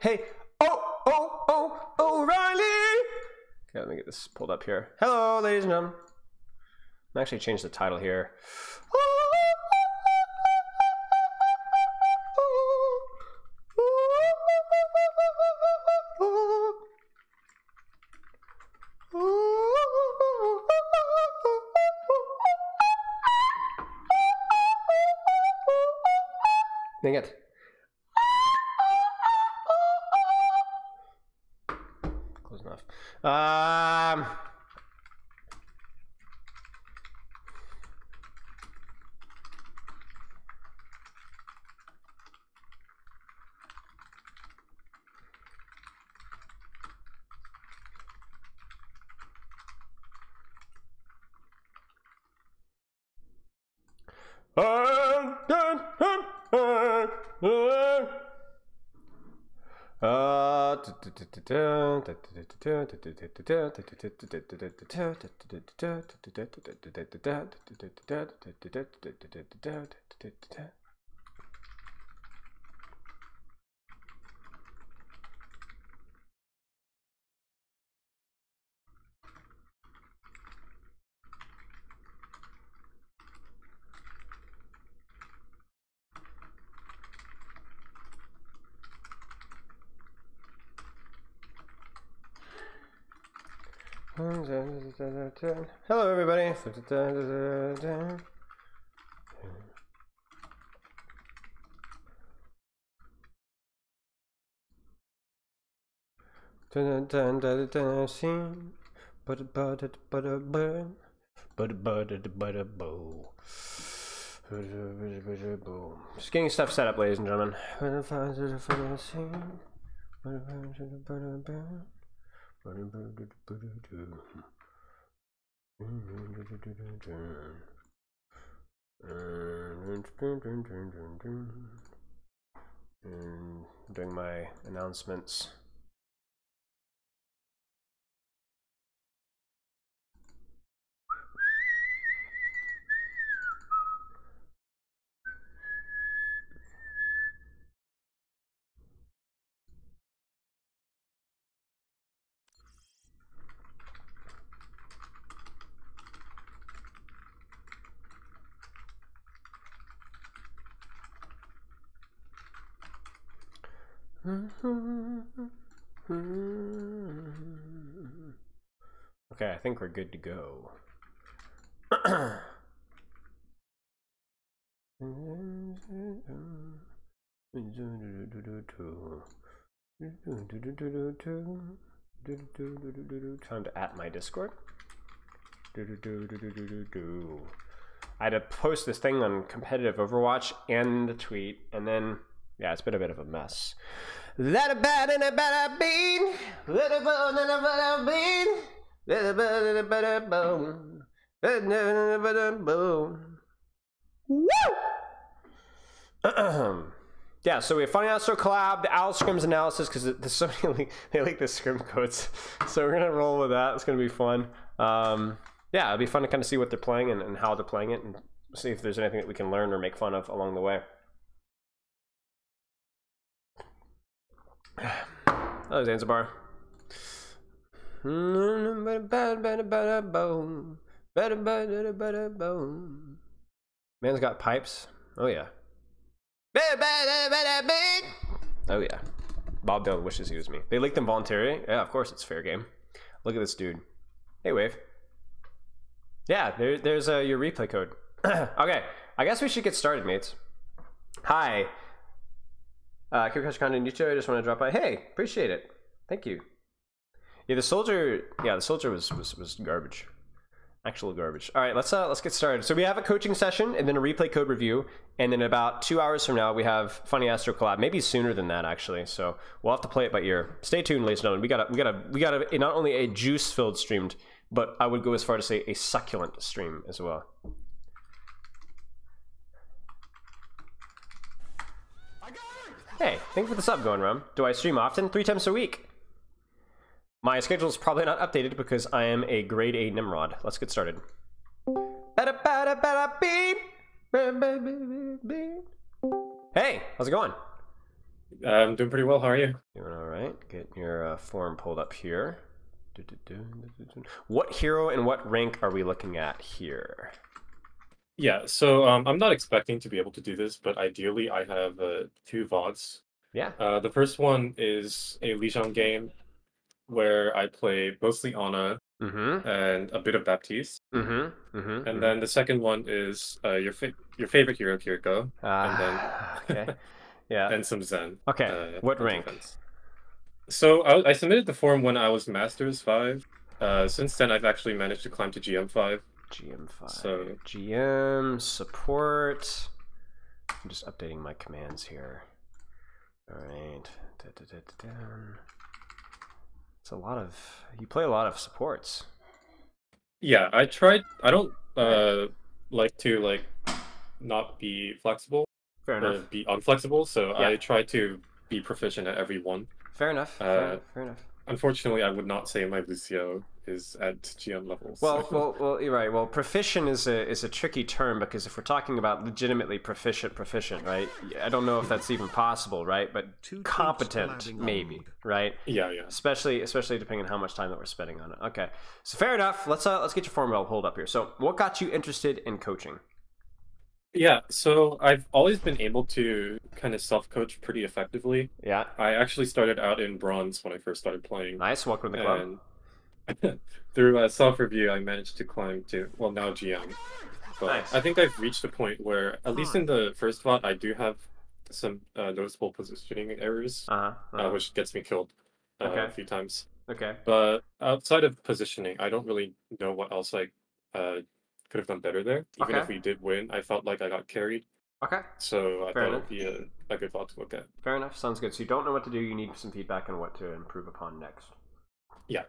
hey. Oh, O'Reilly. Okay, let me get this pulled up here. Hello, ladies and gentlemen. I'm actually change the title here. Dang it. Close enough. Hello, everybody. Just getting stuff set up, ladies and gentlemen. Doing my announcements. Okay, I think we're good to go. Time to at my Discord. I had to post this thing on competitive Overwatch and the tweet, and then yeah, it's been a bit of a mess. Yeah, so we have Funnyastro collab, the Owl Scrims analysis, because there's so many they leak the Scrim codes, so we're gonna roll with that. It's gonna be fun. Yeah, it'll be fun to kind of see what they're playing and how they're playing it, and see if there's anything that we can learn or make fun of along the way. Hello, Zanzibar. Man's got pipes. Oh yeah. Oh yeah. Bob Dylan wishes he was me. They leaked them voluntarily. Yeah, of course it's fair game. Look at this dude. Hey, Wave. Yeah, there's your replay code. Okay, I guess we should get started, mates. Hi. Keep catching content, Lucio. I just want to drop by. Hey, appreciate it. Thank you. Yeah, the soldier was garbage. Actual garbage. All right, let's get started. So we have a coaching session and then a replay code review, and then about 2 hours from now we have Funnyastro collab. Maybe sooner than that actually. So we'll have to play it by ear. Stay tuned, ladies and gentlemen. We got a not only a juice-filled streamed, but I would go as far to say a succulent stream as well. Hey, thank you for the sub going, Rum. Do I stream often? 3 times a week. My schedule is probably not updated because I am a grade A Nimrod. Let's get started. Hey, how's it going? I'm doing pretty well. How are you? Doing all right. Get your form pulled up here. What hero and what rank are we looking at here? Yeah, so I'm not expecting to be able to do this, but ideally I have two VODs. Yeah. The first one is a Lijiang game where I play mostly Ana Mm-hmm. and a bit of Baptiste. Mm-hmm. Mm-hmm. And Mm-hmm. then the second one is your favorite hero, Kiriko, and then Okay. Yeah. and some Zen Okay. What on rank? defense. So I submitted the form when I was Masters 5. Since then I've actually managed to climb to GM 5. GM5. So GM support. I'm just updating my commands here. All right. It's a lot of. You play a lot of supports. yeah, I tried. I don't Right. like to not be flexible Fair or enough. be unflexible, so Yeah. I try to be proficient at every one. Fair enough. Fair Uh, enough. Fair enough. Unfortunately, I would not say my Lucio is at GM level. So You're right. Well, proficient is a tricky term because if we're talking about legitimately proficient, right? I don't know if that's even possible, right? But Two troops competent, collabing on maybe, mode. right? yeah, yeah, Especially depending on how much time that we're spending on it. Okay, so fair enough. Let's get your form well hold up here. So, what got you interested in coaching? yeah. So I've always been able to kind of self-coach pretty effectively. Yeah, I actually started out in bronze when I first started playing, nice. Welcome to the club. and through a self-review, I managed to climb to, well, now GM. But Nice. I think I've reached a point where, at least in Time. the first VOD, I do have some noticeable positioning errors, Uh huh. Uh huh. which gets me killed Okay. a few times. Okay. But outside of positioning, I don't really know what else I could have done better there. Even Okay. if we did win, I felt like I got carried. Okay. So I Fair thought it enough. would be a good VOD to look at. Fair enough. Sounds good. So you don't know what to do. You need some feedback on what to improve upon next. Yeah.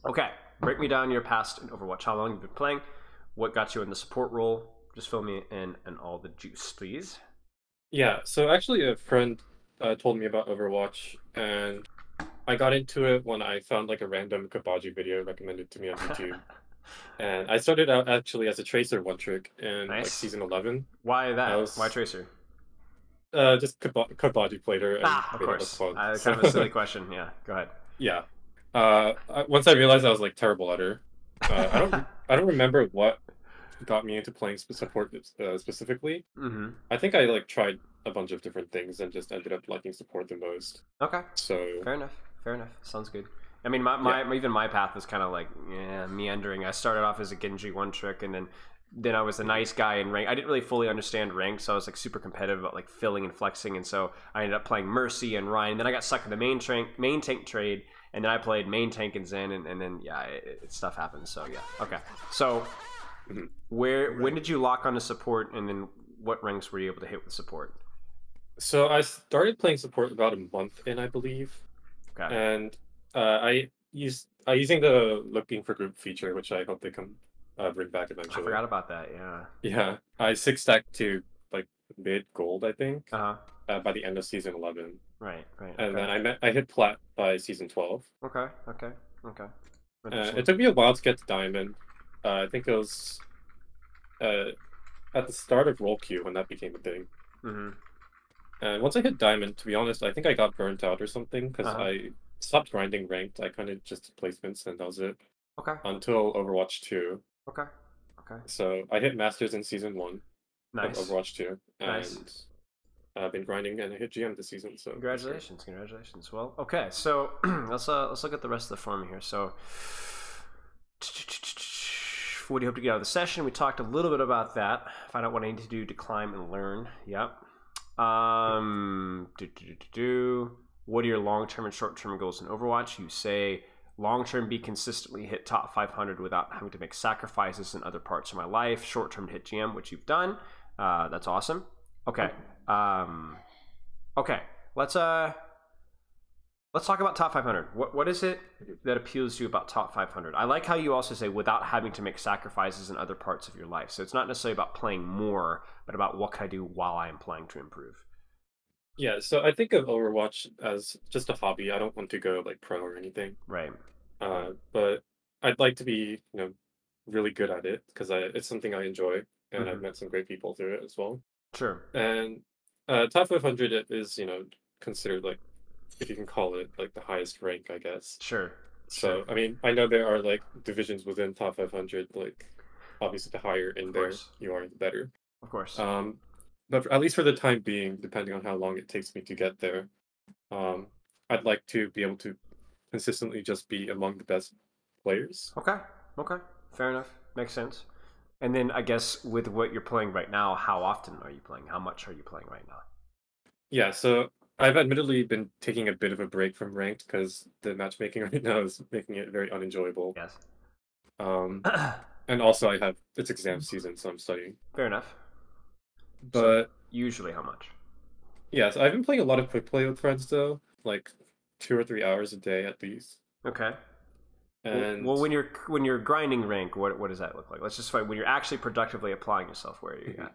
Okay, break me down your past in Overwatch. How long you've been playing? What got you in the support role? Just fill me in and all the juice, please. Yeah. So actually, a friend told me about Overwatch, and I got into it when I found like a random Kabaji video recommended to me on YouTube. And I started out actually as a tracer one trick in like Nice. season 11. Why I that? Why was Tracer? just Kabaji played her and Ah, of made it look course. fun. Kind of a silly So question. Yeah, go ahead. yeah. Once I realized I was like terrible at her, I don't remember what got me into playing support specifically. Mm-hmm. I think I like tried a bunch of different things and just ended up liking support the most. Okay, So fair enough. Fair enough. Sounds good. I mean, yeah. even my path was kind of like meandering. I started off as a Genji one trick, and then I was a Mhm. nice guy in rank. I didn't really fully understand rank, so I was like super competitive about like filling and flexing, and so I ended up playing Mercy and Ryan. Then I got stuck in the main tank trade, and then I played main tank and Zen, and then yeah, stuff happened. So yeah, okay. So Mhm. when did you lock on to support, and then what ranks were you able to hit with support? So I started playing support about a month in, I believe. Okay, And I using the looking for group feature, which I hope they come bring back I eventually. forgot about that. Yeah. Yeah, I six stacked to like mid gold, I think, Uh huh. by the end of season 11, Right. Right. and Okay. then I hit plat by season 12. Okay. Okay. Okay. Interesting. It took me a while to get to diamond. I think it was uh, at the start of roll queue when that became a thing. Mm-hmm. And once I hit diamond, to be honest, I think I got burnt out or something Uh because huh. I stopped grinding ranked. I kind of just did placements and that was it Okay. until Overwatch 2. Okay. Okay. So I hit Masters in season 1 of Nice. Overwatch 2, Nice. and I've been grinding and I hit GM this season, so that's great. Congratulations. Congratulations. Well, okay. So let's look at the rest of the form here. So what do you hope to get out of the session? We talked a little bit about that. Find out what I need to do to climb and learn. Yep. What are your long-term and short-term goals in Overwatch? You say long-term be consistently hit top 500 without having to make sacrifices in other parts of my life. Short-term hit GM, which you've done. That's awesome. Okay. Um, okay. Let's let's talk about top 500. What is it that appeals to you about top 500? I like how you also say without having to make sacrifices in other parts of your life. So it's not necessarily about playing more, but about what can I do while I am playing to improve. Yeah, so I think of Overwatch as just a hobby. I don't want to go like pro or anything. Right. But I'd like to be, really good at it because it's something I enjoy, and I've Mm-hmm. met some great people through it as well. Sure. And top 500 is, considered like, if you can call it like the highest rank, I guess. Sure. So I mean, I know there are like divisions within top 500. Like, obviously, the higher in Of there course. you are, the better. Of course. But at least for the time being, depending on how long it takes me to get there, um, I'd like to be able to consistently just be among the best players. Okay. Okay. Fair enough. Makes sense. And then I guess with what you're playing right now, how often are you playing? How much are you playing right now? Yeah, so I've admittedly been taking a bit of a break from ranked because the matchmaking right now is making it very unenjoyable. Yes. Um, and also it's exam season, so I'm studying. Fair enough. So But usually how much? yeah, so I've been playing a lot of quick play with friends though, like 2 or 3 hours a day at least. Okay. And Well, when you're grinding rank, what does that look like? Let's just find when you're actually productively applying yourself. Where are you at?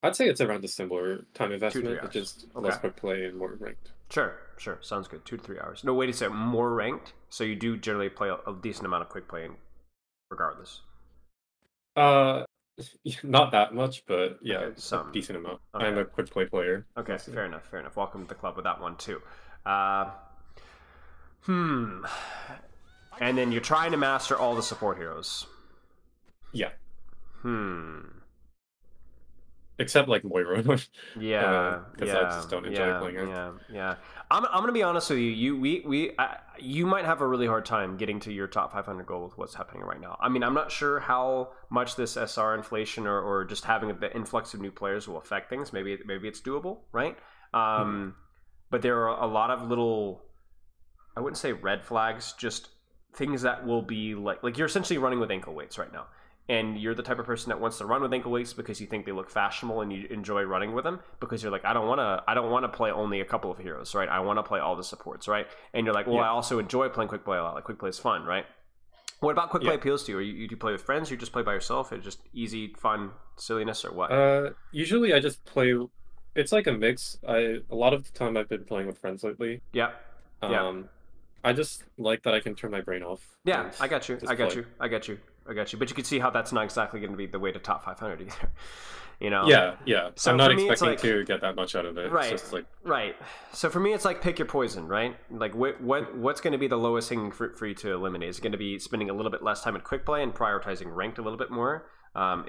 I'd say it's around a similar time 2 to 3 investment, but hours. just Okay. less quick play and more ranked. Sure. Sounds good. 2 to 3 hours. No, wait a second. More ranked, so you do generally play a decent amount of quick playing, regardless. Uh, not that much, but yeah, Okay, a some. decent amount. Okay. I'm a quick play player. Okay, Mostly. fair enough. Welcome to the club with that one too. And then you're trying to master all the support heroes. Yeah. Hmm. Except like Moira. Yeah. Because I just don't enjoy playing her. Yeah. I'm gonna be honest with you. You might have a really hard time getting to your top 500 goal with what's happening right now. I mean, I'm not sure how much this SR inflation or just having the influx of new players will affect things. Maybe it's doable, right? But there are a lot of little, I wouldn't say red flags, just things that will be like you're essentially running with ankle weights right now. And you're the type of person that wants to run with ankle weights because you think they look fashionable and you enjoy running with them, because you're like, I don't want to play only a couple of heroes, right? I want to play all the supports, right? And you're like, well, I also enjoy playing quick play a lot. Like quick play is fun, right? What about quick play appeals to you? You do play with friends? You just play by yourself? It's just easy, fun silliness, or what? Usually I just play. It's like a mix. A lot of the time I've been playing with friends lately. Yeah. I just like that I can turn my brain off. Yeah, I got you. But you can see how that's not exactly going to be the way to top 500 either. You know? Yeah. So I'm not expecting like, to get that much out of it. Right. It's just like... Right. So for me, it's like pick your poison, right? Like what's going to be the lowest hanging fruit for you to eliminate? Is it going to be spending a little bit less time in quick play and prioritizing ranked a little bit more?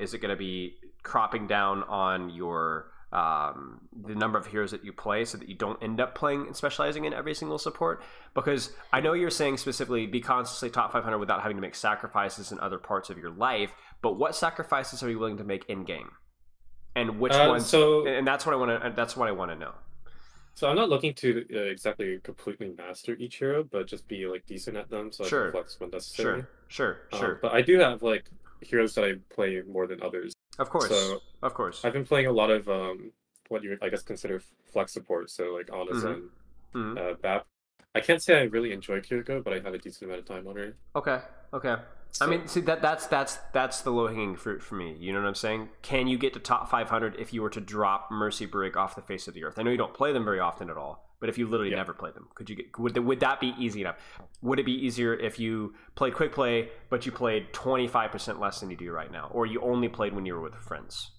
Is it going to be cropping down on your the number of heroes that you play so that you don't end up playing and specializing in every single support? Because I know you're saying specifically be constantly top 500 without having to make sacrifices in other parts of your life, but what sacrifices are you willing to make in game, and which ones? And that's what I want to. That's what I want to know. So I'm not looking to exactly completely master each hero, but just be like decent at them, so I can flex when necessary. Sure. But I do have like heroes that I play more than others. Of course. So of course. I've been playing a lot of what you would, I guess, consider flex support. So like Ana and Bap. I can't say I really enjoy Kiriko, but I have a decent amount of time on her. Okay. So, I mean, see that's the low hanging fruit for me. You know what I'm saying? Can you get to top 500 if you were to drop Mercy Brig off the face of the earth? I know you don't play them very often at all, but if you literally never played them, could you get? Would that be easy enough? Would it be easier if you played quick play, but you played 25% less than you do right now, or you only played when you were with friends?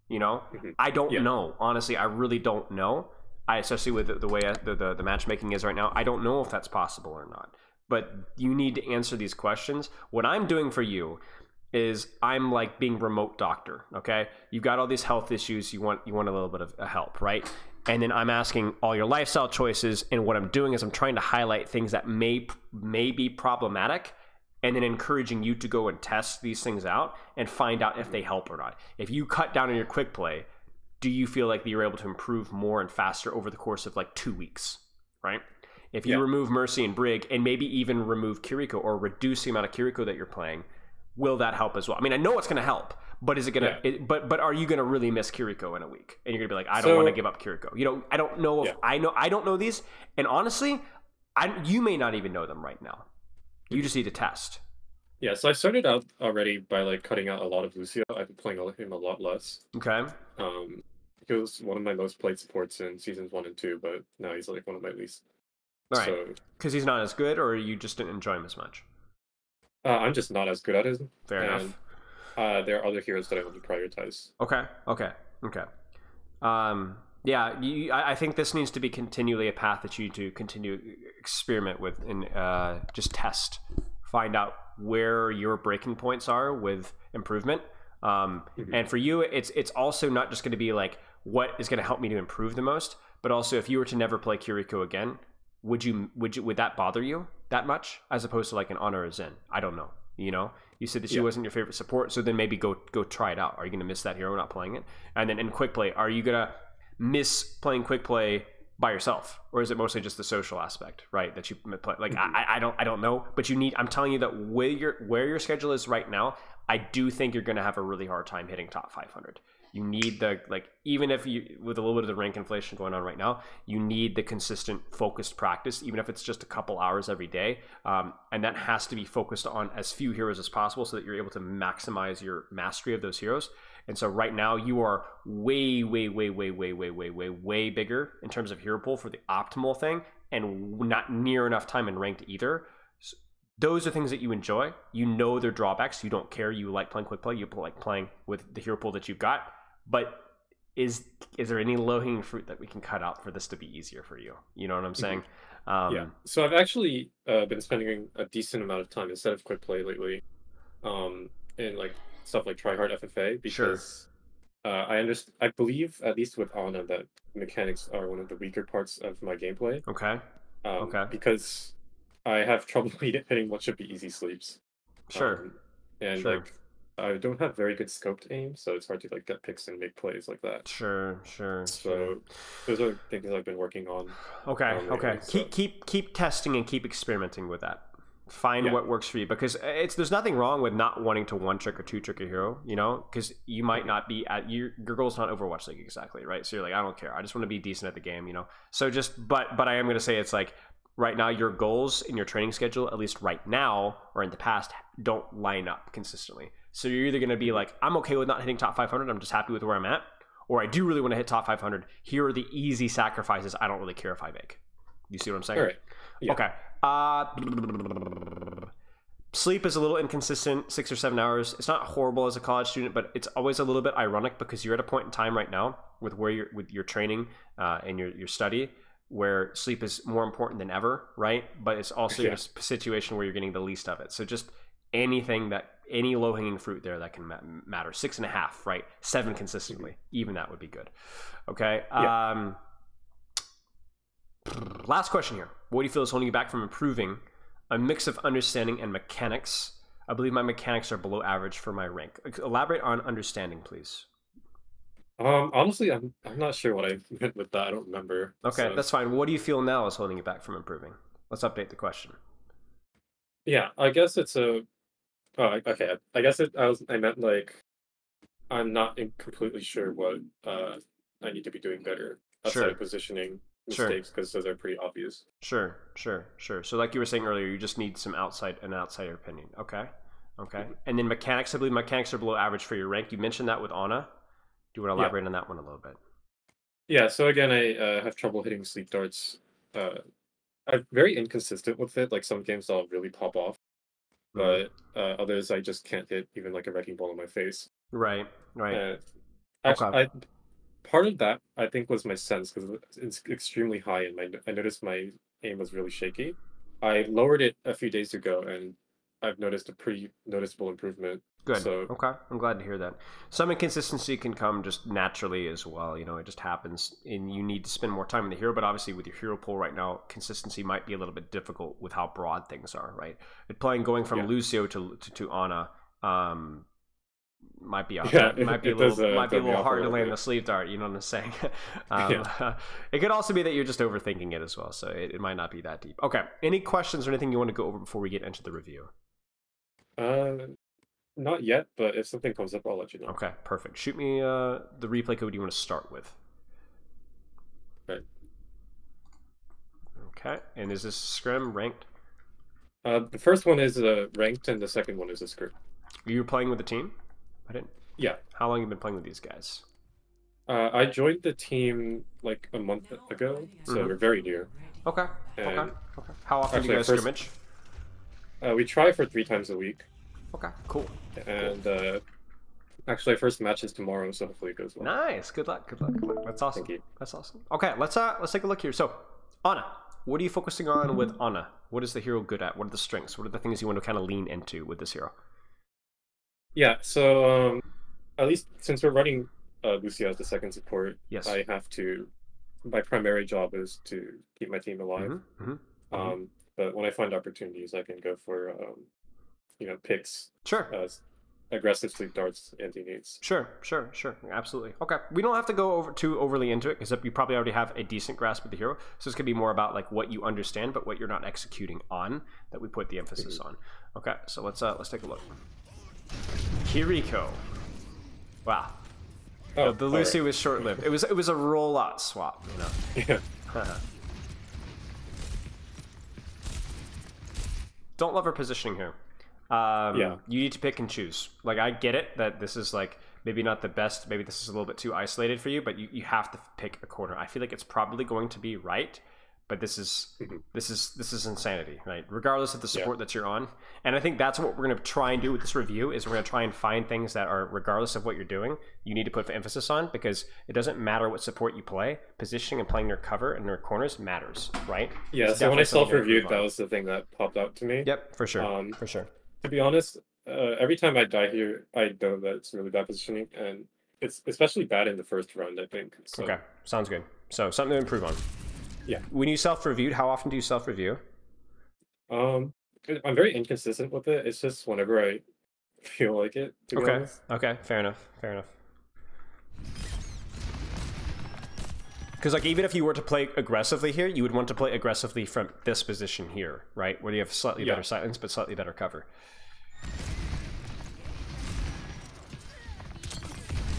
You know, I don't know. Honestly, I really don't know. Especially with the way the matchmaking is right now, I don't know if that's possible or not. But you need to answer these questions. What I'm doing for you is I'm like being remote doctor, okay? You've got all these health issues, you want a little bit of help, right? And then I'm asking all your lifestyle choices, and what I'm doing is I'm trying to highlight things that may be problematic, and then encouraging you to go and test these things out and find out if they help or not. If you cut down on your quick play, do you feel like you're able to improve more and faster over the course of like 2 weeks, right? If you remove Mercy and Brig, and maybe even remove Kiriko or reduce the amount of Kiriko that you're playing, will that help as well? I mean, I know it's going to help, but is it going to? But are you going to really miss Kiriko in a week? And you're going to be like, I don't want to give up Kiriko. You know, I don't know if I don't know these, and honestly, you may not even know them right now. You just need to test. Yeah, so I started out already by like cutting out a lot of Lucio. I've been playing him a lot less. Okay. He was one of my most played supports in seasons 1 and 2, but now he's like one of my least. Right. Because he's not as good, or you just didn't enjoy him as much? I'm just not as good at it. Fair enough. There are other heroes that I want to prioritize. Okay. Yeah, I think this needs to be continually a path that you need to continue experiment with and just test, find out where your breaking points are with improvement. And for you, it's also not just going to be like what is going to help me to improve the most, but also if you were to never play Kiriko again, would that bother you that much as opposed to like an Honor or Zen? I don't know. You know, you said that she wasn't your favorite support, so then maybe go try it out. Are you going to miss that hero not playing it? And then in quick play, are you going to miss playing quick play by yourself, or is it mostly just the social aspect, right? That you play like I don't know, but you need. I'm telling you that where your schedule is right now, I do think you're going to have a really hard time hitting top 500. You need the even if you with a little bit of the rank inflation going on right now, you need the consistent focused practice, even if it's just a couple hours every day, and that has to be focused on as few heroes as possible so that you're able to maximize your mastery of those heroes. And so right now you are way bigger in terms of hero pool for the optimal thing, and not near enough time in ranked either. So those are things that you enjoy. You know their drawbacks. You don't care. You like playing quick play. You like playing with the hero pool that you've got. But is there any low-hanging fruit that we can cut out for this to be easier for you? You know what I'm saying? Yeah. So I've actually been spending a decent amount of time instead of quick play lately, in like stuff like tryhard FFA because I believe at least with Ana that mechanics are one of the weaker parts of my gameplay. Okay. Okay. Because I have trouble hitting much of the easy sleeps. Sure. And like I don't have very good scoped aim, so it's hard to like get picks and make plays like that. Sure. So those are things I've been working on. Okay. Lately, so. Keep testing and keep experimenting with that. Find what works for you, because there's nothing wrong with not wanting to one trick or two trick a hero, you know, because you might not be at your goal's not Overwatch League exactly, right? So you're like, I don't care, I just want to be decent at the game, you know. So but I am going to say it's like right now your goals in your training schedule, at least right now or in the past, don't line up consistently. So you're either going to be like, I'm okay with not hitting top 500, I'm just happy with where I'm at, or I do really want to hit top 500. Here are the easy sacrifices I don't really care if I make. You see what I'm saying? All right. Yeah. Okay. Sleep is a little inconsistent, 6 or 7 hours. It's not horrible as a college student, but it's always a little bit ironic because you're at a point in time right now with where you're with your training and your study where sleep is more important than ever, right? But it's also in a situation where you're getting the least of it. So just any low-hanging fruit there that can matter. 6.5, right? 7 consistently. Even that would be good. Okay. Yeah. Last question here. What do you feel is holding you back from improving a mix of understanding and mechanics? I believe my mechanics are below average for my rank. Elaborate on understanding, please. Honestly, I'm not sure what I meant with that. I don't remember. Okay, that's fine. What do you feel now is holding you back from improving? Let's update the question. Yeah, I guess it's a. Okay, I guess I meant like I'm not completely sure what I need to be doing better outside of positioning mistakes because those are pretty obvious. Sure. So like you were saying earlier, you just need an outsider opinion. Okay. And then mechanics, I believe mechanics are below average for your rank. You mentioned that with Ana. Do you want to elaborate on that one a little bit? Yeah, so again, I have trouble hitting sleep darts. I'm very inconsistent with it. Like some games I'll really pop off, but others I just can't hit even like a wrecking ball in my face. Right. Actually, part of that I think was my sense because it's extremely high, and I noticed my aim was really shaky. I lowered it a few days ago, and I've noticed a pretty noticeable improvement. Good. So, okay, I'm glad to hear that. Some inconsistency can come just naturally as well. You know, it just happens, and you need to spend more time in the hero. But obviously, with your hero pool right now, consistency might be a little bit difficult with how broad things are. Right, going from Lucio to Ana. Might be a little hard to land the sleeve dart. You know what I'm saying? It could also be that you're just overthinking it as well. So it might not be that deep. Okay. Any questions or anything you want to go over before we get into the review? Not yet, but if something comes up, I'll let you know. Okay, perfect. Shoot me the replay code you want to start with. Right. Okay. And is this Scrim ranked? The first one is ranked, and the second one is a Scrim. You were playing with the team? I didn't. Yeah. How long have you been playing with these guys? I joined the team like a month ago, so we're very new. Okay. How often do you guys scrimmage? We try for 3 times a week. Okay, cool. And Actually, our first match is tomorrow, so hopefully it goes well. Nice. Good luck. Good luck. Good luck. That's awesome. Thank you. That's awesome. Okay, let's take a look here. So, Ana, what are you focusing on with Ana? What is the hero good at? What are the strengths? What are the things you want to kind of lean into with this hero? Yeah, so at least since we're running Lucio as the second support, Yes. I have to. My primary job is to keep my team alive. But when I find opportunities, I can go for picks. Sure. Aggressive sleep darts, anti-nates. Sure. Absolutely. Okay. We don't have to go too overly into it because you probably already have a decent grasp of the hero. So it's going to be more about like what you understand, but what you're not executing on that we put the emphasis on. Okay. So let's take a look. Kiriko. Wow. Oh, the Lucio was short-lived. It was a rollout swap, Yeah. Don't love her positioning here. Yeah. You need to pick and choose. Like, I get it that this is like maybe not the best. Maybe this is a little bit too isolated for you, but you have to pick a corner. I feel like it's probably going to be right, but this is insanity, right? Regardless of the support that you're on. And I think that's what we're going to try and do with this review is we're going to try and find things that are, regardless of what you're doing, you need to put emphasis on, because it doesn't matter what support you play. Positioning and playing your cover and your corners matters, right? Yeah, so when I self-reviewed, that was the thing that popped out to me. Yep, for sure. For sure. To be honest, every time I die here, I know that it's really bad positioning, and it's especially bad in the first round, I think. So. Okay, sounds good. So something to improve on. Yeah. When you self-reviewed, how often do you self-review? I'm very inconsistent with it. It's just whenever I feel like it, to be honest. Okay, fair enough. Because like even if you were to play aggressively here, you would want to play aggressively from this position here, right? Where you have slightly better silence, but slightly better cover.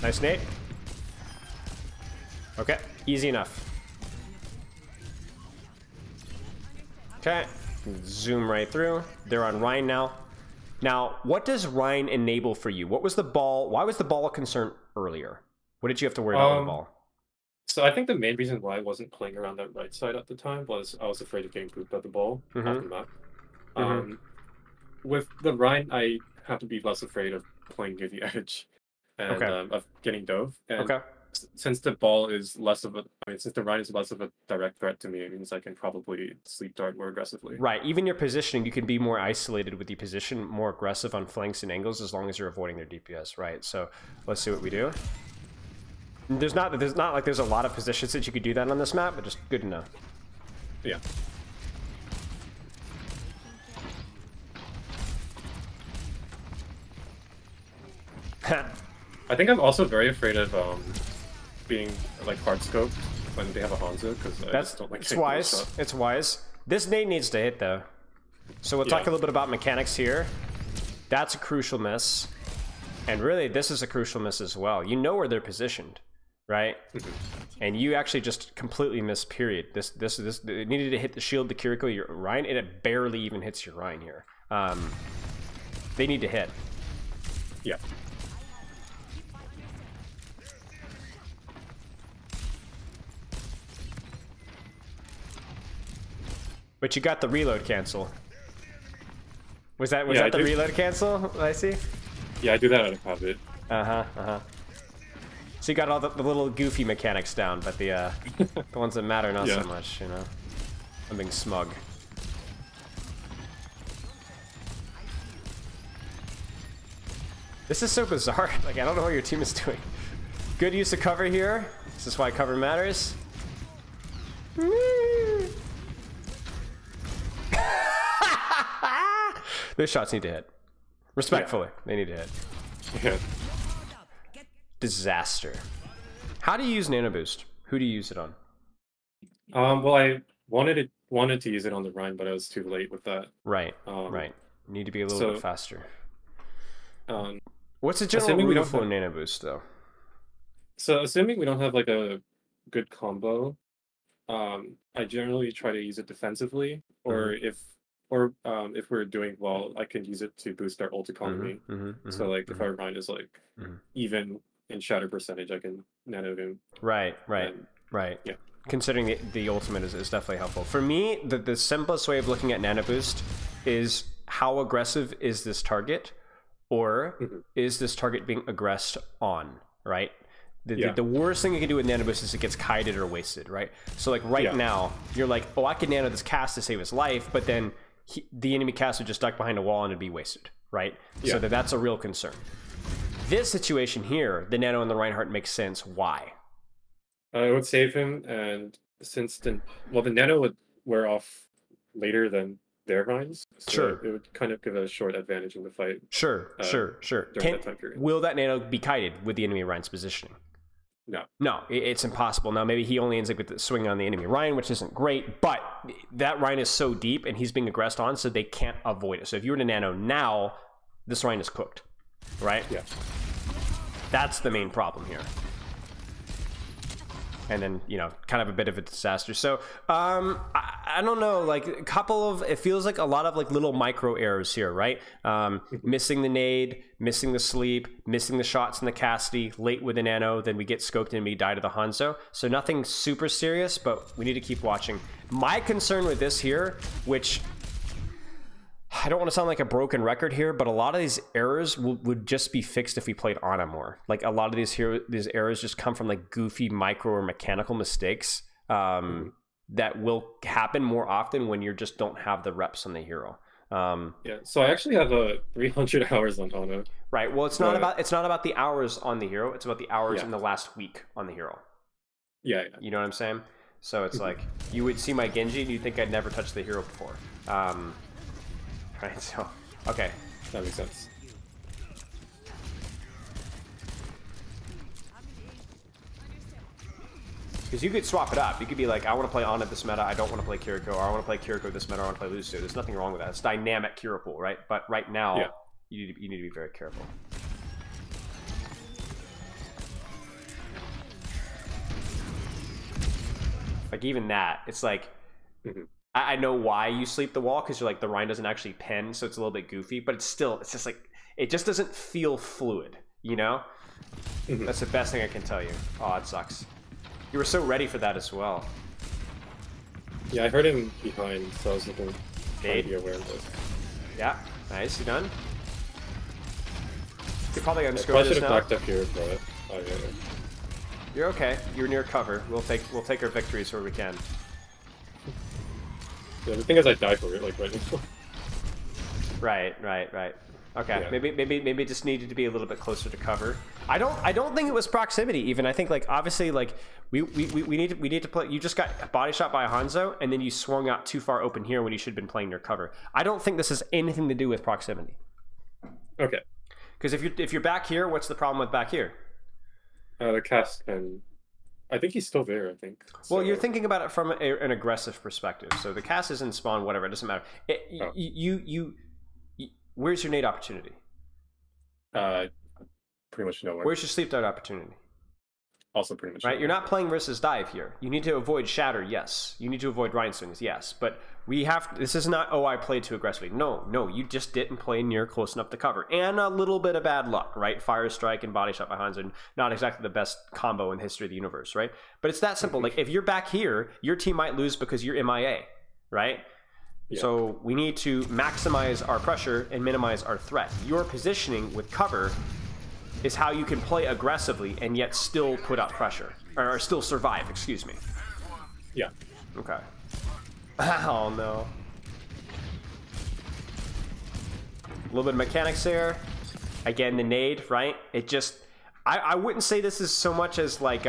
Nice nade. Okay, easy enough. Okay, zoom right through. They're on Rhine now. Now, what does Rhine enable for you? What was the ball? Why was the ball a concern earlier? What did you have to worry about with the ball? So I think the main reason why I wasn't playing around that right side at the time was I was afraid of getting pooped at the ball off the map. With the Rhine, I have to be less afraid of playing near the edge and of getting dove. And since the ball is less of a, since the Rhine is less of a direct threat to me, it means I can probably sleep dart more aggressively. Right. Even your positioning, you can be more isolated with the position, more aggressive on flanks and angles as long as you're avoiding their DPS. Right. So let's see what we do. There's not like there's a lot of positions that you could do that on this map, but just good to know. Yeah. I think I'm also very afraid of being like hard scoped when they have a Hanzo, because I just don't like. It's wise. It's wise. This nade needs to hit though, so we'll talk a little bit about mechanics here. That's a crucial miss, and really this is a crucial miss as well. You know where they're positioned, right? And you actually just completely missed. Period. This it needed to hit the shield, the Kiriko, your Rhine, and it barely even hits your Rhine here. They need to hit. Yeah. But you got the reload cancel. Was that the reload cancel? I see. Yeah, I do that out of habit. So you got all the little goofy mechanics down, but the ones that matter not so much, you know. I'm being smug. This is so bizarre. Like, I don't know what your team is doing. Good use of cover here. This is why cover matters. Those shots need to hit. Respectfully, they need to hit. Yeah. Disaster. How do you use Nano Boost? Who do you use it on? Well, I wanted to use it on the Rhine, but I was too late with that. Right. Right. Need to be a little bit faster. What's the general rule for Nano Boost, though? So, assuming we don't have like a good combo, I generally try to use it defensively, or if we're doing well, I can use it to boost our ult economy. So like if our Rhine is like even in shatter percentage, I can nano him. Right. Yeah. Considering the ultimate is definitely helpful. For me, the simplest way of looking at nano boost is how aggressive is this target or is this target being aggressed on, right? The worst thing you can do with Nano Boost is it gets kited or wasted, right? So like now, you're like, oh, I can Nano this cast to save his life, but then the enemy cast would just duck behind a wall and it'd be wasted, right? So that's a real concern. This situation here, the Nano and the Reinhardt makes sense. Why? It would save him, and since the Nano would wear off later than their Vines, so it would kind of give a short advantage in the fight. Sure. During that time period. Will that Nano be kited with the enemy Ryan's positioning? No, it's impossible. Now, maybe he only ends up with the swing on the enemy Ryan, which isn't great, but that Ryan is so deep and he's being aggressed on, so they can't avoid it. So if you were to Nano now, this Ryan is cooked, right? Yeah. That's the main problem here. And then, kind of a bit of a disaster. So, I don't know, like a couple of, it feels like a lot of like little micro errors here, right? Missing the nade, missing the sleep, missing the shots in the Cassidy, late with the Nano, then we get scoped and we die to the Hanzo. So nothing super serious, but we need to keep watching. My concern with this here, which I don't want to sound like a broken record here, but a lot of these errors would just be fixed if we played Ana more. Like a lot of these errors just come from like goofy micro or mechanical mistakes that will happen more often when you just don't have the reps on the hero. So I actually have 300 hours on Ana. Right. Well, it's not about the hours on the hero. It's about the hours in the last week on the hero. Yeah. You know what I'm saying? So it's like you would see my Genji and you'd think I'd never touched the hero before. Right, so, okay. That makes sense. Because you could swap it up. You could be like, I want to play Ana this meta, I don't want to play Kiriko, or I want to play Kiriko this meta, I want to play Lucio. There's nothing wrong with that. It's dynamic hero pool, right? But right now, you need to be very careful. Like, even that, it's like... I know why you sleep the wall, because you're like, the Rhine doesn't actually pen, so it's a little bit goofy, but it's just like, it just doesn't feel fluid, you know? That's the best thing I can tell you. Oh, it sucks. You were so ready for that as well. Yeah, I heard him behind, so I was looking to be aware of this. Yeah, nice, you done? You're probably gonna I should have backed up here, but you're okay. You're near cover. We'll take our victories where we can. Yeah, the thing is, I die for it, like, right now. Right. Okay, maybe it just needed to be a little bit closer to cover. I don't think it was proximity even. I think like obviously like we need to play. You just got body shot by a Hanzo and then you swung out too far open here when you should have been playing near cover. I don't think this has anything to do with proximity. Okay. Because if you're back here, what's the problem with back here? The cast and I think he's still there, I think. Well, you're thinking about it from an aggressive perspective. So the cast is in spawn, whatever, it doesn't matter. Where's your nade opportunity? Pretty much nowhere. Where's your sleep dart opportunity? Also pretty much right. nowhere. You're not playing versus dive here. You need to avoid shatter, yes. You need to avoid Rhine swings, yes. But we have. This is not. Oh, I played too aggressively. No. You just didn't play near close enough to cover, and a little bit of bad luck, right? Fire strike and body shot by Hanzo, not exactly the best combo in the history of the universe, right? But it's that simple. Like if you're back here, your team might lose because you're MIA, right? Yeah. So we need to maximize our pressure and minimize our threat. Your positioning with cover is how you can play aggressively and yet still put out pressure, or still survive, excuse me. Yeah. Okay. Oh no. A little bit of mechanics there. Again, the nade, right? It just, I wouldn't say this is so much as like,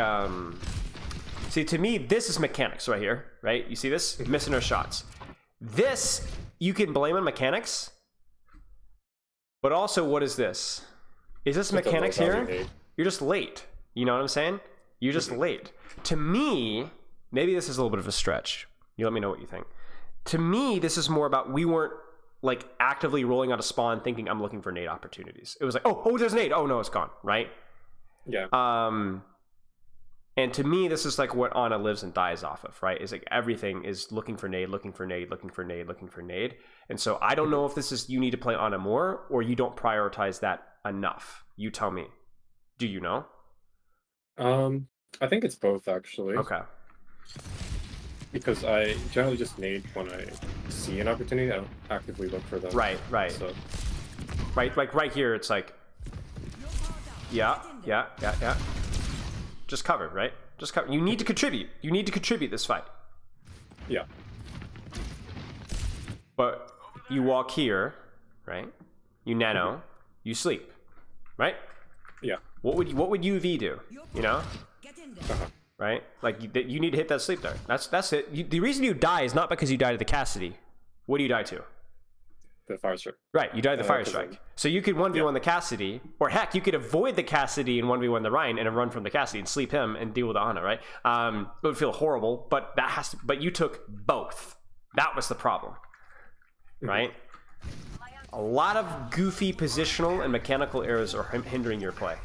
see, to me, this is mechanics right here, right? You see this? Missing our shots. This, you can blame on mechanics, but also what is this? Is this mechanics here? You're just late. You know what I'm saying? You're just late. To me, maybe this is a little bit of a stretch. You let me know what you think. To me, this is more about we weren't like actively rolling out a spawn thinking I'm looking for nade opportunities. It was like, oh, there's nade. Oh no, it's gone, right? Yeah. And to me, this is like what Ana lives and dies off of, right? Is like everything is looking for nade, looking for nade, looking for nade, looking for nade. And so I don't know if this is you need to play Ana more or you don't prioritize that enough. You tell me. Do you know? I think it's both actually. Okay. Because I generally just nade when I see an opportunity. I don't actively look for them. Right. So right? Like right here, it's like, yeah. Just cover, right? Just cover. You need to contribute. You need to contribute this fight. Yeah. But you walk here, right? You nano, you sleep, right? Yeah. What would UV do? You know? Right? Like you need to hit that sleep dart. That's it. The reason you die is not because you died to the Cassidy. What do you die to? The fire strike. Right, you died to the fire strike. So you could 1v1 the Cassidy, or heck, you could avoid the Cassidy and 1v1 the Rhine and run from the Cassidy and sleep him and deal with the Ana, right? It would feel horrible, but that has to, but you took both. That was the problem. Right? A lot of goofy positional and mechanical errors are hindering your play.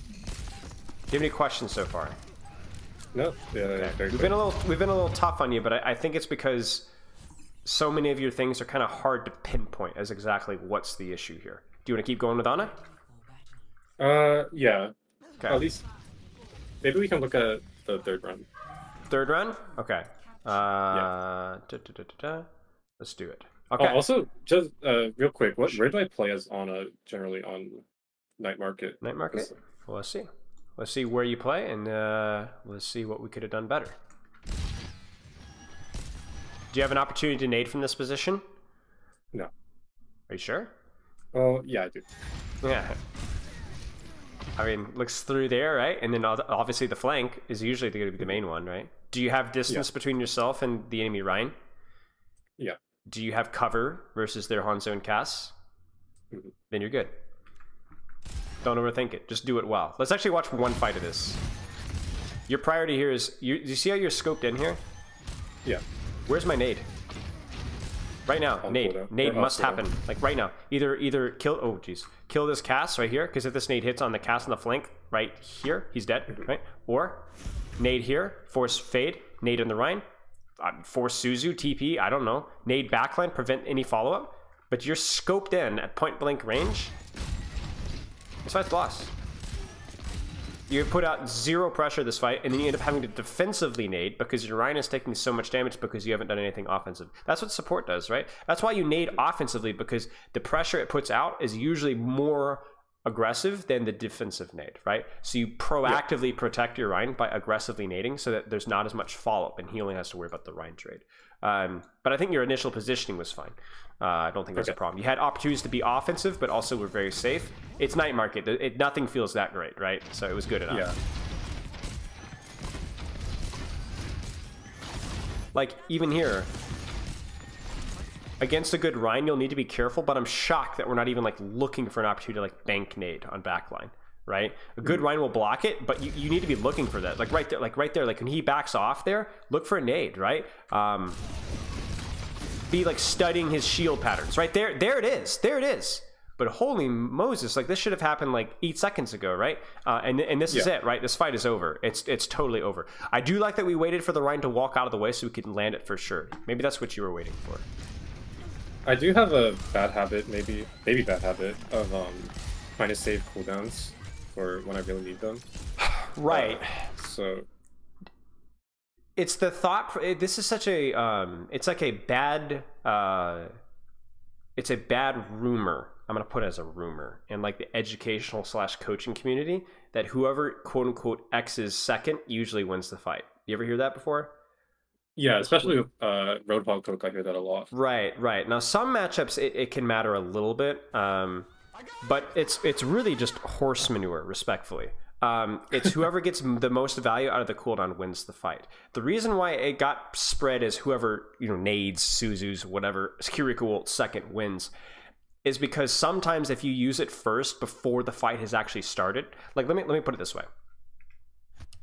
Do you have any questions so far? No. Yeah, okay. We've been a little tough on you, but I think it's because so many of your things are kind of hard to pinpoint as exactly what's the issue here. Do you want to keep going with Ana? Yeah. Okay. At least maybe we can look at the third run. Third run? Okay. Yeah. Let's do it. Okay. Also, just real quick, where do I play as Ana generally on Night Market? Night Market? Well, let's see. Let's see where you play, and let's see what we could have done better. Do you have an opportunity to nade from this position? No. Are you sure? Well, yeah, I do. Yeah. I mean, looks through there, right? And then obviously the flank is usually going to be the main one, right? Do you have distance between yourself and the enemy Rhine? Yeah. Do you have cover versus their Hanzo and Cass? Then you're good. Don't overthink it. Just do it well. Let's actually watch one fight of this. Your priority here is... you see how you're scoped in here? Yeah. Where's my nade? Right now, nade. Nade must happen. Like right now. Either kill... Oh, jeez. Kill this Cass right here, because if this nade hits on the Cass on the flank right here, he's dead, right? Or nade here, force fade, nade in the Rhine, force Suzu, TP, I don't know. Nade backline, prevent any follow-up. But you're scoped in at point-blank range. This fight's lost. You put out zero pressure this fight, and then you end up having to defensively nade because your Rhine is taking so much damage because you haven't done anything offensive. That's what support does, right? That's why you nade offensively, because the pressure it puts out is usually more aggressive than the defensive nade, right? So you proactively protect your Rhine by aggressively nading so that there's not as much follow-up, and he only has to worry about the Rhine trade. But I think your initial positioning was fine. I don't think there's a problem. You had opportunities to be offensive, but also were very safe. It's Night Market. Nothing feels that great, right? So it was good enough. Yeah. Like, even here, against a good Rhine, you'll need to be careful, but I'm shocked that we're not even, like, looking for an opportunity to, like, bank nade on backline, right? A good Rhine will block it, but you need to be looking for that. Like, right there, like, when he backs off there, look for a nade, right? Be like studying his shield patterns right there. There it is. But holy Moses, like this should have happened like 8 seconds ago, right? And this is it, right? This fight is over. It's totally over. I do like that we waited for the Rhine to walk out of the way so we could land it for sure. Maybe that's what you were waiting for. I do have a bad habit, maybe bad habit of trying to save cooldowns for when I really need them. Right. So it's the thought. This is such a. It's like a bad. It's a bad rumor. I'm gonna put it as a rumor in like the educational / coaching community that whoever quote unquote X's second usually wins the fight. You ever hear that before? Yeah, especially with Roadhog Coke, I hear that a lot. Right. Now some matchups it can matter a little bit, but it's really just horse manure, respectfully. It's whoever gets the most value out of the cooldown wins the fight. The reason why it got spread as whoever, nades, Suzu's, whatever, Kiriko second wins, is because sometimes if you use it first before the fight has actually started, like let me put it this way.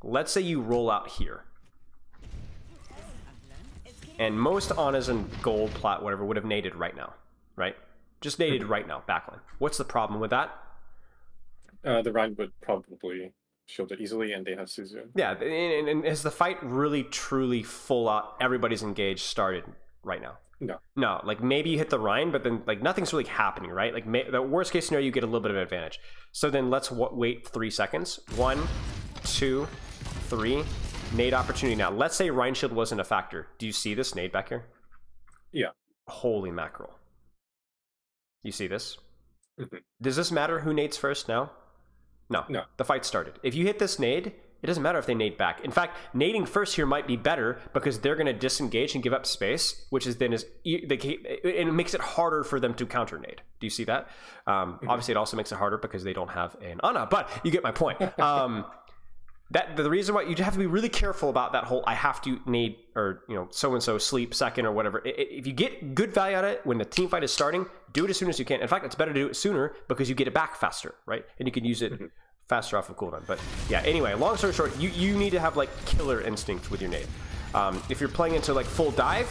Let's say you roll out here. And most Anas and gold, plat, whatever would have naded right now, right? Just naded right now, backline. What's the problem with that? The Rhine would probably shield it easily, and they have Suzu. Yeah, and has the fight really, truly full out, everybody's engaged, started right now? No, like maybe you hit the Rhine, but then like nothing's really happening, right? Like the worst case scenario, you get a little bit of an advantage. So then let's wait 3 seconds. 1, 2, 3. Nade opportunity now. Let's say Rhine shield wasn't a factor. Do you see this nade back here? Yeah. Holy mackerel. You see this? Does this matter who nades first now? No. No. The fight started. If you hit this nade, it doesn't matter if they nade back. In fact, nading first here might be better because they're going to disengage and give up space, which is then it makes it harder for them to counter nade. Do you see that? Obviously, it also makes it harder because they don't have an Ana, but you get my point. The reason why you have to be really careful about that whole I have to nade or so and so sleep second or whatever. If you get good value out of it when the team fight is starting, do it as soon as you can. In fact, it's better to do it sooner because you get it back faster, right? And you can use it faster off of cooldown. But yeah, anyway, long story short, you need to have like killer instinct with your nade. If you're playing into like full dive,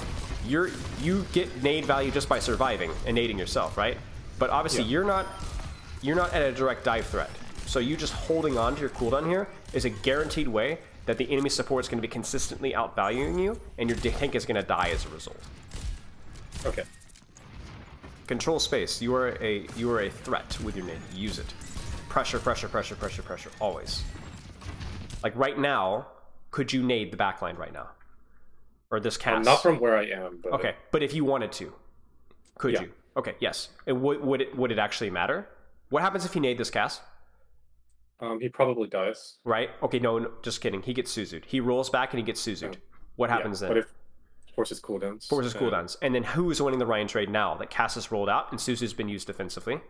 you get nade value just by surviving and nading yourself, right? But obviously you're not at a direct dive threat. So you just holding on to your cooldown here is a guaranteed way that the enemy support is going to be consistently outvaluing you, and your tank is going to die as a result. Okay. Control space. You are a threat with your nade. Use it. Pressure, pressure, pressure, pressure, pressure. Always. Like right now, could you nade the backline right now? Or this cast? Not from where I am. But... Okay, but if you wanted to, could you? Okay, yes. And would it actually matter? What happens if you nade this cast? He probably dies. Right? Okay, no, just kidding. He gets Suzu'd. He rolls back and he gets Suzu'd. What happens then? But if forces cooldowns. Forces cooldowns. And then who's winning the Ryan trade now? That cast is rolled out and Suzu's been used defensively.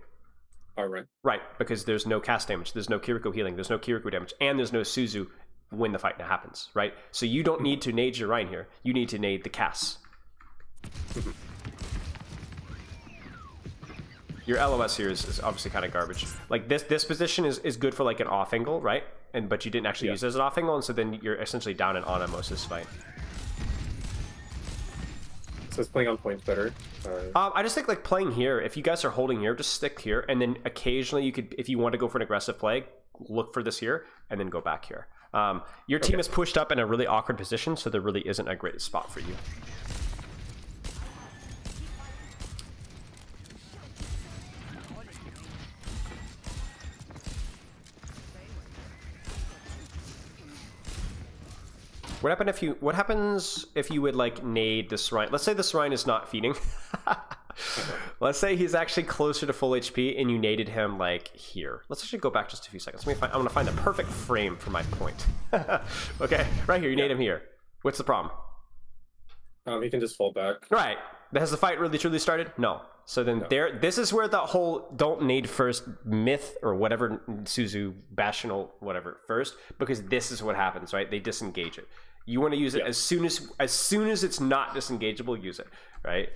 All right. Right, because there's no cast damage, there's no Kiriko healing, there's no Kiriko damage, and there's no Suzu when the fight happens, right? So you don't need to nade your Ryan here. You need to nade the casts. Your LOS here is obviously kind of garbage. Like this position is good for like an off angle, right? But you didn't actually use it as an off angle, and so then you're essentially down and on most of this fight. So it's playing on points better. I just think like playing here, if you guys are holding here, just stick here, and then occasionally you could, if you want to go for an aggressive play, look for this here, and then go back here. Your team is pushed up in a really awkward position, so there really isn't a great spot for you. What happens if you would like nade this Ryan? Let's say this Ryan is not feeding. Let's say he's actually closer to full HP and you naded him like here. Let's actually go back just a few seconds. I'm gonna find the perfect frame for my point. Okay, right here, you nade him here. What's the problem? He can just fall back. Right. Has the fight really truly started? No. So then this is where the whole don't nade first myth or whatever, Suzu, Bastional, whatever, first, because this is what happens, right? They disengage it. You want to use it as soon as it's not disengageable, use it, right?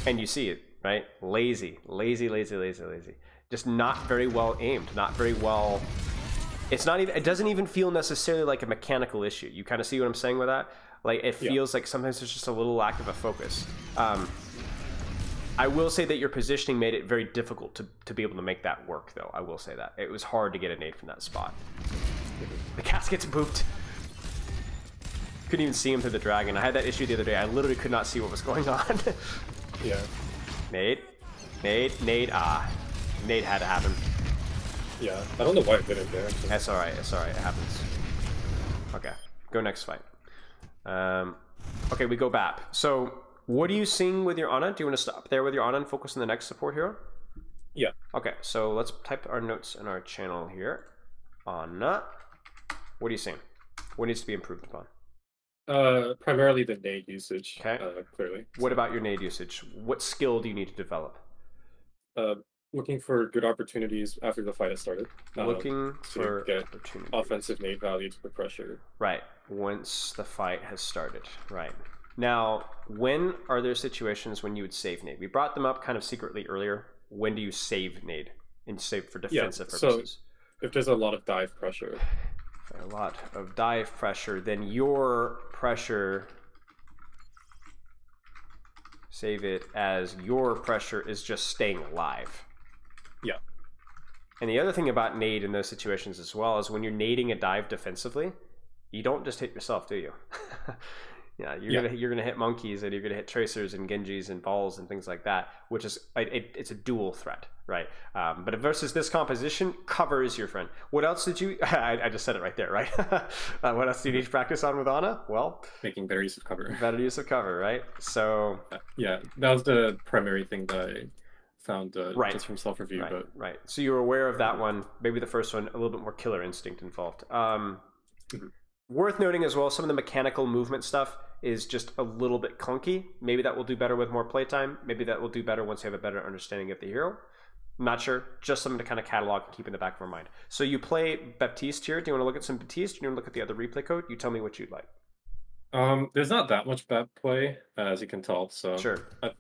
And you see it, right? Lazy. Just not very well aimed, not very well. It's not even, it doesn't even feel necessarily like a mechanical issue. You kind of see what I'm saying with that? Like it feels like sometimes there's just a little lack of a focus. I will say that your positioning made it very difficult to be able to make that work, though. I will say that. It was hard to get a nade from that spot. The cast gets booped. Couldn't even see him through the dragon. I had that issue the other day. I literally could not see what was going on. Yeah. Nade. Ah. Nade had to happen. Yeah. I don't know why it didn't there. That's alright. It's alright. It happens. Okay. Go next fight. Okay, we go back. So, what are you seeing with your Ana? Do you want to stop there with your Ana and focus on the next support hero? Yeah. Okay, so let's type our notes in our channel here. Ana. What are you seeing? What needs to be improved upon? Primarily the nade usage. Okay. Clearly. What about your nade usage? What skill do you need to develop? Looking for good opportunities after the fight has started. Looking for get opportunities. Offensive nade value to put pressure. Right. Once the fight has started. Right. Now, when are there situations when you would save nade? We brought them up kind of secretly earlier. When do you save nade and save for defensive purposes? So if there's a lot of dive pressure. A lot of dive pressure, then your pressure, save it as your pressure is just staying alive. Yeah. And the other thing about nade in those situations as well is when you're nading a dive defensively, you don't just hit yourself, do you? Yeah, you're gonna hit monkeys and you're gonna hit tracers and Genjis and balls and things like that, which is it's a dual threat, right? But versus this composition, cover is your friend. What else did you? I just said it right there, right? What else do you need to practice on with Ana? Well, making better use of cover. Better use of cover, right? So yeah, that was the primary thing that found Right. just from self-review. Right, But right. So you were aware of that one. Maybe the first one, a little bit more killer instinct involved. Worth noting as well, some of the mechanical movement stuff is just a little bit clunky. Maybe that will do better with more playtime. Maybe that will do better once you have a better understanding of the hero. I'm not sure. Just something to kind of catalog and keep in the back of our mind. So you play Baptiste here. Do you want to look at some Baptiste? Do you want to look at the other replay code? You tell me what you'd like. there's not that much bad play, as you can tell. So Sure. I,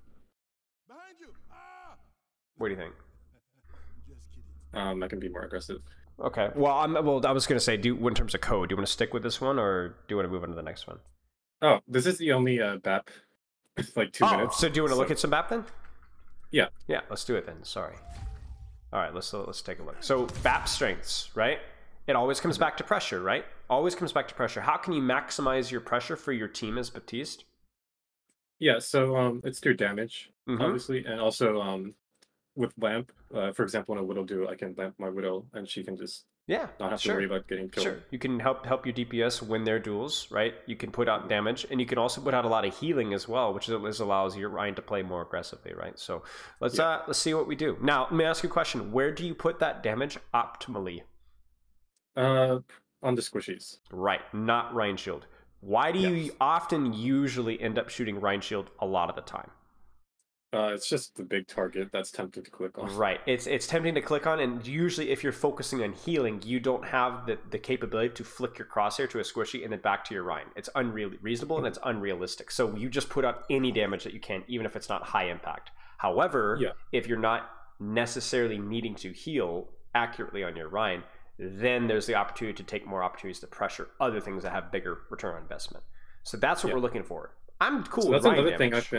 What do you think? I can be more aggressive. Okay. Well, I was going to say, in terms of code, do you want to stick with this one, or do you want to move on to the next one? Oh, this is the only BAP. It's like 2 minutes. So do you want to look at some BAP then? Yeah. Yeah, let's do it then. Sorry. All right, let's take a look. So BAP strengths, right? It always comes back to pressure, right? Always comes back to pressure. How can you maximize your pressure for your team as Baptiste? Yeah, so it's through damage, Mhm. obviously, and also with lamp. For example, when a widow do, I can lamp my widow, and she can just Yeah, not have sure. to worry about getting killed. Sure. You can help your DPS win their duels, right? You can put out damage, and you can also put out a lot of healing as well, which allows your Ryan to play more aggressively, right? So let's see what we do. Now, let me ask you a question. Where do you put that damage optimally? On the squishies. Right, not Ryan Shield. Why do you often usually end up shooting Ryan Shield a lot of the time? It's just the big target that's tempting to click on. Right, it's tempting to click on, and usually if you're focusing on healing, you don't have the capability to flick your crosshair to a squishy and then back to your Ryan. It's reasonable and it's unrealistic. So you just put out any damage that you can, even if it's not high impact. However, if you're not necessarily needing to heal accurately on your Ryan, then there's the opportunity to take more opportunities to pressure other things that have bigger return on investment. So that's what we're looking for. I'm cool So with that's Ryan another thing damage.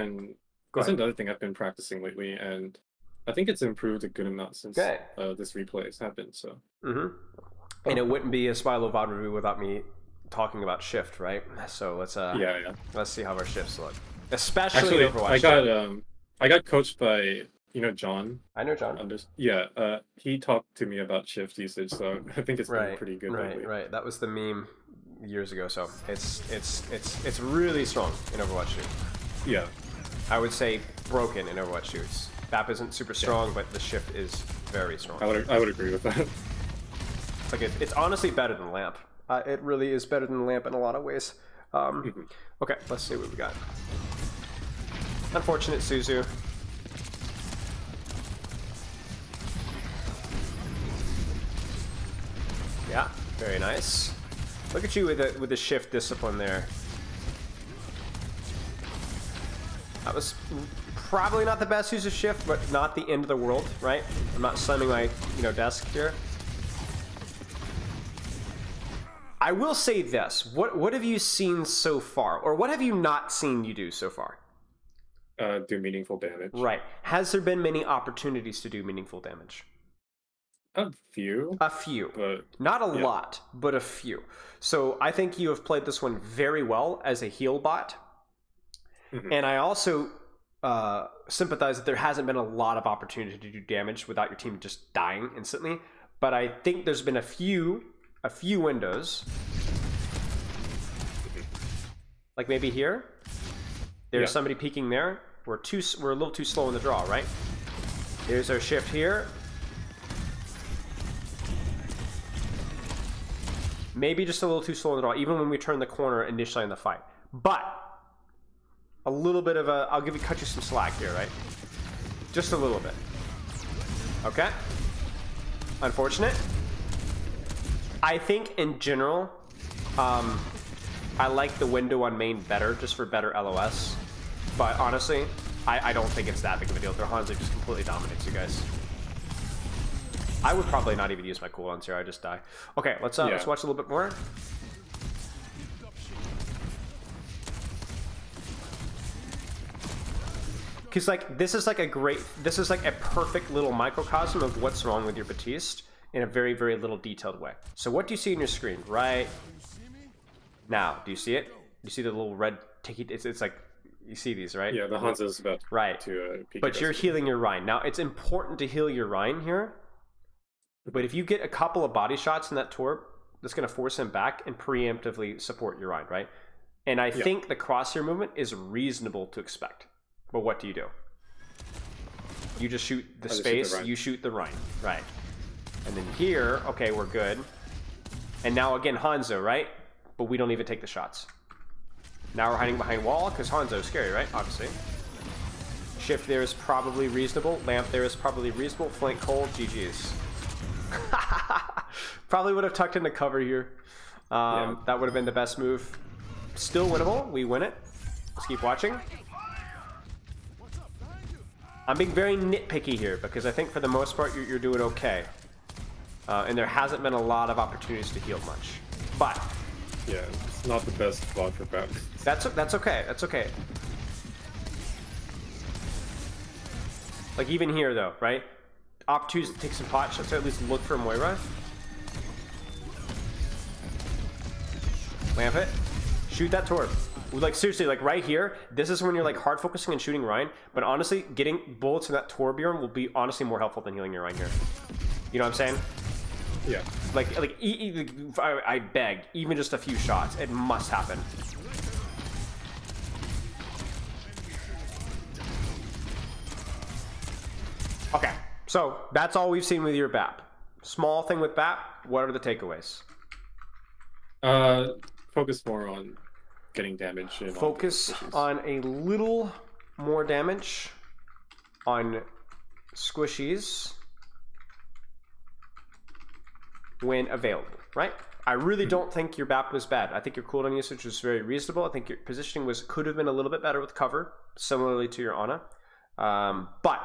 another thing I've been practicing lately, and I think it's improved a good amount since this replay has happened. So, and it wouldn't be a Spylo VOD review without me talking about shift, right? So let's let's see how our shifts look, especially in Overwatch. I got coached by John. I know John. He talked to me about shift usage, so I think it's been pretty good lately. Right. That was the meme years ago. So it's really strong in Overwatch 2. Yeah. I would say broken in Overwatch 2. BAP isn't super strong, but the shift is very strong. I would agree with that. It's honestly better than Lamp. It really is better than Lamp in a lot of ways. Okay, let's see what we got. Unfortunate Suzu. Yeah, very nice. Look at you with the shift discipline there. That was probably not the best use of shift, but not the end of the world, right? I'm not slamming my desk here. I will say this: what have you seen so far, or what have you not seen you do so far? Do meaningful damage. Right. Has there been many opportunities to do meaningful damage? A few. A few. But not a lot, but a few. So I think you have played this one very well as a heal bot. And I also sympathize that there hasn't been a lot of opportunity to do damage without your team just dying instantly. But I think there's been a few windows. Like maybe here. There's somebody peeking there. We're a little too slow in the draw, right? There's our shift here. Maybe just a little too slow in the draw, even when we turn the corner initially in the fight. But a little bit of I'll cut you some slack here, right? Just a little bit. Okay. Unfortunate. I think in general, I like the window on main better, just for better LOS. But honestly, I don't think it's that big of a deal. Their Hanzo just completely dominates you guys. I would probably not even use my cooldowns here. I just die. Okay, let's watch a little bit more. Because this is like a perfect little microcosm of what's wrong with your Baptiste in a very, very little detailed way. So what do you see in your screen right now? Do you see it? Do you see the little red ticky? It's like, you see these, right? Yeah, the Hanzo's about to peek. But you're healing your Rhine. Now, it's important to heal your Rhine here. But if you get a couple of body shots in that torp, that's going to force him back and preemptively support your Rhine, right? And I think the crosshair movement is reasonable to expect. But what do you do? You just shoot the I just shoot space, the Rhine. you shoot the Rhine. Right. And then here, okay, we're good. And now again, Hanzo, right? But we don't even take the shots. Now we're hiding behind wall, because Hanzo's scary, right? Obviously. Shift there is probably reasonable. Lamp there is probably reasonable. Flank cold, GG's. Probably would have tucked into cover here. That would have been the best move. Still winnable. We win it. Let's keep watching. I'm being very nitpicky here because I think for the most part you're doing okay. And there hasn't been a lot of opportunities to heal much. But yeah, it's not the best spot for back. That's okay. That's okay. Like even here though, right? Opportunities to take some pot shots, or at least look for Moira. Lamp it. Shoot that torp. Like seriously, like right here, this is when you're like hard focusing and shooting Rhine. But honestly, getting bullets in that Torbjorn will be honestly more helpful than healing your Rhine here. You know what I'm saying? Yeah. Like I beg, even just a few shots, it must happen. Okay, so that's all we've seen with your BAP. Small thing with BAP. What are the takeaways? Focus more on getting damage. Focus on a little more damage on squishies when available, right? I really don't think your BAP was bad. I think your cooldown usage was very reasonable. I think your positioning could have been a little bit better with cover, similarly to your Ana, but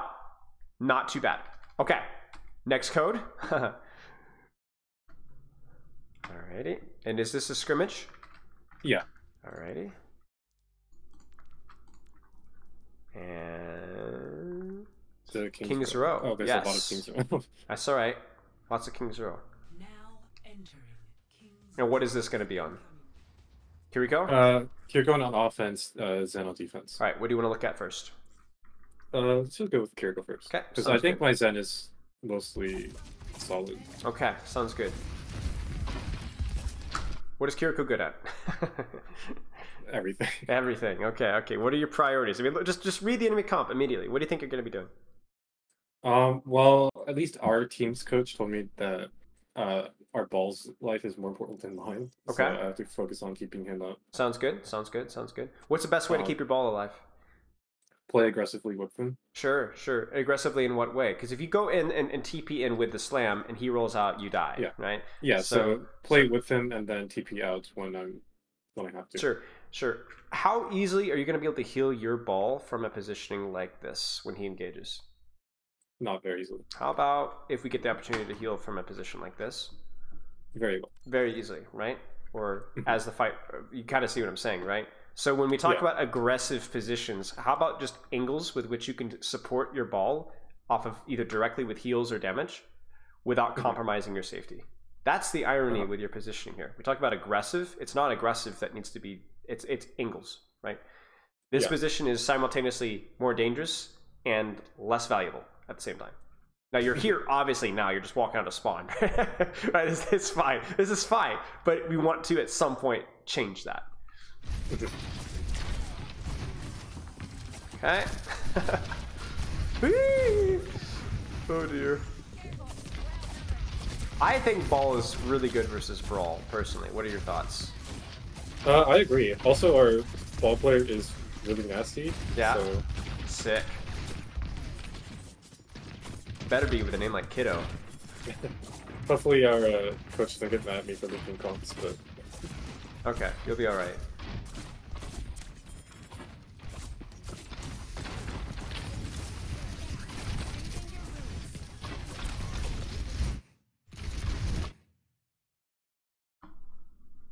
not too bad. Okay, next code. Alrighty, and is this a scrimmage? Yeah. Alrighty. And So King's Row. Oh, there's a lot of King's Row. That's all right. Lots of King's Row. And what is this going to be on? Kiriko? You're going on offense, Zen on defense. All right, what do you want to look at first? Let's just go with Kiriko first. Okay, because I think my Zen is mostly solid. Okay, sounds good. What is Kiriko good at? Everything. Everything. Okay, okay. What are your priorities? I mean, just read the enemy comp immediately. What do you think you're going to be doing? Well, at least our team's coach told me that our ball's life is more important than mine. Okay. So I have to focus on keeping him up. Sounds good. Sounds good. Sounds good. What's the best way to keep your ball alive? Play aggressively with him. Sure, sure. Aggressively in what way? Because if you go in and TP in with the slam and he rolls out, you die. Yeah. Right? Yeah, so play with him and then TP out when I have to. Sure, sure. How easily are you going to be able to heal your ball from a positioning like this when he engages? Not very easily. How about if we get the opportunity to heal from a position like this? Very well. Very easily, right? Or as the fight, you kind of see what I'm saying, right? So when we talk about aggressive positions, how about just angles with which you can support your ball off of either directly with heals or damage without compromising your safety? That's the irony with your positioning here. We talk about aggressive. It's not aggressive that needs to be, it's angles, right? This position is simultaneously more dangerous and less valuable at the same time. Now you're here, obviously now you're just walking out of spawn. Right? It's fine. This is fine. But we want to at some point change that. Okay. Oh dear. I think Ball is really good versus Brawl, personally. What are your thoughts? I agree. Also, our ball player is really nasty. Yeah. So... Sick. Better be with a name like Kiddo. Hopefully our coach doesn't get mad at me for looking comps, but... Okay, you'll be alright.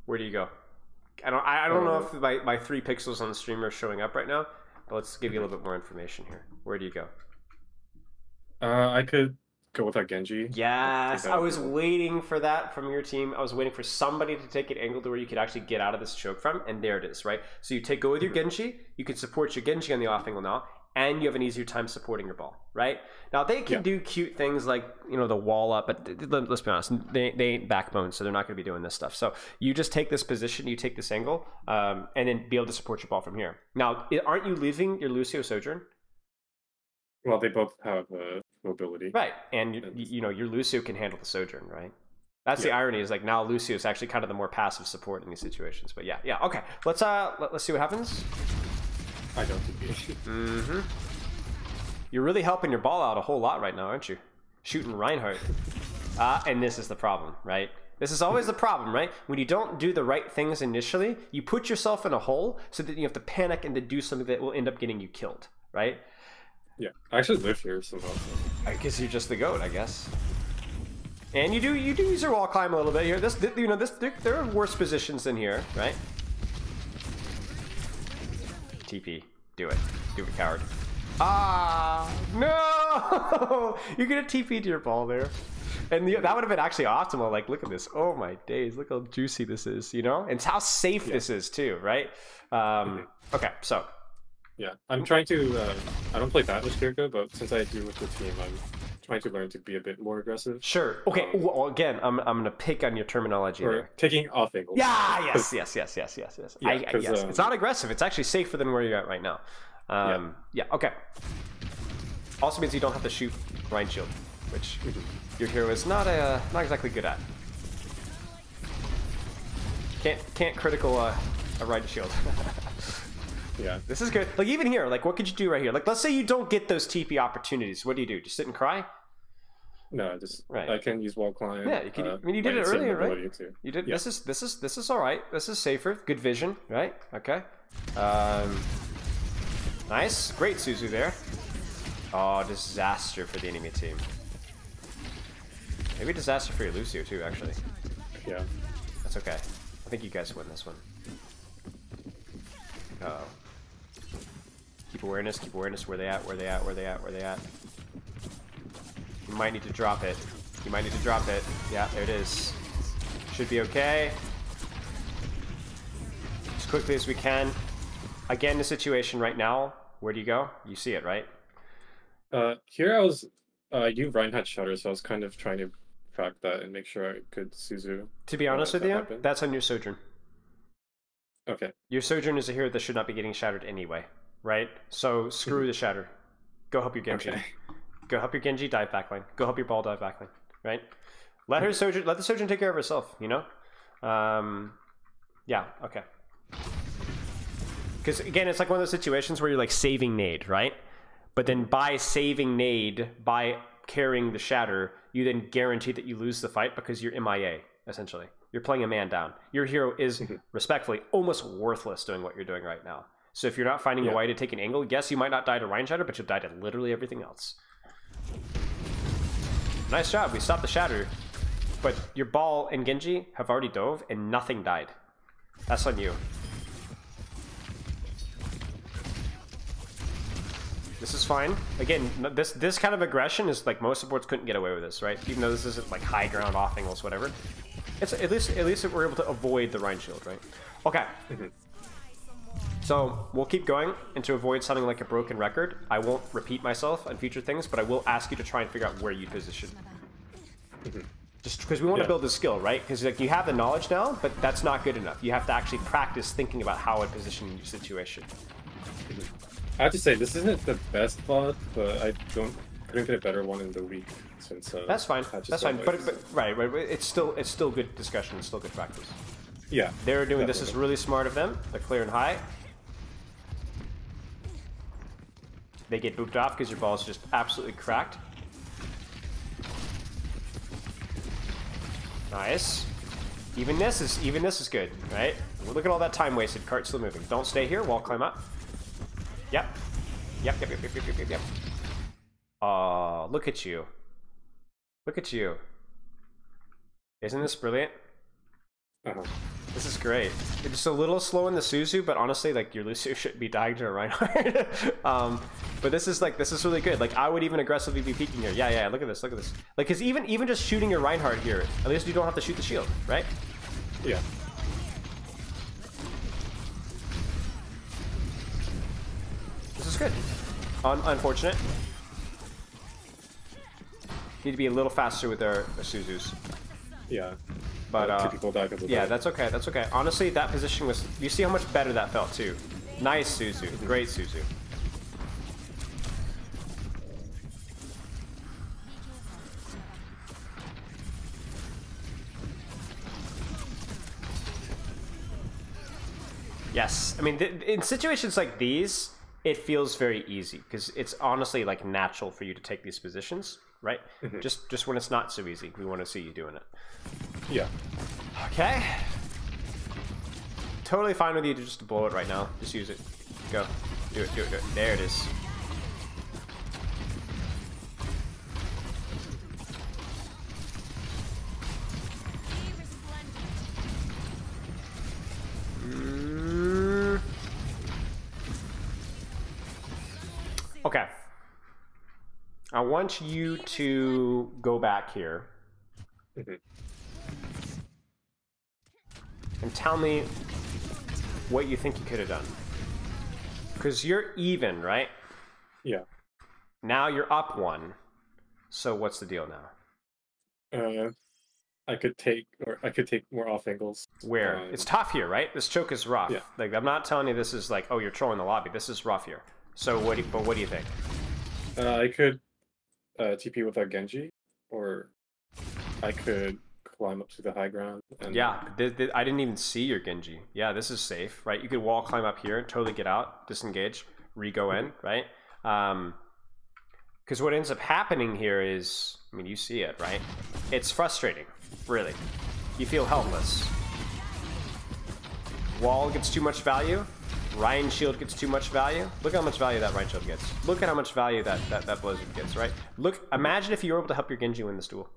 Where do you go? I don't know if my 3 pixels on the stream are showing up right now, but let's give you a little bit more information here. Where do you go? I could go with our Genji. Yes, I was waiting for that from your team. I was waiting for somebody to take an angle to where you could actually get out of this choke from, and there it is, right? So you go with your Genji, you can support your Genji on the off angle now, and you have an easier time supporting your ball, right? Now they can do cute things like, you know, the wall up, but let's be honest, they ain't backbone, so they're not going to be doing this stuff. So you just take this position, you take this angle, and then be able to support your ball from here. Now, aren't you leaving your Lucio Sojourn? Well, they both have mobility. Right, and you know your Lucio can handle the Sojourn, right? That's the Yeah. irony, is like now Lucio is actually kind of the more passive support in these situations. But yeah, okay. Let's see what happens. I don't think. You're really helping your ball out a whole lot right now, aren't you? Shooting Reinhardt. And this is the problem, right? This is always the problem, right? When you don't do the right things initially, you put yourself in a hole so that you have to panic and to do something that will end up getting you killed, right? Yeah, I actually live here somehow. I guess you're just the goat, I guess. And you do use your wall climb a little bit here. There are worse positions than here, right? TP, do it, coward. Ah, no! You're gonna TP to your ball there. And that would have been actually optimal. Like, look at this. Oh my days, look how juicy this is, you know? And how safe this is too, right? Okay, so. Yeah, I'm trying to, I don't play that much Kiriko, but since I do with the team, I'm trying to learn to be a bit more aggressive. Sure. Okay, well, again, I'm gonna pick on your terminology or there. Taking off angles. Yeah, yes. Yeah, Yes, it's not aggressive. It's actually safer than where you're at right now. Yeah, okay. Also means you don't have to shoot Rhine Shield, which your hero is not exactly good at. Can't critical a Rhine Shield. Yeah. This is good. Like, even here, like, what could you do right here? Like, let's say you don't get those TP opportunities. What do you do? Just sit and cry? No, just right. I can use wall climb. Yeah, you can. I mean, you did it earlier, right? You did. Yeah. This is all right. This is safer. Good vision, right? Okay. Nice, great Suzu there. Oh, disaster for the enemy team. Maybe disaster for your Lucio too, actually. Yeah. That's okay. I think you guys win this one. Uh-oh. Keep awareness, where they at. You might need to drop it. Yeah, there it is. Should be okay. As quickly as we can. Again, the situation right now, where do you go? You see it, right? Here I was, you Reinhardt Shutter, so I was kind of trying to track that and make sure I could Suzu. To be honest with you, that's on your Sojourn. Okay. Your Sojourn is a hero that should not be getting shattered anyway, right? So screw the shatter. Go help your Genji. Okay. Go help your Genji dive backline. Go help your ball dive backline, right? Let the Sojourn take care of herself, you know? Yeah, okay. Because again, it's like one of those situations where you're like saving nade, right? But then by saving nade, by carrying the shatter, you then guarantee that you lose the fight because you're MIA, essentially. You're playing a man down. Your hero is, respectfully, almost worthless doing what you're doing right now. So if you're not finding a way to take an angle, yes, you might not die to Rhine Shatter, but you'll die to literally everything else. Nice job, we stopped the shatter. But your ball and Genji have already dove, and nothing died. That's on you. This is fine. Again, this kind of aggression is like most supports couldn't get away with this, right? Even though this isn't like high ground off angles, whatever. It's at least we're able to avoid the Rhine Shield, right? Okay. So we'll keep going, and to avoid sounding like a broken record, I won't repeat myself on future things, but I will ask you to try and figure out where you position. Just because we want to build the skill, right? Because like you have the knowledge now, but that's not good enough. You have to actually practice thinking about how to position in your situation. I have to say, this isn't the best bot, but I couldn't get a better one in the week since. That's fine. That's fine. But right. It's still good discussion. It's still good practice. Yeah. They're doing this is really smart of them. They're clear and high. They get booped off because your ball is just absolutely cracked. Nice. Even this is good, right? Look at all that time wasted. Cart still moving. Don't stay here. Wall climb up. Yep. Yep. Oh, look at you. Look at you. Isn't this brilliant? This is great. It's just a little slow in the Suzu, but honestly, like, your Lucio shouldn't be dying to a Reinhardt. But this is really good. Like, I would even aggressively be peeking here. Yeah, look at this. Like, because even just shooting your Reinhardt here, at least you don't have to shoot the shield, right? Yeah. This is good. Unfortunate. Need to be a little faster with our Suzus. Yeah. But typical back of the yeah, that's okay. That's okay. Honestly, that position was. You see how much better that felt too. Nice Suzu. Great Suzu. Yes. I mean, in situations like these, it feels very easy because it's honestly like natural for you to take these positions, right? Just when it's not so easy, we want to see you doing it. Yeah. Okay. Totally fine with you to just blow it right now. Just use it. Go. Do it, do it, do it. There it is. Okay. I want you to go back here and tell me what you think you could have done. Because you're even, right? Yeah. Now you're up 1. So what's the deal now? I could take more off angles. Where? It's tough here, right? This choke is rough. Yeah. Like, I'm not telling you this is like, oh, you're trolling the lobby. This is rough here. So what do you think? I could TP with our Genji, or I could climb up to the high ground. And... Yeah, I didn't even see your Genji. Yeah, this is safe, right? You could wall climb up here, totally get out, disengage, re-go in, right? Because what ends up happening here is, I mean, you see it, right? It's frustrating, really. You feel helpless. Wall gets too much value. Ryan shield gets too much value. Look how much value that Ryan shield gets. Look at how much value that Blizzard gets, right? Look, imagine if you were able to help your Genji win this duel.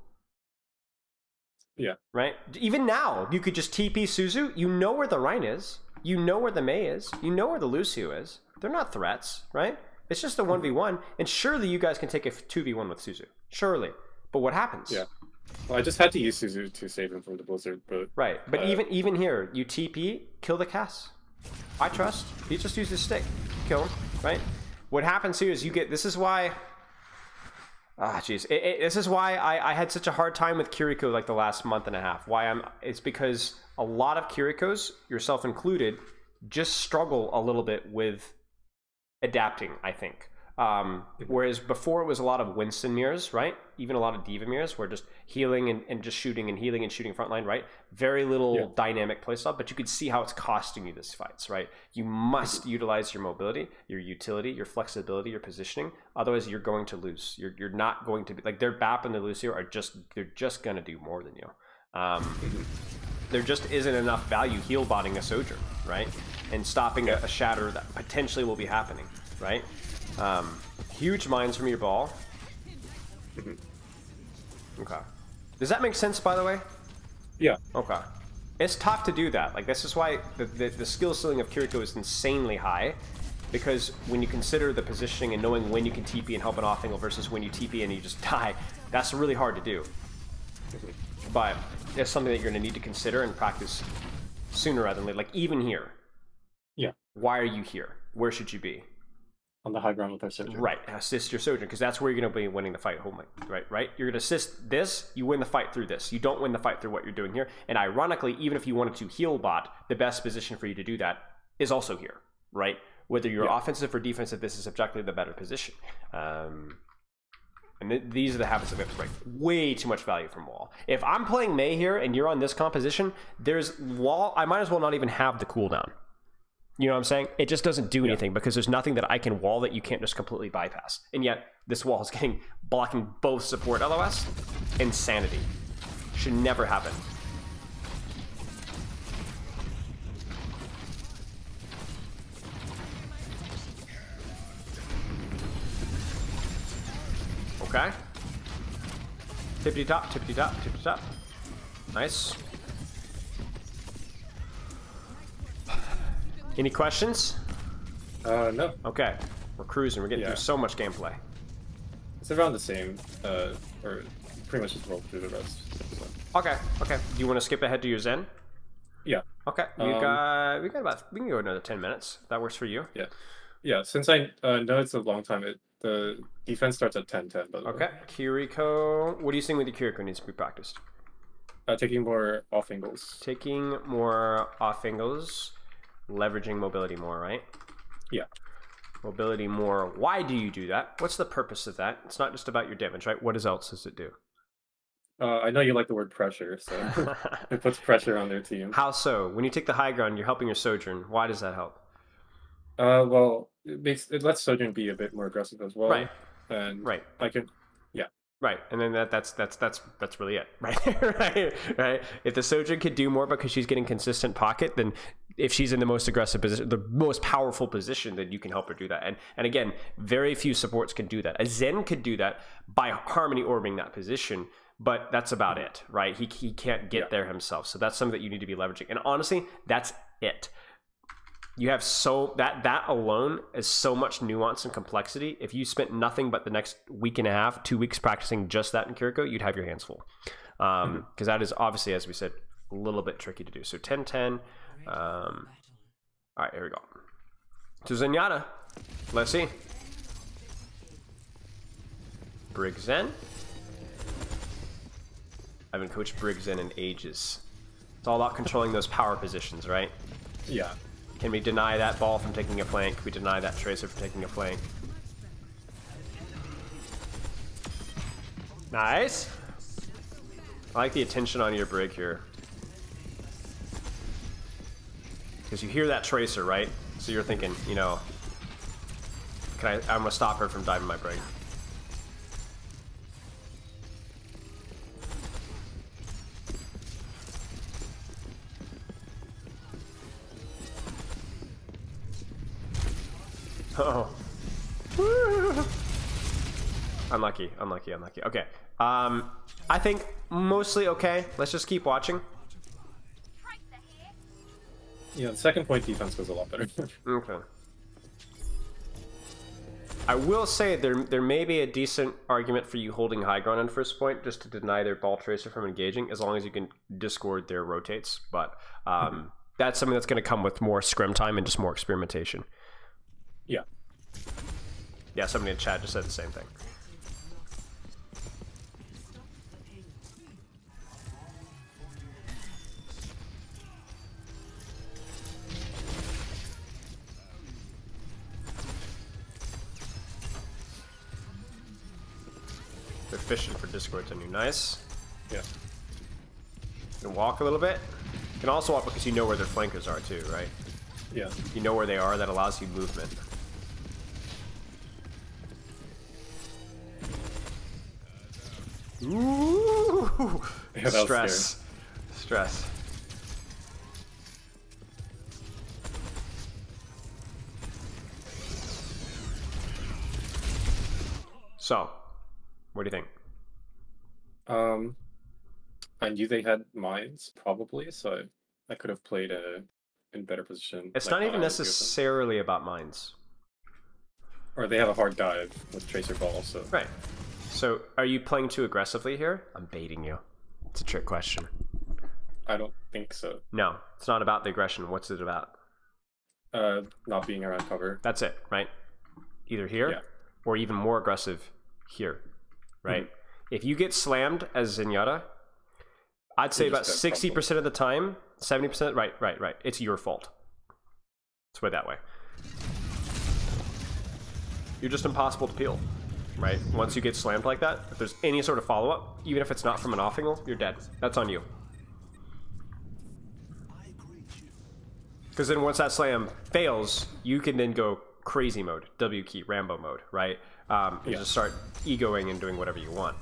Yeah. Right? Even now, you could just TP Suzu. You know where the Ryan is. You know where the Mei is. You know where the Lucio is. They're not threats, right? It's just a 1v1. And surely you guys can take a 2v1 with Suzu. Surely. But what happens? Yeah. Well, I just had to use Suzu to save him from the Blizzard, but... Right. But even here, you TP, kill the Cass. I trust. He just used his stick. Kill him, right? What happens here is you get... This is why... Ah, jeez. This is why I had such a hard time with Kiriko like the last month and a half. It's because a lot of Kirikos, yourself included, just struggle a little bit with adapting, I think. Whereas before it was a lot of Winston mirrors, right? Even a lot of Diva mirrors where just healing and just shooting and healing and shooting frontline, right? Very little dynamic playstyle, but you could see how it's costing you these fights, right? You must utilize your mobility, your utility, your flexibility, your positioning. Otherwise, you're going to lose. You're not going to be like their BAP and the Lucio are they're just going to do more than you. There just isn't enough value heal botting a Sojourn, right? And stopping a shatter that potentially will be happening, right? Huge mines from your ball. Okay. Does that make sense, by the way? Yeah. Okay. It's tough to do that. Like, this is why the skill ceiling of Kiriko is insanely high, because when you consider the positioning and knowing when you can TP and help an off angle versus when you TP and you just die, that's really hard to do. But it's something that you're going to need to consider and practice sooner rather than later. Like, even here. Yeah. Why are you here? Where should you be? On the high ground with our Sojourn. Right, assist your Sojourn, because that's where you're going to be winning the fight. Right? You're going to assist this, you win the fight through this. You don't win the fight through what you're doing here. And ironically, even if you wanted to heal bot, the best position for you to do that is also here, right? Whether you're offensive or defensive, this is objectively the better position. And these are the habits that we have to break. Way too much value from wall. If I'm playing Mei here and you're on this composition, there's wall. I might as well not even have the cooldown. You know what I'm saying? It just doesn't do anything because there's nothing that I can wall that you can't just completely bypass. And yet, this wall is blocking both support LOS. Insanity. Should never happen. Okay. Tippity top, tippity top, tippity top. Nice. Any questions? No. Okay. We're cruising. We're getting through so much gameplay. It's around the same, or pretty much just roll through the rest. So. Okay. Okay. Do you want to skip ahead to your Zen? Yeah. Okay. We can go another 10 minutes. That works for you. Yeah. Yeah. Since I know it's a long time, the defense starts at 10-10. By the way. Okay. Kiriko. What are you seeing with the Kiriko needs to be practiced? Taking more off angles. Taking more off angles. Leveraging mobility more, right? Yeah. Mobility more. Why do you do that? What's the purpose of that? It's not just about your damage, right? What else does it do? I know you like the word pressure, so it puts pressure on their team. How so? When you take the high ground, you're helping your Sojourn. Why does that help? Well, it lets Sojourn be a bit more aggressive as Right, well, and right. I can, yeah, Right, and then that's really it, right? right. If the Sojourn could do more because she's getting consistent pocket, then if she's in the most aggressive position, the most powerful position, then you can help her do that. And again, very few supports can do that. A Zen could do that by harmony orbiting that position, but that's about it, right? He can't get there himself, so that's something that you need to be leveraging. And honestly, that's it. You have that alone is so much nuance and complexity. If you spent nothing but the next week and a half, 2 weeks practicing just that in Kiriko, you'd have your hands full. Because that is obviously, as we said, a little bit tricky to do. So 10-10. All right, here we go. To Zenyatta. Let's see. Brig Zen. I haven't coached Brig Zen in ages. It's all about controlling those power positions, right? yeah. Can we deny that ball from taking a flank? Can we deny that tracer from taking a flank? Nice. I like the attention on your brig here. Because you hear that tracer, right? So you're thinking, you know, I'm gonna stop her from diving my brig. Oh. Unlucky. Okay. I think mostly okay. Let's just keep watching. Yeah, the second point defense was a lot better. Okay. I will say there may be a decent argument for you holding high ground on first point just to deny their ball tracer from engaging, as long as you can discord their rotates. But that's something that's going to come with more scrim time and just more experimentation. Yeah. Yeah, somebody in chat just said the same thing. They're fishing for discords on you. Nice. Yeah. You can walk a little bit. You can also walk because you know where their flankers are too, right? Yeah. You know where they are. That allows you movement. Ooh! Yeah, Stress. Stress. So, what do you think? I knew they had mines, probably, so I could have played in better position. It's like not how even I would do with them. necessarily about mines. Or they have a hard dive with Tracer Ball, so... Right. So, are you playing too aggressively here? I'm baiting you. It's a trick question. I don't think so. No, it's not about the aggression. What's it about? Not being around cover. That's it, right? Either here, or even more aggressive here, right? If you get slammed as Zenyatta, I'd say about 60% of the time, 70%, right. It's your fault. Let's put it that way. You're just impossible to peel, right? Once you get slammed like that, if there's any sort of follow-up, even if it's not from an off angle, you're dead. That's on you. Because then once that slam fails, you can then go crazy mode, W key, Rambo mode, right? And just start egoing and doing whatever you want.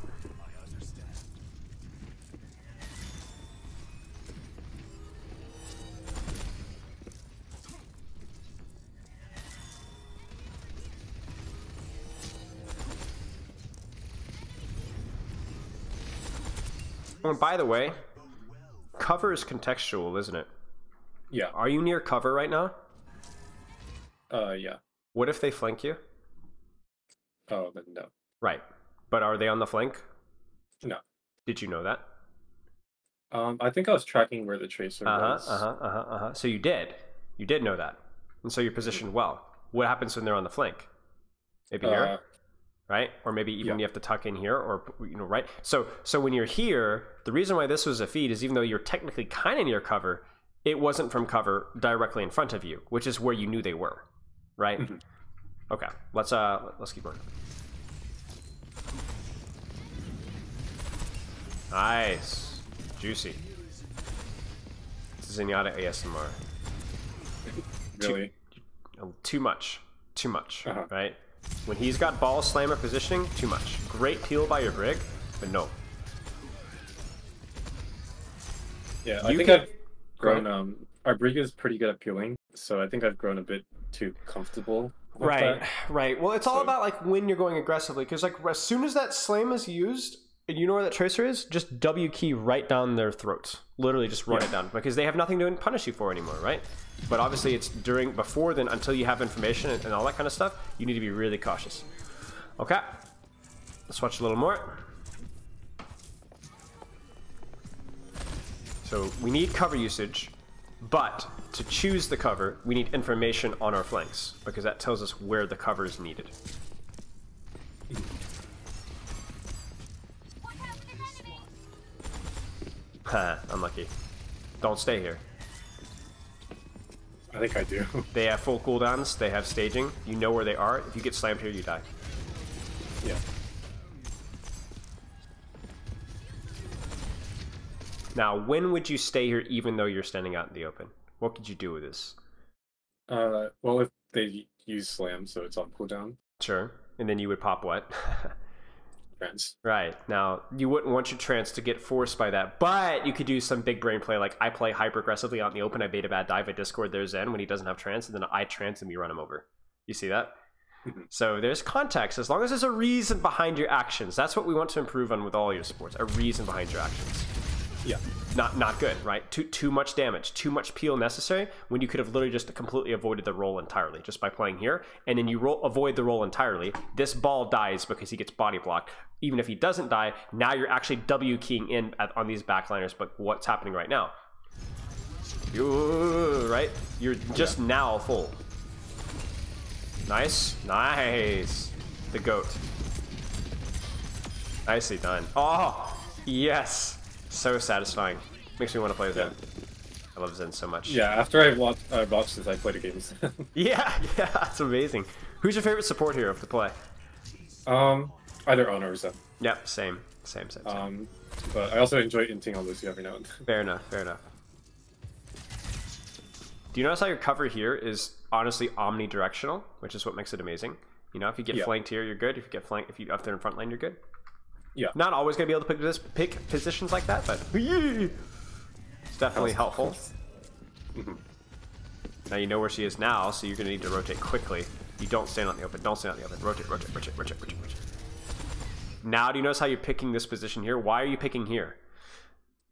Oh, and by the way, cover is contextual, isn't it? Yeah. Are you near cover right now? Yeah. What if they flank you? Oh, then no. Right. But are they on the flank? No. Did you know that? I think I was tracking where the Tracer was. So you did. You did know that. And so you're positioned well. What happens when they're on the flank? Maybe here? Right? Or maybe even you have to tuck in here, or, you know, right? So when you're here, the reason why this was a feed is even though you're technically kind of near cover, it wasn't from cover directly in front of you, which is where you knew they were, right? Okay, let's keep going. Nice. Juicy. Zenyatta ASMR. Really? Too much. Too much, Uh-huh. right? When he's got ball slammer positioning, too much. Great peel by your Brig, but no. Yeah, I think I've grown. Our Brig is pretty good at peeling, so I think I've grown a bit too comfortable with that. Right. Well, it's all about like when you're going aggressively, because like as soon as that slam is used, and you know where that tracer is, just W key right down their throats. Literally just run it down, because they have nothing to punish you for anymore, right? But obviously it's before then, until you have information and all that kind of stuff, you need to be really cautious. Okay, let's watch a little more. So we need cover usage, but to choose the cover, we need information on our flanks, because that tells us where the cover is needed. Ha, unlucky. Don't stay here. I think I do. They have full cooldowns, they have staging, you know where they are. If you get slammed here, you die. Yeah. Now, when would you stay here even though you're standing out in the open? What could you do with this? Well, if they use slam, so it's on cooldown. Sure. And then you would pop what? Trance. Right. Now, you wouldn't want your trance to get forced by that, but you could do some big brain play, like I play hyper aggressively out in the open, I bait a bad dive, I discord their Zen when he doesn't have trance, and then I trance and we run him over. You see that? So there's context, as long as there's a reason behind your actions. That's what we want to improve on with all your supports, a reason behind your actions. Yeah. Not good, right? Too much damage, too much peel necessary, when you could have literally just completely avoided the roll entirely just by playing here, and then you avoid the roll entirely. This ball dies because he gets body blocked. Even if he doesn't die, now you're actually W keying in on these backliners. But what's happening right now? Right? You're just now full. Nice. The GOAT. Nicely done. Oh, yes. So satisfying. Makes me want to play Zen. I love Zen so much. Yeah, after I watched this, I played a game. yeah, it's amazing. Who's your favorite support hero to play? Either Honor or Zen. Yep, same. But I also enjoy inting on Lucio every now and then. Fair enough. Do you notice how your cover here is honestly omnidirectional, which is what makes it amazing? You know, if you get flanked here, you're good. If you up there in front lane, you're good. Yeah. Not always gonna be able to pick positions like that, but it's definitely helpful. Now you know where she is now, so you're gonna need to rotate quickly. You don't stand on the open. Rotate. Now, do you notice how you're picking this position here? Why are you picking here?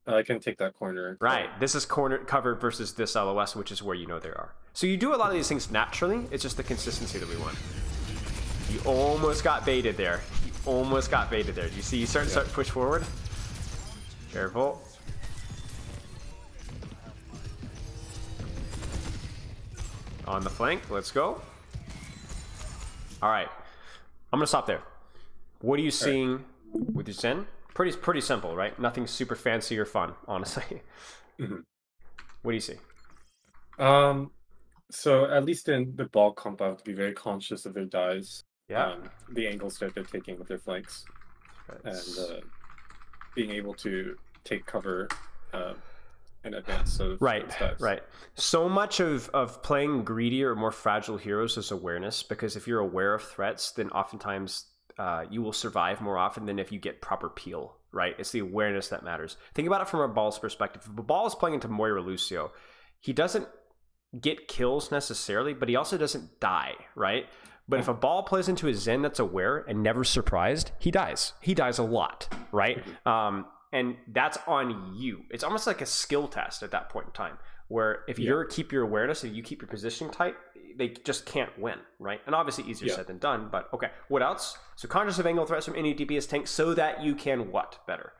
I can take that corner. Right. This is corner cover versus this LOS, which is where you know they are. So you do a lot of these things naturally. It's just the consistency that we want. You almost got baited there. Do you see? You start to push forward. Careful. On the flank. Let's go. All right. I'm gonna stop there. What are you seeing with your Zen? Pretty simple, right? Nothing super fancy or fun, honestly. What do you see? So at least in the ball comp, I have to be very conscious of their dives. Yeah. The angles that they're taking with their flanks, and being able to take cover in advance of dives. Right. So much of playing greedier or more fragile heroes is awareness, because if you're aware of threats, then oftentimes you will survive more often than if you get proper peel, right? It's the awareness that matters. Think about it from a ball's perspective. If a ball is playing into Moira Lucio, he doesn't get kills necessarily, but he also doesn't die, right? But if a ball plays into a Zen that's aware and never surprised, he dies. He dies a lot, right? And that's on you. It's almost like a skill test at that point in time, where if you keep your awareness and you keep your positioning tight, they just can't win, right? And obviously easier said than done, but okay. What else? So conscious of angle threats from any DPS tank so that you can what better?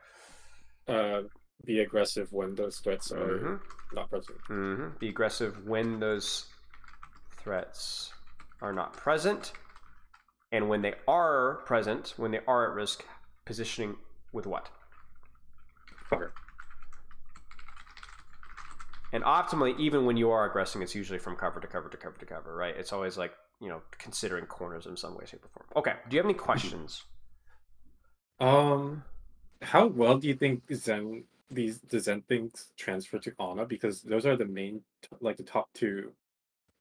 Be aggressive when those threats are not present. Be aggressive when those threats are not present, and when they are present, when they are at risk, positioning with what? Cover. And optimally, even when you are aggressing, it's usually from cover to cover to cover to cover, right? It's always like, you know, considering corners in some way, shape, or form. Okay, do you have any questions? how well do you think the Zen things transfer to Ana? Because those are the main, like the top two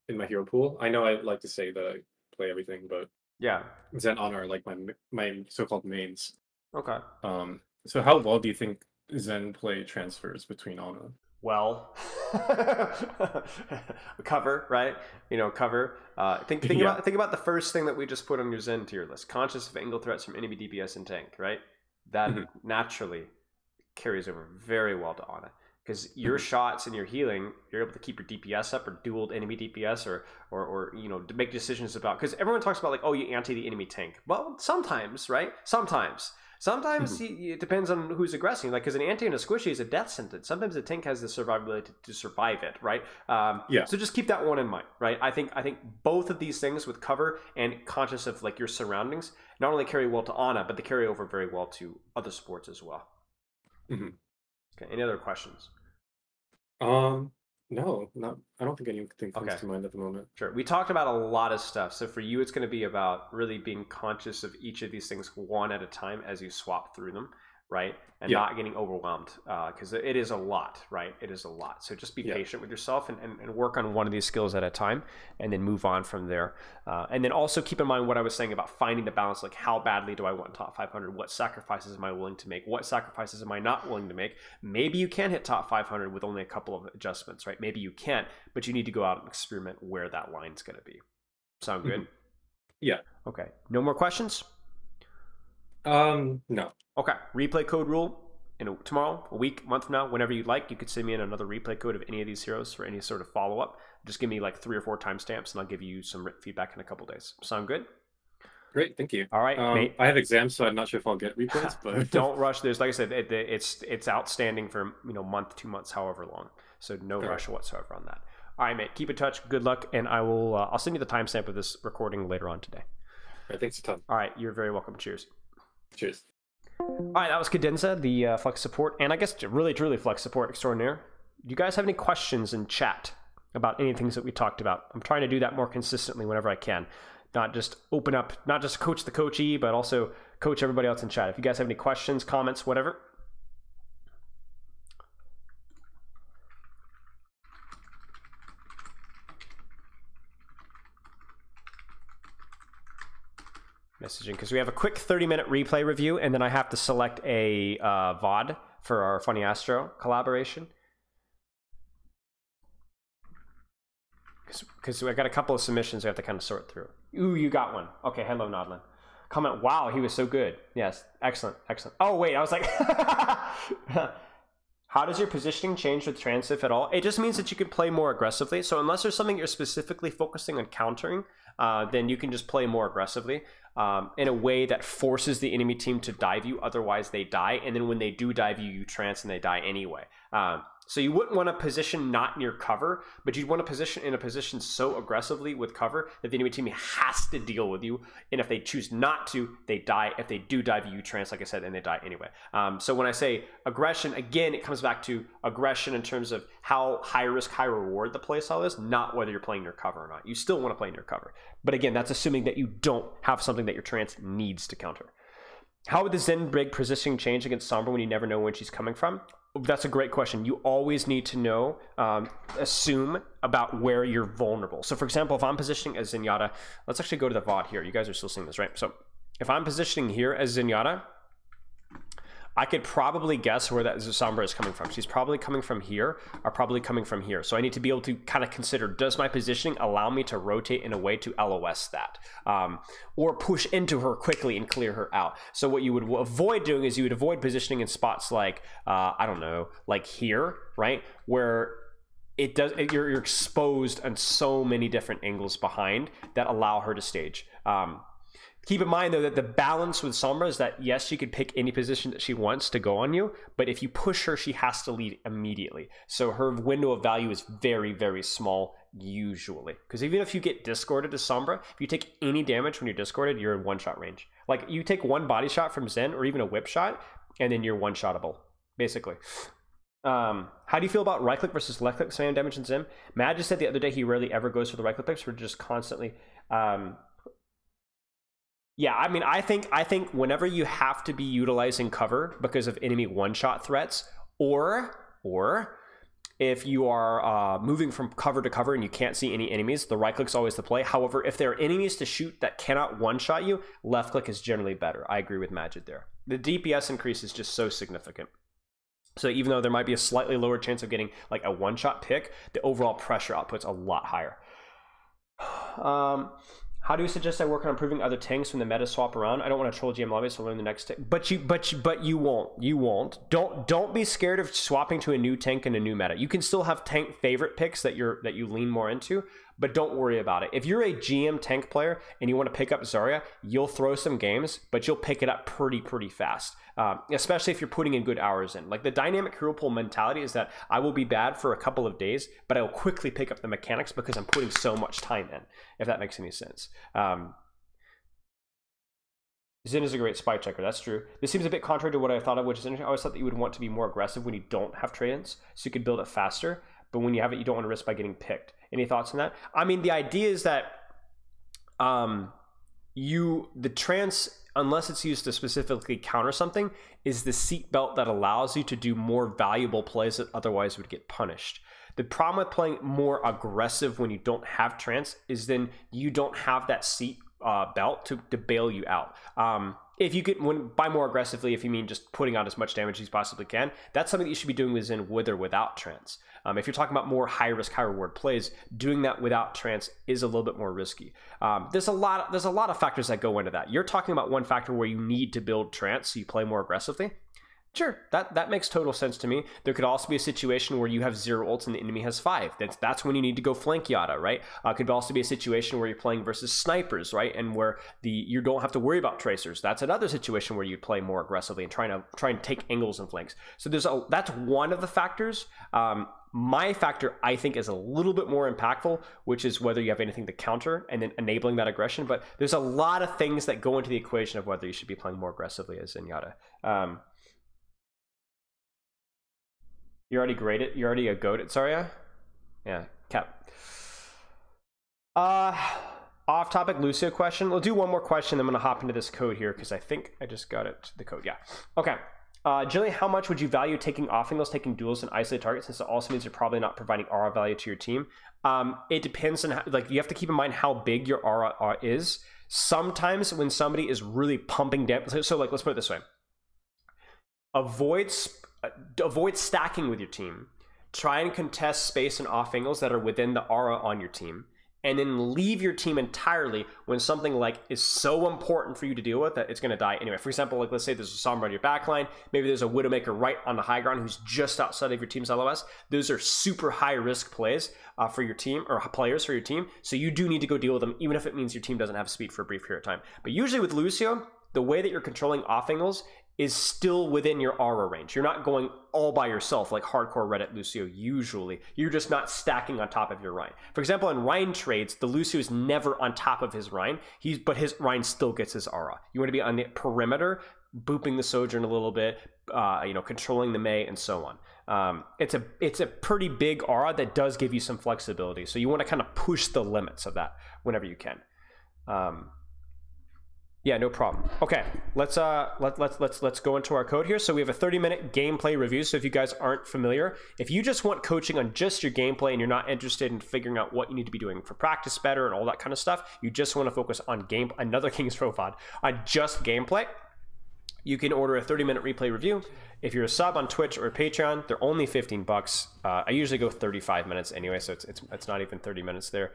in my hero pool. I know I like to say that I play everything, but Yeah. Zen Ana are like my so-called mains. Okay. So how well do you think Zen play transfers between Ana? Well, cover, right? You know, cover. Yeah. Think about the first thing that we just put on your Zen tier list: conscious of angle threats from enemy DPS and tank, right? That Mhm, naturally carries over very well to Ana because your mhm, shots and your healing, you're able to keep your DPS up or dual enemy DPS or you know to make decisions about because everyone talks about like oh you anti the enemy tank. Well, sometimes, right? Sometimes mhm. it depends on who's aggressing. Like, because an anti and a squishy is a death sentence. Sometimes the tank has the survivability to survive it, right? Yeah. So just keep that one in mind, right? I think both of these things with cover and conscious of like your surroundings not only carry well to Ana, but they carry over very well to other sports as well. Mhm. Okay. Any other questions? Um, no, not. I don't think anything comes Okay. to mind at the moment. Sure. We talked about a lot of stuff. So for you, it's going to be about really being conscious of each of these things one at a time as you swap through them, right? And Yeah, not getting overwhelmed because it is a lot, right? It is a lot. So just be yeah, patient with yourself and work on one of these skills at a time and then move on from there. And then also keep in mind what I was saying about finding the balance, like how badly do I want top 500? What sacrifices am I willing to make? What sacrifices am I not willing to make? Maybe you can hit top 500 with only a couple of adjustments, right? Maybe you can't, but you need to go out and experiment where that line's going to be. Sound good? mhm, yeah. Okay. No more questions? No. Okay. Replay code rule. Tomorrow, a week, month from now, whenever you'd like, you could send me in another replay code of any of these heroes for any sort of follow up. Just give me like 3 or 4 timestamps, and I'll give you some written feedback in a couple days. Sound good? Great, thank you. All right, mate. I have exams, so I'm not sure if I'll get replays, but Don't rush. There's, like I said, it's outstanding for month, 2 months, however long. So no all right. rush whatsoever on that. All right, mate. Keep in touch. Good luck, and I'll send you the timestamp of this recording later on today. All right, thanks a ton. All right, you're very welcome. Cheers. Cheers. All right, that was Cadenza, the Flex support, and I guess really truly Flex support extraordinaire. Do you guys have any questions in chat about any things that we talked about? I'm trying to do that more consistently whenever I can. Not just open up, not just coach the coachee, but also coach everybody else in chat. If you guys have any questions, comments, whatever. Messaging, because we have a quick 30-minute replay review, and then I have to select a VOD for our Funnyastro collaboration. Because I got a couple of submissions we have to kind of sort through. Ooh, you got one. Okay, hello, Nodlin. Comment, wow, he was so good. Yes, excellent, excellent. Oh, wait, I was like... How does your positioning change with trans, if at all? It just means that you can play more aggressively. So unless there's something you're specifically focusing on countering, then you can just play more aggressively in a way that forces the enemy team to dive you. Otherwise, they die. And then when they do dive you, you trance and they die anyway. So you wouldn't want to position not near cover, but you'd want to position in a position so aggressively with cover that the enemy team has to deal with you. And if they choose not to, they die. If they do dive you, you trance, like I said, and they die anyway. So when I say aggression, again, it comes back to aggression in terms of how high risk, high reward the playstyle is, not whether you're playing near cover or not. You still want to play near cover. But again, that's assuming that you don't have something that your trance needs to counter. How would the Zen Brig positioning change against Sombra when you never know when she's coming from? That's a great question. You always need to know, assume about where you're vulnerable. So for example, if I'm positioning as Zenyatta, let's actually go to the VOD here. You guys are still seeing this, right? So if I'm positioning here as Zenyatta, I could probably guess where that Sombra is coming from. She's probably coming from here or probably coming from here. So I need to be able to kind of consider, does my positioning allow me to rotate in a way to LOS that? Or push into her quickly and clear her out. So what you would avoid doing is you would avoid positioning in spots like, I don't know, like here, right? Where you're exposed on so many different angles behind that allow her to stage. Keep in mind, though, that the balance with Sombra is that, yes, she could pick any position that she wants to go on you, but if you push her, she has to lead immediately. So her window of value is very, very small, usually. Because even if you get discorded to Sombra, if you take any damage when you're discorded, you're in one-shot range. Like, you take one body shot from Zen, or even a whip shot, and then you're one-shottable, basically. How do you feel about right-click versus left-click spam damage in Zen? Matt just said the other day he rarely ever goes for the right-click picks. We're just constantly... Yeah, I mean, I think whenever you have to be utilizing cover because of enemy one-shot threats, or if you are moving from cover to cover and you can't see any enemies, the right click's always the play. However, if there are enemies to shoot that cannot one-shot you, left click is generally better. I agree with Majid there. The DPS increase is just so significant. So even though there might be a slightly lower chance of getting like a one-shot pick, the overall pressure output's a lot higher. How do you suggest I work on improving other tanks when the meta swap around? I don't want to troll GM lobbies, so learn the next tank. But you won't. Don't be scared of swapping to a new tank in a new meta. You can still have tank favorite picks that you lean more into, but don't worry about it. If you're a GM tank player and you want to pick up Zarya, you'll throw some games, but you'll pick it up pretty fast. Especially if you're putting in good hours in. Like the dynamic hero pool mentality is that I will be bad for a couple of days, but I will quickly pick up the mechanics because I'm putting so much time in, if that makes any sense. Zin is a great spy checker, that's true. This seems a bit contrary to what I thought of, which is interesting. I always thought that you would want to be more aggressive when you don't have trade-ins, so you could build it faster, but when you have it, you don't want to risk by getting picked. Any thoughts on that? I mean, the idea is that the trance, unless it's used to specifically counter something, is the seatbelt that allows you to do more valuable plays that otherwise would get punished. The problem with playing more aggressive when you don't have trance is then you don't have that seat belt to bail you out. If you get by more aggressively, if you mean just putting out as much damage as you possibly can, that's something that you should be doing with Zen with or without trance. If you're talking about more high risk, high reward plays, doing that without trance is a little bit more risky. There's a lot of factors that go into that. You're talking about one factor where you need to build trance so you play more aggressively. Sure, that makes total sense to me. There could also be a situation where you have 0 ults and the enemy has 5. That's when you need to go flank Yada, right? Could also be a situation where you're playing versus snipers, right? And where you don't have to worry about tracers. That's another situation where you play more aggressively and try and take angles and flanks. So that's one of the factors. My factor, I think, is a little bit more impactful, which is whether you have anything to counter and then enabling that aggression. But there's a lot of things that go into the equation of whether you should be playing more aggressively as Zenyatta. You already graded? You're already a goat at Zarya? Yeah, cap. Off topic Lucio question. We'll do one more question, then I'm going to hop into this code here because I think I just got it, the code. Yeah. Okay. Jillian, how much would you value taking off angles, taking duels, and isolated targets, since it also means you're probably not providing aura value to your team? It depends on how, like, you have to keep in mind how big your aura is. Sometimes when somebody is really pumping damage, so like, let's put it this way. Avoid stacking with your team. Try and contest space and off angles that are within the aura on your team, and then leave your team entirely when something like is so important for you to deal with that it's going to die anyway. For example, like let's say there's a Sombra on your backline, maybe there's a Widowmaker right on the high ground who's just outside of your team's LOS. Those are super high risk plays for your team, or players for your team, so you do need to go deal with them even if it means your team doesn't have speed for a brief period of time. But usually with Lucio, the way that you're controlling off angles is still within your aura range. You're not going all by yourself like hardcore Reddit Lucio usually. You're just not stacking on top of your Rein. For example, in Rein trades, the Lucio is never on top of his Rein, but his Rein still gets his aura. You want to be on the perimeter, booping the Sojourn a little bit, controlling the Mei and so on. It's a pretty big aura that does give you some flexibility. So you want to kind of push the limits of that whenever you can. Yeah, no problem. Okay, let's go into our code here. So we have a 30-minute gameplay review. So if you guys aren't familiar, if you just want coaching on just your gameplay and you're not interested in figuring out what you need to be doing for practice better and all that kind of stuff, you just want to focus on another King's Profile, on just gameplay, you can order a 30-minute replay review. If you're a sub on Twitch or Patreon, they're only $15. I usually go 35 minutes anyway, so it's not even 30 minutes there.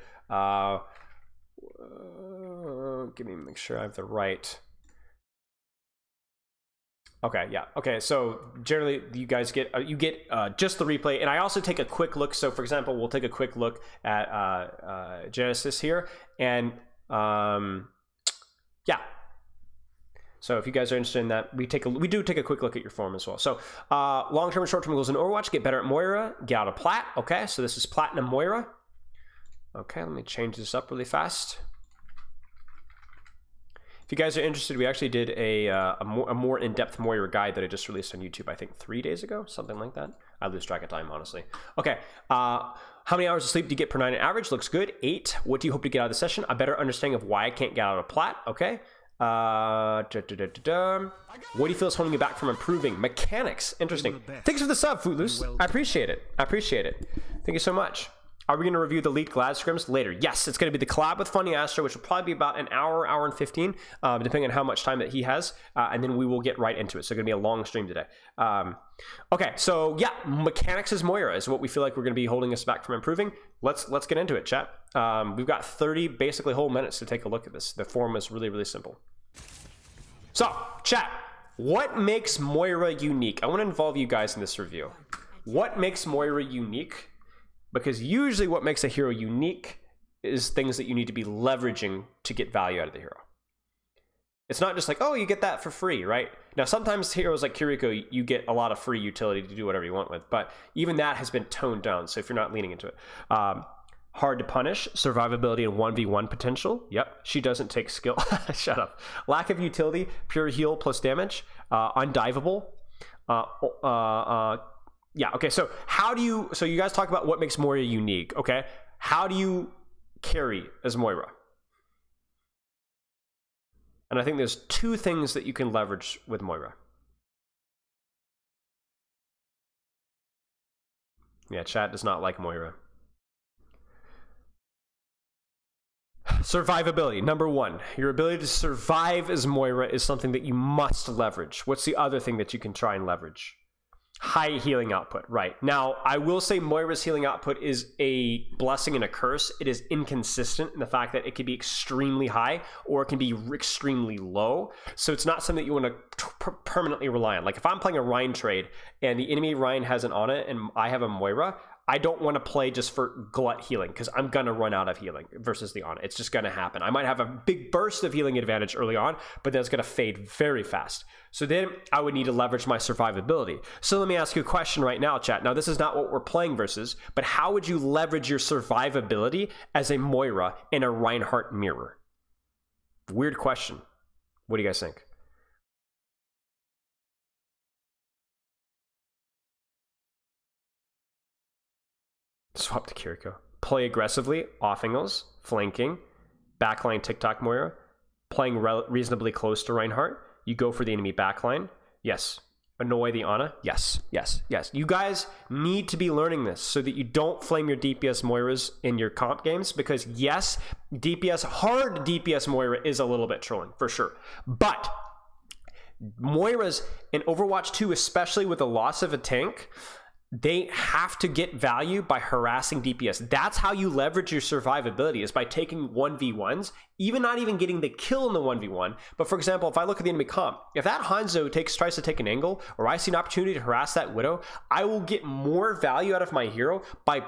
Make sure I have the right. Okay, yeah. Okay, so generally you guys get just the replay, and I also take a quick look. So for example, we'll take a quick look at Genesis here, and yeah. So if you guys are interested in that, we do take a quick look at your form as well. So long-term and short-term goals in Overwatch: get better at Moira, get out of Plat. Okay, so this is Platinum Moira. Okay, let me change this up really fast. If you guys are interested, we actually did a more in-depth Moira guide that I just released on YouTube, I think 3 days ago, something like that. I lose track of time, honestly. Okay, how many hours of sleep do you get per night on average? Looks good. 8. What do you hope to get out of the session? A better understanding of why I can't get out of Plat. Okay. What do you feel is holding you back from improving? Mechanics. Interesting. Thanks for the sub, Footloose. I appreciate it. I appreciate it. Thank you so much. Are we going to review the leaked Glad scrims later? Yes, it's going to be the collab with Funnyastro, which will probably be about an hour, hour and 15, depending on how much time that he has. And then we will get right into it. So it's going to be a long stream today. Okay, so yeah, mechanics is Moira is what we feel like we're going to be holding us back from improving. Let's get into it, chat. We've got 30 basically whole minutes to take a look at this. The form is really, really simple. So, chat, what makes Moira unique? I want to involve you guys in this review. What makes Moira unique? Because usually what makes a hero unique is things that you need to be leveraging to get value out of the hero. It's not just like, oh, you get that for free, right? Now, sometimes heroes like Kiriko, you get a lot of free utility to do whatever you want with, but even that has been toned down, so if you're not leaning into it. Hard to punish, survivability, and 1v1 potential. Yep, she doesn't take skill. Shut up. Lack of utility, pure heal plus damage, undivable. Yeah, okay, so so you guys talk about what makes Moira unique, okay? How do you carry as Moira? And I think there's two things that you can leverage with Moira. Yeah, chat does not like Moira. Survivability, number one. Your ability to survive as Moira is something that you must leverage. What's the other thing that you can try and leverage? High healing output, right. Now, I will say Moira's healing output is a blessing and a curse. It is inconsistent in the fact that it can be extremely high or it can be extremely low. So it's not something that you want to permanently rely on. Like if I'm playing a Rein trade and the enemy Rein has an Ana and I have a Moira, I don't want to play just for glut healing because I'm going to run out of healing versus the Ana. It's just going to happen. I might have a big burst of healing advantage early on, but then it's going to fade very fast. So then I would need to leverage my survivability. So let me ask you a question right now, chat. Now, this is not what we're playing versus, but how would you leverage your survivability as a Moira in a Reinhardt mirror? Weird question. What do you guys think? Swap to Kiriko. Play aggressively, off angles, flanking, backline TikTok Moira, playing reasonably close to Reinhardt. You go for the enemy backline. Yes. Annoy the Ana. Yes, yes, yes. You guys need to be learning this so that you don't flame your DPS Moiras in your comp games because yes, hard DPS Moira is a little bit trolling for sure. But Moiras in Overwatch 2, especially with the loss of a tank, they have to get value by harassing DPS. That's how you leverage your survivability, is by taking 1v1s, even not even getting the kill in the 1v1. But for example, if I look at the enemy comp, if that Hanzo tries to take an angle, or I see an opportunity to harass that Widow, I will get more value out of my hero by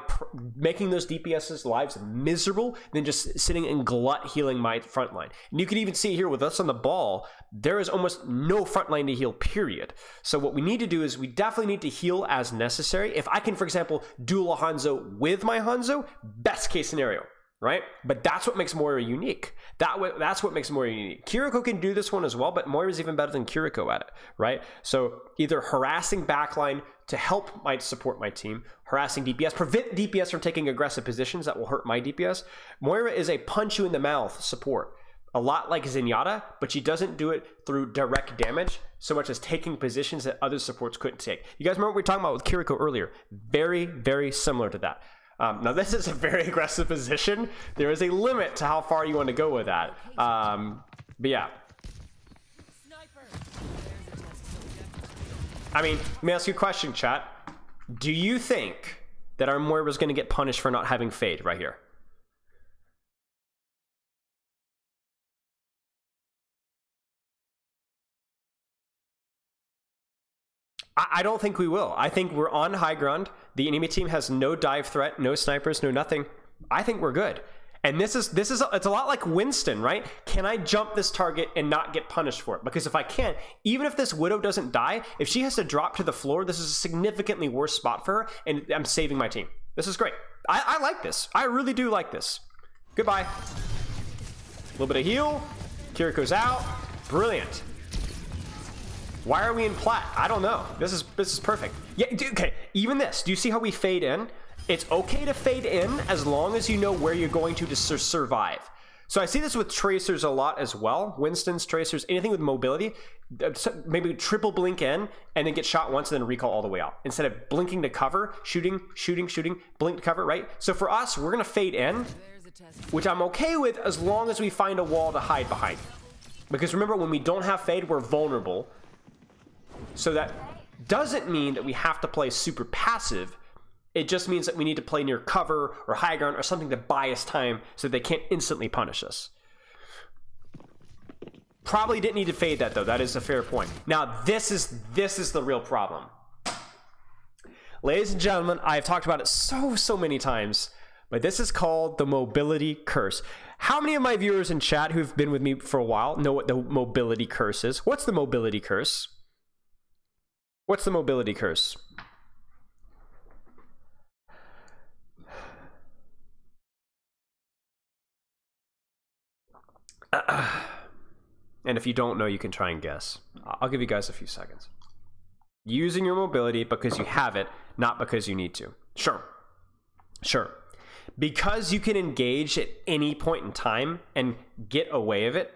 making those DPS's lives miserable than just sitting and glut healing my front line. And you can even see here with us on the ball, there is almost no front line to heal, period. So what we need to do is we definitely need to heal as necessary. If I can, for example, duel a Hanzo with my Hanzo, best case scenario, right? But that's what makes Moira unique. That's what makes Moira unique. Kiriko can do this one as well, but Moira's even better than Kiriko at it, right? So either harassing backline to help support my team, harassing DPS, prevent DPS from taking aggressive positions that will hurt my DPS. Moira is a punch you in the mouth support. A lot like Zenyatta, but she doesn't do it through direct damage so much as taking positions that other supports couldn't take. You guys remember what we were talking about with Kiriko earlier? Very, very similar to that. Now, this is a very aggressive position. There is a limit to how far you want to go with that. But yeah. I mean, let me ask you a question, chat. Do you think that our Moira was going to get punished for not having Fade right here? I don't think we will. I think we're on high ground. The enemy team has no dive threat, no snipers, no nothing. I think we're good. And it's a lot like Winston, right? Can I jump this target and not get punished for it? Because if I can't, even if this Widow doesn't die, if she has to drop to the floor, this is a significantly worse spot for her, and I'm saving my team. This is great. I like this. I really do like this. Goodbye. A little bit of heal. Kiriko's out. Brilliant. Why are we in plat? I don't know. This is perfect. Yeah, okay. Even this. Do you see how we fade in? It's okay to fade in as long as you know where you're going to survive. So I see this with tracers a lot as well. Winston's, tracers, anything with mobility. Maybe triple blink in and then get shot once and then recall all the way out. Instead of blinking to cover, shooting, blink to cover, right? So for us, we're going to fade in, which I'm okay with as long as we find a wall to hide behind. Because remember, when we don't have fade, we're vulnerable. So that doesn't mean that we have to play super passive. It just means that we need to play near cover or high ground or something to buy us time so they can't instantly punish us. Probably didn't need to fade that though. That is a fair point. Now this is the real problem. Ladies and gentlemen, I have talked about it so many times, but this is called the mobility curse. How many of my viewers in chat who've been with me for a while know what the mobility curse is? What's the mobility curse? What's the mobility curse? And if you don't know, you can try and guess. I'll give you guys a few seconds. Using your mobility because you have it, not because you need to. Sure. Because you can engage at any point in time and get away with it.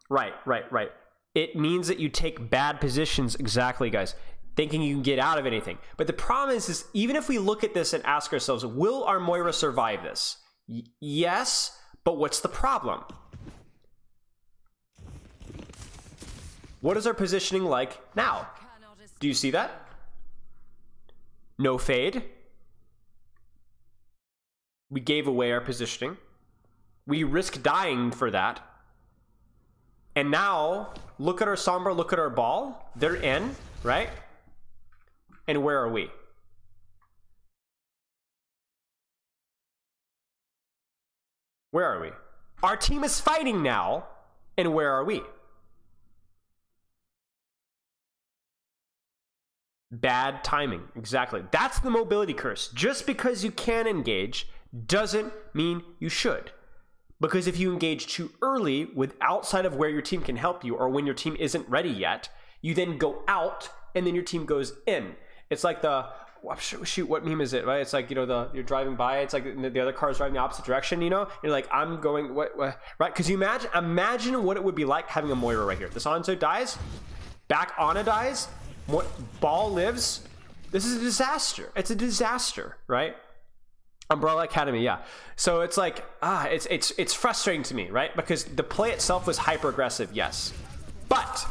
Right. It means that you take bad positions, exactly, guys, thinking you can get out of anything. But the problem is even if we look at this and ask ourselves, will our Moira survive this? Yes, but what's the problem? What is our positioning like now? Do you see that? No fade. We gave away our positioning. We risk dying for that. And now, look at our Sombra, look at our ball. They're in, right? And where are we? Where are we? Our team is fighting now, and where are we? Bad timing, exactly. That's the mobility curse. Just because you can engage doesn't mean you should. Because if you engage too early with outside of where your team can help you or when your team isn't ready yet, you then go out and then your team goes in. It's like the, shoot, what meme is it, right? It's like, you know, you're driving by, it's like the other car's driving the opposite direction, you know? You're like, I'm going, what right? Because you imagine what it would be like having a Moira right here. This Hanzo dies, back Ana dies, ball lives. This is a disaster. It's a disaster, right? Umbrella Academy, yeah. So it's like, it's frustrating to me, right? Because the play itself was hyper aggressive, yes. But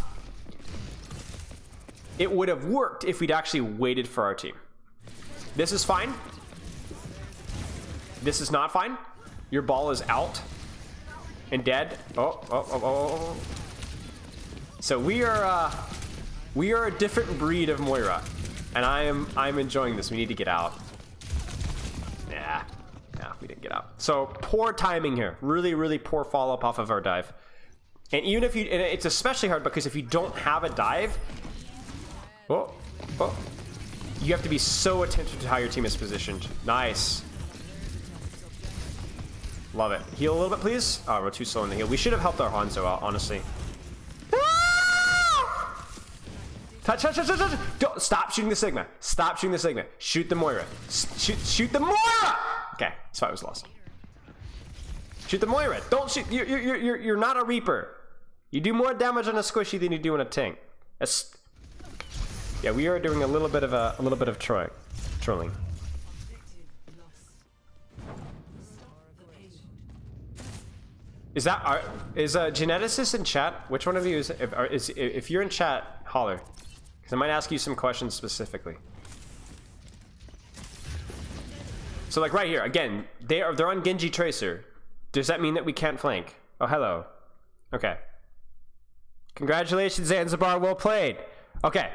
it would have worked if we'd actually waited for our team. This is fine. This is not fine. Your ball is out and dead. Oh. So we are a different breed of Moira, and I'm enjoying this. We need to get out. Yeah, we didn't get out. So poor timing here. Really poor follow up off of our dive. And even if and it's especially hard because if you don't have a dive, you have to be so attentive to how your team is positioned. Nice. Love it. Heal a little bit, please. Oh, we're too slow in the heal. We should have helped our Hanzo out, honestly. Touch. Don't stop shooting the Sigma. Stop shooting the Sigma. Shoot the Moira. Shoot the Moira. Okay, this fight was lost. Shoot the Moira. Don't shoot. You're not a Reaper. You do more damage on a squishy than you do on a tank. Yeah, we are doing a little bit of trolling. Is Geneticist in chat? Which one of you is? If you're in chat, holler. I might ask you some questions specifically. So like right here, again, they're on Genji Tracer. Does that mean that we can't flank? Oh, hello. Okay. Congratulations, Zanzibar, well played. Okay.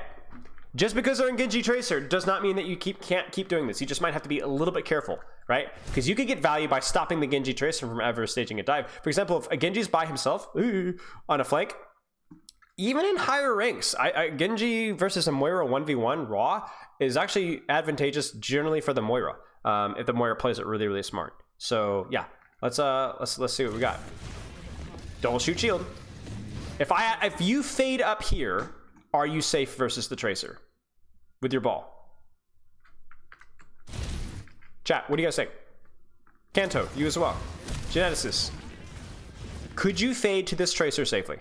Just because they're in Genji Tracer does not mean that you can't keep doing this. You just might have to be a little bit careful, right? Because you could get value by stopping the Genji Tracer from ever staging a dive. For example, if a Genji's by himself on a flank, even in higher ranks, Genji versus a Moira 1v1 raw is actually advantageous generally for the Moira, if the Moira plays it really smart. So yeah, let's see what we got. Double shoot shield. If you fade up here, are you safe versus the Tracer with your ball? Chat, what do you guys think? Kanto, you as well. Geneticist. Could you fade to this Tracer safely?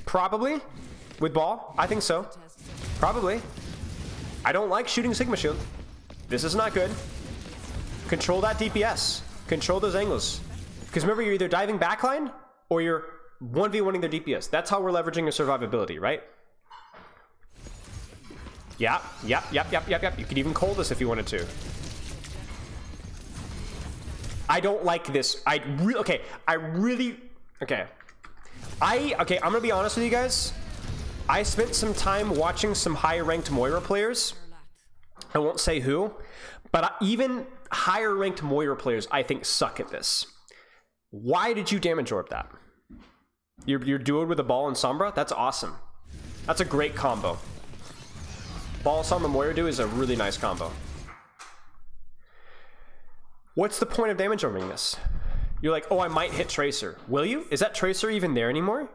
Probably. With ball? I think so. Probably. I don't like shooting Sigma Shield. This is not good. Control that DPS. Control those angles. Because remember, you're either diving backline or you're 1v1ing their DPS. That's how we're leveraging your survivability, right? Yep. You could even call this if you wanted to. I don't like this. Okay, I'm gonna be honest with you guys. I spent some time watching some high-ranked Moira players. I won't say who, but even higher-ranked Moira players, I think, suck at this. Why did you damage orb that? You're duoed with a ball and Sombra? That's awesome. That's a great combo. Ball, Sombra, Moira do is a really nice combo. What's the point of damage orbing this? You're like, oh, I might hit Tracer. Will you? Is that Tracer even there anymore?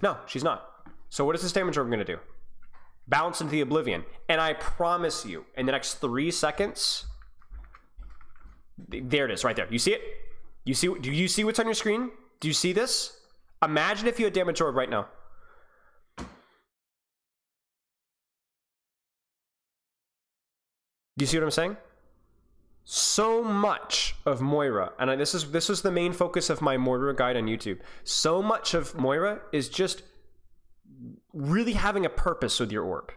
No, she's not. So what is this damage orb gonna do? Bounce into the oblivion. And I promise you, in the next 3 seconds, there it is, right there. You see it? Do you see what's on your screen? Do you see this? Imagine if you had damage orb right now. Do you see what I'm saying? So much of Moira, and this is the main focus of my Moira guide on YouTube. So much of Moira is just really having a purpose with your orb.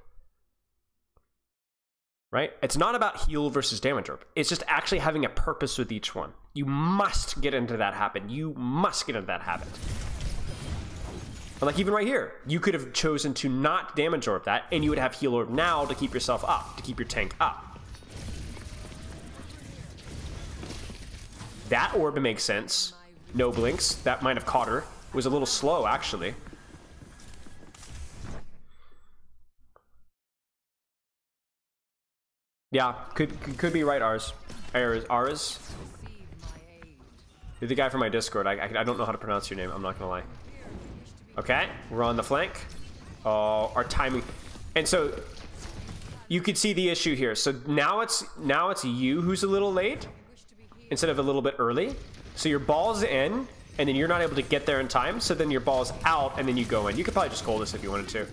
Right? It's not about heal versus damage orb. It's just actually having a purpose with each one. You must get into that habit. You must get into that habit. And like even right here, you could have chosen to not damage orb that, and you would have heal orb now to keep yourself up, to keep your tank up. That orb makes sense. No blinks. That might have caught her. It was a little slow, actually. Yeah, could be right, Ars. Ars? You're the guy from my Discord. I don't know how to pronounce your name. I'm not gonna lie. Okay, we're on the flank. Oh, our timing. And so you could see the issue here. So now it's you who's a little late instead of a little bit early. So your ball's in, and then you're not able to get there in time. So then your ball's out, and then you go in. You could probably just call this if you wanted to.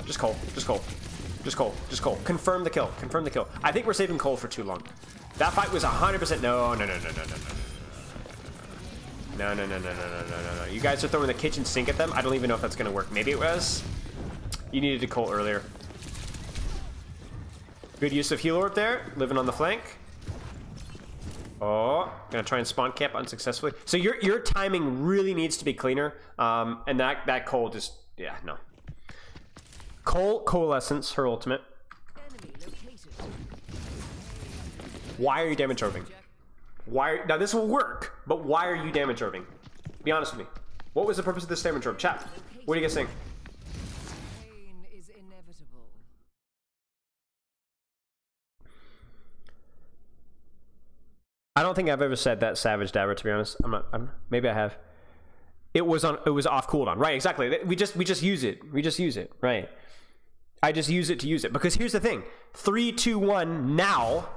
Just call. Just call. Just Cole. Just Cole. Confirm the kill. Confirm the kill. I think we're saving Cole for too long. That fight was 100%. No. No. You guys are throwing the kitchen sink at them. I don't even know if that's going to work. Maybe it was. You needed to Cole earlier. Good use of heal orb there. Living on the flank. Oh, gonna try and spawn camp unsuccessfully. So your timing really needs to be cleaner. And that Cole just, yeah, no. Cole Coalescence, her ultimate. Why are you damage orbing? Now this will work, but why are you damage orbing? Be honest with me. What was the purpose of this damage orb? Chat, what do you guys think? I don't think I've ever said that Savage Dabber, to be honest. Maybe I have. It was off cooldown. Right, exactly. We just use it. We just use it. Right. I just use it to use it. Because here's the thing. 3, 2, 1 now.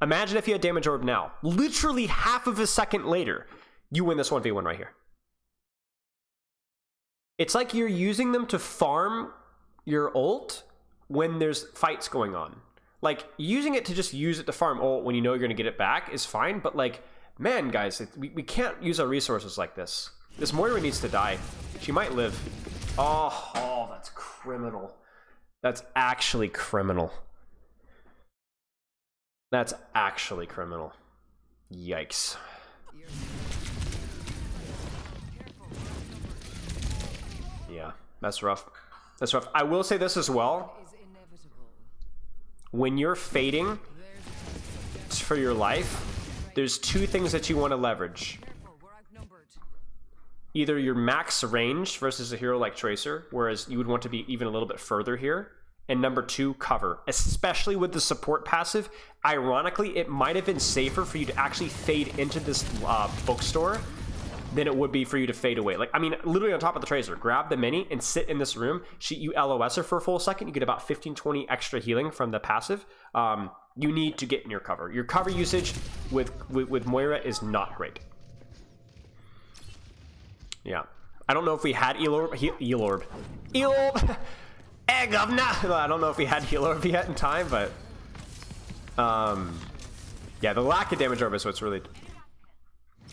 Imagine if you had damage orb now. Literally half of a second later, you win this 1v1 right here. It's like you're using them to farm your ult when there's fights going on. Like, using it to just use it to farm ult when you know you're going to get it back is fine, but like, man, guys, we can't use our resources like this. This Moira needs to die. She might live. Oh, that's criminal. That's actually criminal. That's actually criminal. Yikes. Yeah, that's rough. That's rough. I will say this as well. When you're fading for your life, there's two things that you want to leverage. Either your max range versus a hero like Tracer, whereas you would want to be even a little bit further here. And number 2, cover. Especially with the support passive. Ironically, it might have been safer for you to actually fade into this bookstore than it would be for you to fade away. Like, I mean, literally on top of the Tracer, grab the mini and sit in this room. You LOS her for a full second. You get about 15-20 extra healing from the passive. You need to get in your cover. Your cover usage with Moira is not great. Yeah. I don't know if we had Elorb. Elorb. Elorb! Hey, governor! I don't know if we had Elorb yet in time, but... yeah, the lack of damage orb is what's really...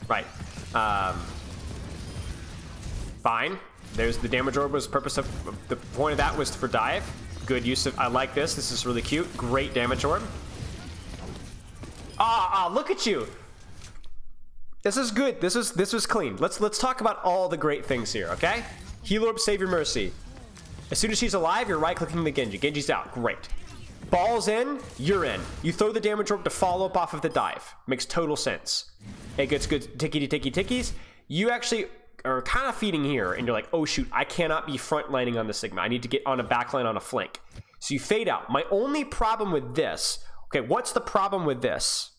Right. Fine. There's the damage orb was purpose of... The point of that was for dive. Good use of... I like this. This is really cute. Great damage orb. Look at you! This is good. This was clean. Let's talk about all the great things here, okay? Heal orb, save your mercy. As soon as she's alive, you're right-clicking the Genji. Genji's out. Great. Ball's in, you're in. You throw the damage orb to follow up off of the dive. Makes total sense. It gets good ticky-ticky-tickies. You actually are kind of feeding here, and you're like, oh shoot, I cannot be front lining on the Sigma. I need to get on a backline on a flank. So you fade out. My only problem with this... Okay, what's the problem with this?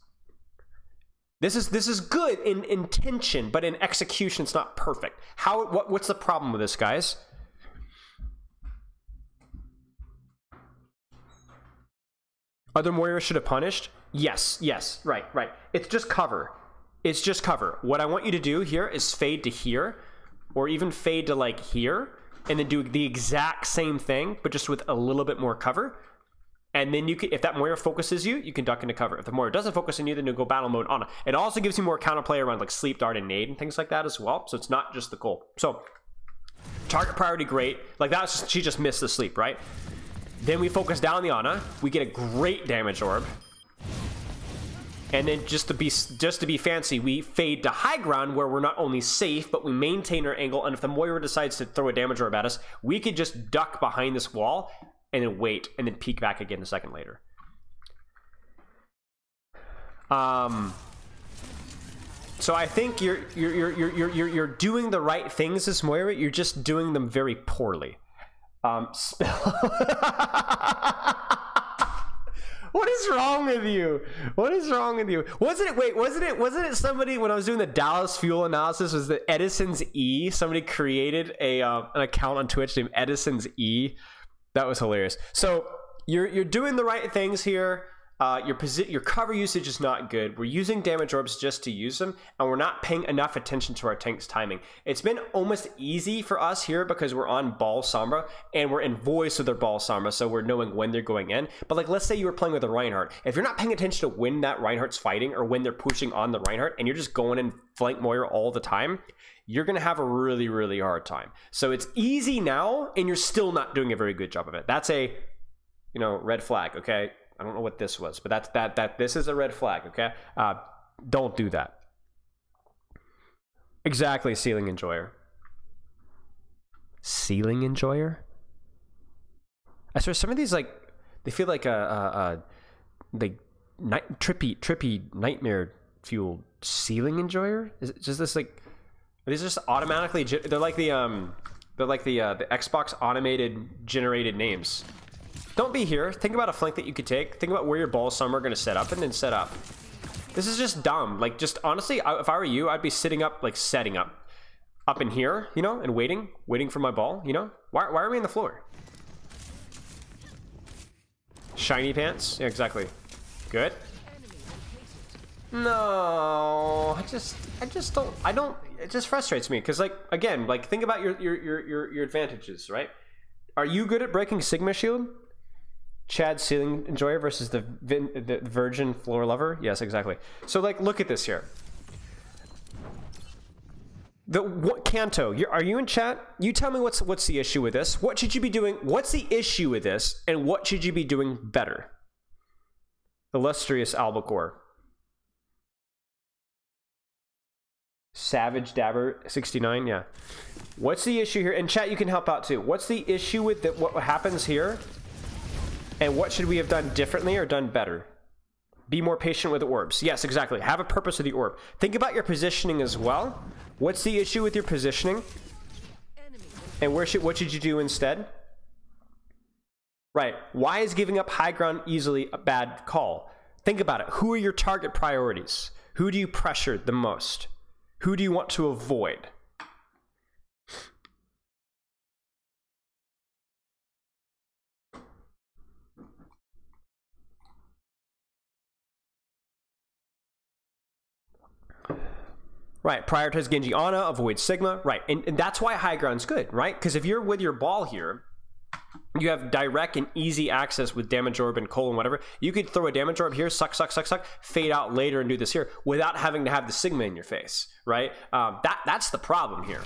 This is good in intention, but in execution, it's not perfect. What's the problem with this, guys? Other Moira should have punished? Yes, right. It's just cover. It's just cover. What I want you to do here is fade to here, or even fade to like here, and then do the exact same thing, but just with a little bit more cover. And then you can, if that Moira focuses you, you can duck into cover. If the Moira doesn't focus on you, then you'll go battle mode on. It also gives you more counterplay around like sleep, dart, and nade and things like that as well. So it's not just the goal. So target priority, great. Like that, she just missed the sleep, right? Then we focus down the Ana. We get a great damage orb. And then just to be fancy, we fade to high ground where we're not only safe, but we maintain our angle. And if the Moira decides to throw a damage orb at us, we could just duck behind this wall and then wait, and then peek back again a second later. So I think you're doing the right things as Moira. You're just doing them very poorly. What is wrong with you? What is wrong with you? Wasn't it somebody, when I was doing the Dallas fuel analysis, was the Edison's E? Somebody created an account on Twitch named Edison's E. That was hilarious. So you're doing the right things here. Your cover usage is not good. We're using damage orbs just to use them, and we're not paying enough attention to our tank's timing. It's been almost easy for us here because we're on Ball Sombra, and we're in voice with their Ball Sombra, so we're knowing when they're going in. But like, let's say you were playing with a Reinhardt. If you're not paying attention to when that Reinhardt's fighting or when they're pushing on the Reinhardt, and you're just going in flank Moira all the time, you're going to have a really, really hard time. So it's easy now, and you're still not doing a very good job of it. That's a, red flag, okay? I don't know what this was, but this is a red flag, okay? Don't do that. Exactly, Ceiling Enjoyer. Ceiling Enjoyer? I swear some of these, like, they feel like trippy nightmare fueled Ceiling Enjoyer? Is it just this, like, are these just automatically, they're like the Xbox automated generated names. Don't be here. Think about a flank that you could take. Think about where your balls some are going to set up, and then set up. This is just dumb. Like, just honestly, if I were you, I'd be sitting up, like setting up in here, and waiting for my ball, Why are we on the floor? Shiny pants? Yeah, exactly. Good. No, I just don't, it just frustrates me. Because, like, again, like, think about your advantages, right? Are you good at breaking Sigma Shield? Chad Ceiling Enjoyer versus the Virgin Floor Lover? Yes, exactly. So, like, look at this here. Kanto, are you in chat? You tell me what's the issue with this. What should you be doing? What's the issue with this? And what should you be doing better? Illustrious Albacore. Savage Dabber 69, yeah. What's the issue here? And chat, you can help out too. What's the issue with what happens here? And what should we have done differently or done better? Be more patient with the orbs. Yes, exactly. Have a purpose with the orb. Think about your positioning as well. What's the issue with your positioning? And what should you do instead? Right. Why is giving up high ground easily a bad call? Think about it. Who are your target priorities? Who do you pressure the most? Who do you want to avoid? Right, prioritize Genji Ana, avoid Sigma. Right, and that's why high ground's good, right? Because if you're with your ball here, you have direct and easy access with damage orb and Cole and whatever. You could throw a damage orb here, suck, fade out later and do this here without having to have the Sigma in your face, right? That's the problem here,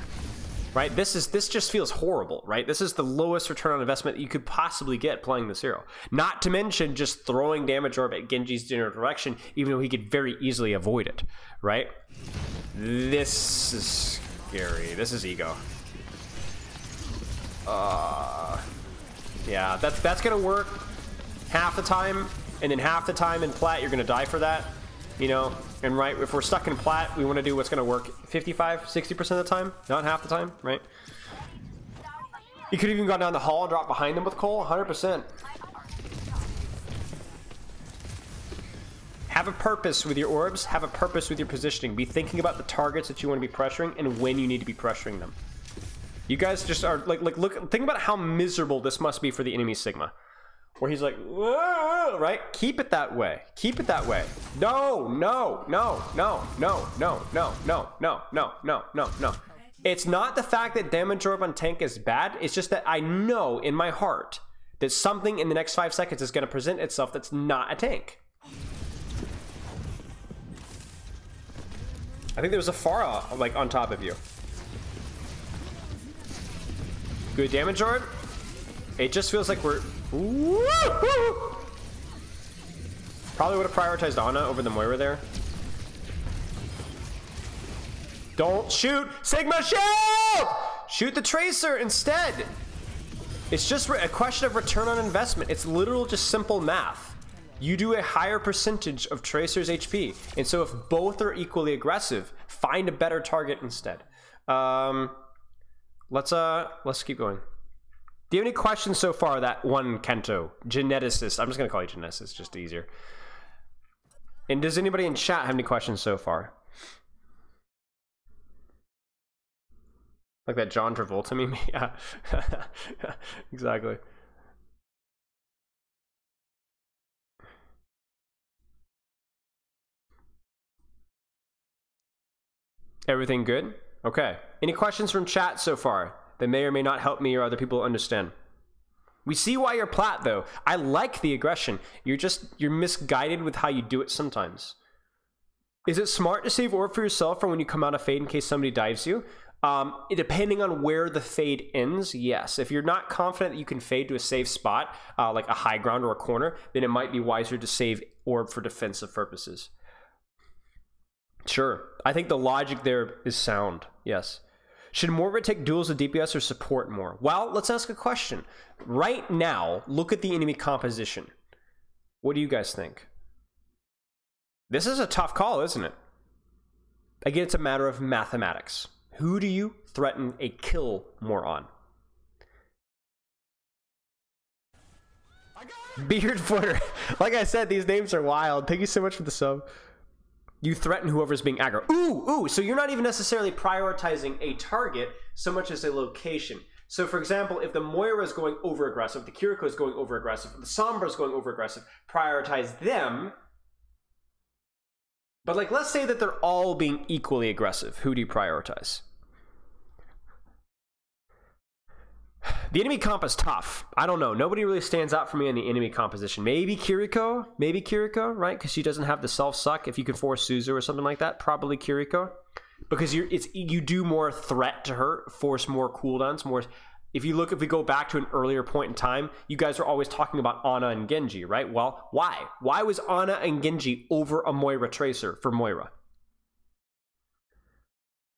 right? This just feels horrible, right? This is the lowest return on investment that you could possibly get playing this hero. Not to mention just throwing damage orb at Genji's general direction, even though he could very easily avoid it, right? This is scary. This is ego. Yeah, that's gonna work half the time, and then half the time in plat you're gonna die for that, you know. And right, if we're stuck in plat, we want to do what's gonna work 55-60% of the time, not half the time, right? You could even gone down the hall and drop behind them with Cole, 100%. Have a purpose with your orbs, have a purpose with your positioning. Be thinking about the targets that you want to be pressuring and when you need to be pressuring them. You guys just are like look, think about how miserable this must be for the enemy Sigma. Where he's like, whoa, right? Keep it that way. Keep it that way. No. It's not the fact that damage orb on tank is bad. It's just that I know in my heart that something in the next 5 seconds is going to present itself that's not a tank. I think there was a Pharah like on top of you. Good damage orb. It just feels like we're... Probably would have prioritized Ana over the Moira there. Don't shoot! Sigma, shoot! Shoot the Tracer instead! It's just a question of return on investment. It's literal just simple math. You do a higher percentage of Tracer's HP. And so if both are equally aggressive, find a better target instead. Let's keep going. Do you have any questions so far? That one Kento, geneticist. I'm just gonna call you geneticist, just easier. And does anybody in chat have any questions so far? Like that John Travolta meme? Yeah, exactly. Everything good? Okay. Any questions from chat so far that may or may not help me or other people understand? We see why you're plat though. I like the aggression. You're misguided with how you do it sometimes. Is it smart to save orb for yourself for when you come out of fade in case somebody dives you? Depending on where the fade ends, yes. If you're not confident that you can fade to a safe spot, like a high ground or a corner, then it might be wiser to save orb for defensive purposes. Sure. I think the logic there is sound. Yes. Should Moira take duels with DPS or support more? Well, let's ask a question. Right now, look at the enemy composition. What do you guys think? This is a tough call, isn't it? Again, it's a matter of mathematics. Who do you threaten a kill more on? Beard Footer. Like I said, these names are wild. Thank you so much for the sub. You threaten whoever's being aggro. Ooh, so you're not even necessarily prioritizing a target so much as a location. So for example, if the Moira is going over aggressive, the Kiriko is going over aggressive, the Sombra is going over aggressive, prioritize them. But like, let's say that they're all being equally aggressive. Who do you prioritize? The enemy comp is tough. I don't know. Nobody really stands out for me in the enemy composition. Maybe Kiriko, right? Because she doesn't have the self-suck. If you can force Suzu or something like that, probably Kiriko. Because you do more threat to her, force more cooldowns, more. If we go back to an earlier point in time, you guys are always talking about Ana and Genji, right? Well, why? Why was Ana and Genji over a Moira Tracer for Moira?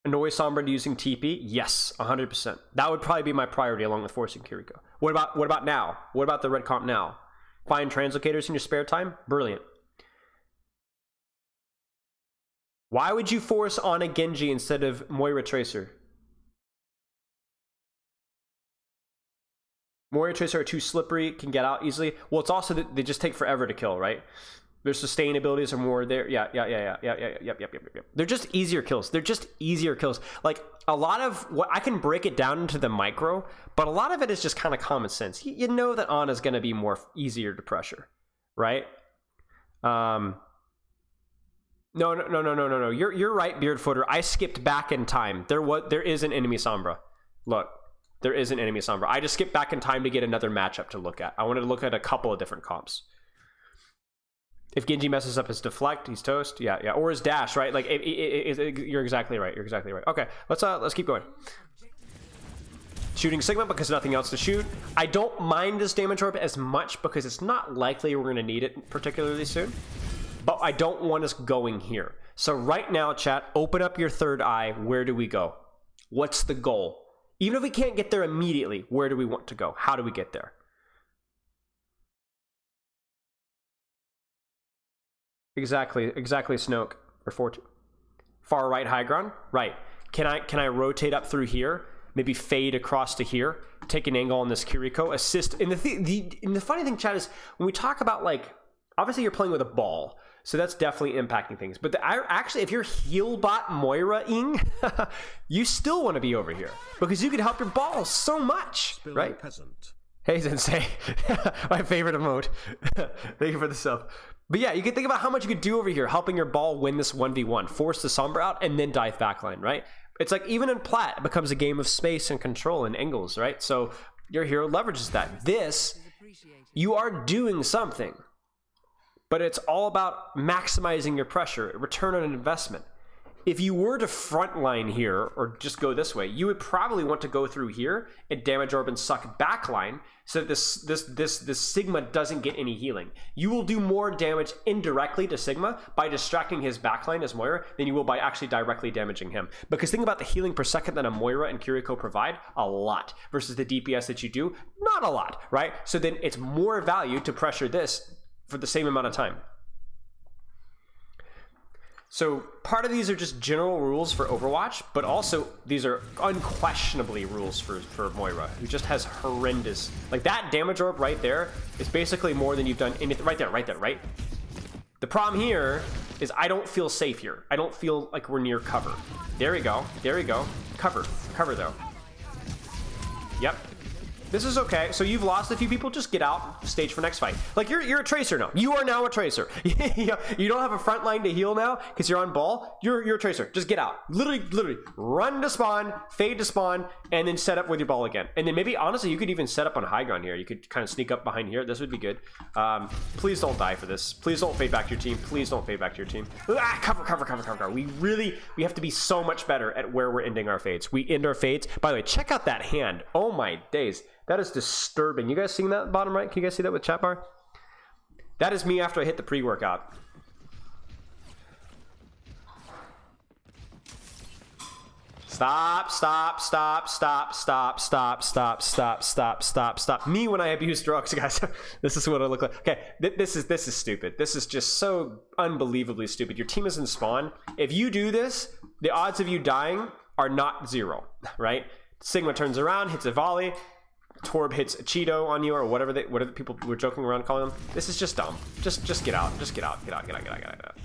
Annoy Sombra using TP? Yes, 100%. That would probably be my priority along with forcing Kiriko. What about now? What about the red comp now? Find translocators in your spare time? Brilliant. Why would you force Ana Genji instead of Moira Tracer? Moira Tracer are too slippery, can get out easily. Well, it's also that they just take forever to kill, right? Their sustainabilities are more there. Yep. They're just easier kills. Like a lot of what I can break it down into the micro, but a lot of it is just kind of common sense. You know that Ana is going to be more easier to pressure, right? No. You're right, Beardfooter. I skipped back in time. There is an enemy Sombra. Look, there is an enemy Sombra. I just skipped back in time to get another matchup to look at. I wanted to look at a couple of different comps. If Genji messes up his deflect, he's toast. Yeah, or his dash, right? Like you're exactly right. You're exactly right. Okay, let's keep going. Shooting Sigma because nothing else to shoot. I don't mind this damage orb as much because it's not likely we're going to need it particularly soon. But I don't want us going here. So right now, chat, open up your third eye. Where do we go? What's the goal? Even if we can't get there immediately, where do we want to go? How do we get there? Exactly, Snoke. Or 14. Far right high ground? Right. Can I rotate up through here? Maybe fade across to here, take an angle on this Kiriko, assist. And the funny thing, chat, is when we talk about, like, obviously you're playing with a ball, so that's definitely impacting things. But actually, if you're heal bot Moira-ing, you still want to be over here because you can help your ball so much, right? Peasant. Hey, Sensei, my favorite emote. Thank you for the sub. But yeah, you can think about how much you could do over here, helping your ball win this 1v1, force the Sombra out, and then dive backline, right? It's like even in Plat, it becomes a game of space and control and angles, right? So your hero leverages that. This, you are doing something, but it's all about maximizing your pressure, return on investment. If you were to frontline here or just go this way, you would probably want to go through here and damage orb and suck backline so that this Sigma doesn't get any healing. You will do more damage indirectly to Sigma by distracting his backline as Moira than you will by actually directly damaging him. Because think about the healing per second that a Moira and Kiriko provide, a lot, versus the DPS that you do, not a lot, right? So then it's more value to pressure this for the same amount of time. So part of these are just general rules for Overwatch, but also these are unquestionably rules for Moira, who just has horrendous, like that damage orb right there is basically more than you've done anything. Right there, right? The problem here is I don't feel safe here. I don't feel like we're near cover. There we go. Cover though. Yep. This is okay. So you've lost a few people. Just get out. Stage for next fight. Like you're a tracer now. You are now a tracer. You don't have a front line to heal now because you're on ball. You're a tracer. Just get out. Literally run to spawn, fade to spawn, and then set up with your ball again. And then maybe honestly, you could even set up on high ground here. You could kind of sneak up behind here. This would be good. Please don't die for this. Please don't fade back to your team. Please don't fade back to your team. Cover. We have to be so much better at where we're ending our fades. We end our fades. By the way, check out that hand. Oh my days. That is disturbing. You guys seeing that bottom right? Can you guys see that with chat bar? That is me after I hit the pre-workout. Stop. Me when I abuse drugs, guys. This is what I look like. Okay, this is stupid. This is just so unbelievably stupid. Your team is in spawn. If you do this, the odds of you dying are not zero, right? Sigma turns around, hits a volley. Torb hits a Cheeto on you or whatever the people were joking around calling them. This is just dumb. Just get out. Just get out. Get out.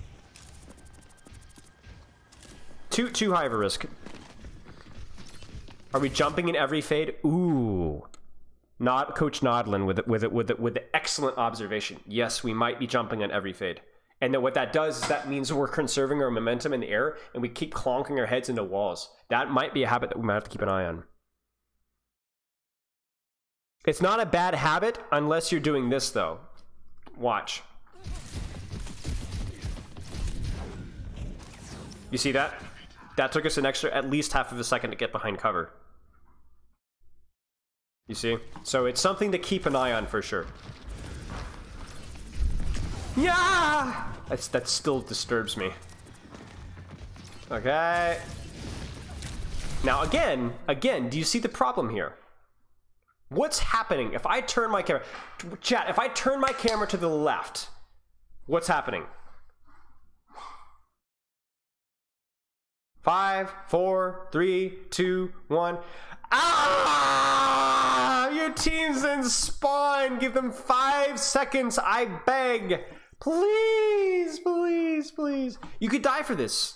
Too high of a risk. Are we jumping in every fade? Ooh. Not Coach Nodlin with the excellent observation. Yes, we might be jumping on every fade. And then what that does is that means we're conserving our momentum in the air and we keep clonking our heads into walls. That might be a habit that we might have to keep an eye on. It's not a bad habit unless you're doing this, though. Watch. You see that? That took us an extra, at least half of a second to get behind cover. You see? So it's something to keep an eye on for sure. Yeah! That still disturbs me. Okay. Now again, do you see the problem here? What's happening if I turn my camera? Chat, if I turn my camera to the left, what's happening? 5, 4, 3, 2, 1. Ah! Your team's in spawn. Give them 5 seconds, I beg. Please. You could die for this.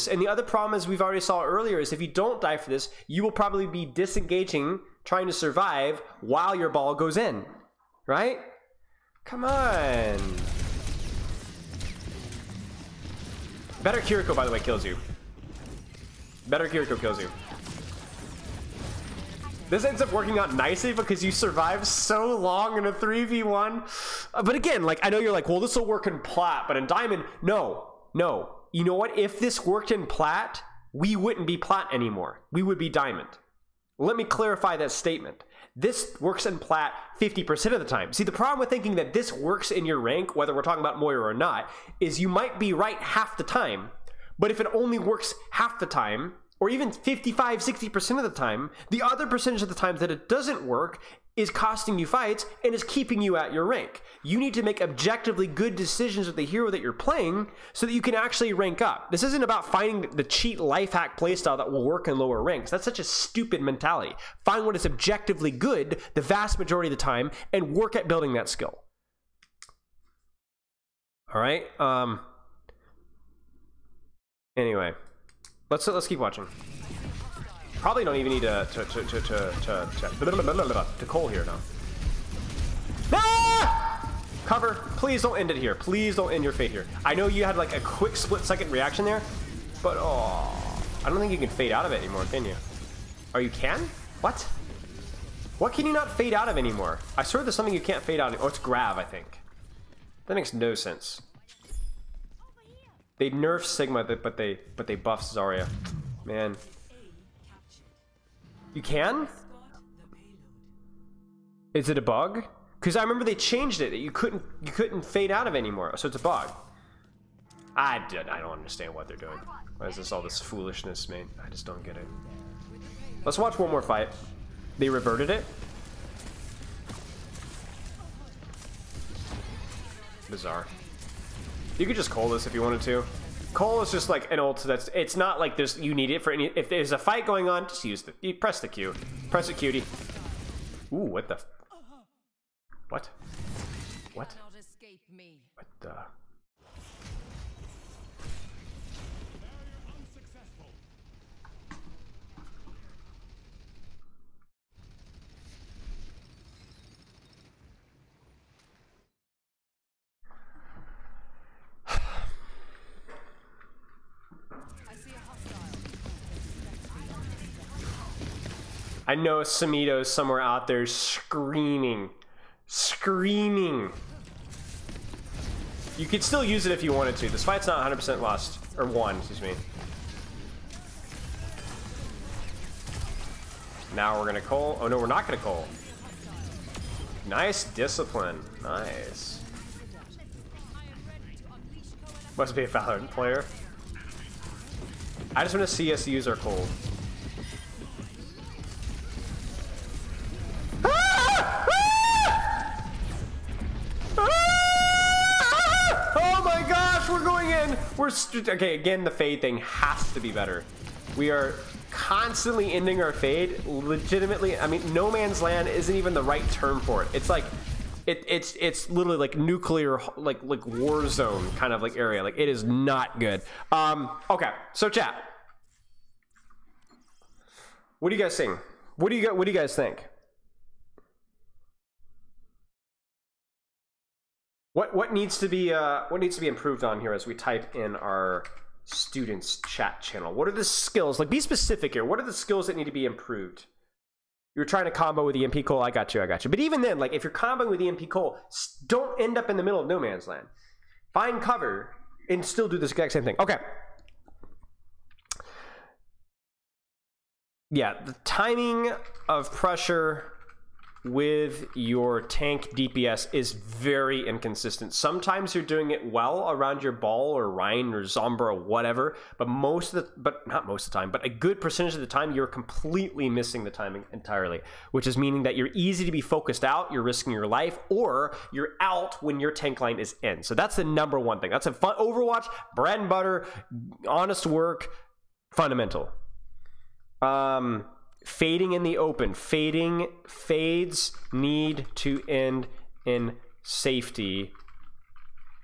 And the other problem, as we've already saw earlier, is if you don't die for this, you will probably be disengaging, trying to survive while your ball goes in, right? Come on. Better Kiriko, by the way, kills you. Better Kiriko kills you. This ends up working out nicely because you survive so long in a 3v1. But again, like, I know you're like, well, this will work in plat, but in diamond, no. You know what? If this worked in plat, we wouldn't be plat anymore. We would be diamond. Let me clarify that statement. This works in plat 50% of the time. See, the problem with thinking that this works in your rank, whether we're talking about Moira or not, is you might be right half the time, but if it only works half the time, or even 55, 60% of the time, the other percentage of the times that it doesn't work is costing you fights and is keeping you at your rank. You need to make objectively good decisions with the hero that you're playing so that you can actually rank up. This isn't about finding the cheat life hack playstyle that will work in lower ranks. That's such a stupid mentality. Find what is objectively good the vast majority of the time and work at building that skill. All right. Anyway, let's keep watching. Probably don't even need to Cole here now. Ah! Cover. Please don't end it here. Please don't end your fate here. I know you had like a quick split-second reaction there, but oh, I don't think you can fade out of it anymore, can you? Oh, you can? What? What can you not fade out of anymore? I swear there's something you can't fade out of. Oh, it's grab, I think. That makes no sense. They nerf Sigma, but they buff Zarya. Man. You can? Is it a bug? Because I remember they changed it. You couldn't fade out of anymore. So it's a bug. I don't understand what they're doing. Why is this all this foolishness, mate? I just don't get it. Let's watch one more fight. They reverted it. Bizarre. You could just call this if you wanted to. Cole is just like an ult that's, it's not like there's, you need it for any, if there's a fight going on, just use the, you press the Q. Press it, cutie. Ooh, what the, what? What? What the? I know Samito's somewhere out there screaming. Screaming. You could still use it if you wanted to. This fight's not 100% lost. Or won, excuse me. Now we're gonna Cole. Oh no, we're not gonna Cole. Nice discipline. Nice. Must be a Valorant player. I just want to see us use our Cole. Okay, again, the fade thing has to be better. We are constantly ending our fade. Legitimately, I mean, no man's land isn't even the right term for it. It's like, it's literally like nuclear, like war zone kind of like area. Like, it is not good. Okay, so chat. What do you guys think? What do you guys think? What needs to be improved on here as we type in our students chat channel? What are the skills? Like, be specific here. What are the skills that need to be improved? You're trying to combo with the EMP Cole. I got you. But even then, like, if you're comboing with the EMP Cole, don't end up in the middle of no man's land. Find cover and still do this exact same thing. Okay. Yeah, the timing of pressure with your tank DPS is very inconsistent. Sometimes you're doing it well around your ball or Rhine or Zombra or whatever, but not most of the time, but a good percentage of the time you're completely missing the timing entirely, which is meaning that you're easy to be focused out, you're risking your life, or you're out when your tank line is in. So that's the number one thing. That's a fun Overwatch, bread and butter, honest work, fundamental. Fading in the open. Fades need to end in safety,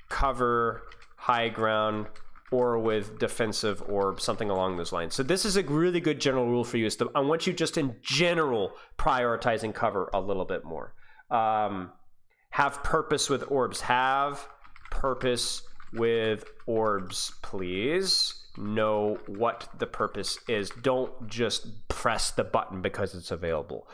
cover, high ground, or with defensive or something along those lines. So this is a really good general rule for you. Is I want you just in general prioritizing cover a little bit more. Have purpose with orbs. Have purpose with orbs, please. Know what the purpose is. Don't just press the button because it's available.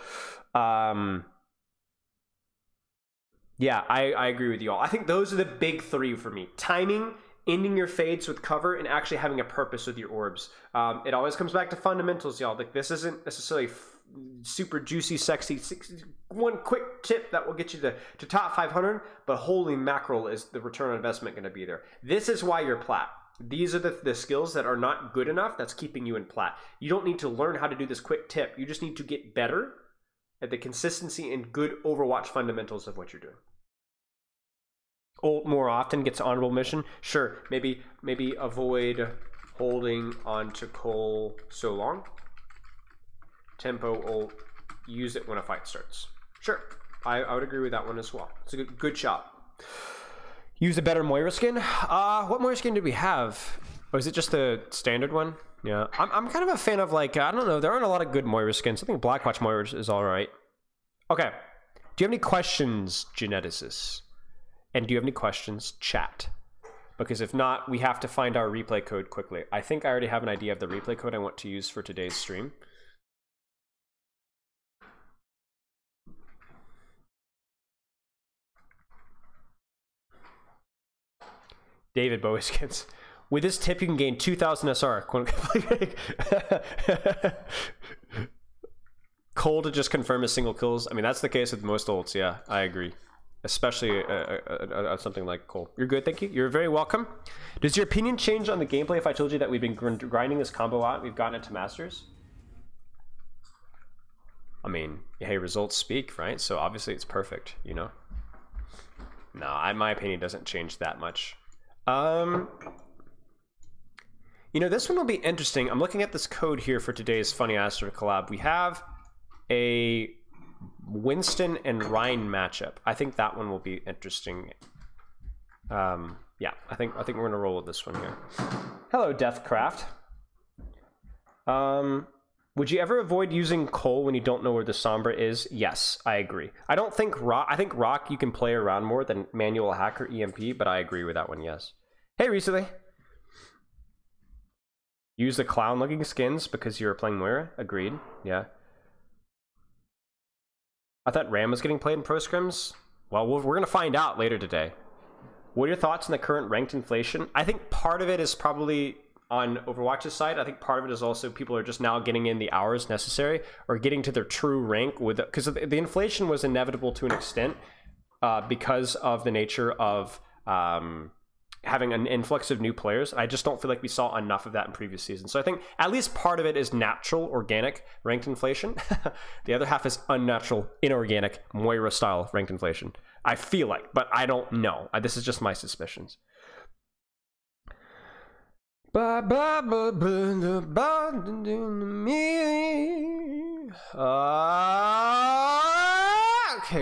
Yeah, I agree with you all. I think those are the big three for me. Timing, ending your fades with cover, and actually having a purpose with your orbs. It always comes back to fundamentals, y'all. Like, this isn't necessarily super juicy, sexy. One quick tip that will get you to top 500, but holy mackerel is the return on investment going to be there. This is why you're plat. These are the skills that are not good enough that's keeping you in plat. You don't need to learn how to do this quick tip. You just need to get better at the consistency and good Overwatch fundamentals of what you're doing. Ult more often gets honorable mission. Sure, maybe avoid holding onto Cole so long. Tempo ult, use it when a fight starts. Sure, I would agree with that one as well. It's a good shot. Use a better Moira skin. What Moira skin did we have? Oh, is it just the standard one? Yeah, I'm kind of a fan of, like, I don't know, there aren't a lot of good Moira skins. I think Blackwatch Moira is all right. Okay, do you have any questions, Geneticists? And do you have any questions, chat? Because if not, we have to find our replay code quickly. I think I already have an idea of the replay code I want to use for today's stream. David Bowie skins. With this tip, you can gain 2,000 SR. Cole to just confirm his single kills. I mean, that's the case with most ults. Yeah, I agree. Especially something like Cole. You're good, thank you. You're very welcome. Does your opinion change on the gameplay if I told you that we've been grinding this combo out, we've gotten it to Masters? I mean, hey, results speak, right? So obviously it's perfect, you know? No, my opinion doesn't change that much. You know, this one will be interesting. I'm looking at this code here for today's Funnyastro collab. We have a Winston and Ryan matchup. I think that one will be interesting. Yeah, I think we're gonna roll with this one here. Hello, Deathcraft. Would you ever avoid using Cole when you don't know where the Sombra is? Yes, I agree. I don't think Rock. I think Rock you can play around more than Manual Hacker EMP, but I agree with that one. Yes. Hey, recently. Use the clown-looking skins because you were playing Moira. Agreed. Yeah. I thought Ram was getting played in pro scrims. Well, we're going to find out later today. What are your thoughts on the current ranked inflation? I think part of it is probably on Overwatch's side. I think part of it is also people are just now getting in the hours necessary or getting to their true rank with, because the inflation was inevitable to an extent because of the nature of having an influx of new players. I just don't feel like we saw enough of that in previous seasons. So I think at least part of it is natural, organic ranked inflation. The other half is unnatural, inorganic, Moira-style ranked inflation. I feel like, but I don't know. This is just my suspicions. Okay,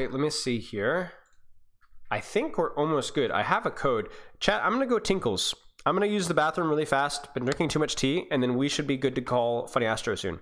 let me see here. I think we're almost good. I have a code. Chat, I'm gonna go Tinkles. I'm gonna use the bathroom really fast. Been drinking too much tea, and then we should be good to call Funnyastro soon.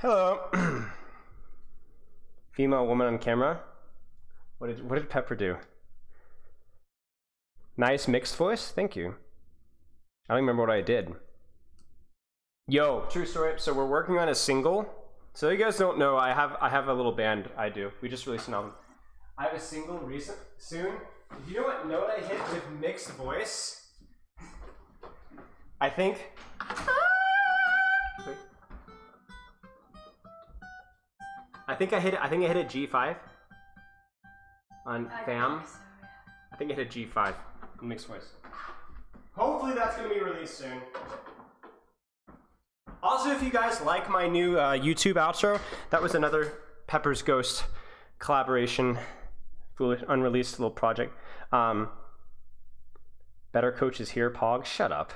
Hello. Female woman on camera. What did Pepper do? Nice mixed voice. Thank you. I don't remember what I did. Yo, true story. So we're working on a single. So you guys don't know, I have a little band. I do. We just released an album. I have a single soon. Do you know what note I hit with mixed voice? I think I hit a G5 on fam. I think I hit a G5 in mixed voice. Hopefully that's gonna be released soon. Also, if you guys like my new YouTube outro, that was another Pepper's Ghost collaboration, foolish, unreleased little project. Better coaches here, Pog. Shut up.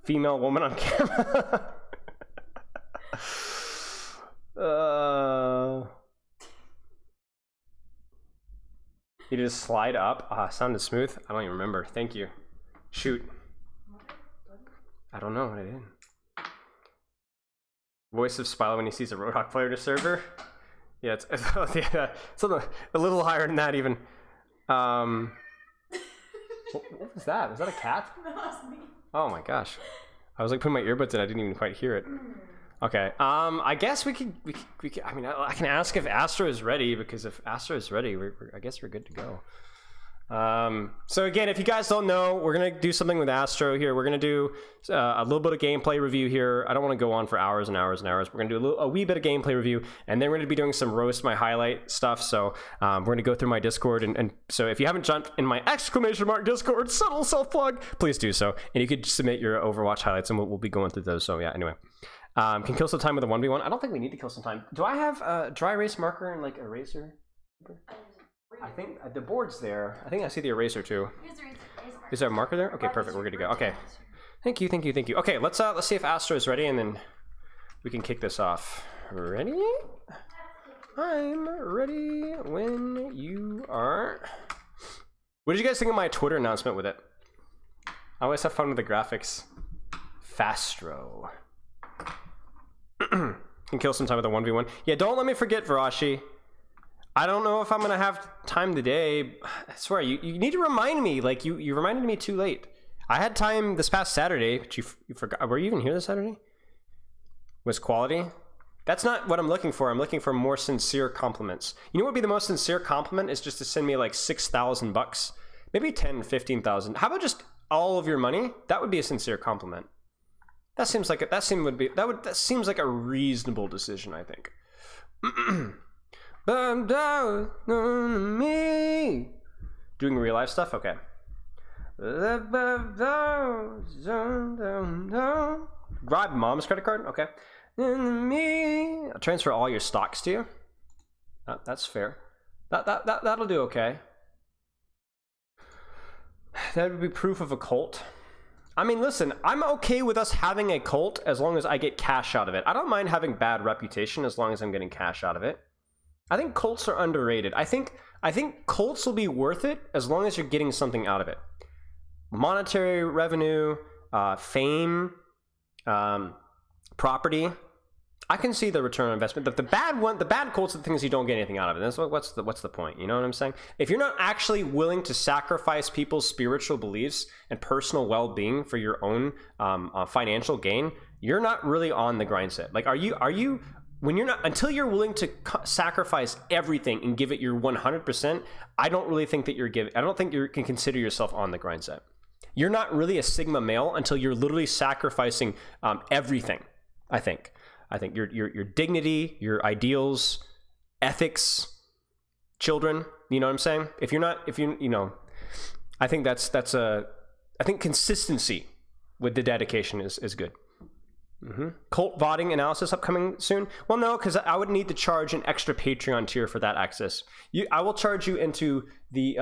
Female woman on camera. You just slide up. Sounded smooth. I don't even remember. Thank you. Shoot. I don't know what I did. Voice of Spilo when he sees a Roadhog player to server. Yeah, it's a little higher than that even. What was that? Was that a cat? That was me. Oh my gosh. I was like putting my earbuds in, I didn't even quite hear it. Okay, I guess we could, I mean, I can ask if Astro is ready, because if Astro is ready, I guess we're good to go. So again, if you guys don't know, we're gonna do something with Astro here. We're gonna do a little bit of gameplay review here. I don't want to go on for hours and hours and hours. We're gonna do a wee bit of gameplay review, and then we're gonna be doing some roast my highlight stuff. So we're gonna go through my Discord, and so if you haven't jumped in my ! Discord, subtle self plug, please do so. And you could submit your Overwatch highlights, and we'll be going through those. So yeah, anyway. Can kill some time with a 1v1. I don't think we need to kill some time. Do I have a dry erase marker and like eraser? I think the board's there. I think I see the eraser too. Is there a marker there? Okay, perfect. We're good to go. Okay. Thank you, thank you, thank you. Okay, let's see if Astro is ready, and then we can kick this off. Ready? I'm ready when you are. What did you guys think of my Twitter announcement with it? I always have fun with the graphics. Fastro. Can kill some time with a 1v1. Yeah, don't let me forget, Varashi. I don't know if I'm gonna have time today. I swear, you need to remind me. Like, you reminded me too late. I had time this past Saturday, but you forgot. Were you even here this Saturday? Was quality? That's not what I'm looking for. I'm looking for more sincere compliments. You know what would be the most sincere compliment is just to send me like $6,000, maybe 10, 15,000. How about just all of your money? That would be a sincere compliment. That seems like that seems like a reasonable decision, I think. Down on me. Doing real life stuff? Okay. Grab mom's credit card? Okay. I'll transfer all your stocks to you. That's fair. That'll do okay. That would be proof of a cult. I mean, listen, I'm okay with us having a cult as long as I get cash out of it. I don't mind having bad reputation as long as I'm getting cash out of it. I think cults are underrated. I think cults will be worth it as long as you're getting something out of it. Monetary revenue, fame, property. I can see the return on investment. The bad cults are the things you don't get anything out of it. That's what's the point? You know what I'm saying? If you're not actually willing to sacrifice people's spiritual beliefs and personal well-being for your own financial gain, you're not really on the grind set. Like, are you? When you're not, until you're willing to sacrifice everything and give it your 100%, I don't really think that I don't think you can consider yourself on the grind set. You're not really a Sigma male until you're literally sacrificing everything. I think your dignity, your ideals, ethics, children. You know what I'm saying? If you know, I think I think consistency with the dedication is good. Cult voting analysis upcoming soon? Well, no, because I would need to charge an extra Patreon tier for that access. I will charge you into the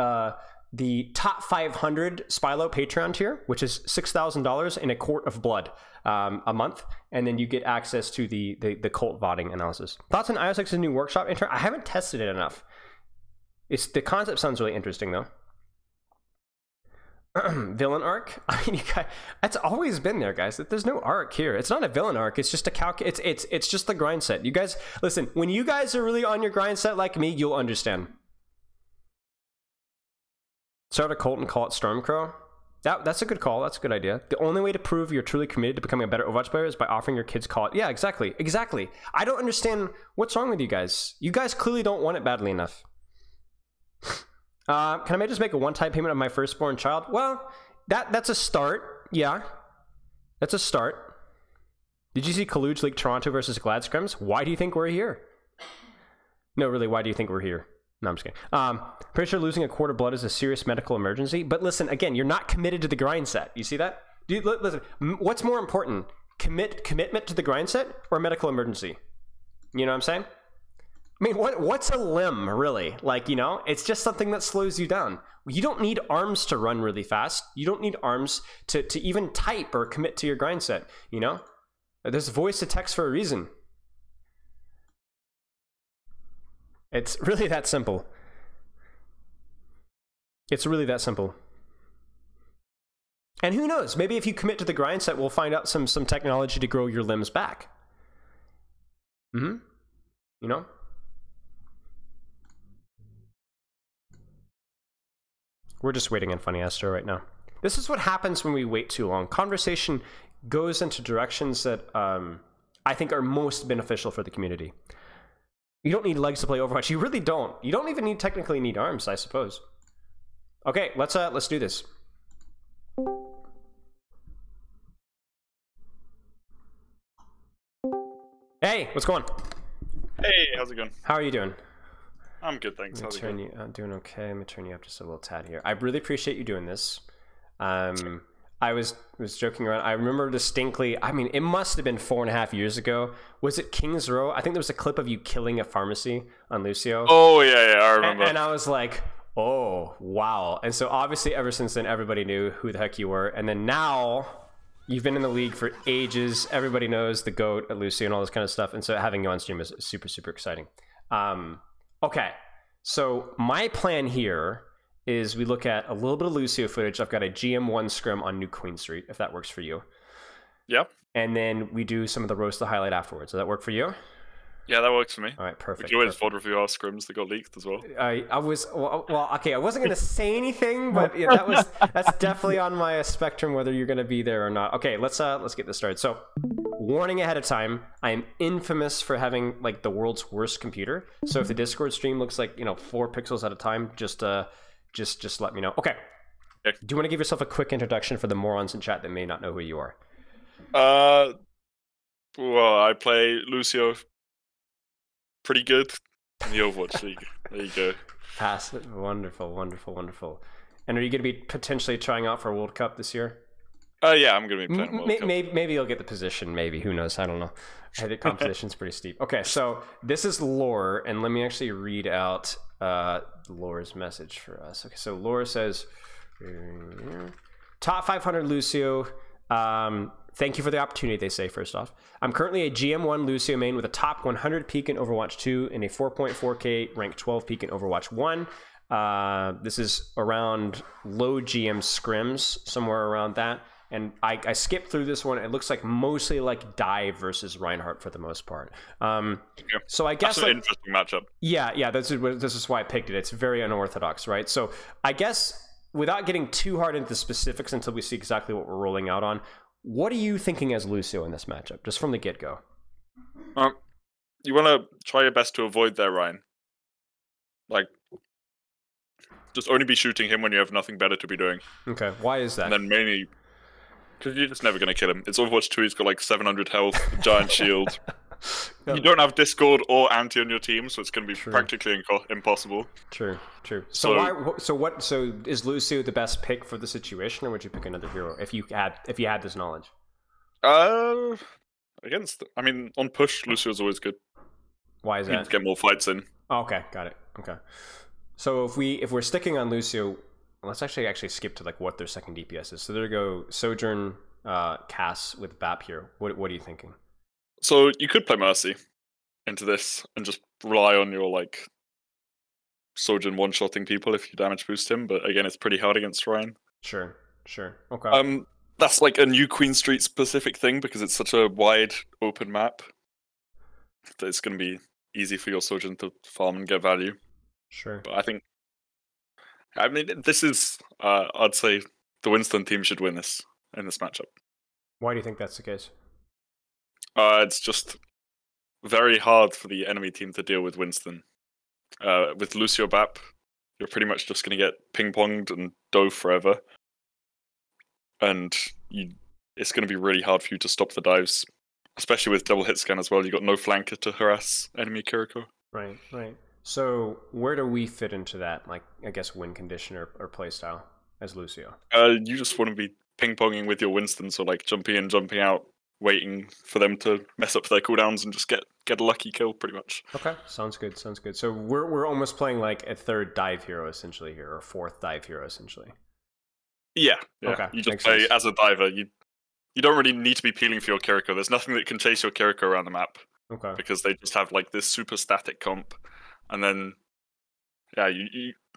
top 500 Spilo Patreon tier, which is $6,000 in a quart of blood a month, and then you get access to the cult voting analysis. Thoughts on Ios X's new workshop intro? I haven't tested it enough. The concept sounds really interesting though. Villain arc? I mean, that's always been there, guys. There's no arc here. It's not a villain arc. It's just a it's just the grind set. You guys, listen, when you guys are really on your grind set like me, you'll understand. Start a cult and call it Stormcrow. That's a good call. That's a good idea. The only way to prove you're truly committed to becoming a better Overwatch player is by offering your kids call it. Yeah, exactly. I don't understand what's wrong with you guys. You guys clearly don't want it badly enough. Can I just make a one-time payment of my firstborn child? Well, that's a start. Yeah, That's a start. Did you see Collab leak Toronto versus Glad Scrims? Why do you think we're here? No, really, why do you think we're here? No, I'm just kidding. Pretty sure losing a quarter blood is a serious medical emergency. But listen, again, you're not committed to the grind set. You see that? Dude, listen, what's more important? Commitment to the grind set or medical emergency? You know what I'm saying? I mean, what's a limb, really? Like, you know, it's just something that slows you down. You don't need arms to run really fast. You don't need arms to even type or commit to your grind set, you know? There's voice to text for a reason. It's really that simple. It's really that simple. And who knows? Maybe if you commit to the grind set, we'll find out some technology to grow your limbs back. You know? We're just waiting on Funnyastro right now. This is what happens when we wait too long. Conversation goes into directions that I think are most beneficial for the community. You don't need legs to play Overwatch. You really don't. You don't even technically need arms, I suppose. Okay, let's do this. Hey, what's going? Hey, how's it going? How are you doing? I'm good, thanks. How's it going? I'm doing okay. Let me turn you up just a little tad here. I really appreciate you doing this. I was joking around. I remember distinctly, I mean, it must have been 4.5 years ago. Was it Kings Row? I think there was a clip of you killing a pharmacy on Lucio. Oh, yeah, I remember. And I was like, oh, wow. And so obviously ever since then, everybody knew who the heck you were. And then now you've been in the league for ages. Everybody knows the GOAT at Lucio and all this kind of stuff. And so having you on stream is super, super exciting. Okay, so my plan here is we look at a little bit of Lucio footage. I've got a GM1 scrim on New Queen Street, if that works for you. Yep. And then we do some of the roast to highlight afterwards. Does that work for you? Yeah, that works for me. All right, perfect. We can always VOD review our scrims that got leaked as well. I was well, okay. I wasn't going to say anything, but yeah, that's definitely on my spectrum whether you're going to be there or not. Okay, let's get this started. So, warning ahead of time, I am infamous for having like the world's worst computer. So if the Discord stream looks like 4 pixels at a time, just let me know. Okay. Do you want to give yourself a quick introduction for the morons in chat that may not know who you are? Well, I play Lucio pretty good in the Overwatch League. There you go. Pass it. Wonderful, wonderful, wonderful. And are you going to be potentially trying out for a World Cup this year? Yeah, I'm going to be playing World Cup. Maybe you'll get the position. Maybe. Who knows? I don't know. I think competition's pretty steep. Okay, so this is Lore, and let me actually read out Lore's message for us. Okay, so Lore says, top 500 Lucio. Thank you for the opportunity, they say, first off. I'm currently a GM1 Lucio main with a top 100 peak in Overwatch 2 and a 4.4k rank 12 peak in Overwatch 1. This is around low GM scrims, somewhere around that. And I skipped through this one. It looks like mostly like Dive versus Reinhardt for the most part. So I guess that's an interesting matchup. Yeah, this is why I picked it. It's very unorthodox, right? So I guess without getting too hard into the specifics until we see exactly what we're rolling out on, what are you thinking as Lucio in this matchup, just from the get-go? You want to try your best to avoid their Ryan. Like, just only be shooting him when you have nothing better to be doing. Okay, why is that? And then mainly, because you're just never going to kill him. It's Overwatch 2, he's got like 700 health, giant shield. You don't have Discord or Anti on your team, so it's going to be practically impossible. True. So is Lucio the best pick for the situation, or would you pick another hero if you had this knowledge? On push, Lucio's always good. Why is that? You get more fights in. Oh, okay, got it. Okay. So if we're sticking on Lucio, let's actually skip to like what their second DPS is. So there you go, Sojourn, Cass with BAP here. What are you thinking? So you could play Mercy into this and just rely on your like Sojourn one-shotting people if you damage boost him, but again, it's pretty hard against Ryan. Sure. Okay. That's like a New Queen Street specific thing because it's such a wide open map that it's going to be easy for your Sojourn to farm and get value. Sure. But this is I'd say the Winston team should win this in this matchup. Why do you think that's the case? It's just very hard for the enemy team to deal with Winston. With Lucio BAP, you're pretty much just going to get ping-ponged and dove forever. And you it's going to be really hard for you to stop the dives, especially with double hit scan as well. You got no flanker to harass enemy Kiriko. Right, right. So where do we fit into that? Like, I guess win condition or play style as Lucio. You just want to be ping ponging with your Winston, so like jumping in, jumping out, waiting for them to mess up their cooldowns and just get a lucky kill, pretty much. Okay, sounds good. Sounds good. So we're almost playing like a third dive hero essentially here, or fourth dive hero essentially. Yeah. Okay, You just play as a diver. You don't really need to be peeling for your Kiriko. There's nothing that can chase your Kiriko around the map. Okay. Because they just have like this super static comp, and then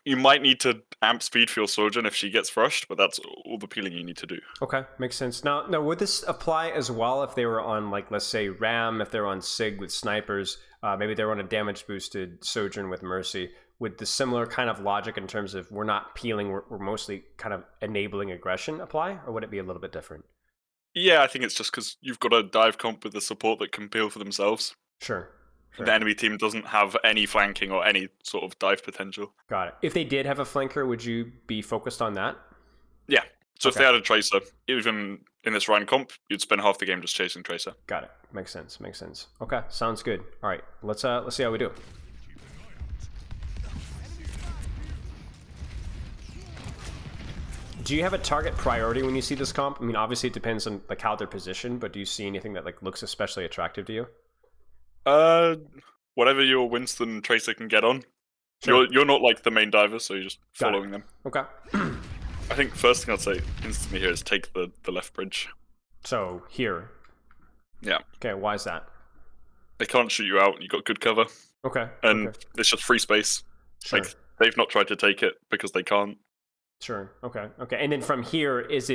you might need to amp speed for your Sojourn if she gets rushed, but that's all the peeling you need to do. Okay, makes sense. Now, would this apply as well if they were on, like, let's say Ram, if they're on Sig with snipers, maybe they're on a damage boosted Sojourn with Mercy? Would the similar kind of logic in terms of we're not peeling, we're mostly kind of enabling aggression apply, or would it be a little bit different? Yeah, I think it's just because you've got a dive comp with the support that can peel for themselves. Sure. The enemy team doesn't have any flanking or any sort of dive potential. Got it. If they did have a flanker, would you be focused on that? Yeah. So Okay. if they had a Tracer, even in this Rhine comp, you'd spend half the game just chasing Tracer. Got it. Makes sense. Makes sense. Okay, sounds good. All right, let's see how we do. Do you have a target priority when you see this comp? I mean, obviously it depends on like how they're positioned, but do you see anything that like looks especially attractive to you? Whatever your Winston Tracer can get on. Sure. You're not like the main diver, so you're just Got it. following them. Okay. I think first thing I'd say instantly here is take the left bridge. So here. Yeah. Okay, why is that? They can't shoot you out, you got good cover. Okay. And okay. it's just free space. Sure. Like they've not tried to take it because they can't. Sure. Okay. Okay. And then from here, it's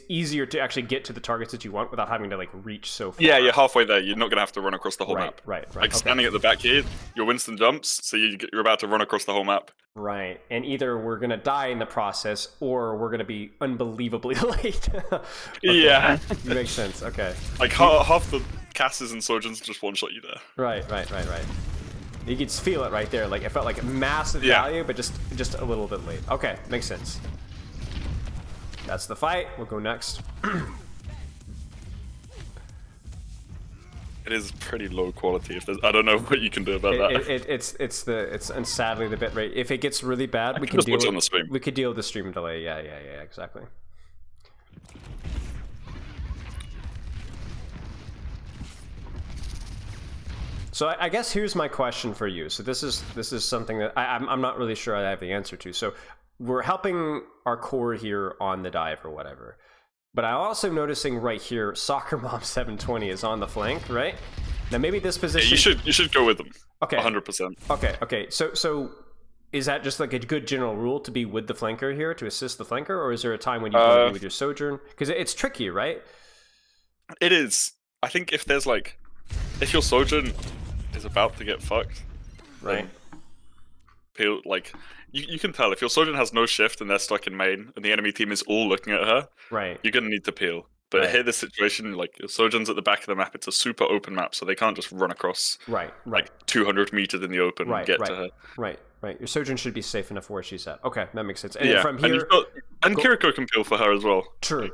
easier to actually get to the targets that you want without having to like reach so far. Yeah, you're halfway there. You're not going to have to run across the whole map. Right. Like okay. standing at the back here, your Winston jumps, so you're about to run across the whole map. Right. And either we're going to die in the process or we're going to be unbelievably late. Okay. Yeah. Makes sense. Okay. Like half the casters and Sojourns just one-shot you there. Right. You could feel it right there. Like it felt like massive value, but just a little bit late. Okay. Makes sense. That's the fight. We'll go next. It is pretty low quality. I don't know what you can do about that. It's and sadly the bit rate. If it gets really bad, we can just deal watch it on the stream. We could deal with the stream delay. Yeah, exactly. So I guess here's my question for you. So this is something that I'm not really sure I have the answer to. So we're helping our core here on the dive or whatever. But I'm also noticing right here, Soccer Mom 720 is on the flank, right? Now maybe this position... Yeah, you should go with them. Okay. 100%. Okay. So is that just like a good general rule to be with the flanker here, to assist the flanker? Or is there a time when you want to be with your Sojourn? Because it's tricky, right? It is. I think if there's like... If your Sojourn is about to get fucked... Right. Like... You can tell if your Sojourn has no shift and they're stuck in main and the enemy team is all looking at her, right? You're gonna need to peel. But here, this situation, like your Sojourn's at the back of the map, it's a super open map, so they can't just run across, like 200 meters in the open and get to her. Right. Your Sojourn should be safe enough where she's at. Okay, that makes sense. And then from here, and Kiriko can peel for her as well. True.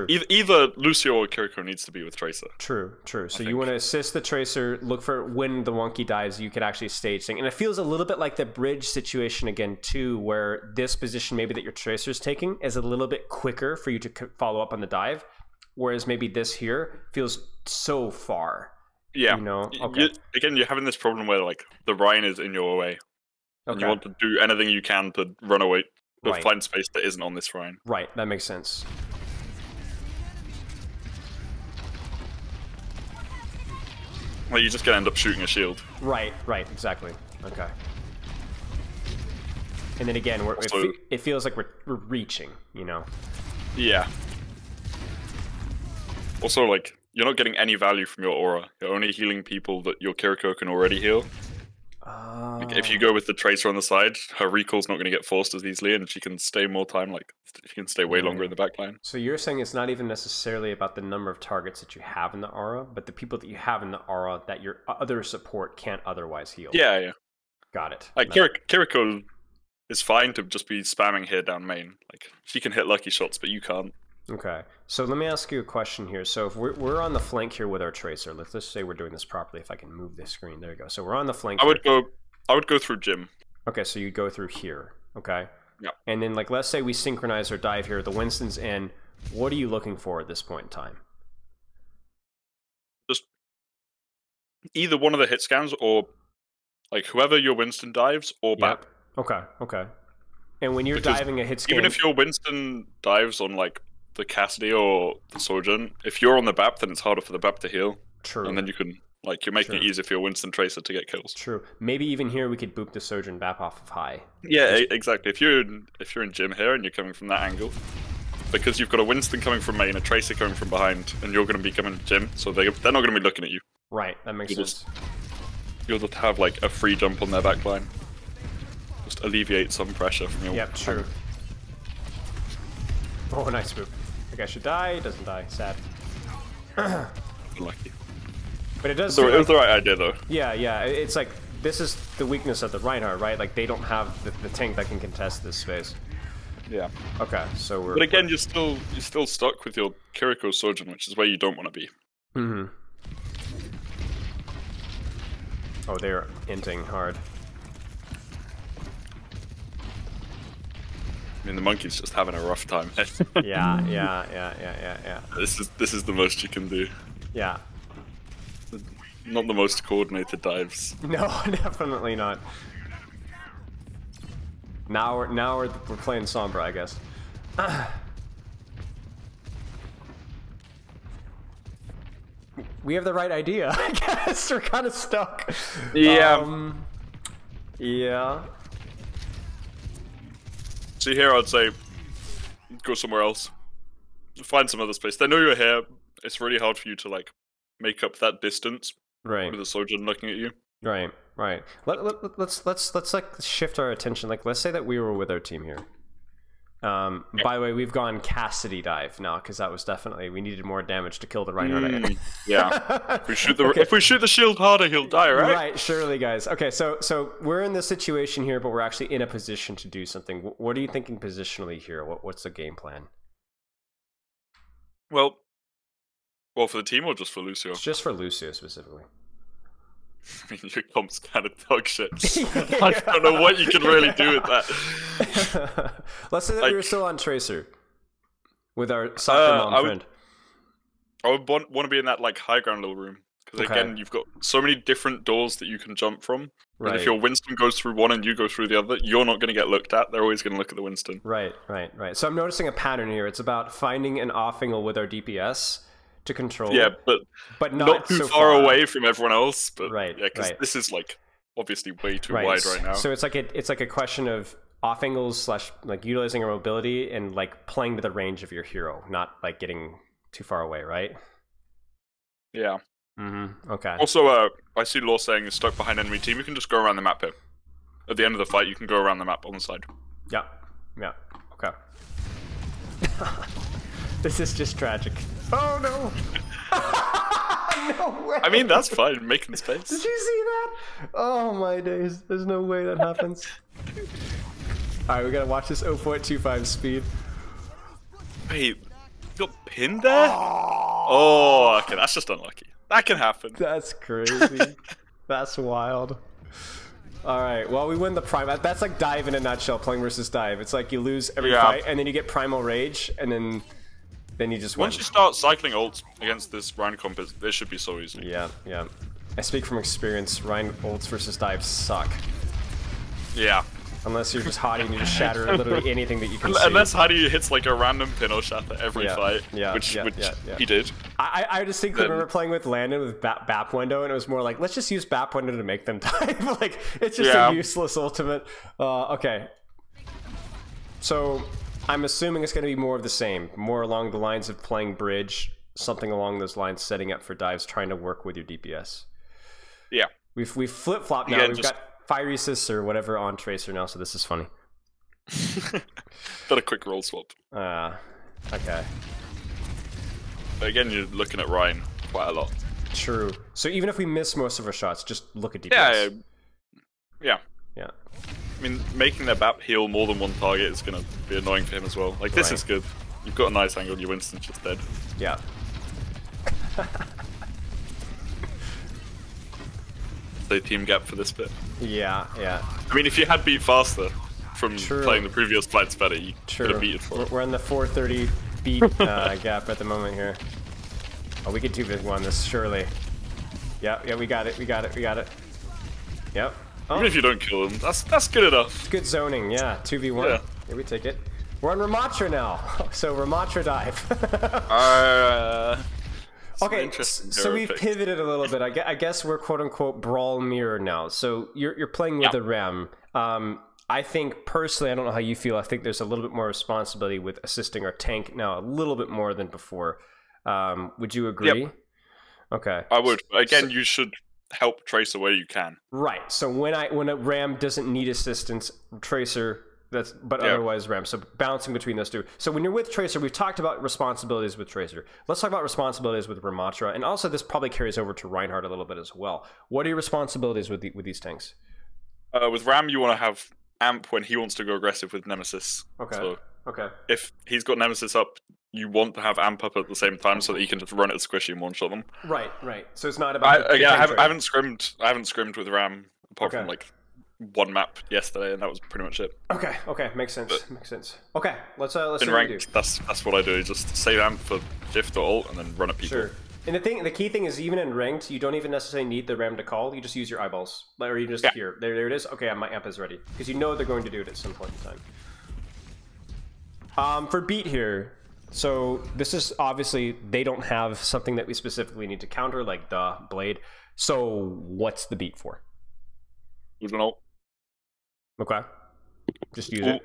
Either Lucio or Kiriko needs to be with Tracer. True. So you want to assist the Tracer, look for when the wonky dies, you could actually stage thing. And it feels a little bit like the bridge situation again too, where this position maybe that your Tracer's taking is a little bit quicker for you to follow up on the dive, whereas maybe this here feels so far. Yeah. You know. Okay. You're having this problem where like the Rhine is in your way. And you want to do anything you can to run away, to find space that isn't on this Rhine. Right, that makes sense. Well, you're just going to end up shooting a shield. Right, exactly. Okay. And then again, it feels like we're reaching, you know? Yeah. Also, like, you're not getting any value from your aura. You're only healing people that your Kiriko can already heal. If you go with the Tracer on the side, her recall's not going to get forced as easily, and she can stay more time, like, she can stay way longer in the backline. So you're saying it's not even necessarily about the number of targets that you have in the aura, but the people that you have in the aura that your other support can't otherwise heal. Yeah. Got it. Like, Kiriko is fine to just be spamming here down main. Like, she can hit lucky shots, but you can't. Okay, so let me ask you a question here. So if we're on the flank here with our tracer, let's say we're doing this properly. If I can move this screen, there you go. So we're on the flank. I would go through gym. Okay, so you go through here. Okay. Yeah. And then like let's say we synchronize or dive here. The Winston's in. What are you looking for at this point in time? Just either one of the hit scans or like whoever your Winston dives or BAP. Okay. Okay. And when you're diving a hit scan, even if your Winston dives on like the Cassidy or the Sojourn, if you're on the BAP, then it's harder for the BAP to heal. True. And then you can like you're making it easier for your Winston Tracer to get kills. True. Maybe even here we could boop the Sojourn BAP off of high. Yeah, exactly. If you're in gym here and you're coming from that angle, because you've got a Winston coming from main, a Tracer coming from behind, and you're going to be coming to gym, so they're not going to be looking at you. Right. That makes sense. You'll just have like a free jump on their backline. Just alleviate some pressure from your... Yep, true. Oh, nice move. The guy should die, doesn't die. Sad. Lucky. But it does... It was the right idea, though. Yeah, yeah. It's like, this is the weakness of the Reinhardt, right? Like, they don't have the tank that can contest this space. Yeah. Okay, so we're... But again, you're still stuck with your Kiriko Sojourn, which is where you don't want to be. Mm-hmm. Oh, they're inting hard. I mean, the monkey's just having a rough time. yeah. This is the most you can do. Yeah. Not the most coordinated dives. No, definitely not. Now we're playing Sombra, I guess. We have the right idea, I guess. We're kind of stuck. Yeah. Yeah. See here, I'd say go somewhere else. Find some other space. They know you're here. It's really hard for you to like make up that distance. Right. With a Sojourn looking at you. Right. Let's like shift our attention. Like, let's say that we were with our team here. By the way, we've gone Cassidy dive now because that was definitely we needed more damage to kill the Reinhardt. Yeah. If we shoot the shield harder, he'll die, right? Right. Surely, guys. Okay. So we're in this situation here, but we're actually in a position to do something. What are you thinking positionally here? What's the game plan? Well, for the team or just for Lucio? It's just for Lucio specifically. I mean, your comp's kind of dog shit. I don't know what you can really do with that. Let's say that we were still on Tracer with our soccer mom friend. I would want to be in that like high ground little room because again, you've got so many different doors that you can jump from. Right. And if your Winston goes through one and you go through the other, you're not going to get looked at. They're always going to look at the Winston. Right. So I'm noticing a pattern here. It's about finding an off angle with our DPS. To control, yeah, but not too so far away from everyone else. But right, yeah, because this is like obviously way too wide right now. So it's like a question of off angles / like utilizing our mobility and like playing to the range of your hero, not like getting too far away, right? Yeah. Mm-hmm. Okay. Also, I see Law saying is stuck behind enemy team. You can just go around the map here. At the end of the fight, you can go around the map on the side. Yeah. Okay. This is just tragic. Oh no! No way! I mean, that's fine, making space. Did you see that? Oh my days, there's no way that happens. Alright, we gotta watch this 0.25 speed. Wait, you got pinned there? Oh, okay, that's just unlucky. That can happen. That's crazy. That's wild. Alright, well we win the prime. That's like dive in a nutshell, playing versus dive. It's like you lose every fight, and then you get primal rage, and then you just once win. You start cycling ults against this Rhine comp, this should be so easy. Yeah. I speak from experience. Rhine ults versus dives suck. Yeah. Unless you're just Hadi and you just shatter literally anything that you can see. Unless Hadi hits like a random pin or shatter every fight, which he did. I distinctly remember playing with Landon with BAP window, and it was more like, let's just use BAP window to make them dive. Like, it's just a useless ultimate. Okay. So, I'm assuming it's going to be more of the same. More along the lines of playing bridge, something along those lines, setting up for dives, trying to work with your DPS. Yeah. We've flip-flopped now. We've got Fire Resist or whatever on Tracer now, so this is funny. Got a quick roll swap. Okay. But again, you're looking at Ryan quite a lot. True. So even if we miss most of our shots, just look at DPS. Yeah. I mean, making their BAP heal more than one target is going to be annoying for him as well. Like, this is good. You've got a nice angle, your Winston's just dead. Yeah. Say team gap for this bit. Yeah, yeah. I mean, if you had beat faster from True. playing the previous fights better, you could have beat it for it. We're in the 430 beat gap at the moment here. Oh, we could 2v1 this, surely. Yeah, yeah, we got it, we got it, we got it. Yep. Oh. Even if you don't kill them, that's good enough. It's good zoning, yeah. 2v1. Yeah. Here we take it. We're on Ramatra now, so Ramatra dive. Okay, so we've pivoted a little bit. I guess we're quote-unquote brawl mirror now. So you're playing with the Ram. I think personally, I don't know how you feel. I think there's a little bit more responsibility with assisting our tank now, a little bit more than before. Would you agree? Yep. Okay. I would. Again, you should help Tracer where you can. Right. So when a Ram doesn't need assistance, Tracer. Otherwise Ram. So bouncing between those two. So when you're with Tracer, we've talked about responsibilities with Tracer. Let's talk about responsibilities with Ramatra, and also this probably carries over to Reinhardt a little bit as well. What are your responsibilities with these tanks? With Ram, you want to have Amp when he wants to go aggressive with Nemesis. Okay. So okay. If he's got Nemesis up, you want to have Amp up at the same time so that he can just run it squishy and one-shot them. Right, right. So it's not about. I haven't scrimmed with Ram apart from like one map yesterday, and that was pretty much it. Okay, okay, makes sense. Makes sense. Okay, let's in see ranked, what we do. That's what I do. Just save Amp for shift or ult, and then run at people. Sure. And the key thing is, even in ranked, you don't even necessarily need the Ram to call. You just use your eyeballs, or you just hear. There it is. Okay, my amp is ready because you know they're going to do it at some point in time. For beat here, so this is obviously they don't have something that we specifically need to counter, like the blade. So what's the beat for? You don't know. Okay. Just use it.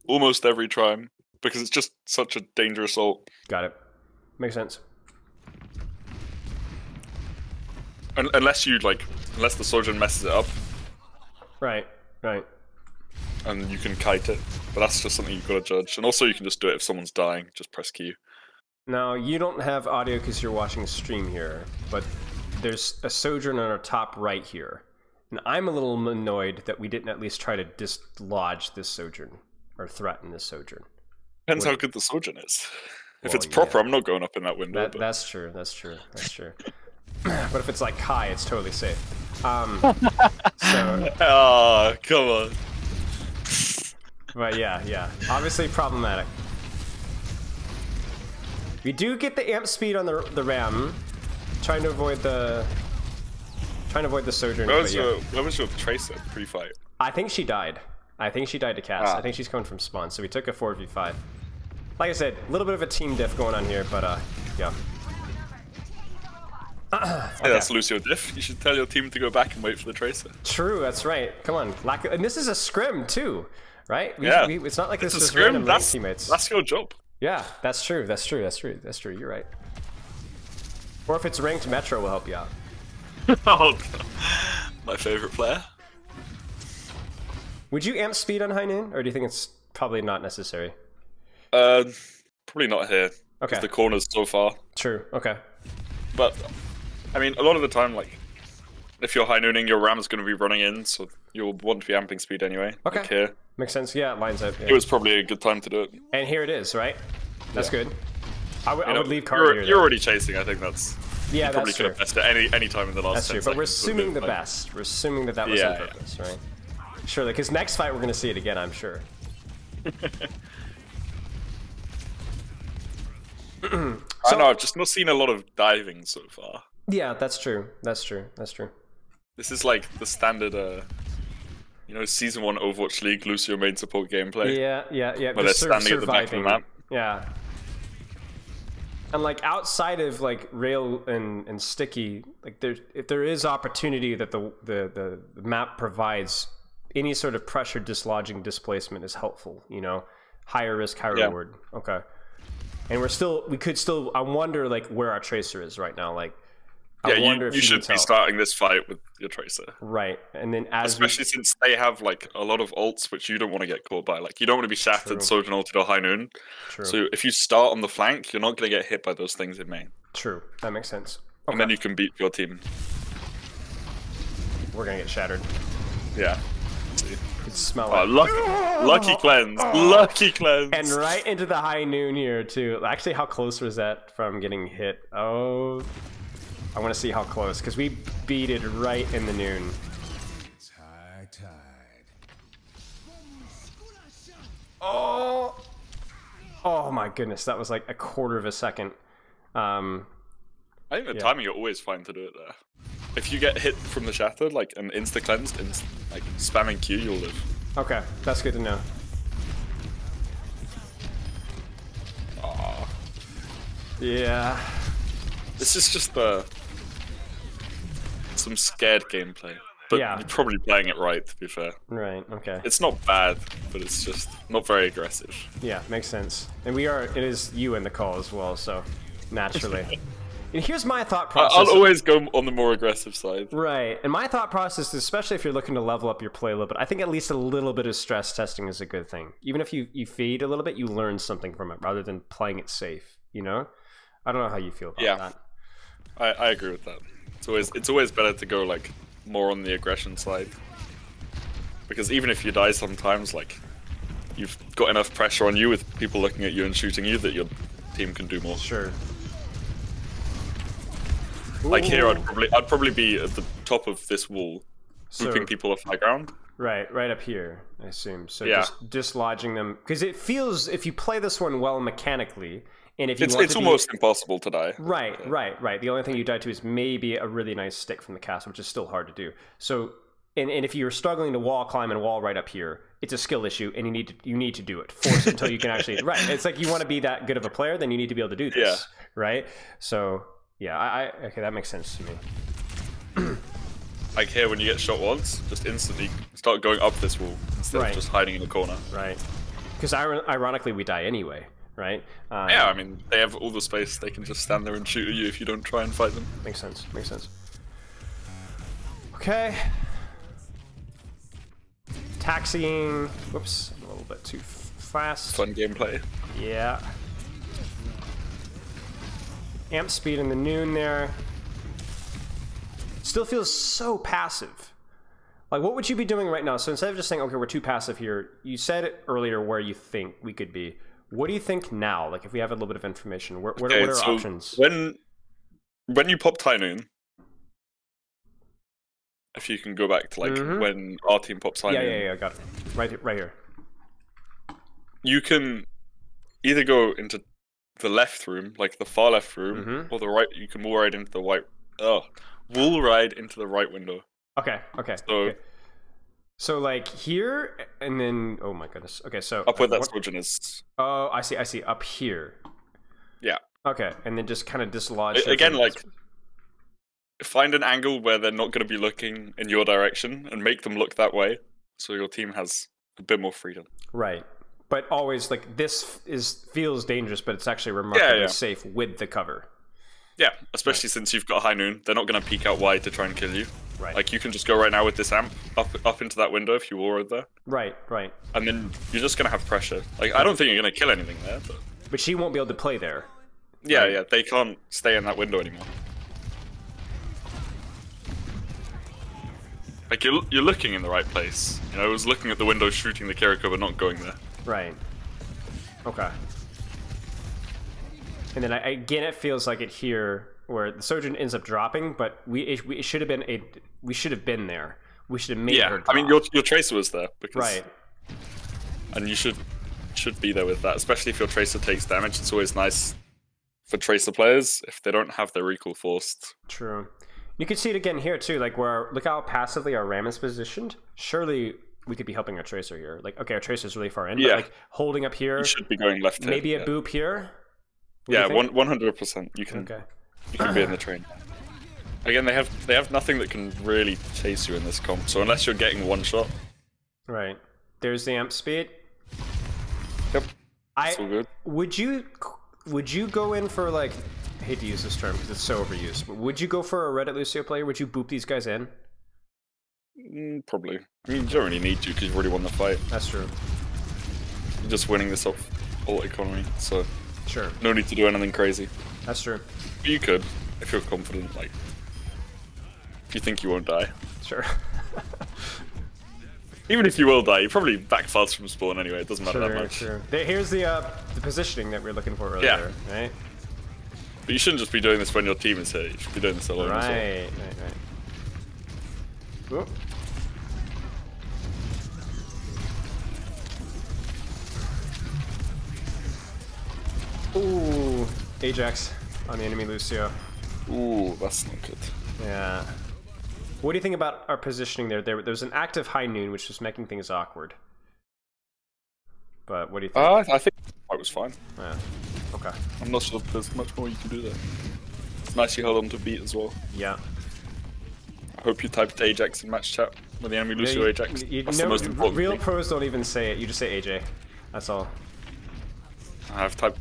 Almost every time, because it's just such a dangerous ult. Got it. Makes sense. Unless the Sojourn messes it up. Right, right. And you can kite it, but that's just something you've got to judge. And also you can just do it if someone's dying, just press Q. Now, you don't have audio because you're watching a stream here, but there's a Sojourn on our top right here. And I'm a little annoyed that we didn't at least try to dislodge this Sojourn, or threaten this Sojourn. Depends how good the Sojourn is. If it's proper, I'm not going up in that window. That's true, that's true, that's true. But if it's like Kai, it's totally safe. So... Oh, come on. But yeah, obviously problematic. We do get the amp speed on the Ram, trying to avoid the Sojourn. Where was your Tracer pre-fight? I think she died. I think she died to Cass. I think she's coming from spawn, so we took a 4v5. Like I said, a little bit of a team diff going on here, but yeah. Okay. Hey, that's Lucio diff. You should tell your team to go back and wait for the Tracer. True, that's right. Come on, and this is a scrim too, right? It's not like this is scrim. That's teammates. That's your job. Yeah, that's true. That's true. That's true. That's true. You're right. Or if it's ranked, Metro will help you out. Oh, my favorite player. Would you amp speed on High Noon, or do you think it's probably not necessary? Probably not here. Okay. The corner's so far. True. Okay. But I mean, a lot of the time, like if you're High Nooning, your Ram's going to be running in, so you'll want to be amping speed anyway. Okay. Like here. Makes sense. Yeah, it lines up. Yeah. It was probably a good time to do it. And here it is, right? That's good. I would leave Carter here. You're already chasing. I think that's. Yeah, you probably could have messed it any time in the last. That's 10 true, but we're assuming the best. We're assuming that was on purpose, right? Surely, because next fight we're going to see it again, I'm sure. I don't know, I've just not seen a lot of diving so far. Yeah, that's true. That's true. That's true. This is like the standard, Season 1 Overwatch League Lucio main support gameplay. Yeah. Where they're standing at the back of the map. Yeah. And like outside of like rail and sticky, like if there is opportunity that the map provides, any sort of pressure dislodging displacement is helpful. Higher risk, higher reward. Okay. And we could still. I wonder like where our Tracer is right now. Like, I wonder if you should be starting this fight with your Tracer. Right, and then especially since they have like a lot of ults which you don't want to get caught by. Like you don't want to be shattered, Sojourn ulted or High Noon. True. So if you start on the flank, you're not going to get hit by those things in main. True, that makes sense. Okay. And then you can beat your team. We're gonna get shattered. Yeah. See. could smell Oh, it. lucky cleanse. Lucky cleanse. And right into the high noon here, too. Actually, how close was that from getting hit? Oh, I want to see how close, because we beat it right in the noon. It's high tide. Oh! Oh my goodness, that was like a quarter of a second. I think the timing, you're always fine to do it there. If you get hit from the shatter, like an insta cleansed, like spamming Q, you'll live. Okay, that's good to know. Aww. Yeah. This is just some scared gameplay. But Yeah. you're probably playing it right, to be fair. Right, okay. It's not bad, but it's just not very aggressive. Yeah, makes sense. And it is you in the call as well, so naturally. And here's my thought process. I'll always go on the more aggressive side. Right, and my thought process, especially if you're looking to level up your play a little bit, I think at least a little bit of stress testing is a good thing. Even if you feed a little bit, you learn something from it rather than playing it safe, you know? I don't know how you feel about that. I agree with that. It's always better to go like more on the aggression side. Because even if you die sometimes, like you've got enough pressure on you with people looking at you and shooting you that your team can do more. Sure. Like here, I'd probably be at the top of this wall, booping people off high ground. Right up here, I assume. So yeah. just dislodging them, because it feels, if you play this one well mechanically, and if you it's almost impossible to die. Right. The only thing you die to is maybe a really nice stick from the cast, which is still hard to do. So, and if you're struggling to wall climb and wall right up here, it's a skill issue, and you need to do it. Force it until you can actually. Right. It's like you want to be that good of a player, then you need to be able to do this. Yeah. Right. So. Yeah, okay, that makes sense to me. Like here, when you get shot once, just instantly start going up this wall instead of just hiding in the corner. Right. Because ironically, we die anyway, right? Yeah, I mean, they have all the space. They can just stand there and shoot at you if you don't try and fight them. Makes sense. Okay. Taxiing. Whoops, I'm a little bit too fast. Fun gameplay. Yeah. Amp speed in the noon there. Still feels so passive. Like, what would you be doing right now? So instead of just saying, okay, we're too passive here, you said it earlier where you think we could be. What do you think now? Like, if we have a little bit of information, what are our options? When you popped High Noon, if you can go back to, like, when our team pops High Noon. Yeah, got it. Right here. You can either go into the left room, like the far left room, or the right. You can wall ride into the wall ride into the right window. Okay. So like here, and then oh my goodness. Okay, so up where that Sojourn is. Oh, I see. Up here. Yeah. Okay, and then just kind of dislodge. Again, like find an angle where they're not going to be looking in your direction, and make them look that way, so your team has a bit more freedom. Right. But always, like, this feels dangerous, but it's actually remarkably safe with the cover. Yeah, especially since you've got High Noon. They're not going to peek out wide to try and kill you. Right. Like, you can just go right now with this amp up into that window if you were there. Right. And then you're just going to have pressure. Like, I don't think you're going to kill anything there, but she won't be able to play there. Yeah, right? Yeah, they can't stay in that window anymore. Like, you're looking in the right place. You know, I was looking at the window shooting the Kiriko, but not going there. Right. Okay. And then again, it feels like it here where the Sojourn ends up dropping, but it should have been we should have been there. We should have made her drop. I mean, your Tracer was there because right. And you should be there with that, especially if your Tracer takes damage. It's always nice for Tracer players if they don't have their recall forced. True. You can see it again here too, like where look how passively our Ram is positioned. Surely we could be helping our Tracer here. Like, okay, our Tracer's really far in, but like holding up here. You should be going left here. Maybe a boop here. Yeah, 100%. You can be in the train. Again, they have nothing that can really chase you in this comp. So unless you're getting one shot. Right. There's the amp speed. Yep. It's all good. Would you go in for like, I hate to use this term because it's so overused, but would you go for a Reddit Lucio player? Would you boop these guys in? Probably. I mean, you don't really need to because you've already won the fight. That's true. You're just winning this off ult economy, so sure. No need to do anything crazy. That's true. But you could, if you're confident, like, if you think you won't die. Sure. Even if you will die, you probably back fast from spawn anyway. It doesn't matter that much. Sure. Here's the positioning that we were looking for earlier, right? But you shouldn't just be doing this when your team is here. You should be doing this alone as well. Right. Whoop. Ooh, Ajax on the enemy Lucio. Ooh, that's not good. Yeah. What do you think about our positioning there? There was an active high noon, which was making things awkward. But what do you think? I think it was fine. Yeah. Okay. I'm not sure if there's much more you can do there. It's nice you held on to beat as well. Yeah. I hope you typed Ajax in match chat with the enemy Lucio Ajax. That's the most important real thing. pros don't even say it. You just say AJ. That's all. I typed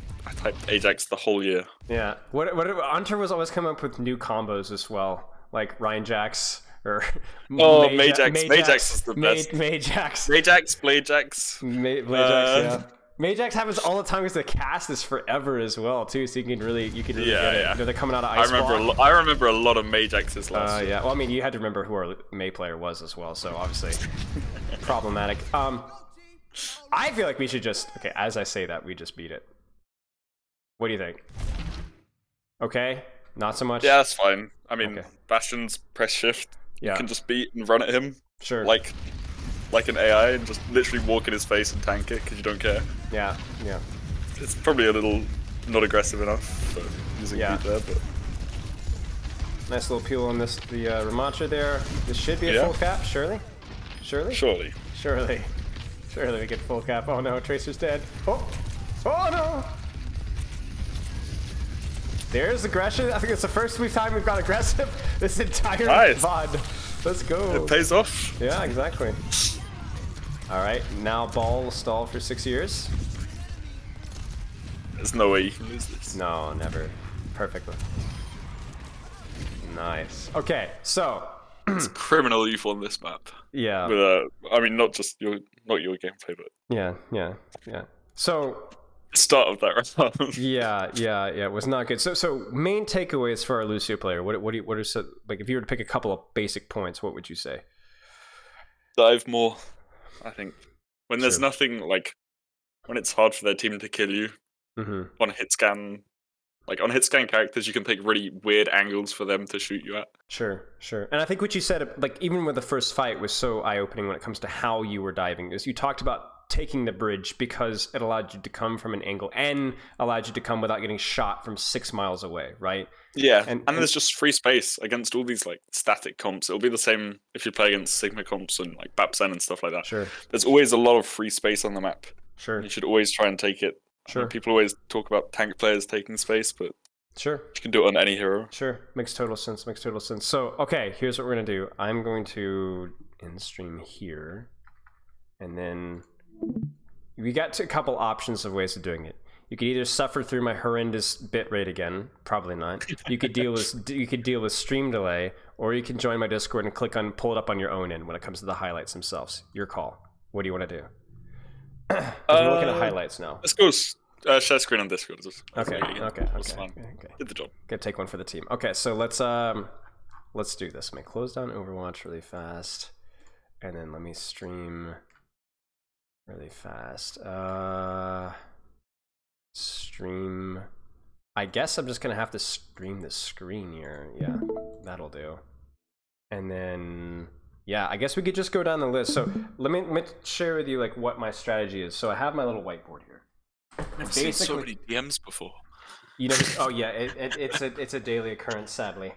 Ajax the whole year. Yeah. What Hunter was always coming up with new combos as well, like Ryan Jax or Majax. Majax is the best. Majax. Majax, Blajax. Blajax, yeah. Majax happens all the time because the cast is forever as well too, so you can really get it. Yeah. You know, they're coming out of ice. I remember a lot of Majaxes last year. Yeah. Well, I mean, you had to remember who our May player was as well, so obviously problematic. I feel like we should just as I say that, we just beat it. What do you think? Okay, not so much. Yeah, that's fine. I mean, Bastion's press shift. Yeah. You can just beat and run at him. Sure. Like an AI and just literally walk in his face and tank it because you don't care. Yeah. It's probably a little not aggressive enough for using beat there, but nice little peel on the Ramacha there. This should be a full cap, surely. Surely we get full cap. Oh no, Tracer's dead. Oh no. There's aggression. I think it's the first time we've got aggressive this entire VOD. Let's go. It pays off. Yeah, exactly. All right, now ball will stall for 6 years. There's no way you can lose this. No, never. Perfectly. Nice. Okay, so it's criminal youth on this map. Yeah. With I mean, not your gameplay, but yeah. So start of that round. yeah, it was not good. So main takeaways for our Lucio player. What are like if you were to pick a couple of basic points, what would you say? Dive more, I think. When there's nothing, like when it's hard for their team to kill you on hit scan. Like on hit scan characters, you can pick really weird angles for them to shoot you at. Sure. And I think what you said, like even with the first fight, was so eye-opening when it comes to how you were diving. Is you talked about taking the bridge because it allowed you to come from an angle and allowed you to come without getting shot from 6 miles away, right? Yeah, and there's just free space against all these like static comps. It'll be the same if you play against Sigma comps and like Bapsen and stuff like that. Sure. There's always a lot of free space on the map. Sure. You should always try and take it. Sure. People always talk about tank players taking space, but sure, you can do it on any hero. Sure, makes total sense. So, okay, here's what we're gonna do. I'm going to end stream here, and then we got a couple options of ways of doing it. You could either suffer through my horrendous bitrate again, probably not. You could deal with stream delay, or you can join my Discord and pull it up on your own end when it comes to the highlights themselves. Your call. What do you want to do? We're looking at highlights now. Let's go share screen on Discord. Okay. Did the job. Gotta take one for the team. Okay, so let's do this. Let me close down Overwatch really fast, and then let me stream really fast. Stream. I guess I'm just gonna have to stream the screen here. Yeah, that'll do. And then yeah, I guess we could just go down the list. So let me share with you like what my strategy is. So I have my little whiteboard here. I've seen so many DMs before. You know, oh yeah, it's a daily occurrence, sadly.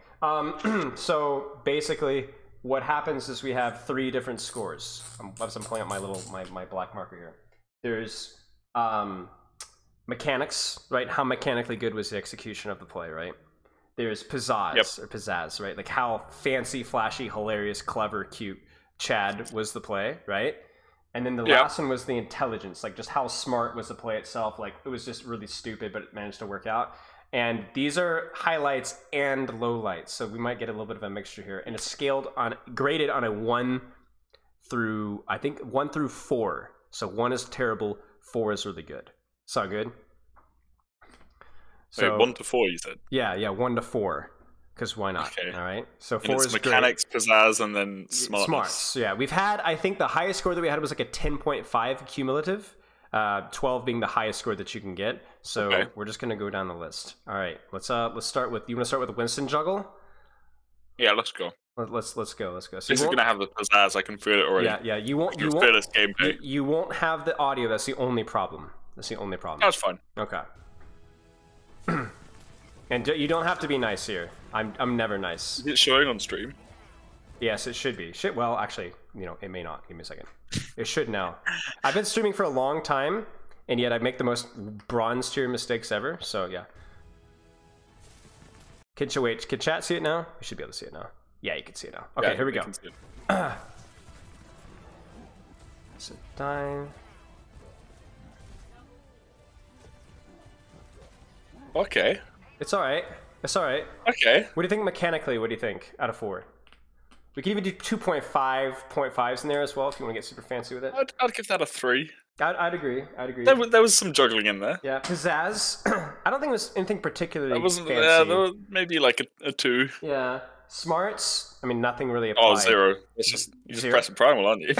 So basically, what happens is we have 3 different scores. I'm pulling up my black marker here. There's mechanics, right? How mechanically good was the execution of the play, right? There's pizzazz, right? Like how fancy, flashy, hilarious, clever, cute, Chad was the play, right? And then the last one was the intelligence, like just how smart was the play itself. Like it was just really stupid, but it managed to work out. And these are highlights and lowlights, so we might get a little bit of a mixture here. And it's graded on a 1 through 4. So 1 is terrible, 4 is really good. Sound good? So 1 to 4, you said? Yeah, 1 to 4. because why not? Okay. All right. So And 4 it's is mechanics, pizzazz, and then smartness. Smarts. Yeah, we've had. I think the highest score that we had was like a 10.5 cumulative. 12 being the highest score that you can get. So we're just gonna go down the list. All right. Let's start with. You want to start with the Winston juggle? Yeah, let's go. Let's go. So This is gonna have the pizzazz. I can feel it already. Yeah. You won't. I can feel this gameplay. You won't have the audio. That's the only problem. That's fine. Okay. And you don't have to be nice here. I'm never nice. Is it showing on stream? Yes, it should be. Well, actually, it may not. Give me a second. It should now. I've been streaming for a long time, and yet I make the most bronze tier mistakes ever. So yeah. Can chat see it now? You should be able to see it now. Yeah, you can see it now. Okay, here we go. So time. Okay. It's all right. Okay. What do you think mechanically? What do you think out of 4? We can even do 2.5.5s in there as well if you want to get super fancy with it. I'd give that a 3. I'd agree. There was some juggling in there. Yeah, pizzazz. I don't think it was anything particularly fancy. There was maybe like a 2. Yeah. Smarts. I mean, nothing really applied. Oh, 0. It's just you're just pressing primal, aren't you?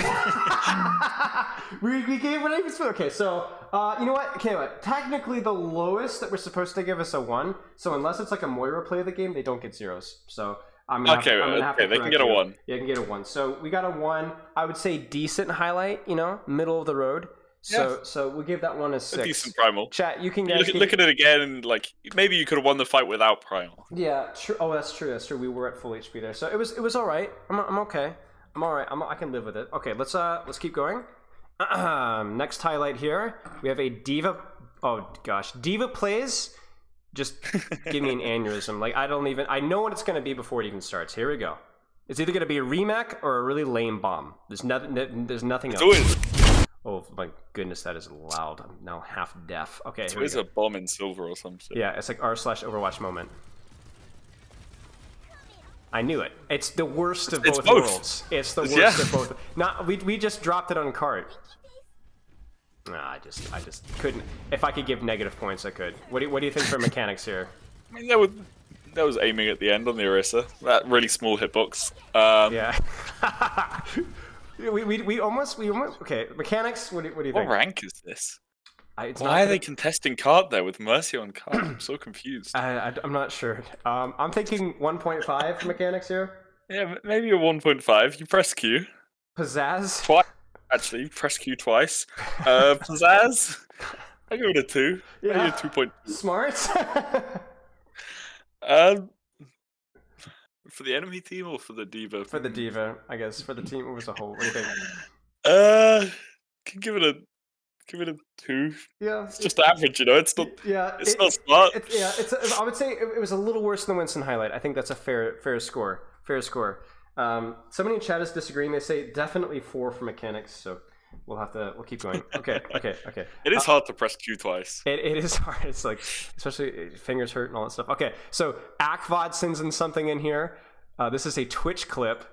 we gave what even. Okay, so you know what? Okay, technically the lowest that we're supposed to give us a 1. So unless it's like a Moira play of the game, they don't get 0s. So. I'm gonna have to they can get a 1. Yeah, you can get a 1. So we got a 1. I would say decent highlight. Middle of the road. So we'll give that one a 6. A decent primal. Chat, you can look at it again, and like maybe you could have won the fight without primal. Yeah, true. Oh, that's true. We were at full HP there, so it was all right. I'm okay. I'm all right. I can live with it. Okay, let's keep going. Next highlight here, we have a diva. Oh gosh, diva plays. Just give me an aneurysm. Like I know what it's gonna be before it even starts. Here we go. It's either gonna be a remake or a really lame bomb. There's nothing else. Oh my goodness, that is loud. I'm now half deaf. Okay, here we go. A bomb in silver or something. Yeah, it's like r/Overwatch moment. I knew it. It's the worst of both worlds. It's the worst of both. We just dropped it on cart. Nah, I just couldn't. If I could give negative points, I could. What do you think for mechanics here? I mean, that was aiming at the end on the Orisa. That really small hitbox. Yeah. we almost. Okay, mechanics. What do you think? What rank is this? Why are they contesting card there with Mercy on card? I'm so confused. I'm not sure. I'm thinking 1.5 for mechanics here. Yeah, maybe a 1.5. You press Q. Pizzazz. Twice. Actually, press Q twice. Pizzazz. I go with a 2. Yeah. Maybe a 2.2. Smart. For the enemy team or for the diva? For the diva, I guess. For the team as a whole. What do you think? Can give it a 2. Yeah. It's just average, It's not. Yeah. It's not smart. I would say it was a little worse than the Winston highlight. I think that's a fair score. Fair score. Somebody in chat is disagreeing. They say definitely 4 for mechanics. So we'll keep going. Okay. It is hard to press Q twice. It is hard. It's like, especially fingers hurt and all that stuff. Okay, so Akvod sends in something in here. This is a Twitch clip.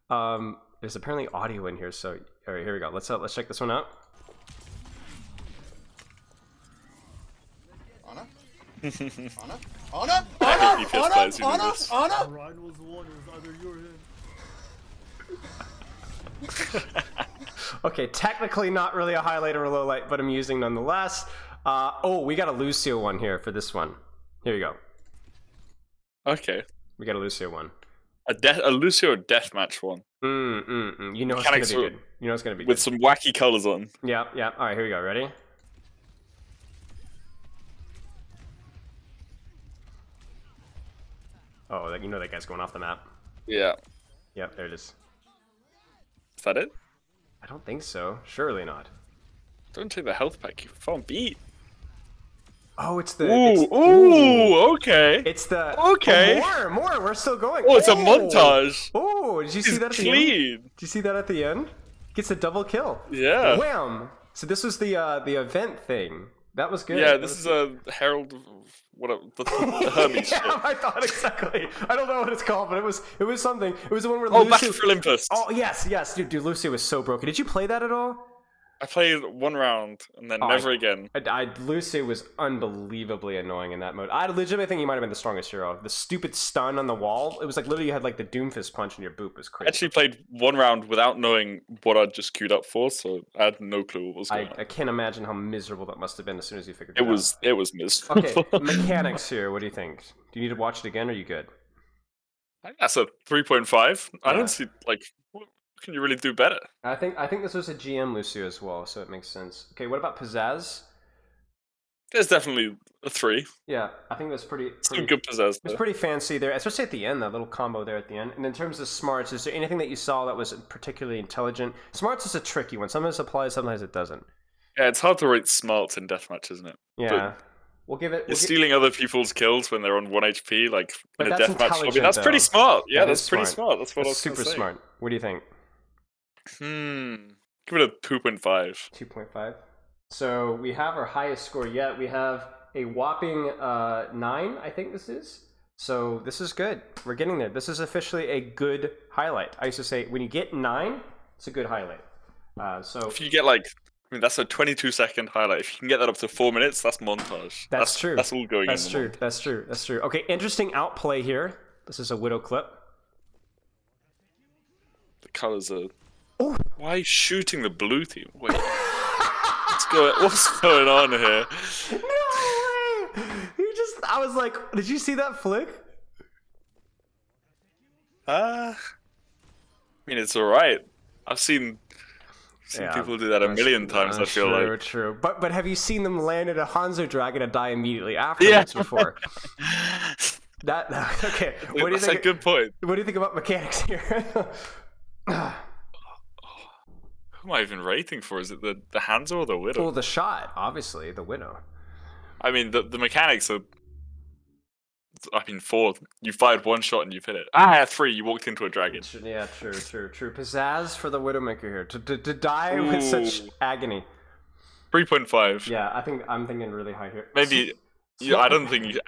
There's apparently audio in here. So all right, here we go. Let's check this one out. Anna. Ryan was the one who was either you or him. Okay, technically not really a highlight or a low light, but amusing nonetheless. We got a Lucio one here for this one. Here you go. Okay. We got a Lucio one. A Lucio deathmatch one. You know it's gonna be good. You know it's gonna be good. With some wacky colors on. Yeah. All right, here we go. Ready? Oh, you know that guy's going off the map. Yeah. Yep, there it is. Is that it? I don't think so. Surely not. Don't take the health pack. You found beat. Oh, it's the. Okay. It's the. Okay. Oh, more. We're still going. Oh, it's a montage. Oh, did you see that at the end? Did you see that at the end? Gets a double kill. Yeah. Wham! So this was the event thing. That was good. Yeah, this is a Herald of the Hermes shit. I thought exactly. I don't know what it's called, but it was something. It was the one where Lucio. Lucio. Back for Olympus. Oh yes, dude. Lucio was so broken. Did you play that at all? I played one round and then never again. Lucio was unbelievably annoying in that mode. I legitimately think he might have been the strongest hero. The stupid stun on the wall, it was like literally you had like the Doomfist punch in your boot. Was crazy. I actually played one round without knowing what I'd just queued up for, so I had no clue what was going on. I can't imagine how miserable that must have been as soon as you figured it out. It was miserable. Okay, mechanics here. What do you think? Do you need to watch it again, or are you good? I think that's a 3.5. I don't see like what can you really do better? I think this was a GM Lucio as well, so it makes sense. Okay, what about pizzazz? There's definitely a 3. Yeah, I think that's pretty Some good pizzazz. It's pretty fancy there, especially at the end, that little combo there at the end. And in terms of smarts, is there anything that you saw that was particularly intelligent? Smarts is a tricky one. Sometimes it applies, sometimes it doesn't. Yeah, it's hard to rate smarts in deathmatch, isn't it? Yeah. We'll give it. You're stealing other people's kills when they're on 1 HP, like in a deathmatch lobby. That's though. pretty smart. Yeah, that's pretty smart. That's what I was super say. smart. What do you think? Give it a 2.5. 2.5. So we have our highest score yet. We have a whopping 9, I think this is. So this is good. We're getting there. This is officially a good highlight. I used to say when you get 9, it's a good highlight. So if you get like, I mean, that's a 22-second highlight. If you can get that up to 4 minutes, that's montage. That's true. That's all going. That's true. That's true. That's true. Okay, interesting outplay here. This is a Widow clip. The colors are. Oh. Why are you shooting the blue team? Wait. What's going on here? No way! I was like, did you see that flick? I mean, it's alright. I've seen people do that a million times, I feel like. True. But have you seen them land at a Hanzo Dragon and die immediately afterwards before? Okay. That's a good point. What do you think about mechanics here? Who am I even rating for? Is it the Hanzo or the Widow? Well, the shot, obviously, the Widow. I mean, the mechanics are. I mean, 4. You fired 1 shot and you've hit it. 3. You walked into a dragon. Yeah, true. Pizzazz for the Widowmaker here to die with such agony. 3.5. Yeah, I'm thinking really high here. Maybe. Yeah, I don't think you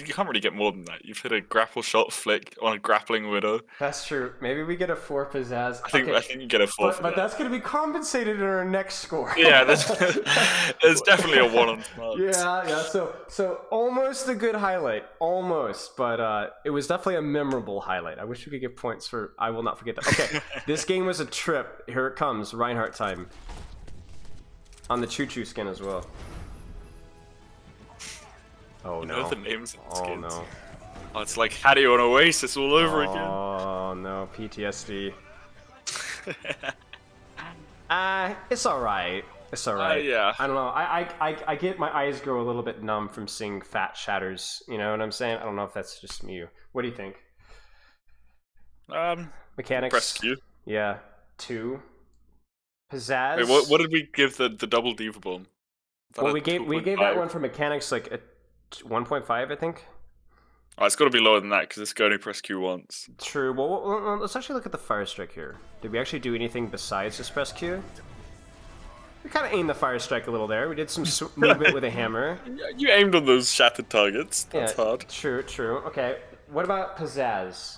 can't really get more than that. You've hit a grapple shot flick on a grappling Widow. That's true. Maybe we get a 4 pizzazz. I think you get a 4. But that's going to be compensated in our next score. Yeah, there's definitely a 1 on smarts. Yeah. So almost a good highlight, almost, but it was definitely a memorable highlight. I wish we could get points for. I will not forget that. Okay, this game was a trip. Here it comes, Reinhardt time. On the Choo Choo skin as well. Oh no! You know the names of the skins. Oh no! Oh, it's like Hattie on Oasis all over again. Oh no, PTSD. It's alright. It's alright. Yeah. I don't know. I get my eyes grow a little bit numb from seeing fat shatters. You know what I'm saying? I don't know if that's just me. What do you think? Mechanics. Press Q. Yeah. 2. Pizzazz. Wait, what did we give the double diva bomb? Well, we gave that one for mechanics like a 1.5, I think. Oh, it's got to be lower than that because it's going to press Q once. True. Well, let's actually look at the fire strike here. Did we actually do anything besides just press Q? We kind of aimed the fire strike a little there. We did some movement with a hammer. You aimed on those shattered targets. That's hard. True. Okay. What about pizzazz?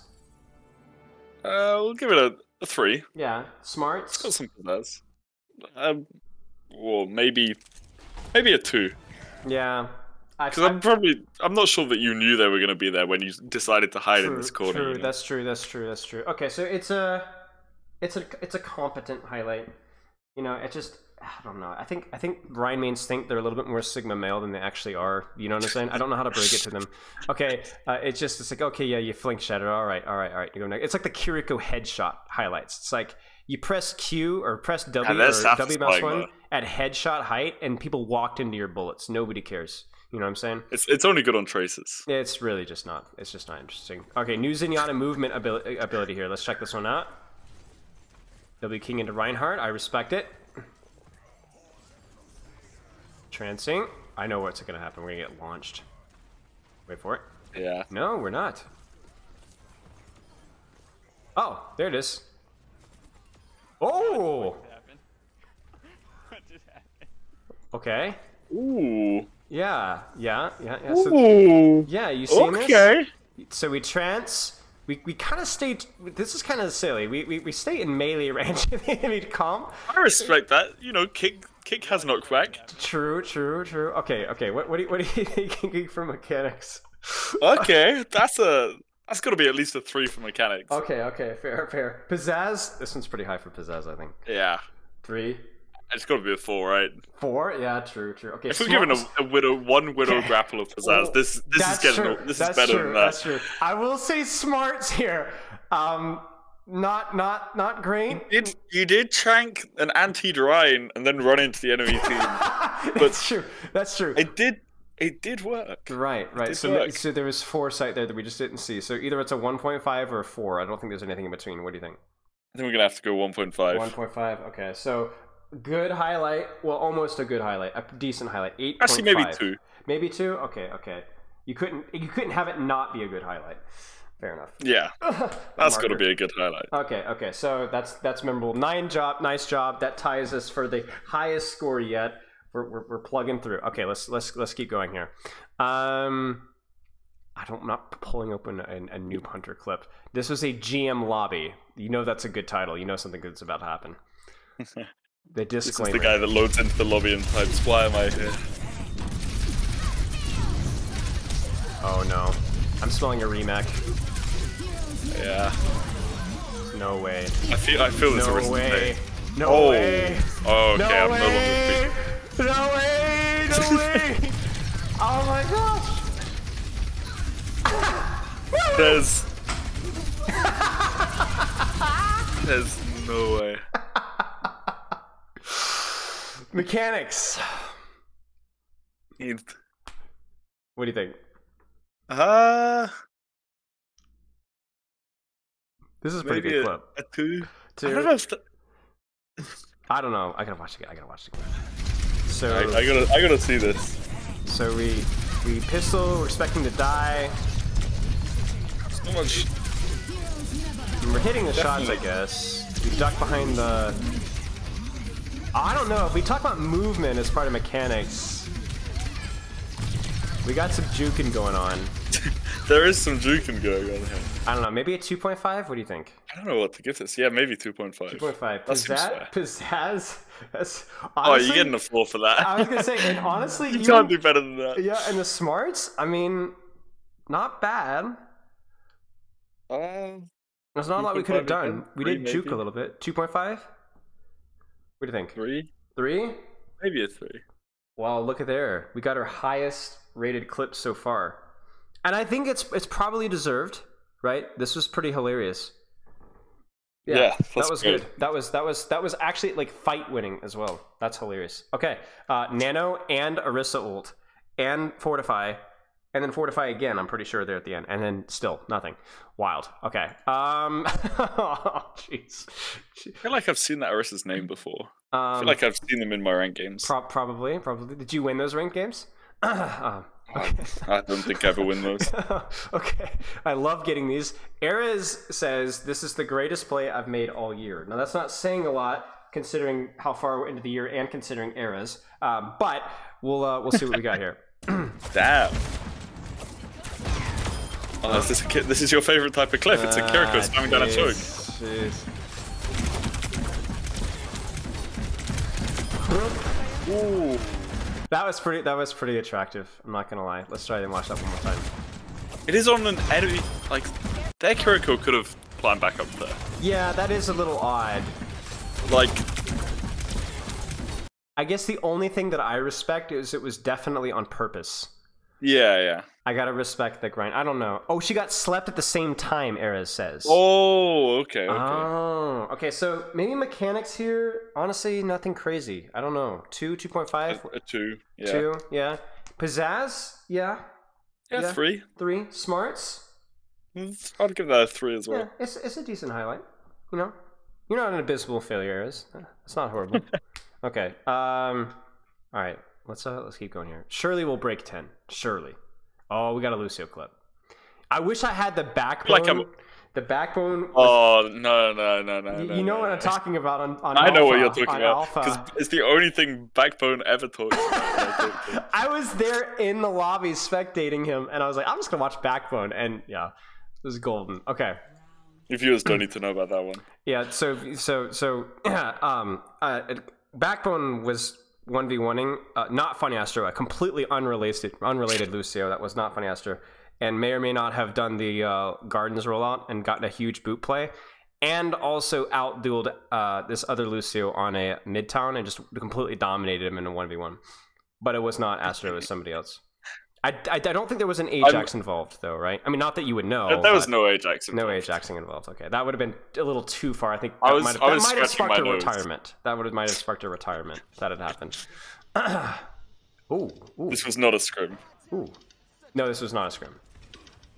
We'll give it a 3. Yeah. Smarts. It's got some pizzazz. Well, maybe a 2. Yeah. Because I'm not sure that you knew they were going to be there when you decided to hide in this corner. True, you know? That's true. Okay, so it's a competent highlight. You know, it just I don't know. I think Ryan mains think they're a little bit more Sigma male than they actually are. You know what I'm saying? I don't know how to break it to them. Okay, it's like okay, yeah, you flank shatter. All right. You go next. It's like the Kiriko headshot highlights. It's like you press Q or press W or W mouse 1 at headshot height, and people walked into your bullets. Nobody cares. You know what I'm saying? It's only good on traces. Yeah, it's really just not. It's just not interesting. Okay, new Zenyatta movement ability here. Let's check this one out. W King into Reinhardt. I respect it. Trancing. I know what's going to happen. We're going to get launched. Wait for it. Yeah. No, we're not. Oh, there it is. Oh! What just happened? Okay. Ooh. Yeah. Ooh. So, yeah, you seen this? Okay. So we trance, We kind of stay. This is kind of silly. We stay in melee range of the enemy comp. I respect that. You know, kick has knockback. True. Okay. What are you thinking for mechanics? Okay, that's got to be at least a 3 for mechanics. Okay, fair. Pizzazz. This one's pretty high for Pizzazz, I think. Yeah. 3. It's got to be a 4, right? 4? Yeah, true. Okay. If we're given one widow grapple of Pizzazz, this is better than that. That's true. I will say smarts here. Not great. You did trank an anti-Drine and then run into the enemy team. That's true. It did work. Right. So there was foresight there that we just didn't see. So either it's a 1.5 or a 4. I don't think there's anything in between. What do you think? I think we're gonna have to go 1.5. 1.5. Okay. So good highlight. Well, almost a good highlight. A decent highlight. 8.5. Actually, maybe 2. Maybe 2. Okay. You couldn't have it not be a good highlight. Fair enough. Yeah. That's got to be a good highlight. Okay. So that's memorable. Nice job. That ties us for the highest score yet. We're plugging through. Okay, let's keep going here. I'm not pulling open a new Hunter clip. This was a GM lobby. You know that's a good title. You know something good's about to happen. The disclaimer. This is the guy that loads into the lobby and types, "Why am I here?" Oh no, I'm smelling a remake. Yeah. No way. I feel this No arisen way. today. No way. Oh, okay. No I'm no longer way. speaking. No way! Oh my gosh! There's no way. Mechanics. What do you think? This is a pretty good clip. A 2. 2. I don't know. I gotta watch it again. So I gotta see this. So we pistol. We're expecting to die. So much. We're hitting the shots, I guess. We duck behind the. I don't know if we talk about movement as part of mechanics. We got some juking going on. There is some juking going on here. I don't know. Maybe a 2.5. What do you think? I don't know what to give this. Yeah, maybe 2.5. 2.5. Pizzazz. That's honestly, oh, you're getting a 4 for that. I was gonna say, and honestly, you can't do better than that. Yeah, and the smarts. I mean, not bad. There's not a lot we could have done. We did juke a little bit. 2.5. What do you think? 3. 3? Maybe a 3. Well, look at there. We got our highest rated clip so far, and I think it's probably deserved, right? This was pretty hilarious. Yeah, that was good. That was actually like fight winning as well. That's hilarious. Okay, Nano and Orisa ult and Fortify, and then Fortify again. I'm pretty sure they're at the end, and then still nothing. Wild. Okay. Oh, jeez. I feel like I've seen that Orisa's name before. I feel like I've seen them in my ranked games. Probably. Did you win those ranked games? Okay. I don't think I ever win those. Okay, I love getting these. Erez says this is the greatest play I've made all year. Now that's not saying a lot considering how far into the year and considering Erez, but we'll see what we got here. Damn. Oh, this is your favorite type of clip. It's a Kiriko spamming down a choke. Ooh. That was pretty attractive. I'm not gonna lie. Let's try and watch that one more time. It is on an enemy. Like their Kiriko could have climbed back up there. Yeah, that is a little odd. Like, I guess the only thing that I respect is it was definitely on purpose. Yeah. I gotta respect the grind. I don't know. Oh, she got slept at the same time, Erez says. Oh, okay. Oh, okay. So maybe mechanics here, honestly, nothing crazy. I don't know. 2, 2.5? A 2, yeah. 2, yeah. Pizzazz, yeah. Yeah, 3. 3. Smarts? I'd give that a 3 as well. Yeah, it's a decent highlight. You know? You're not an abysmal failure, Erez. It's not horrible. Okay. All right. Let's keep going here. Surely we'll break 10. Surely. Oh, we got a Lucio clip. I wish I had the backbone. The backbone. Oh no! You know what I'm talking about on I Alpha, know what you're talking about because Alpha. it's the only thing Backbone ever talks about. I was there in the lobby spectating him, and I was like, I'm just gonna watch Backbone, and yeah, This is golden. Okay. Your viewers don't need to know about that one. Yeah. Backbone was 1v1ing, not Funnyastro, a completely unrelated Lucio that was not Funnyastro, and may or may not have done the Gardens rollout and gotten a huge boot play, and also outdueled this other Lucio on a Midtown and just completely dominated him in a 1v1. But it was not Astro, it was somebody else. I don't think there was an Ajax involved, though, right? I mean, not that you would know. There was no Ajax involved. No Ajaxing involved. Okay, that would have been a little too far. I think I that was might have sparked a my nose. retirement. Might have sparked a retirement. That had happened. Ooh. This was not a scrim. Ooh. No, this was not a scrim.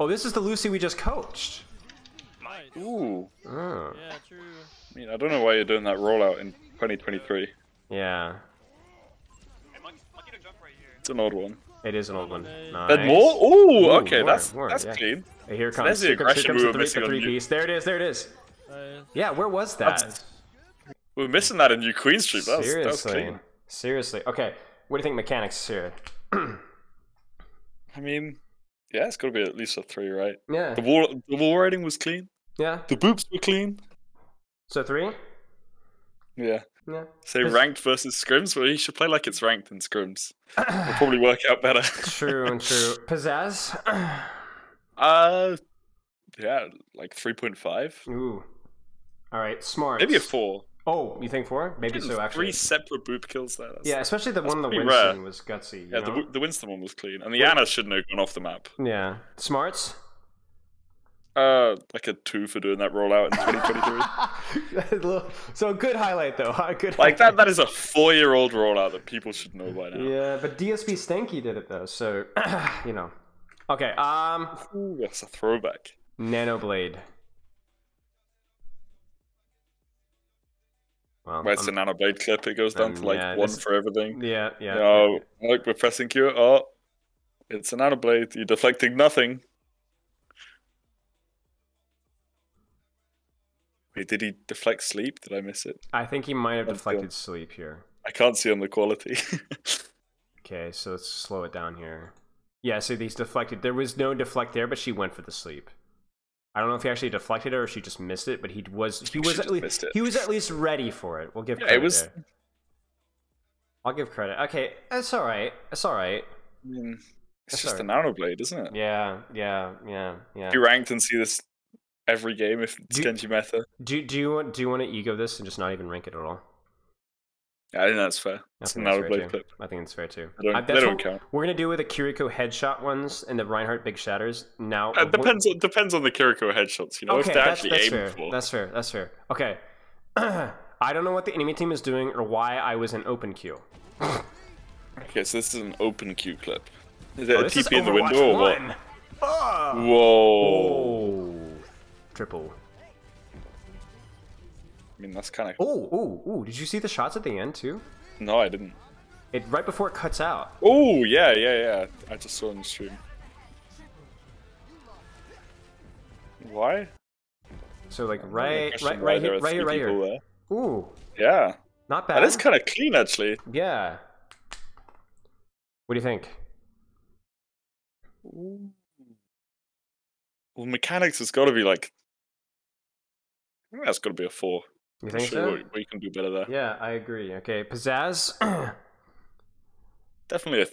Oh, this is the Lucy we just coached. Ooh. Oh. Yeah, true. I mean, I don't know why you're doing that rollout in 2023. Yeah. Hey, monkey don't jump right here. It's an odd one. It is an old one. Nice. And more? Ooh, okay, more, that's yeah. clean. Hey, here So comes, there's the here comes aggression we were the missing on three you. beast. There it is. Nice. Yeah, where was that? We're missing that in New Queen Street. That was clean. Seriously. Okay, what do you think mechanics here? I mean, yeah, it's got to be at least a 3, right? Yeah. The wall riding was clean. Yeah. The boops were clean. So 3? Yeah. Yeah. Say ranked versus scrims. Well, you should play like it's ranked in scrims. It'll probably work out better. True. Pizzazz? Yeah, like 3.5. Ooh. All right, smart. Maybe a 4. Oh, you think 4? Maybe so, actually. 3 separate boop kills there. Yeah, especially the one the pretty Winston rare. was gutsy. Yeah, the Winston one was clean. And the Anna shouldn't have gone off the map. Yeah. Smarts? Like a 2 for doing that rollout in 2023. So a good highlight, though. Good Like highlight. that is a 4-year-old rollout that people should know by now. Yeah, but DSP Stanky did it, though, so, you know. Okay, Ooh, that's a throwback. Nanoblade. Well, Where's the Nanoblade clip? It goes down to like yeah, 1 for everything. Yeah. Oh, look, we're pressing Q. Oh, it's a Nanoblade. You're deflecting nothing. Wait, did he deflect sleep? Did I miss it? I think he might have That's deflected good. sleep here. I can't see on the quality. Okay, so let's slow it down here. Yeah, so these deflected. There was no deflect there, but she went for the sleep. I don't know if he actually deflected it or if she just missed it, but he was at least ready for it. We'll give credit there. I'll give credit. Okay, it's all right. I mean, it's That's just a alright. Nanoblade, isn't it? Yeah. If you ranked and see this every game if it's Genji meta. Do you want to ego this and just not even rank it at all? Yeah, I think that's fair. It's a Nanoblade clip. I think it's fair too. They That's don't what count. we're gonna do with the Kiriko headshot ones and the Reinhardt big shatters. Now It depends on the Kiriko headshots, you know, okay, if they're actually aiming fair. for. That's fair. Okay. I don't know what the enemy team is doing or why I was in open queue. Okay, so this is an open queue clip. Is it a This is TP in the Overwatch window or what? 1. Oh. Whoa. Oh. Triple. I mean, that's kind of... Oh. Did you see the shots at the end too? No, I didn't. Right before it cuts out. Oh, yeah. I just saw it on the stream. Why? So like No right question why there are three here. people there. Ooh, Yeah. not bad. That is kind of clean, actually. Yeah. What do you think? Ooh. Well, mechanics has got to be like... I think that's got to be a 4. You I'm think sure so? we can do better there. Yeah, I agree. Okay, Pizzazz. Definitely a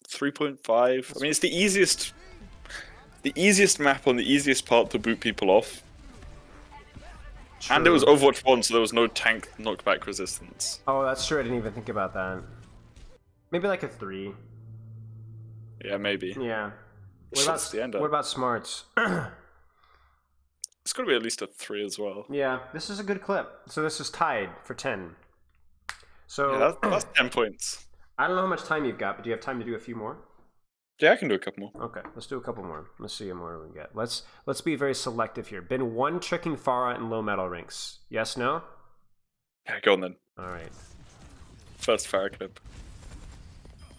3.5. I mean, it's the easiest map on the easiest part to boot people off. And it was True. Overwatch 1, so there was no tank knockback resistance. Oh, that's true. I didn't even think about that. Maybe like a 3. Yeah, maybe. Yeah. It's just the end What up. about smarts? It's got to be at least a 3 as well. Yeah, this is a good clip. So this is tied for 10. So Yeah, that's 10 points. I don't know how much time you've got, but do you have time to do a few more? Yeah, I can do a couple more. Okay, let's do a couple more. Let's see how more we can get. Let's be very selective here. Been one tricking Farah in low metal ranks. Yes, no? Yeah, go on then. All right. First fire clip.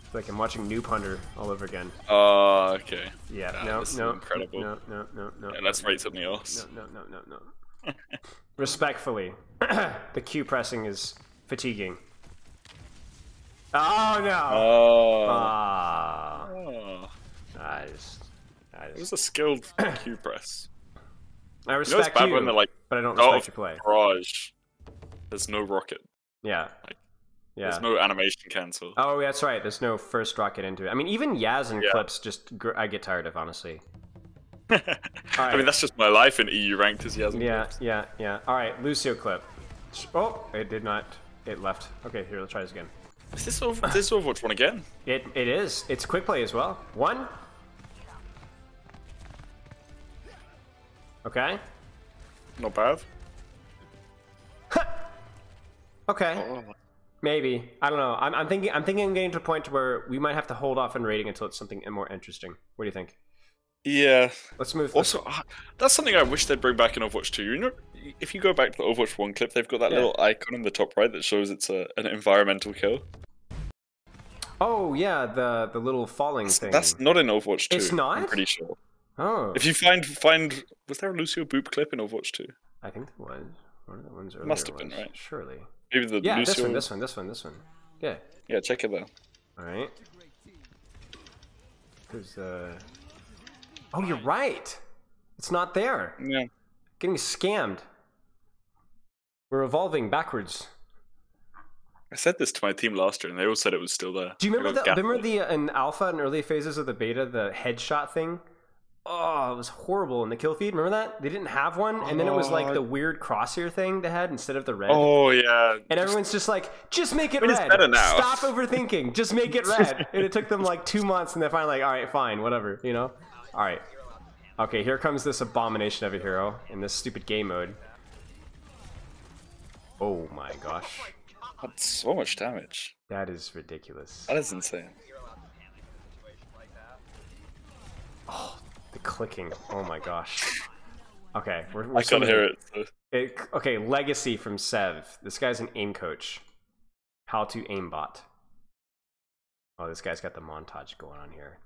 It's like I'm watching Noob Hunter all over again. Oh, okay. Yeah, Yeah, this is incredible. No. Yeah, let's rate something else. No. Respectfully, the Q pressing is fatiguing. Oh no! Oh. Ah, Oh. I It was a skilled Q press. I You know it's respect bad you, when they're like, but I don't oh, respect your play. barrage. There's no rocket. Yeah. Yeah. There's no animation cancel. Oh, that's right. There's no first rocket into it. I mean, even Yaz and clips just I get tired of, honestly. I mean, that's just my life in EU ranked as Yasmin. Yeah. All right, Lucio clip. Oh, it did not. It left. Okay, here, let's try this again. Is this Overwatch 1 again? It is. It's quick play as well. 1. Okay. Not bad. Okay. Oh. Maybe. I don't know. I'm thinking I'm getting to a point where we might have to hold off on rating until it's something more interesting. What do you think? Yeah. Let's move. Also, that's something I wish they'd bring back in Overwatch 2. You know, if you go back to the Overwatch 1 clip, they've got that little icon in the top right that shows it's an environmental kill. Oh yeah, the little falling thing. That's not in Overwatch 2. It's not? I'm pretty sure. Oh. If you find was there a Lucio Boop clip in Overwatch 2? I think there was. One of the ones earlier. Must have been, right? Surely. Maybe the Yeah, Lucio... this one. Yeah. Yeah, check it there. All right. There's Oh, you're right. It's not there. Yeah. Getting scammed. We're evolving backwards. I said this to my team last year, and they all said it was still there. Do you remember I got in alpha and early phases of the beta, the headshot thing? Oh, it was horrible in the kill feed. Remember that? They didn't have one, and then it was like the weird crosshair thing they had instead of the red. Oh yeah. And everyone's just like, just make it It's red. better now. Stop overthinking. Just make it red. And it took them like 2 months, and they're finally like, all right, fine, whatever, you know? All right. Okay, here comes this abomination of a hero in this stupid game mode. Oh my gosh. That's so much damage. That is ridiculous. That is insane. Oh, the clicking. Oh my gosh. Okay, we're I can't hear it. So. Okay, legacy from Sev. This guy's an aim coach. How to aimbot. Oh, this guy's got the montage going on here.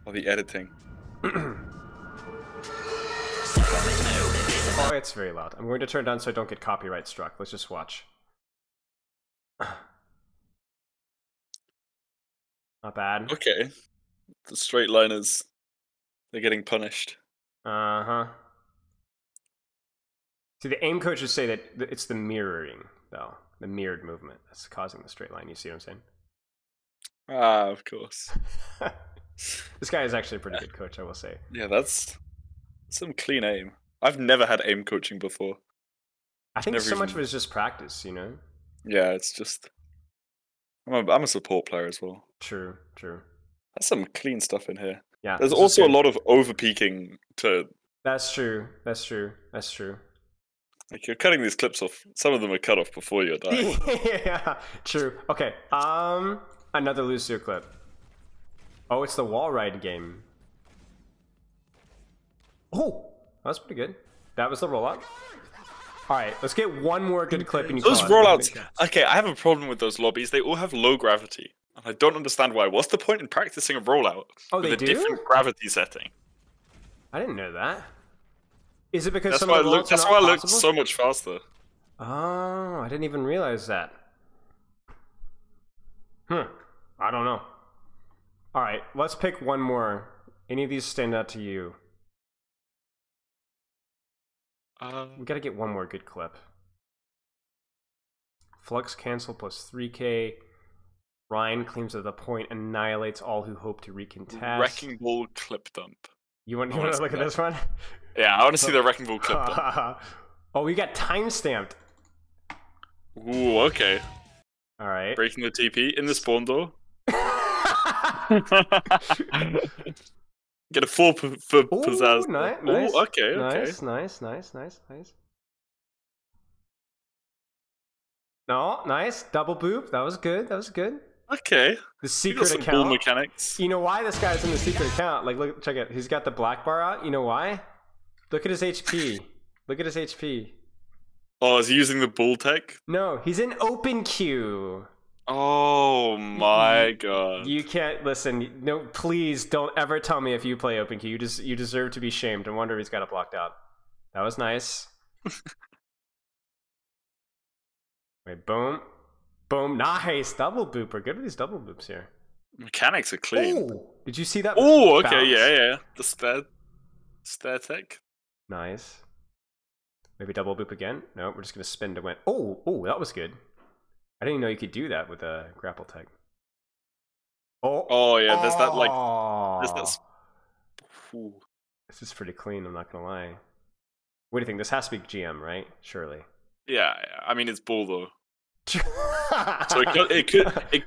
Oh, the editing. Oh, it's very loud. I'm going to turn it down so I don't get copyright struck. Let's just watch. Not bad. Okay. The straight liners, they're getting punished. Uh-huh. See, the aim coaches say that it's the mirroring, though. The mirrored movement that's causing the straight line. You see what I'm saying? Ah, of course. This guy is actually a pretty good coach, I will say. Yeah, that's some clean aim. I've never had aim coaching before. I think Never so much even- of it is just practice, you know? Yeah, it's just... I'm a support player as well. True. There's some clean stuff in here. Yeah. There's this is also a good. lot of over-peaking to... That's true. Like, you're cutting these clips off. Some of them are cut off before you're dying. Yeah, true. Okay, another Lucio clip. Oh, it's the wall ride game. Oh, that's pretty good. That was the rollout. All right, let's get one more good clip. And you Those call it. rollouts... Okay, I have a problem with those lobbies. They all have low gravity. And I don't understand why. What's the point in practicing a rollout Oh, with they a do? different gravity setting? I didn't know that. Is it because That's some why of the rollouts that's are why not I looked possible? so much faster. Oh, I didn't even realize that. I don't know. All right, let's pick one more. Any of these stand out to you? We gotta get one more good clip. Flux cancel plus 3k. Ryan claims that the point annihilates all who hope to recontest. Wrecking Ball clip dump. You want to see look at that. this one? Yeah, I want to see the Wrecking Ball clip dump. Oh, we got time stamped. Ooh, okay. All right. Breaking the TP in the spawn door. Get a 4 for pizzazz. Nice. Ooh, okay. Nice. No, nice. Double boop. That was good. Okay. The You got secret some ball account. mechanics. You know why this guy's in the secret account? Like, look, check it. He's got the black bar out. You know why? Look at his HP. Oh, is he using the bull tech? No, he's in open queue. Oh my god. You can't listen. No, please don't ever tell me if you play open queue. You deserve to be shamed. No wonder he's got it blocked out. That was nice. Wait, boom, nice double boop. We're good with these double boops here. Mechanics are clean. Oh, did you see that? Oh, okay, bounce? yeah. The stair tech. Nice. Maybe double boop again? No, we're just gonna spin to win. Oh, that was good. I didn't even know you could do that with a grapple tech. Oh yeah, there's that like, there's that. Ooh. This is pretty clean. I'm not gonna lie. What do you think? This has to be GM, right? Surely. Yeah. I mean, it's bull though. So it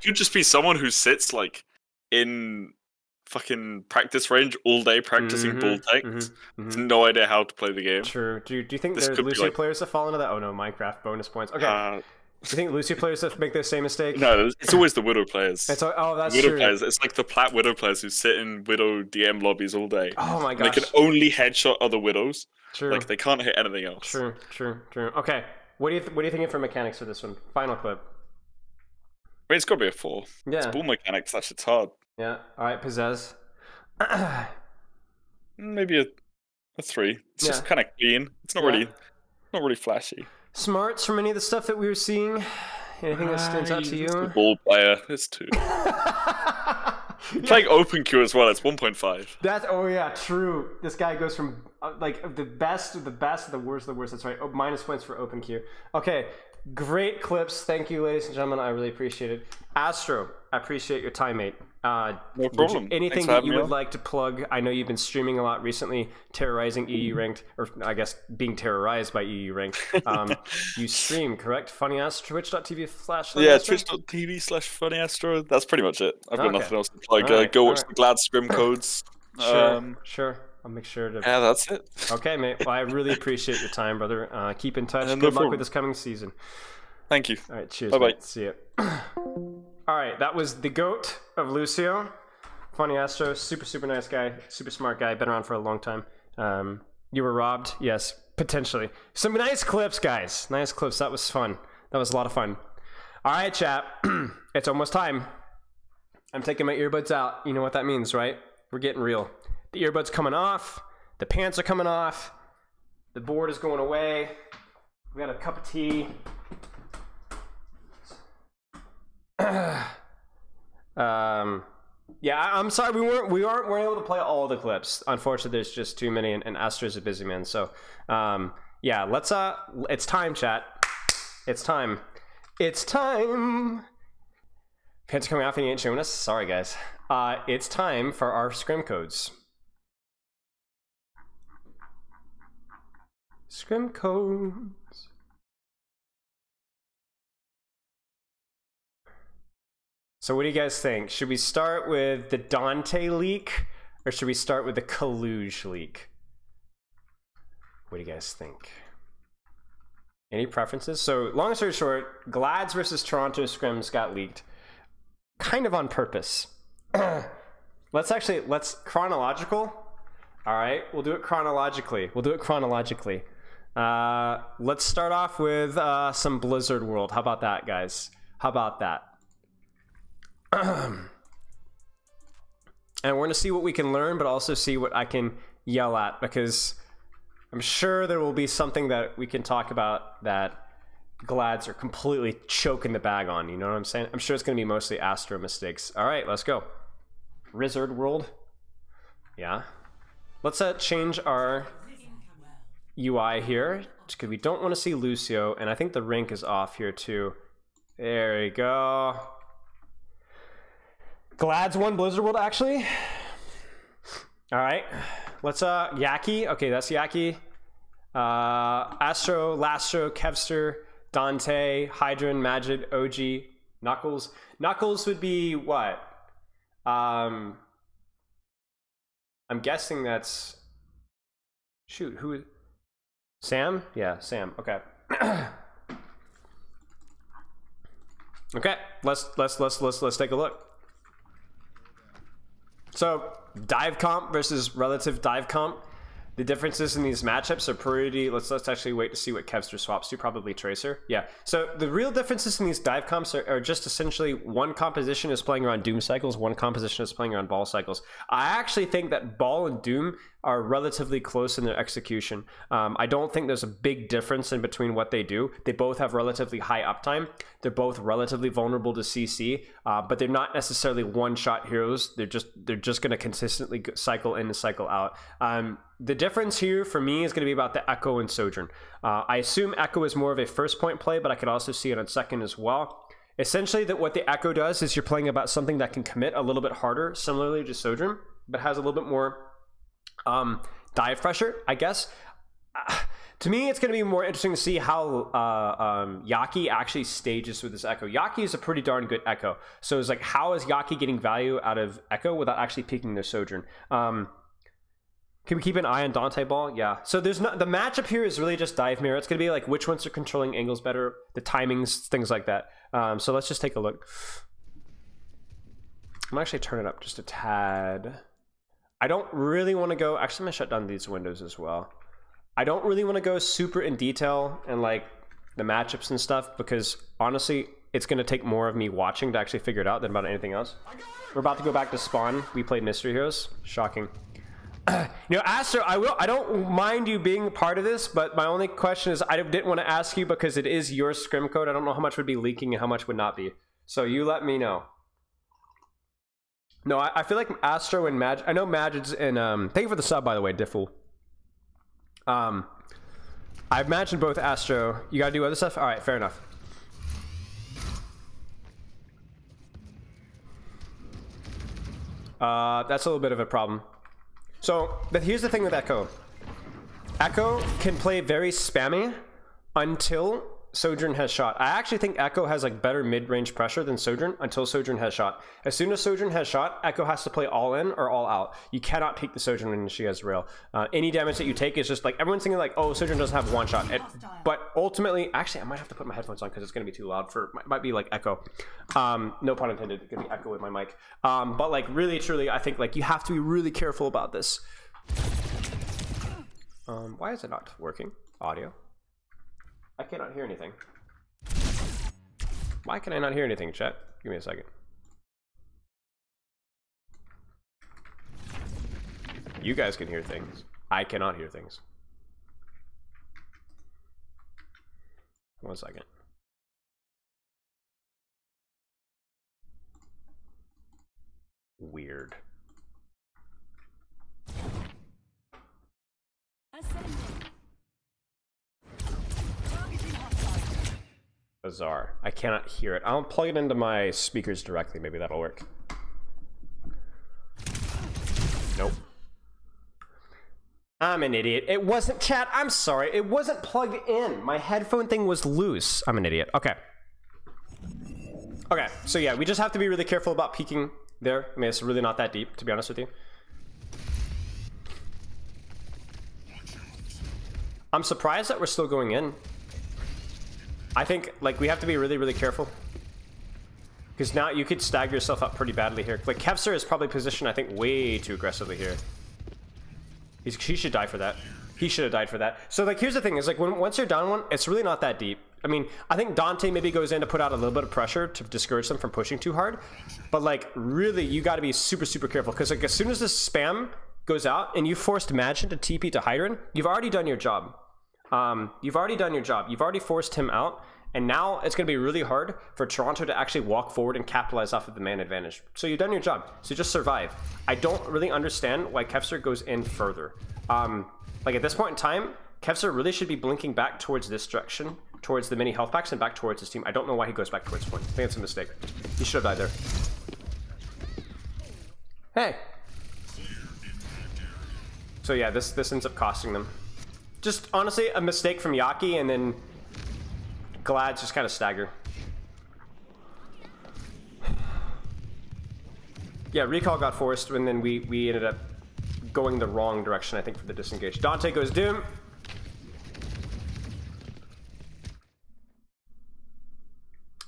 could just be someone who sits like in fucking practice range all day practicing bull techs. Has no idea how to play the game. True. Do you think This there's could be Lucio like- players that fall into that? Oh no, Minecraft bonus points. Okay. Do you think Lucio players that make the same mistake? No, it's always the Widow players. That's Widow true. players. It's like the Plat Widow players who sit in Widow DM lobbies all day. Oh my And gosh. they can only headshot other Widows. True. Like they can't hit anything else. True. Okay. What are you thinking for mechanics for this one? Final clip. I mean, it's got to be a 4. Yeah. It's ball mechanics. That shit's hard. Yeah. All right, Pizzazz. Maybe a 3. It's just Yeah. kind of clean. It's not really flashy. Smarts from any of the stuff that we were seeing? Anything that stands out to It's a you? ball player. It's 2. Playing open queue as well. It's 1.5. True. This guy goes from like the best to the best to the worst of the worst. That's right. Minus points for open queue. Okay, great clips. Thank you, ladies and gentlemen. I really appreciate it. Astro, I appreciate your time, mate. No problem. Anything Thanks for that having you me would on. like to plug? I know you've been streaming a lot recently, terrorizing EU ranked, or I guess being terrorized by EU ranked. You stream, correct? Funnyastro, twitch.tv/Funnyastro? Yeah, twitch.tv/Funnyastro. That's pretty much it. I've got Okay. nothing else to plug. Alright, Go watch alright. the Glad Scrim codes. Sure. I'll make sure to. Yeah, that's it. Okay, mate. Well, I really appreciate your time, brother. Keep in touch. No Good luck problem. with this coming season. Thank you. All right, cheers. Bye-bye. Mate. See ya. All right, that was the GOAT of Lucio. Funnyastro, super nice guy, super smart guy, been around for a long time. You were robbed? Yes, potentially. Some nice clips, guys. Nice clips. That was fun. That was a lot of fun. All right, chat. It's almost time. I'm taking my earbuds out. You know what that means, right? We're getting real. The earbuds coming off. The pants are coming off. The board is going away. We got a cup of tea. Yeah, I'm sorry we weren't able to play all the clips. Unfortunately, there's just too many, and Astro's a busy man. So, yeah, let's it's time, chat. It's time. Pants are coming off and you ain't showing us. Sorry, guys. It's time for our scrim codes. Scrim codes. So what do you guys think? Should we start with the Dante leak or should we start with the Colluge leak? What do you guys think? Any preferences? So long story short, Glads versus Toronto scrims got leaked kind of on purpose. Let's chronological. All right, we'll do it chronologically. Let's start off with some Blizzard World. How about that, guys? How about that? And we're gonna see what we can learn, but also see what I can yell at, because I'm sure there will be something that we can talk about that Glads are completely choking the bag on. You know what I'm saying? I'm sure it's gonna be mostly Astro mistakes. All right, let's go. Blizzard World. Yeah. Let's change our UI here, because we don't want to see Lucio, and I think the rank is off here too. There we go. Glads won Blizzard World, actually. All right, let's Yaki. Okay, that's Yaki. Astro, Lastro, Kevster, Dante, Hydran, Majid, OG, Knuckles. Knuckles would be what? I'm guessing that's. Shoot, who? Sam? Yeah, Sam. Okay. Okay, let's take a look. So, dive comp versus relative dive comp. The differences in these matchups are pretty. Let's actually wait to see what Kevster swaps to. Probably Tracer. Yeah. So the real differences in these dive comps are just essentially one composition is playing around Doom cycles, one composition is playing around Ball cycles. I actually think that Ball and Doom are relatively close in their execution. I don't think there's a big difference in between what they do. They both have relatively high uptime. They're both relatively vulnerable to CC, but they're not necessarily one-shot heroes. They're just going to consistently cycle in and cycle out. The difference here for me is going to be about the Echo and Sojourn. I assume Echo is more of a first point play, but I could also see it on second as well. Essentially, what the Echo does is you're playing about something that can commit a little bit harder, similarly to Sojourn, but has a little bit more dive pressure, I guess. To me, it's going to be more interesting to see how Yaki actually stages with this Echo. Yaki is a pretty darn good Echo. So it's like, how is Yaki getting value out of Echo without actually peaking their Sojourn? Can we keep an eye on Dante Ball? Yeah. So there's not, the matchup here is really just dive mirror. It's going to be like which ones are controlling angles better, the timings, things like that. So let's just take a look. I'm actually turning it up just a tad. I don't really want to go, actually I'm going to shut down these windows as well. I don't really want to go super in detail and like the matchups and stuff because honestly, it's going to take more of me watching to actually figure it out than about anything else. We're about to go back to Spawn. We played Mystery Heroes. Shocking. You know, Astro, I don't mind you being part of this, but my only question is I didn't want to ask you because it is your scrim code. I don't know how much would be leaking and how much would not be. So you let me know. No, I feel like Astro and Mag. I know Magid's in. Thank you for the sub, by the way, Difful. I've imagined both Astro. You gotta do other stuff? Alright, fair enough. That's a little bit of a problem. So, but here's the thing with Echo. Echo can play very spammy until Sojourn has shot. I actually think Echo has like better mid-range pressure than Sojourn until Sojourn has shot. As soon as Sojourn has shot, Echo has to play all in or all out. You cannot peek the Sojourn when she has rail. Any damage that you take is just like, everyone's thinking like, oh, Sojourn doesn't have one shot. But ultimately, actually, I might have to put my headphones on because it's going to be too loud for, might be like Echo. No pun intended, it's going to be Echo with my mic. But like really, truly, I think like you have to be really careful about this. Why is it not working? Audio. I cannot hear anything. Why can I not hear anything, chat? Give me a second. You guys can hear things. I cannot hear things. 1 second. Weird. Bizarre. I cannot hear it. I'll plug it into my speakers directly. Maybe that'll work. Nope. I'm an idiot. It wasn't, chat. I'm sorry. It wasn't plugged in. My headphone thing was loose. I'm an idiot. Okay. Okay. So yeah, we just have to be really careful about peeking there. I mean, it's really not that deep, to be honest with you. I'm surprised that we're still going in. I think like we have to be really, really careful because now you could stagger yourself up pretty badly here. Like Kevster is probably positioned, I think, way too aggressively here. He should die for that. He should have died for that. So like, here's the thing: is like once you're down one, it's really not that deep. I mean, I think Dante maybe goes in to put out a little bit of pressure to discourage them from pushing too hard, but like really, you got to be super, super careful because like as soon as this spam goes out and you forced Magin to TP to Hydran, you've already done your job. You've already done your job. You've already forced him out, and now it's going to be really hard for Toronto to actually walk forward and capitalize off of the man advantage. So you've done your job. So just survive. I don't really understand why Kevster goes in further. Like at this point in time, Kevster really should be blinking back towards this direction, towards the mini health packs and back towards his team. I don't know why he goes back towards point. I think it's a mistake. He should have died there. Hey. So yeah, this ends up costing them. Just honestly a mistake from Yaki, and then Glad's just kind of stagger. Yeah, recall got forced, and then we ended up going the wrong direction, I think, for the disengage. Dante goes Doom.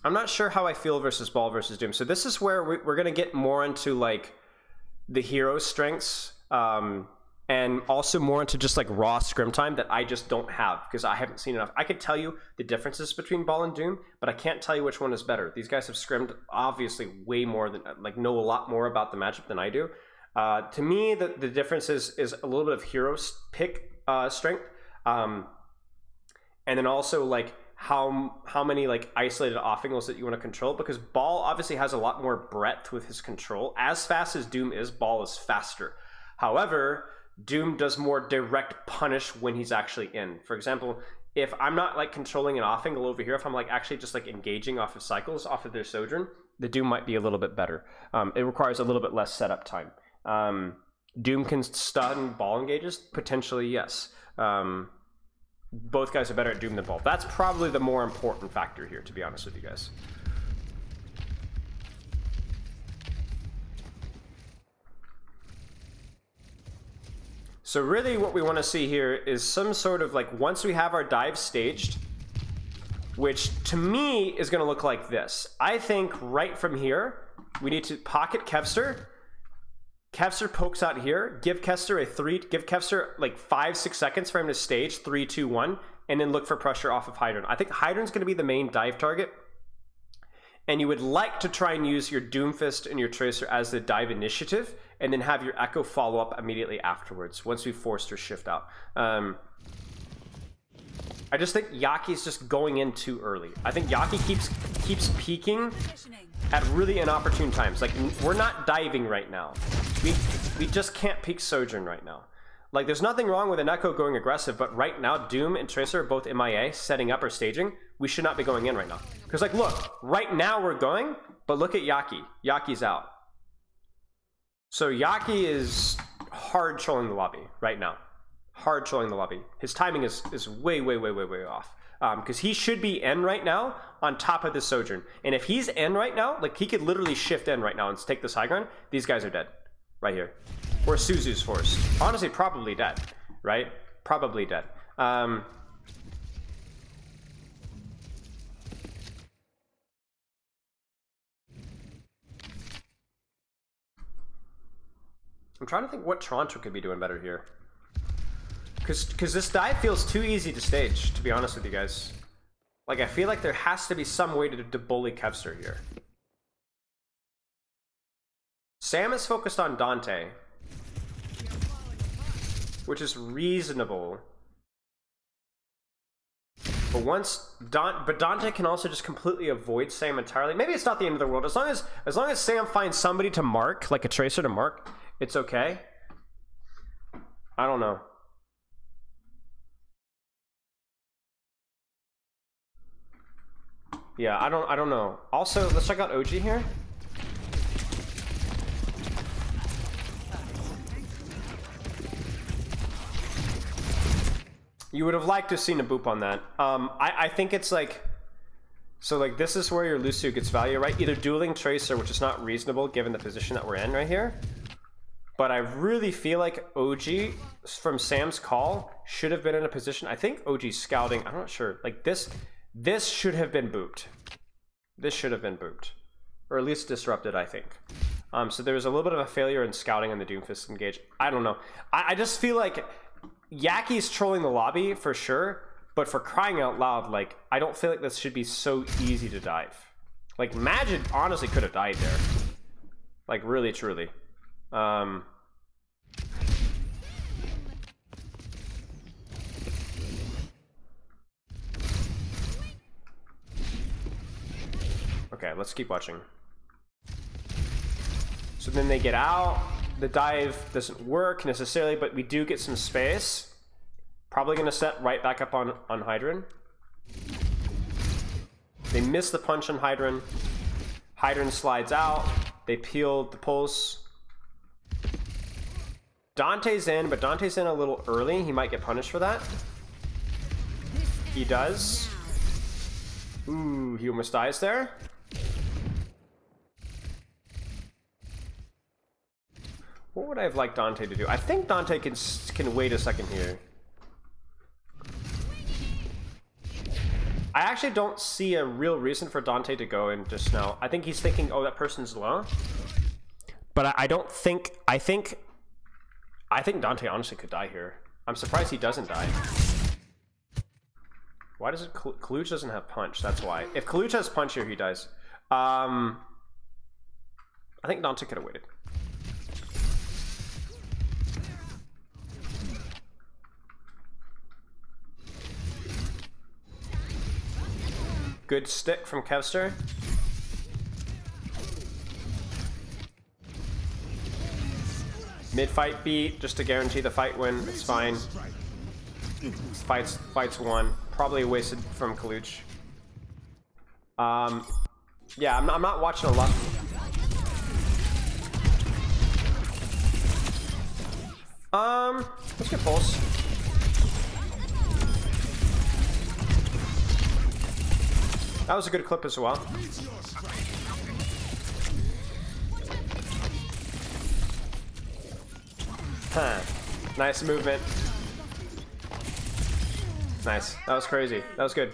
I'm not sure how I feel versus Ball versus Doom. So this is where we're gonna get more into like the hero strengths. and also more into just like raw scrim time that I just don't have because I haven't seen enough. I could tell you the differences between Ball and Doom, but I can't tell you which one is better. These guys have scrimmed obviously way more than, like, know a lot more about the matchup than I do. To me, the difference is a little bit of hero pick strength, and then also like how many like isolated off angles that you want to control, because Ball obviously has a lot more breadth with his control. As fast as Doom is, Ball is faster. However, Doom does more direct punish when he's actually in. For example, if I'm not like controlling an off angle over here, if I'm like actually just like engaging off of cycles, off of their Sojourn, the Doom might be a little bit better. It requires a little bit less setup time. Doom can stun Ball engages? Potentially, yes. Both guys are better at Doom than Ball. That's probably the more important factor here, to be honest with you guys. So really what we want to see here is some sort of like, once we have our dive staged, which to me is going to look like this. I think right from here, we need to pocket Kevster. Kevster pokes out here, give Kevster like 5-6 seconds for him to stage 3, 2, 1, and then look for pressure off of Hydron. I think Hydron's going to be the main dive target, and you would like to try and use your Doomfist and your Tracer as the dive initiative, and then have your Echo follow up immediately afterwards once we've forced her shift out. I just think Yaki's just going in too early. I think Yaki keeps peeking at really inopportune times. Like, we're not diving right now. We just can't peek Sojourn right now. Like, there's nothing wrong with an Echo going aggressive, but right now Doom and Tracer are both MIA, setting up or staging. We should not be going in right now. Because, like, look, right now we're going, but look at Yaki. Yaki's out. So Yaki is hard trolling the lobby right now. Hard trolling the lobby. His timing is way off. Because he should be N right now on top of this Sojourn. And if he's N right now, like, he could literally shift N right now and take this high ground. These guys are dead. Right here. Or Suzu's forced. Honestly, probably dead. Right? Probably dead. I'm trying to think what Toronto could be doing better here. Because this dive feels too easy to stage, to be honest with you guys. Like, I feel like there has to be some way to bully Kevster here. Sam is focused on Dante, which is reasonable. But Dante can also just completely avoid Sam entirely. Maybe it's not the end of the world. As long as Sam finds somebody to mark, like a Tracer to mark, it's okay. I don't know. Yeah, I don't know. Also, let's check out OG here. You would have liked to have seen a boop on that. I think it's like, so like this is where your Lucio gets value, right? Either dueling Tracer, which is not reasonable given the position that we're in right here. But I really feel like OG from Sam's call should have been in a position. I think OG's scouting. I'm not sure. Like this should have been booped. This should have been booped, or at least disrupted, I think. So there was a little bit of a failure in scouting on the Doomfist engage. I don't know. I just feel like Yaki's trolling the lobby for sure, but for crying out loud, like, I don't feel like this should be so easy to dive. Like, Magid honestly could have died there. Like, really, truly. Okay, let's keep watching. So then they get out. The dive doesn't work necessarily, but we do get some space. Probably going to set right back up on Hydron. They miss the punch on Hydron. Hydron slides out. They peeled the pulse. Dante's in, but Dante's in a little early. He might get punished for that. He does. Ooh, he almost dies there. What would I have liked Dante to do? I think Dante can wait a second here. I actually don't see a real reason for Dante to go in just now. I think he's thinking, oh, that person's low. But I don't think, I think I think Dante honestly could die here. I'm surprised he doesn't die. Why does it... Kaluch doesn't have punch, that's why. If Kaluch has punch here, he dies. I think Dante could have waited. Good stick from Kevster. Mid-fight beat, just to guarantee the fight win. It's fine. Fights won. Probably wasted from Kaluch. Yeah, I'm not watching a lot. Let's get pulse. That was a good clip as well. Huh. Nice movement. Nice. That was crazy. That was good.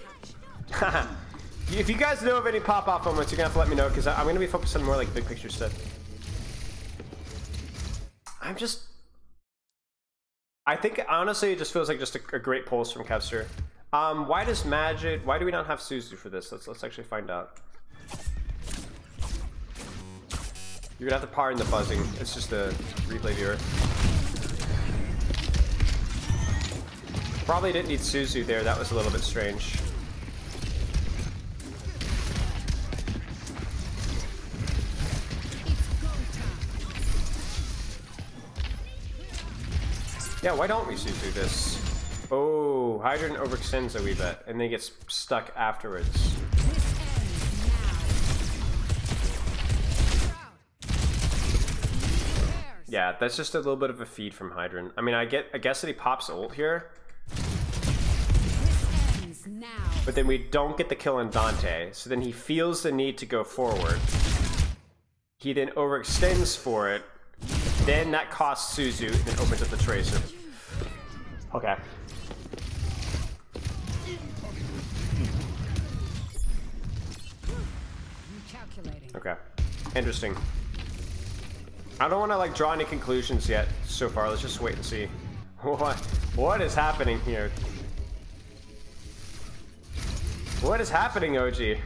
If you guys know of any pop-off moments, you're gonna have to let me know, because I'm gonna be focused on more like big picture stuff. I think honestly it just feels like just a great pulse from Kevster. Why do we not have Suzu for this? Let's actually find out. You're gonna have to pardon the buzzing. It's just a replay viewer. Probably didn't need Suzu there. That was a little bit strange. Yeah, why don't we Suzu this? Oh, Hydron overextends a wee bit, and then he gets stuck afterwards. Yeah, that's just a little bit of a feed from Hydron. I mean, I guess that he pops ult here. But then we don't get the kill on Dante, so then he feels the need to go forward. He then overextends for it. Then that costs Suzu, and then opens up the Tracer. Okay. Okay. Interesting. I don't want to like draw any conclusions yet so far. Let's just wait and see. What is happening here? What is happening, OG?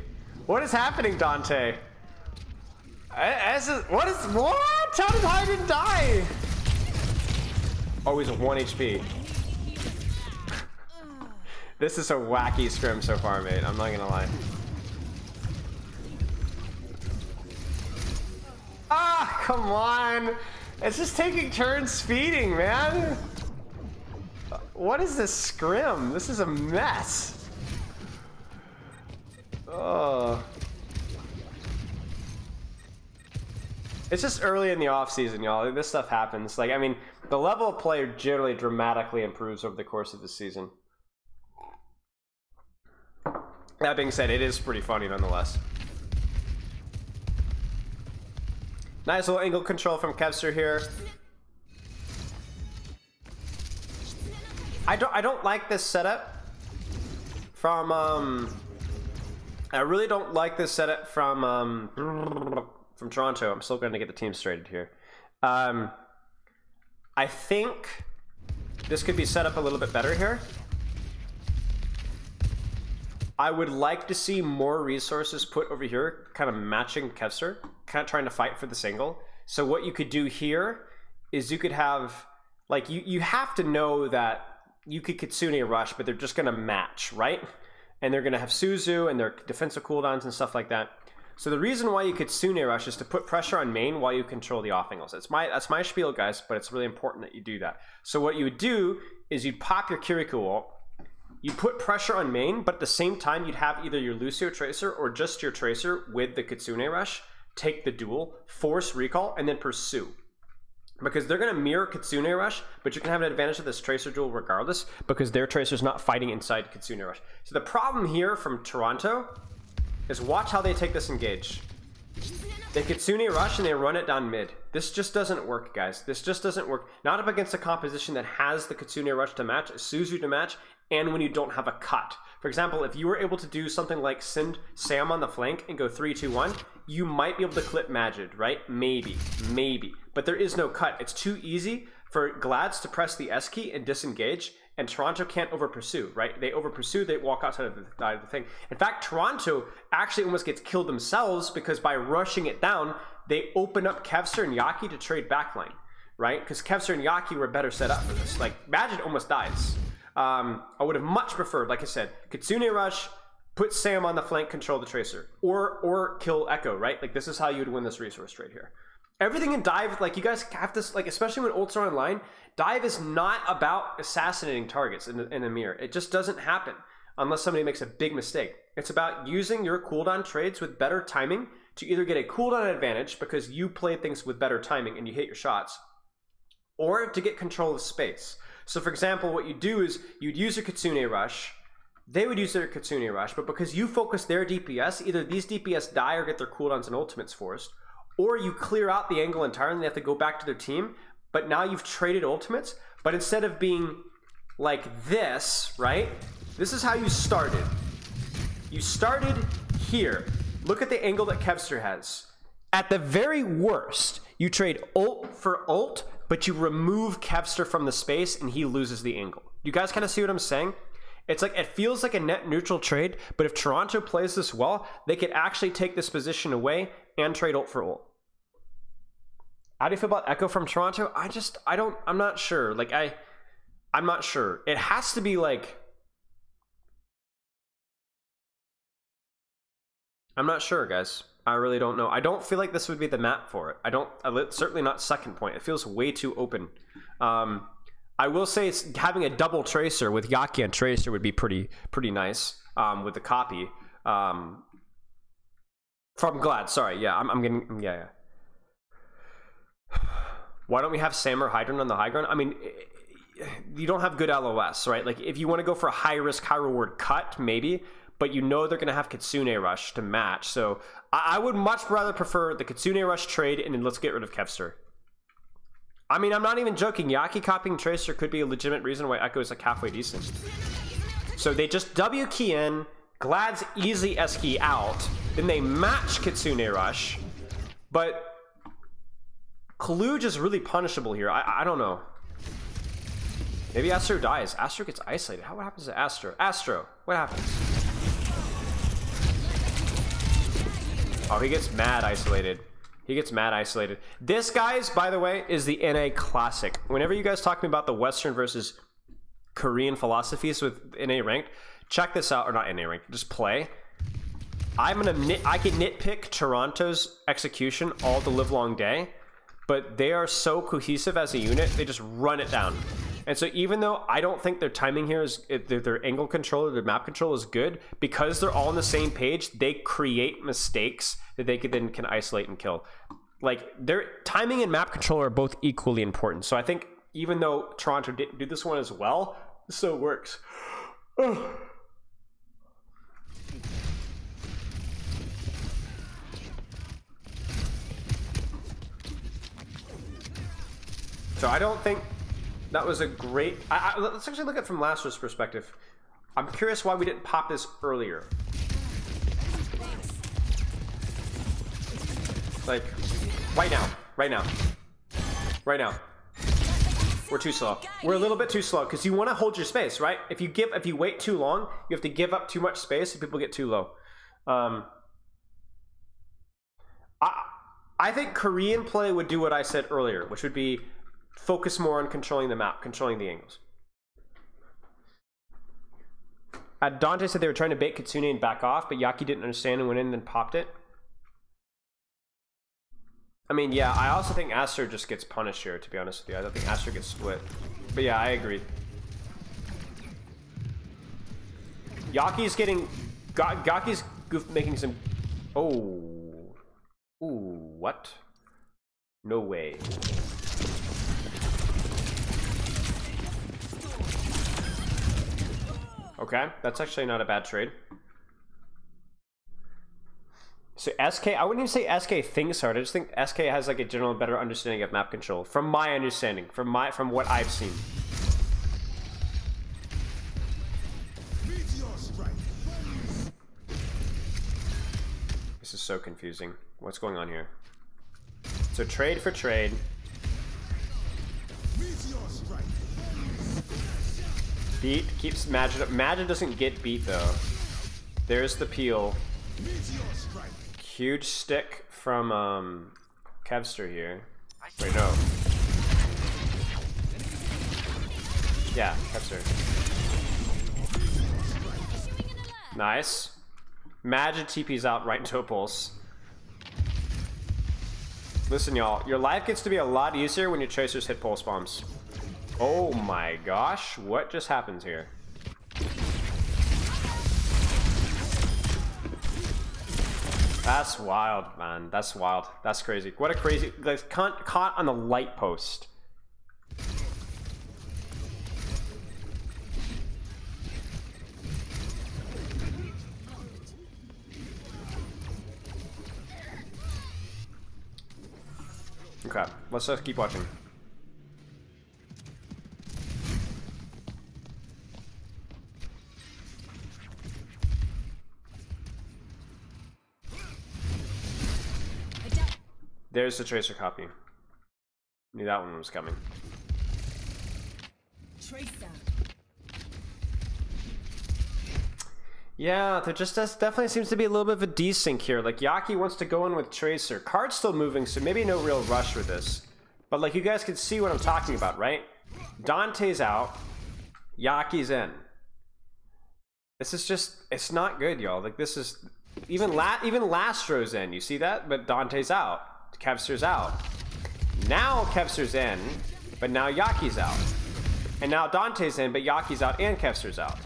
What is happening, Dante? What? How did Hydron die? Oh, he's at 1 HP. This is a wacky scrim so far, mate. I'm not gonna lie. Ah, come on. It's just taking turns feeding, man. What is this scrim? This is a mess. Oh. It's just early in the off season, y'all. This stuff happens. Like, I mean, the level of play generally dramatically improves over the course of the season. That being said, it is pretty funny nonetheless. Nice little angle control from Kevster here. I don't like this setup from I really don't like this setup from Toronto. I'm still going to get the team straightened here. I think this could be set up a little bit better here. I would like to see more resources put over here, kind of matching Kevster, kind of trying to fight for this angle. So what you could do here is you could have, like, you have to know that you could Kitsune rush, but they're just going to match, right? And they're going to have Suzu and their defensive cooldowns and stuff like that. So the reason why you Kitsune rush is to put pressure on main while you control the off angles. That's my spiel, guys, but it's really important that you do that. So what you would do is you'd pop your Kiriko ult, you put pressure on main, but at the same time you'd have either your Lucio Tracer or just your Tracer with the Kitsune rush, take the duel, force recall, and then pursue. Because they're going to mirror Kitsune rush, but you can have an advantage of this Tracer duel regardless, because their Tracer's not fighting inside Kitsune rush. So the problem here from Toronto is watch how they take this engage. They Kitsune rush and they run it down mid. This just doesn't work, guys. This just doesn't work. Not up against a composition that has the Kitsune rush to match, Suzu to match, and when you don't have a cut. For example, if you were able to do something like send Sam on the flank and go 3-2-1, you might be able to clip Majid, right? Maybe. But there is no cut. It's too easy for Glads to press the S key and disengage, and Toronto can't over pursue, right? They over pursue, they walk outside of the thing. In fact, Toronto actually almost gets killed themselves because by rushing it down, they open up Kevster and Yaki to trade backline, right? Because Kevster and Yaki were better set up for this. Like, Magid almost dies. I would have much preferred, like I said, Kitsune rush, put Sam on the flank, control the Tracer, or kill Echo, right? Like, this is how you would win this resource trade here. Everything in Dive, like, you guys have to, like, especially when ults are online, Dive is not about assassinating targets in a mirror. It just doesn't happen unless somebody makes a big mistake. It's about using your cooldown trades with better timing to either get a cooldown advantage because you play things with better timing and you hit your shots, or to get control of space. So, for example, what you do is you'd use your Kitsune rush, they would use their Kitsune rush, but because you focus their DPS, either these DPS die or get their cooldowns and ultimates forced, or you clear out the angle entirely and they have to go back to their team, but now you've traded ultimates, but instead of being like this, right? This is how you started. You started here. Look at the angle that Kevster has. At the very worst, you trade ult for ult, but you remove Kevster from the space and he loses the angle. You guys kind of see what I'm saying? It's like, it feels like a net neutral trade, but if Toronto plays this well, they could actually take this position away and trade ult for ult. How do you feel about Echo from Toronto? I'm not sure. Like, I'm not sure. It has to be like, I'm not sure, guys. I really don't know. I don't feel like this would be the map for it. Certainly not second point. It feels way too open. I will say it's having a double Tracer with Yaki and Tracer would be pretty nice with the copy. From Glad, sorry. Yeah, I'm getting, yeah. Why don't we have Sam or Hydron on the high ground? I mean, you don't have good LOS, right? Like, if you want to go for a high risk, high reward cut, maybe, but you know they're going to have Kitsune Rush to match. So I would much rather prefer the Kitsune Rush trade and then let's get rid of Kevster. I mean, I'm not even joking. Yaki copying Tracer could be a legitimate reason why Echo is like halfway decent. So they just W key in, Glad's easy S key out, then they match Kitsune Rush, but Kaluj is really punishable here. I don't know. Maybe Astro dies. Astro gets isolated. What happens to Astro? Astro, what happens? Oh, he gets mad isolated. He gets mad isolated. This, guys, by the way, is the NA classic. Whenever you guys talk to me about the Western versus Korean philosophies with NA ranked, check this out, or not NA ranked, just play. I can nitpick Toronto's execution all the live long day, but they are so cohesive as a unit, they just run it down. And so even though I don't think their timing here is, their angle control or their map control is good, because they're all on the same page, they create mistakes that they can isolate and kill. Like, their timing and map control are both equally important. So I think even though Toronto didn't do this one as well, this still works. So I don't think that was a great... let's actually look at it from Lastra's perspective. I'm curious why we didn't pop this earlier. Like, right now. We're too slow. We're a little bit too slow because you want to hold your space, right? If you wait too long, you have to give up too much space and people get too low. I think Korean play would do what I said earlier, which would be focus more on controlling the map, controlling the angles. Dante said they were trying to bait Kitsune and back off, but Yaki didn't understand and went in and then popped it. I mean, yeah, I also think Aster just gets punished here, to be honest with you. I don't think Aster gets split. But yeah, I agree. Yaki's getting... Gaki's making some... Oh. Ooh, what? No way. Okay, that's actually not a bad trade. So SK, I wouldn't even say SK thinks hard. I just think SK has like a general better understanding of map control, from my understanding, from what I've seen. This is so confusing. What's going on here? So trade for trade. Beat keeps Magic up. Magic doesn't get beat though. There's the peel. Huge stick from Kevster here. Wait, no. Yeah, Kevster. Nice. Magic TP's out right into a pulse. Listen, y'all, your life gets to be a lot easier when your chasers hit pulse bombs. Oh my gosh, what just happened here? That's wild, man. That's wild. That's crazy. What a crazy, like, caught on the light post. Okay, let's just keep watching. There's the tracer copy. Knew that one was coming. Tracer. Yeah, there just definitely seems to be a little bit of a desync here. Like, Yaki wants to go in with Tracer. Card's still moving, so maybe no real rush with this. But, like, you guys can see what I'm talking about, right? Dante's out. Yaki's in. This is just... It's not good, y'all. Like, this is... Even Lastro's in. You see that? But Dante's out. Kevster's out. Now Kevster's in, but now Yaki's out. And now Dante's in, but Yaki's out and Kevster's out.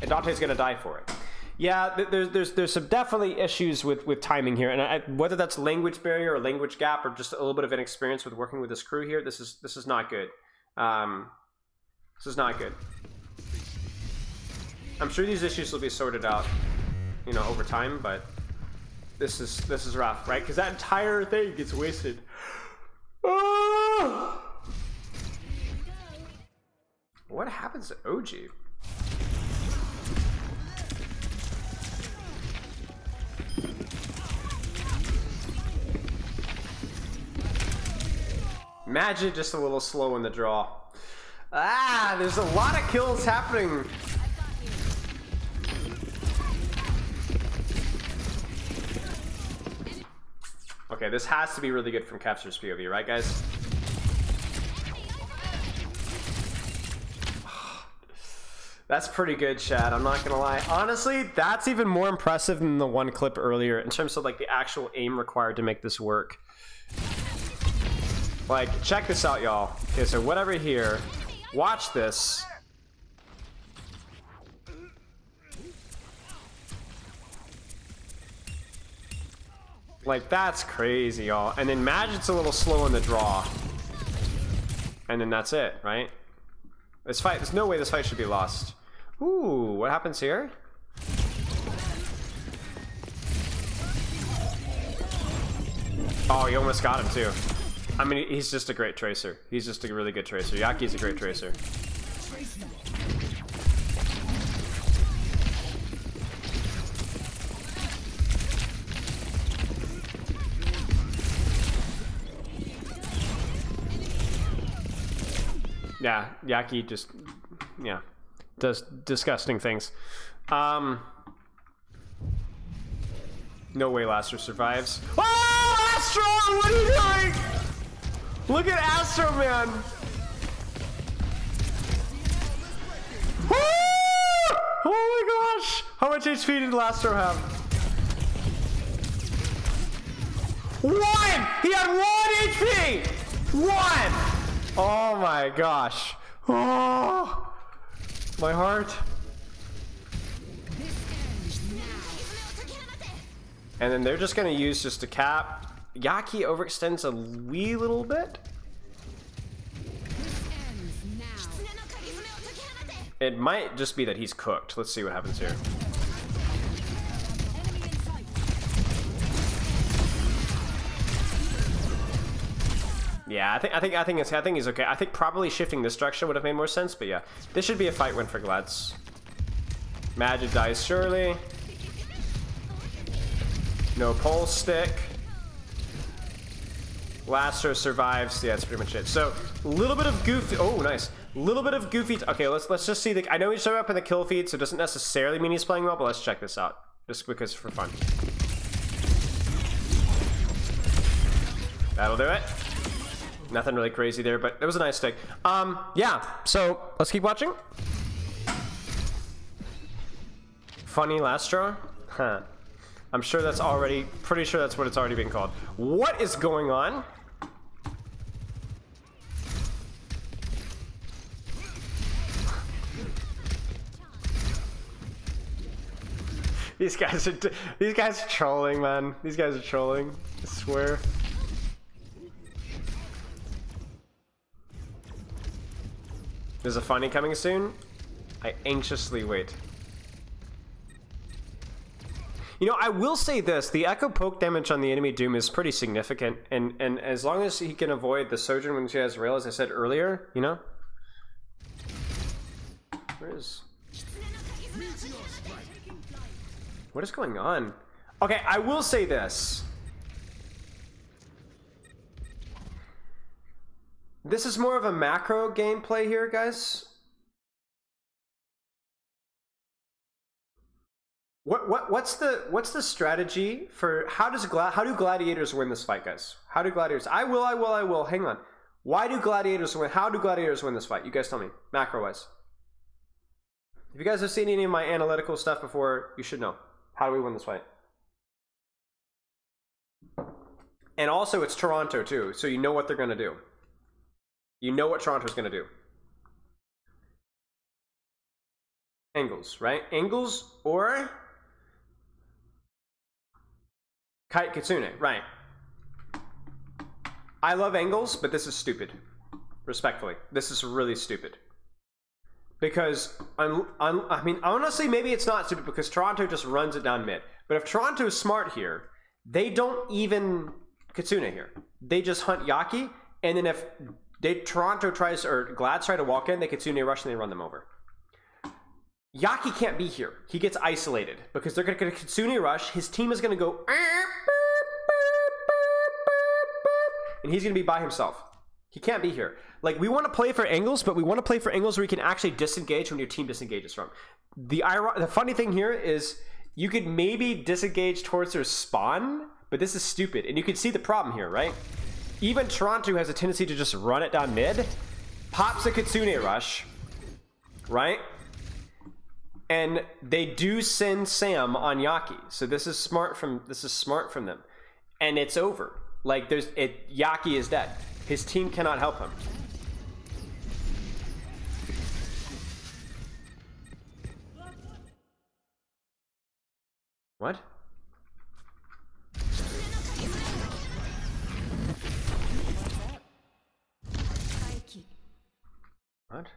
And Dante's gonna die for it. Yeah, there's some definitely issues with timing here, and whether that's language barrier or language gap or just a little bit of inexperience with working with this crew here, this is not good. This is not good. I'm sure these issues will be sorted out, you know, over time, but this is rough, right? Because that entire thing gets wasted. Oh! What happens to OG? Magic just a little slow in the draw. Ah, there's a lot of kills happening. Okay, this has to be really good from Kevster's POV, right, guys? That's pretty good, Chad. I'm not gonna lie. Honestly, that's even more impressive than the one clip earlier in terms of like the actual aim required to make this work. Like, check this out, y'all. Okay, so whatever here, watch this. Like, that's crazy, y'all. And then Magic's a little slow in the draw. And then that's it, right? This fight, there's no way this fight should be lost. Ooh, what happens here? Oh, you almost got him too. I mean, he's just a great tracer. He's just a really good tracer. Yaki's a great tracer. Yeah, Yaki just, yeah, does disgusting things. No way Lastro survives. Oh, Astro! What are you doing? Look at Astro, man! Woo! Oh my gosh! How much HP did Lastro have? 1! He had 1 HP! 1! Oh my gosh. Oh, my heart. And then they're just gonna use just a cap. Yaki overextends a wee little bit. It might just be that he's cooked. Let's see what happens here. Yeah, I think he's okay. I think probably shifting this direction would have made more sense, but yeah, this should be a fight win for Glads. Magic dies surely. No pulse stick. Lastro survives. Yeah, that's pretty much it. So a little bit of goofy. Oh, nice. A little bit of goofy. Okay, let's just see the. I know he showed up in the kill feed, so it doesn't necessarily mean he's playing well, but let's check this out just because for fun. That'll do it. Nothing really crazy there, but it was a nice stick. Yeah. So let's keep watching. Funny Lastro? Huh. I'm sure that's already, pretty sure that's what it's already been called. What is going on? These guys are trolling, man. These guys are trolling. I swear. There's a funny coming soon. I anxiously wait. You know, I will say this, the echo poke damage on the enemy Doom is pretty significant, and as long as he can avoid the Sojourn when she has rail, as I said earlier, you know? What is going on? Okay, I will say this. This is more of a macro gameplay here, guys. What's the strategy for how do gladiators win this fight, guys? How do gladiators? I will. Hang on. Why do gladiators win? How do gladiators win this fight? You guys tell me, macro wise. If you guys have seen any of my analytical stuff before, you should know. How do we win this fight? And also, it's Toronto too, so you know what they're gonna do. You know what Toronto's gonna do. Angles, right? Angles or Kite Kitsune, right? I love angles, but this is stupid. Respectfully, this is really stupid. Because I mean, honestly, maybe it's not stupid because Toronto just runs it down mid. But if Toronto is smart here, they don't even Kitsune here. They just hunt Yaki, and then if Toronto tries or Glads try to walk in, they Kitsune rush and they run them over. Yaki can't be here. He gets isolated because they're going to Kitsune rush. His team is going to go and he's going to be by himself. He can't be here. Like, we want to play for angles, but we want to play for angles where you can actually disengage when your team disengages from. The funny thing here is you could maybe disengage towards their spawn, but this is stupid. And you can see the problem here, right? Even Toronto has a tendency to just run it down mid, pops a Kitsune rush, right? And they do send Sam on Yaki. So this is smart from them. And it's over. Like Yaki is dead. His team cannot help him. What? What?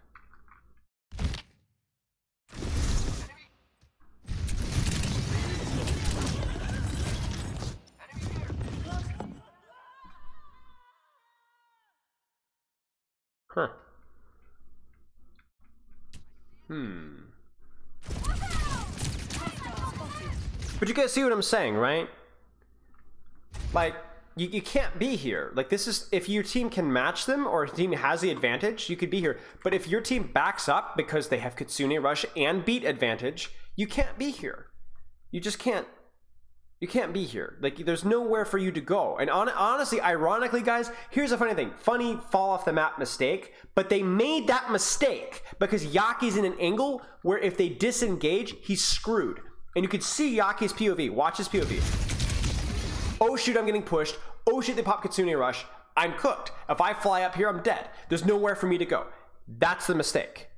Huh. But you guys see what I'm saying, right? Like, you can't be here. Like, this is, if your team can match them or if your team has the advantage, you could be here. But if your team backs up because they have Kitsune rush and beat advantage, you can't be here. You just can't. You can't be here. Like, there's nowhere for you to go. And honestly, ironically, guys, here's a funny thing. Funny fall off the map mistake, but they made that mistake because Yaki's in an angle where if they disengage, he's screwed. And you can see Yaki's POV. Watch his POV. Oh shoot, I'm getting pushed. Oh shit, they pop Kitsune rush. I'm cooked. If I fly up here, I'm dead. There's nowhere for me to go. That's the mistake.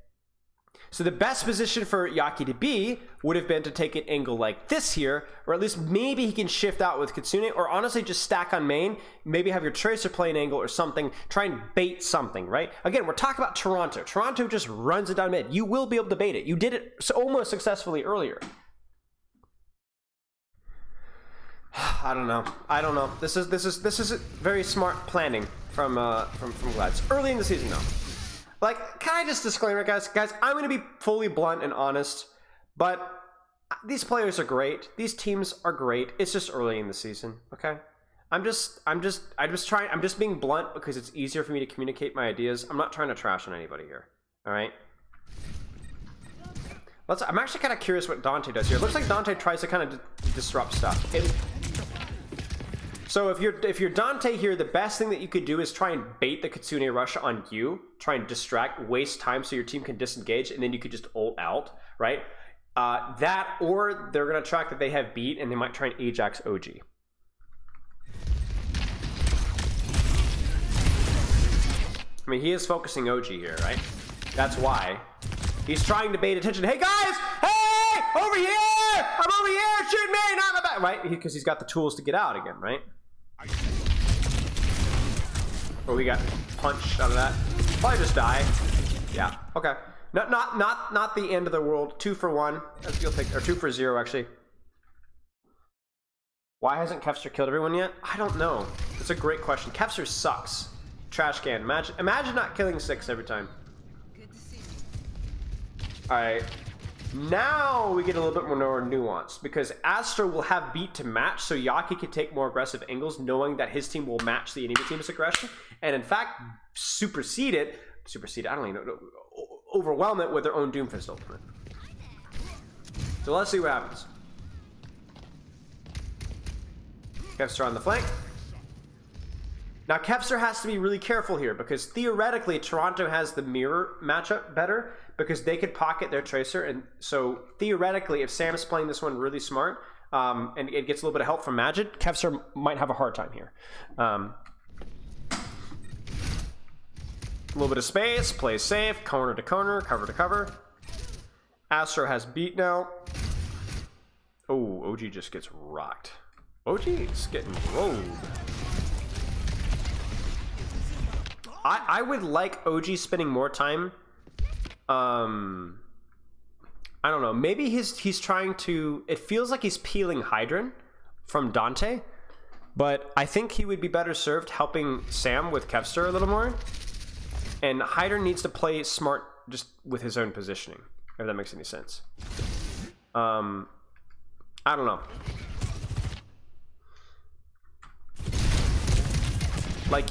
So the best position for Yaki to be would have been to take an angle like this here, or at least maybe he can shift out with Kitsune, or honestly just stack on main, maybe have your Tracer play an angle or something, try and bait something, right? Again, we're talking about Toronto. Toronto just runs it down mid. You will be able to bait it. You did it almost successfully earlier. I don't know. This is very smart planning from Glads. Early in the season though. Like, can I just disclaimer, guys? Guys, I'm going to be fully blunt and honest, but these players are great. These teams are great. It's just early in the season, okay? I'm just being blunt because it's easier for me to communicate my ideas. I'm not trying to trash on anybody here. All right. I'm actually kind of curious what Dante does here. It looks like Dante tries to kind of disrupt stuff. So if you're Dante here, the best thing that you could do is try and bait the Kitsune rush on you. Try and distract, waste time so your team can disengage, and then you could just ult out, right? That, or they're gonna track that they have beat, and they might try and Ajax OG. I mean, he is focusing OG here, right? That's why. He's trying to bait attention. Hey guys! Hey! Over here! I'm over here! Shoot me! Not in the back! Right? Because he's got the tools to get out again, right? Oh, we got punched out of that. Probably just die. Yeah. Okay. Not the end of the world. 2 for 1. You'll take, or 2 for 0 actually. Why hasn't Kevster killed everyone yet? I don't know. It's a great question. Kevster sucks. Trash can. Imagine not killing 6 every time. Alright, now we get a little bit more nuance because Astro will have beat to match, so Yaki can take more aggressive angles knowing that his team will match the enemy team's aggression and in fact supersede, I don't even know, overwhelm it with their own Doomfist ultimate. So let's see what happens. Kevster on the flank. Now Kevster has to be really careful here because theoretically Toronto has the mirror matchup better because they could pocket their Tracer, and so theoretically if Sam's playing this one really smart and it gets a little bit of help from Magic, Kevster might have a hard time here. A little bit of space, plays safe, corner to corner, cover to cover. Astro has beat now. Oh, OG just gets rocked. OG is getting rolled. I would like OG spending more time. I don't know. Maybe he's trying to. It feels like he's peeling Hydran from Dante, but I think he would be better served helping Sam with Kevster a little more. And Hydran needs to play smart just with his own positioning, if that makes any sense. I don't know. Like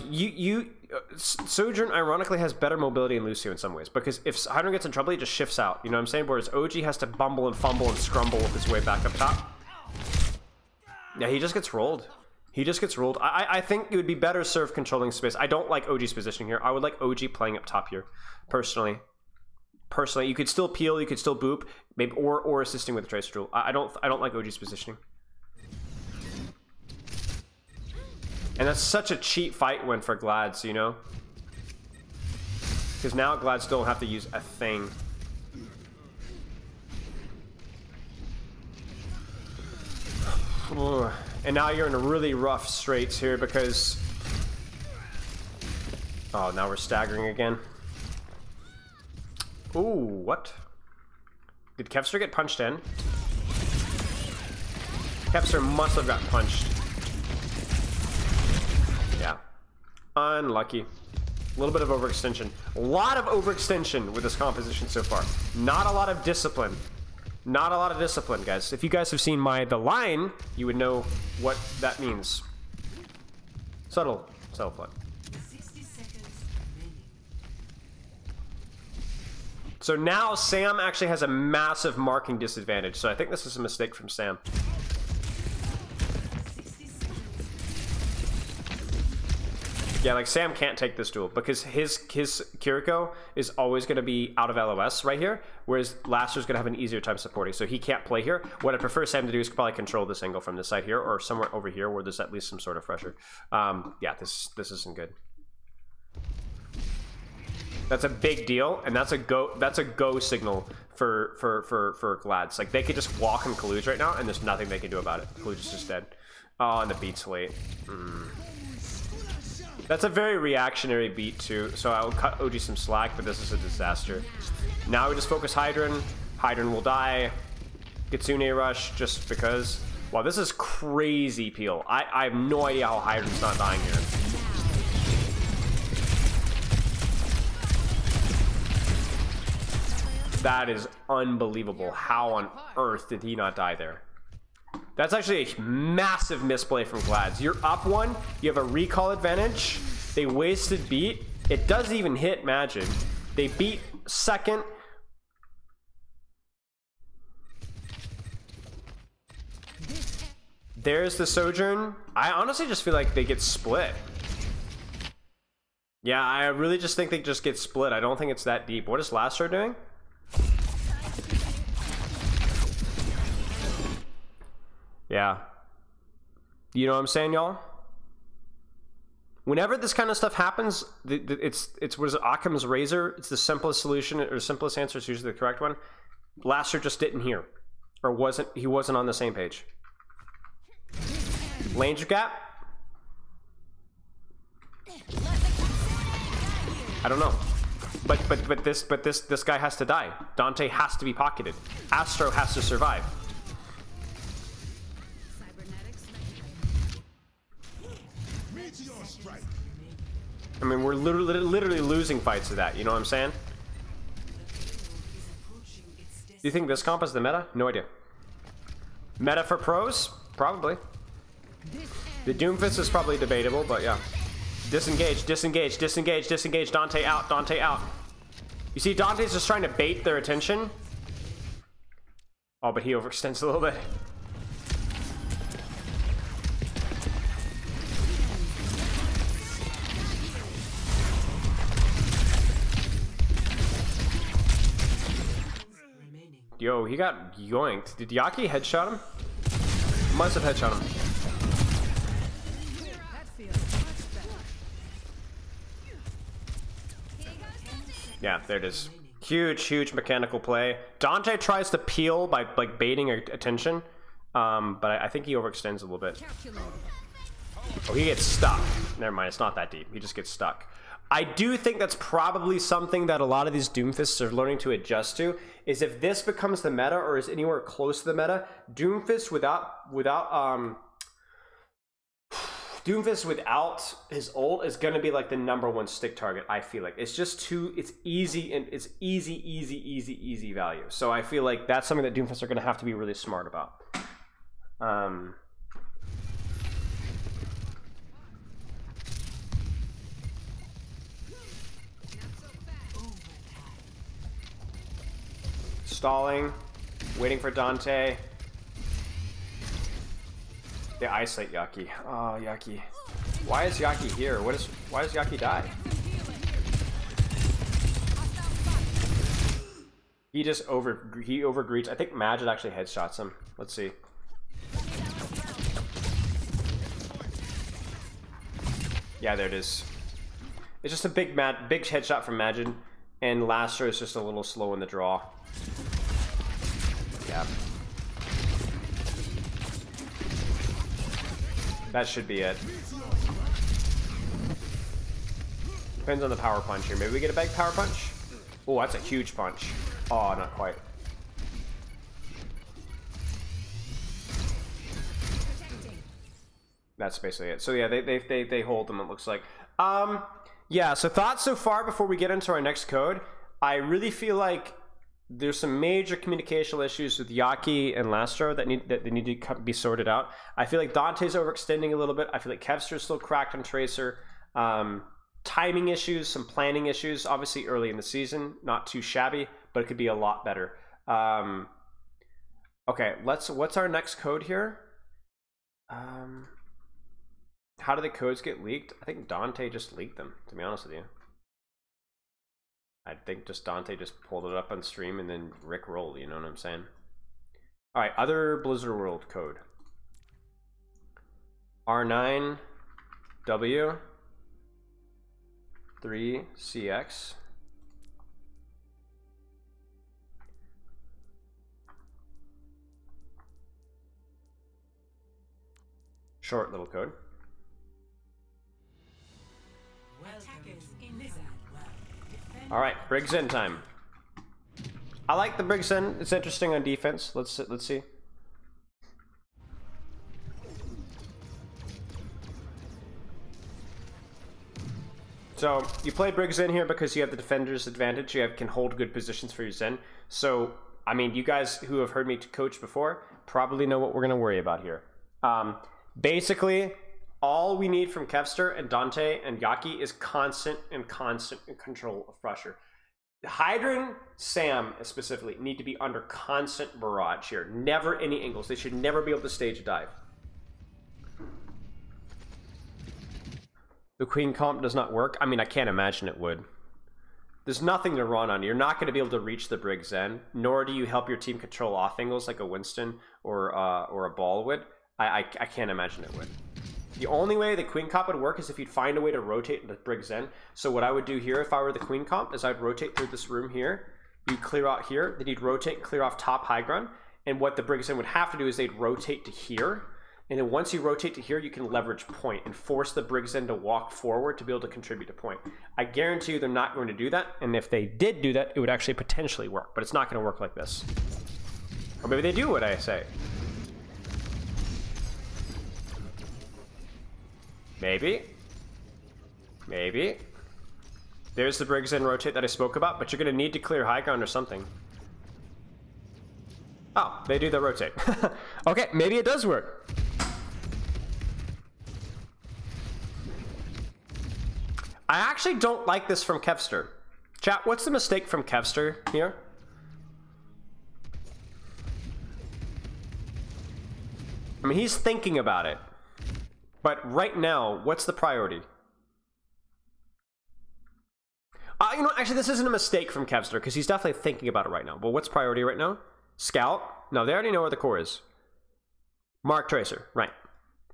Sojourn ironically has better mobility than Lucio in some ways because if Hydran gets in trouble, he just shifts out. You know what I'm saying? Whereas OG has to bumble and fumble and scrumble his way back up top. Yeah, he just gets rolled. He just gets rolled. I think it would be better served controlling space. I don't like OG's positioning here. I would like OG playing up top here, personally. Personally, you could still peel, you could still boop, maybe or assisting with the Tracer tool. I don't like OG's positioning. And that's such a cheap fight win for Glads, you know? Because now Glads don't have to use a thing. And now you're in really rough straits here because... Oh, now we're staggering again. Ooh, what? Did Kevster get punched in? Kevster must have got punched. Yeah. Unlucky. A little bit of overextension. A lot of overextension with this composition so far. Not a lot of discipline. Not a lot of discipline, guys. If you guys have seen the line, you would know what that means. Subtle play. 60 seconds. So now Sam actually has a massive marking disadvantage. So I think this is a mistake from Sam. Yeah, like Sam can't take this duel because his Kiriko is always going to be out of LOS right here, whereas Laster's going to have an easier time supporting, so he can't play here. What I prefer Sam to do is probably control this angle from this side here or somewhere over here where there's at least some sort of pressure. Yeah, this isn't good. That's a big deal, and that's a go signal for Glads. Like they could just walk on Kaluj right now, and there's nothing they can do about it. Kaluj is just dead. Oh, and the beat's late. That's a very reactionary beat too, so I will cut OG some slack, but this is a disaster. Now we just focus Hydran. Hydran will die. Kitsune rush just because. Wow, this is crazy peel. I have no idea how Hydran's not dying here. That is unbelievable. How on earth did he not die there? That's actually a massive misplay from Glads. You're up one, you have a recall advantage. They wasted beat. It doesn't even hit Magic. They beat second. There's the Sojourn. I honestly just feel like they get split. Yeah, I really just think they just get split. I don't think it's that deep. What is Lastro doing? Yeah. You know what I'm saying, y'all? Whenever this kind of stuff happens, it's what is it, Occam's razor? It's the simplest solution or simplest answer. It's usually the correct one. Lastro just didn't hear, or he wasn't on the same page. Range gap? I don't know. But this guy has to die. Dante has to be pocketed. Astro has to survive. I mean, we're literally losing fights to that. You know what I'm saying? Do you think this comp is the meta? No idea. Meta for pros? Probably. The Doomfist is probably debatable, but yeah. Disengage, disengage, disengage, disengage. Dante out, Dante out. You see, Dante's just trying to bait their attention. Oh, but he overextends a little bit. Yo, he got yoinked. Did Yaki headshot him? Must have headshot him. Yeah, there it is. Huge, huge mechanical play. Dante tries to peel by like baiting attention, but I think he overextends a little bit. Oh, he gets stuck. Never mind, it's not that deep. He just gets stuck. I do think that's probably something that a lot of these Doomfists are learning to adjust to, is if this becomes the meta or is anywhere close to the meta, Doomfist Doomfist without his ult is going to be like the #1 stick target, I feel like. It's just too, it's easy, and it's easy value. So I feel like that's something that Doomfists are going to have to be really smart about. Stalling, waiting for Dante. They isolate Yaki. Oh, Yaki. Why is Yaki here? Why does Yaki die? He just overgreets. I think Magid actually headshots him. Let's see. Yeah, there it is. It's just a big headshot from Magid, and Lastro is just a little slow in the draw. Yeah. That should be it. Depends on the power punch here. Maybe we get a big power punch? Oh, that's a huge punch. Oh, not quite. That's basically it. So yeah, they hold them, it looks like. Yeah, so thoughts so far before we get into our next code. I really feel like there's some major communicational issues with Yaki and Lastro that need to be sorted out. I feel like Dante's overextending a little bit. I feel like Kevster's still cracked on Tracer. Timing issues, some planning issues. Obviously early in the season, not too shabby, but it could be a lot better. Okay, what's our next code here? How do the codes get leaked? I think Dante just leaked them, to be honest with you. I think just Dante just pulled it up on stream and then Rick rolled, you know what I'm saying? Alright, other Blizzard World code. R9W 3CX. Short little code. All right, Briggs in time. I like the Briggs in. It's interesting on defense. Let's see. So you play Briggs in here because you have the defender's advantage. You can hold good positions for your Zen. So I mean, you guys who have heard me coach before probably know what we're going to worry about here. Basically, all we need from Kevster and Dante and Yaki is constant control of pressure. Hydra and Sam specifically need to be under constant barrage here. Never any angles. They should never be able to stage a dive. The Queen comp does not work. I mean, I can't imagine it would. There's nothing to run on. You're not going to be able to reach the Brig Zen, nor do you help your team control off angles like a Winston or a Ball would. I can't imagine it would. The only way the Queen comp would work is if you'd find a way to rotate the Brig Zen. So what I would do here if I were the Queen comp is I'd rotate through this room here. You'd clear out here. Then you'd rotate and clear off top high ground. And what the Brig Zen would have to do is they'd rotate to here. And then once you rotate to here, you can leverage point and force the Brig Zen to walk forward to be able to contribute to point. I guarantee you they're not going to do that. And if they did do that, it would actually potentially work. But it's not going to work like this. Or maybe they do what I say. Maybe. Maybe. There's the Brig Zen rotate that I spoke about, but you're going to need to clear high ground or something. Oh, they do the rotate. Okay, maybe it does work. I actually don't like this from Kevster. Chat, what's the mistake from Kevster here? I mean, he's thinking about it. But right now, what's the priority? You know, actually, this isn't a mistake from Kevster, because he's definitely thinking about it right now. But what's priority right now? Scout? No, they already know where the core is. Mark Tracer, right.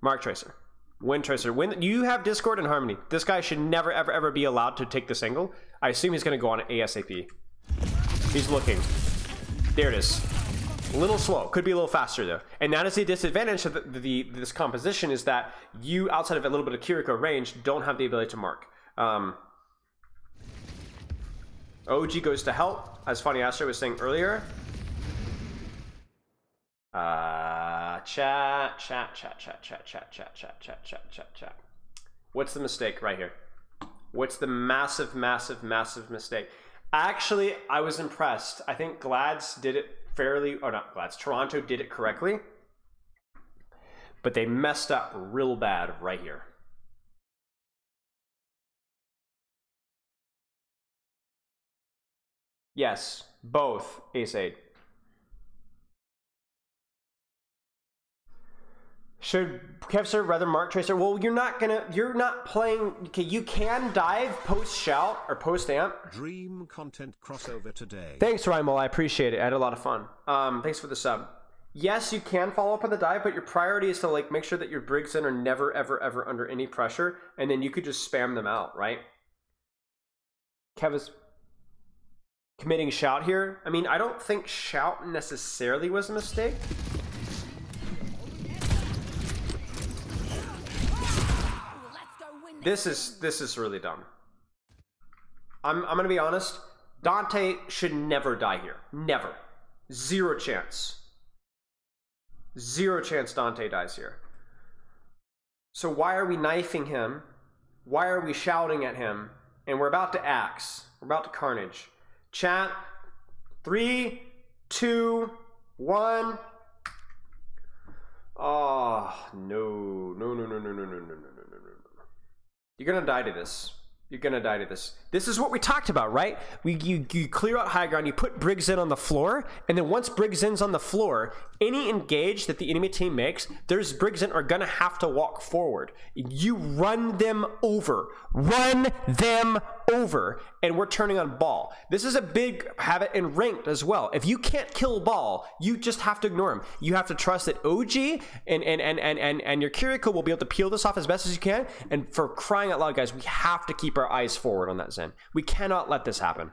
Mark Tracer. Wind Tracer. You have Discord and Harmony. This guy should never, ever, ever be allowed to take this angle. I assume he's going to go on it ASAP. He's looking. There it is. A little slow. Could be a little faster, though. And that is the disadvantage of this composition, is that you, outside of a little bit of Kiriko range, don't have the ability to mark. OG goes to help, as Funnyastro was saying earlier. Chat. What's the mistake right here? What's the massive mistake? Actually, I was impressed. I think Glads did it fairly, or not Glads, Toronto did it correctly. But they messed up real bad right here. Yes, both Ace-8. Should Kevster rather Mark Tracer? Well, you're not playing. Okay, you can dive post shout or post amp. Dream content crossover today. Thanks, Rymel. I appreciate it. I had a lot of fun. Thanks for the sub. Yes, you can follow up on the dive, but your priority is to like make sure that your Brig Zen are never, ever, ever under any pressure, and then you could just spam them out, right? Kev is committing shout here. I mean, I don't think shout necessarily was a mistake. This is really dumb. I'm gonna be honest. Dante should never die here. Never. Zero chance. Zero chance Dante dies here. So why are we knifing him? Why are we shouting at him? And we're about to axe. We're about to carnage. Chat. 3, 2, 1. Oh no. No. You're gonna die to this. You're gonna die to this. This is what we talked about, right? You clear out high ground, you put Brig Zen on the floor, and then once Brig Zen's on the floor, any engage that the enemy team makes, there's Brig Zen are gonna have to walk forward. You run them over. Run them over. And we're turning on ball. This is a big habit in ranked as well. If you can't kill ball, you just have to ignore him. You have to trust that OG and your Kiriko will be able to peel this off as best as you can. And for crying out loud, guys, we have to keep our eyes forward on that Zen. We cannot let this happen.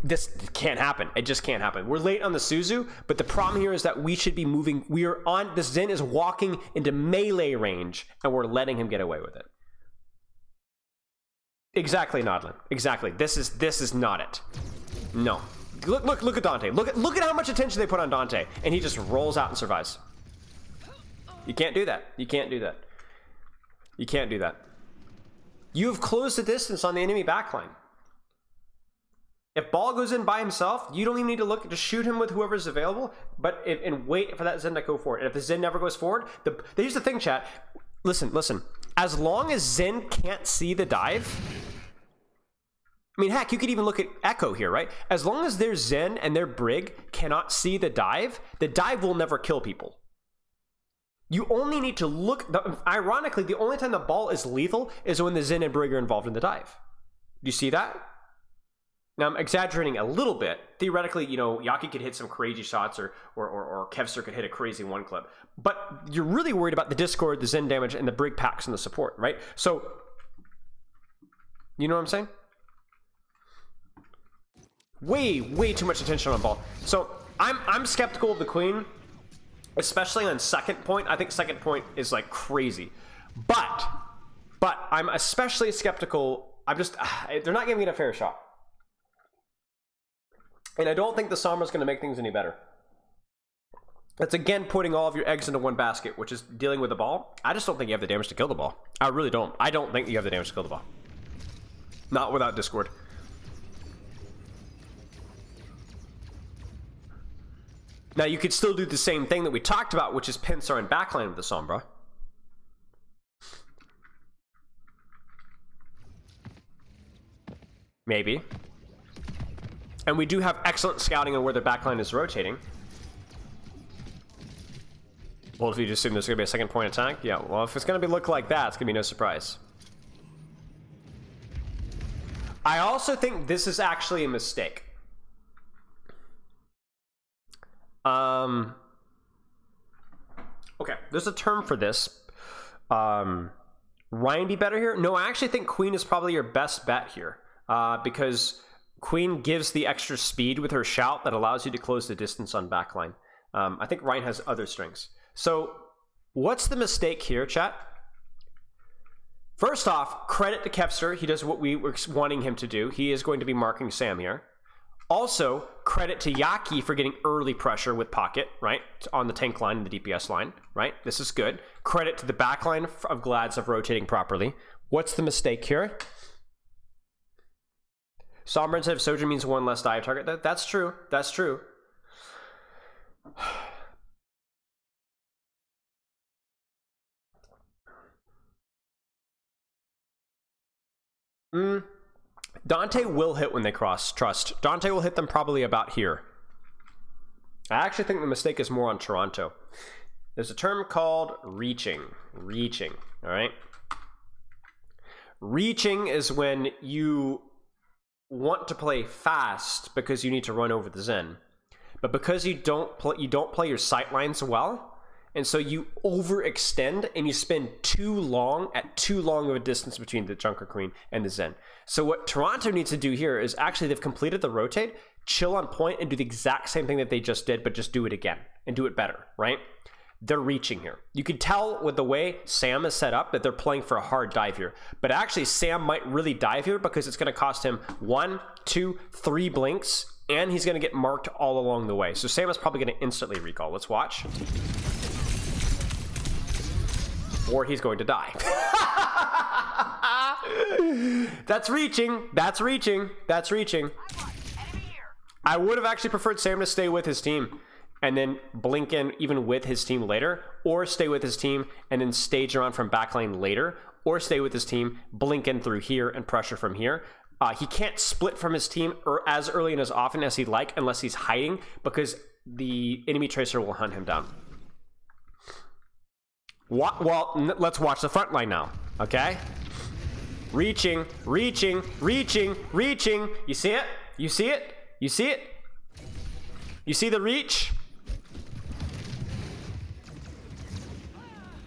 This can't happen. It just can't happen. We're late on the Suzu, but the problem here is that we should be moving. We are on, this Zen is walking into melee range, and we're letting him get away with it. Exactly, Nodlin. Exactly. This is not it. No. Look at Dante. Look at how much attention they put on Dante, and he just rolls out and survives. You can't do that. You can't do that. You can't do that. You have closed the distance on the enemy backline. If ball goes in by himself, you don't even need to look. Just shoot him with whoever's available, but and wait for that Zen to go forward. And if the Zen never goes forward, here's the thing, chat. Listen. As long as Zen can't see the dive, I mean, heck, you could even look at Echo here, right? As long as their Zen and their Brig cannot see the dive will never kill people. You only need to look. Ironically, the only time the ball is lethal is when the Zen and Brig are involved in the dive. Do you see that? Now, I'm exaggerating a little bit. Theoretically, you know, Yaki could hit some crazy shots or Kevster could hit a crazy one clip. But you're really worried about the Discord, the Zen damage, and the Brig packs and the support, right? So, you know what I'm saying? Way too much attention on ball. So, I'm skeptical of the Queen, especially on second point. I think second point is like crazy. But I'm especially skeptical. They're not giving it a fair shot. And I don't think the Sombra's going to make things any better. It's again putting all of your eggs into one basket, which is dealing with the ball. I just don't think you have the damage to kill the ball. I really don't. I don't think you have the damage to kill the ball. Not without Discord. Now, you could still do the same thing that we talked about, which is Pinsar and backline with the Sombra. Maybe. And we do have excellent scouting on where their backline is rotating. Well, if you just assume there's going to be a second point attack, yeah, well, if it's going to look like that, it's going to be no surprise. I also think this is actually a mistake. Okay, there's a term for this. Ryan be better here? No, I actually think Queen is probably your best bet here. Because Queen gives the extra speed with her shout that allows you to close the distance on backline. I think Ryan has other strengths. So, what's the mistake here, chat? First off, credit to Kevster. He does what we were wanting him to do. He is going to be marking Sam here. Also, credit to Yaki for getting early pressure with Pocket, right? On the tank line and the DPS line, right? This is good. Credit to the backline of Glads of rotating properly. What's the mistake here? Sombra instead of Sojourn means one less dive target. That's true. That's true. Dante will hit when they cross. Trust. Dante will hit them probably about here. I actually think the mistake is more on Toronto. There's a term called reaching. Reaching. All right. Reaching is when you want to play fast because you need to run over the Zen, but because you don't play your sight lines well, and so you overextend and you spend too long of a distance between the Junker Queen and the Zen. So what Toronto needs to do here is actually they've completed the rotate, chill on point, and do the exact same thing that they just did, but just do it again and do it better, right? They're reaching here. You can tell with the way Sam is set up that they're playing for a hard dive here. But actually, Sam might really dive here because it's going to cost him 1, 2, 3 blinks, and he's going to get marked all along the way. So Sam is probably going to instantly recall. Let's watch. Or he's going to die. That's reaching. That's reaching. That's reaching. I would have actually preferred Sam to stay with his team and then blink in even with his team later, or stay with his team and then stage around from backline later, or stay with his team, blink in through here and pressure from here. He can't split from his team as early and as often as he'd like unless he's hiding, because the enemy tracer will hunt him down. Well, let's watch the front line now, okay? Reaching, reaching, reaching, reaching. You see it? You see it? You see it? You see the reach?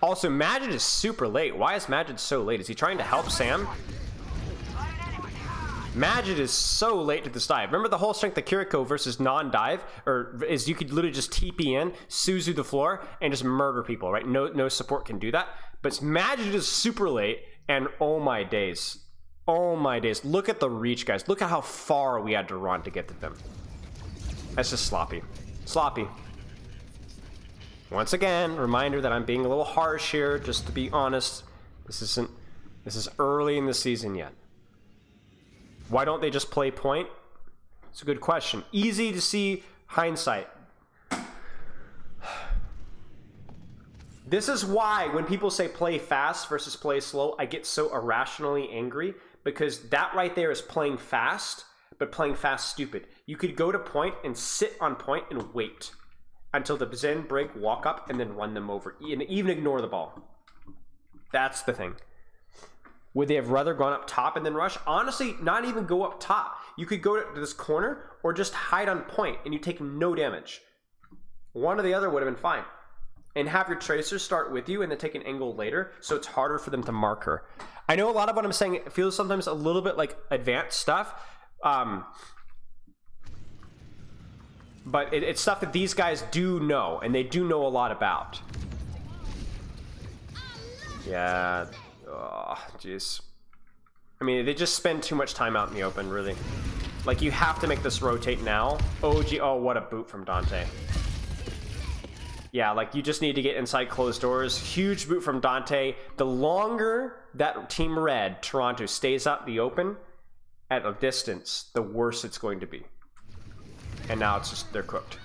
Also, Majid is super late. Why is Majid so late? Is he trying to help Sam? Majid is so late to this dive. Remember the whole strength of Kiriko versus non-dive? Or is you could literally just TP in, Suzu the floor, and just murder people, right? No support can do that. But Majid is super late, and oh my days. Oh my days. Look at the reach, guys. Look at how far we had to run to get to them. That's just sloppy. Sloppy. Once again, reminder that I'm being a little harsh here, just to be honest. This is early in the season yet. Why don't they just play point? It's a good question. Easy to see hindsight. This is why when people say play fast versus play slow, I get so irrationally angry, because that right there is playing fast, but playing fast stupid. You could go to point and sit on point and wait until the Zen break, walk up, and then run them over, and even ignore the ball. That's the thing. Would they have rather gone up top and then rush? Honestly, not even go up top. You could go to this corner or just hide on point and you take no damage. One or the other would have been fine. And have your tracers start with you and then take an angle later, so it's harder for them to mark her. I know a lot of what I'm saying feels sometimes a little bit like advanced stuff, but it's stuff that these guys do know, and they do know a lot about. Yeah, oh, jeez. I mean, they just spend too much time out in the open, really. Like, you have to make this rotate now. Oh, gee, oh, what a boot from Dante. Yeah, like, you just need to get inside closed doors. Huge boot from Dante. The longer that Team Red, Toronto, stays out in the open at a distance, the worse it's going to be. And now it's just, they're cooked.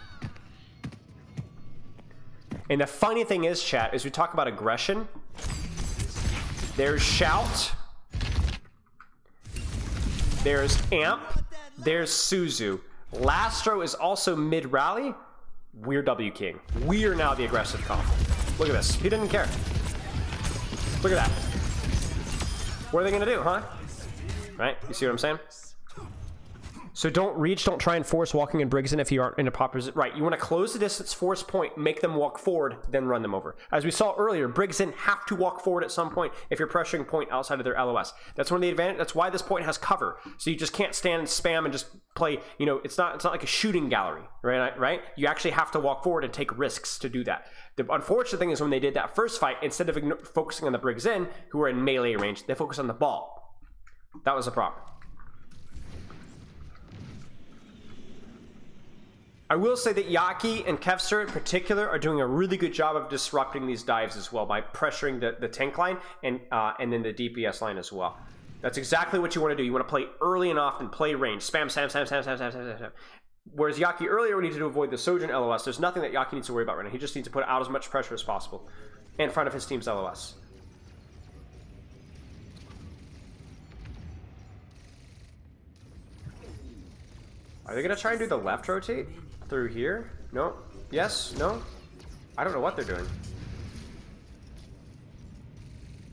And the funny thing is, chat, is we talk about aggression. There's Shout. There's Amp. There's Suzu. Lastro is also mid-rally. We're W King. We are now the aggressive comp. Look at this. He didn't care. Look at that. What are they gonna do, huh? Right? You see what I'm saying? So don't reach, don't try and force walking in Briggs in if you aren't in a pop position. Right, you want to close the distance, force point, make them walk forward, then run them over. As we saw earlier, Briggs in have to walk forward at some point if you're pressuring point outside of their LOS. That's one of the advantage. That's why this point has cover. So you just can't stand and spam and just play, you know, it's not like a shooting gallery, right? You actually have to walk forward and take risks to do that. The unfortunate thing is when they did that first fight, instead of focusing on the Briggs in, who were in melee range, they focused on the ball. That was a problem. I will say that Yaki and Kevster in particular are doing a really good job of disrupting these dives as well by pressuring the tank line and then the DPS line as well. That's exactly what you want to do. You want to play early and often, play range, spam. Whereas Yaki earlier we needed to avoid the Sojourn LOS. There's nothing that Yaki needs to worry about right now. He just needs to put out as much pressure as possible in front of his team's LOS. Are they going to try and do the left rotate? Through here? No? Yes? No? I don't know what they're doing.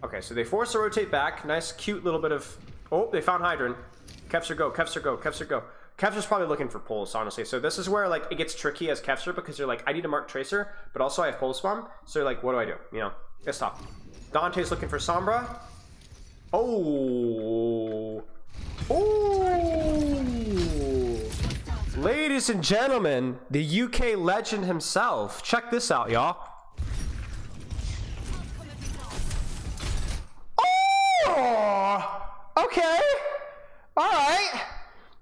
Okay, so they force a rotate back. Nice, cute little bit of... Oh, they found Hydran. Kevster go, Kevster go, Kevster go. Kevster's probably looking for pulse, honestly. So this is where, like, it gets tricky as Kevster because you're like, I need to mark Tracer, but also I have pulse bomb. So you're like, what do I do? You know, let's stop. Dante's looking for Sombra. Oh. Oh. Ladies and gentlemen, the UK legend himself. Check this out, y'all. Oh, okay. All right.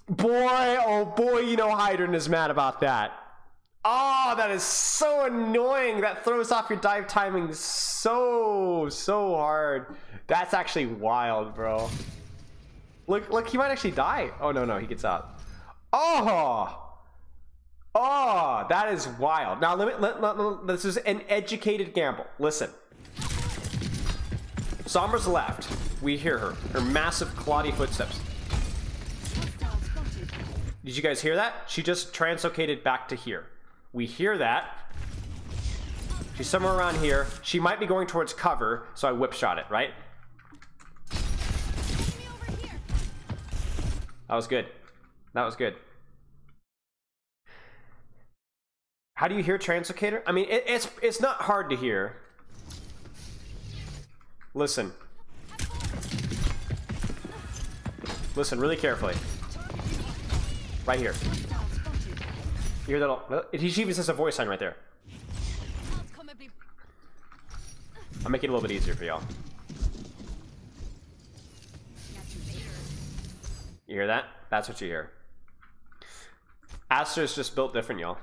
Boy, oh boy, you know Hydran is mad about that. Oh, that is so annoying. That throws off your dive timing so hard. That's actually wild, bro. Look, he might actually die. Oh, no, he gets out. Oh, that is wild. Now, this is an educated gamble. Listen. Sombra's left. We hear her. Her massive cloddy footsteps. Did you guys hear that? She just translocated back to here. We hear that. She's somewhere around here. She might be going towards cover, so I whip shot it, right? That was good. That was good. How do you hear translocator? I mean, it's not hard to hear. Listen. Listen really carefully. Right here. You hear that all? He even says a voice sign right there. I'll make it a little bit easier for y'all. You hear that? That's what you hear. Aster's just built different, y'all.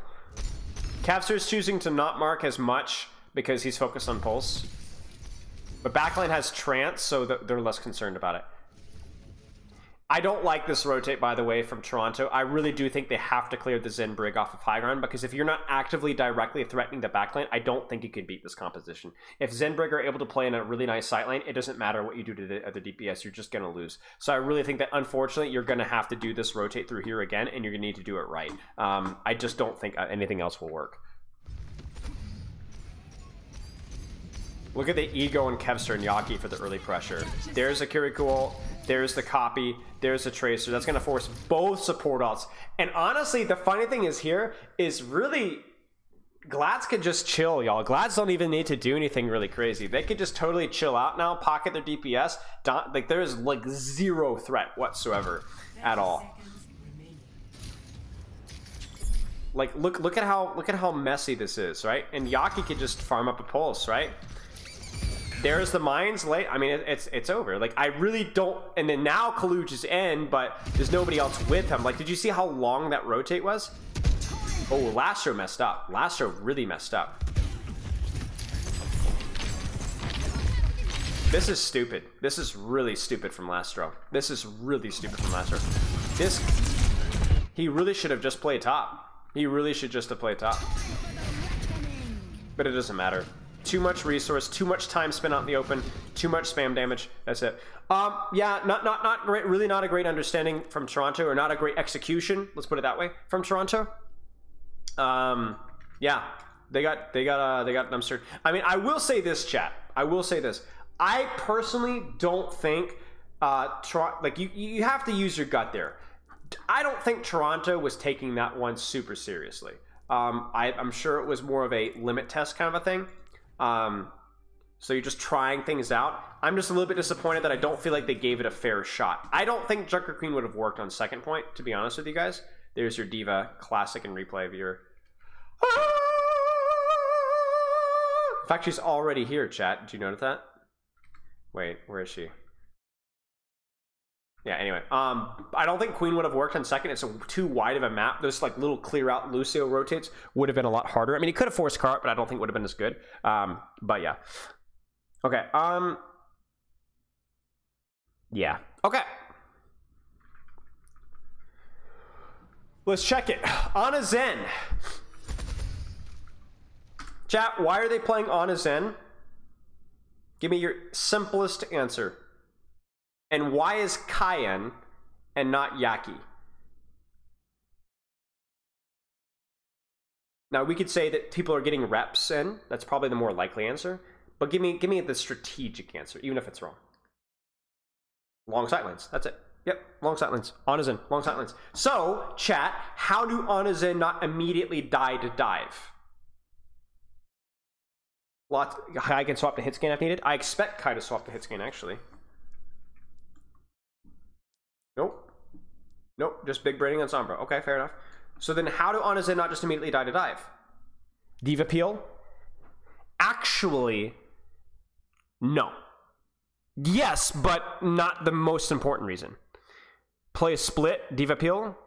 Capster's choosing to not mark as much because he's focused on pulse. But backline has trance, so they're less concerned about it. I don't like this rotate, by the way, from Toronto. I really do think they have to clear the Zen Brig off of high ground, because if you're not actively directly threatening the backline, I don't think you can beat this composition. If Zen Brig are able to play in a really nice sight lane, it doesn't matter what you do to the other DPS, you're just going to lose. So I really think that, unfortunately, you're going to have to do this rotate through here again, and you're going to need to do it right. I just don't think anything else will work. Look at the Ego and Kevster and Yaki for the early pressure. There's a Kiriko, there's the copy, there's the Tracer. That's going to force both support ults. And honestly, the funny thing is here is really, Glads could just chill, y'all. Glads don't even need to do anything really crazy. They could just totally chill out now, pocket their DPS. Like, there's like zero threat whatsoever at all. Like, look at how messy this is, right? And Yaki could just farm up a pulse, right? There's the mines late. I mean, it's over. Like, I really don't. And then now Kaluj is in, but there's nobody else with him. Like, did you see how long that rotate was? Oh, Lastro messed up. Lastro really messed up. This is stupid. This is really stupid from Lastro. This is really stupid from Lastro. He really should have just played top. He really should just have played top. But it doesn't matter. Too much resource, too much time spent out in the open, too much spam damage. That's it. Yeah, not great. Really, not a great understanding from Toronto, or not a great execution. Let's put it that way from Toronto. Yeah, they got dumpstered. I mean, I will say this, chat. I will say this. I personally don't think like you have to use your gut there. I don't think Toronto was taking that one super seriously. I'm sure it was more of a limit test kind of a thing. So you're just trying things out. I'm just a little bit disappointed that I don't feel like they gave it a fair shot. I don't think Junker Queen would have worked on second point, to be honest with you guys. There's your Diva classic and replay viewer. In fact, she's already here, chat. Did you notice that? Wait, where is she? Yeah, anyway. I don't think Queen would have worked on second. It's too wide of a map. Those like little clear out Lucio rotates would have been a lot harder. I mean, he could have forced Cart, but I don't think it would have been as good. But yeah. Okay. Yeah. Okay. Let's check it. Ana Zen. Chat, why are they playing Ana Zen? Give me your simplest answer. And why is Cayenne and not Yaki? Now, we could say that people are getting reps in. That's probably the more likely answer. But give me the strategic answer, even if it's wrong. Long sight lanes. That's it. Yep, long sight lanes. Ana Zen, long sight lanes. So, chat, how do Ana Zen not immediately die to dive? Kai can swap to hit scan if needed. I expect Kai to swap to hit scan, actually. Nope. Nope, just big braiding on Sombra. Okay, fair enough. So then how do Ana Zen not just immediately die to dive? Diva peel? Actually, no. Yes, but not the most important reason. Play a split, Diva peel?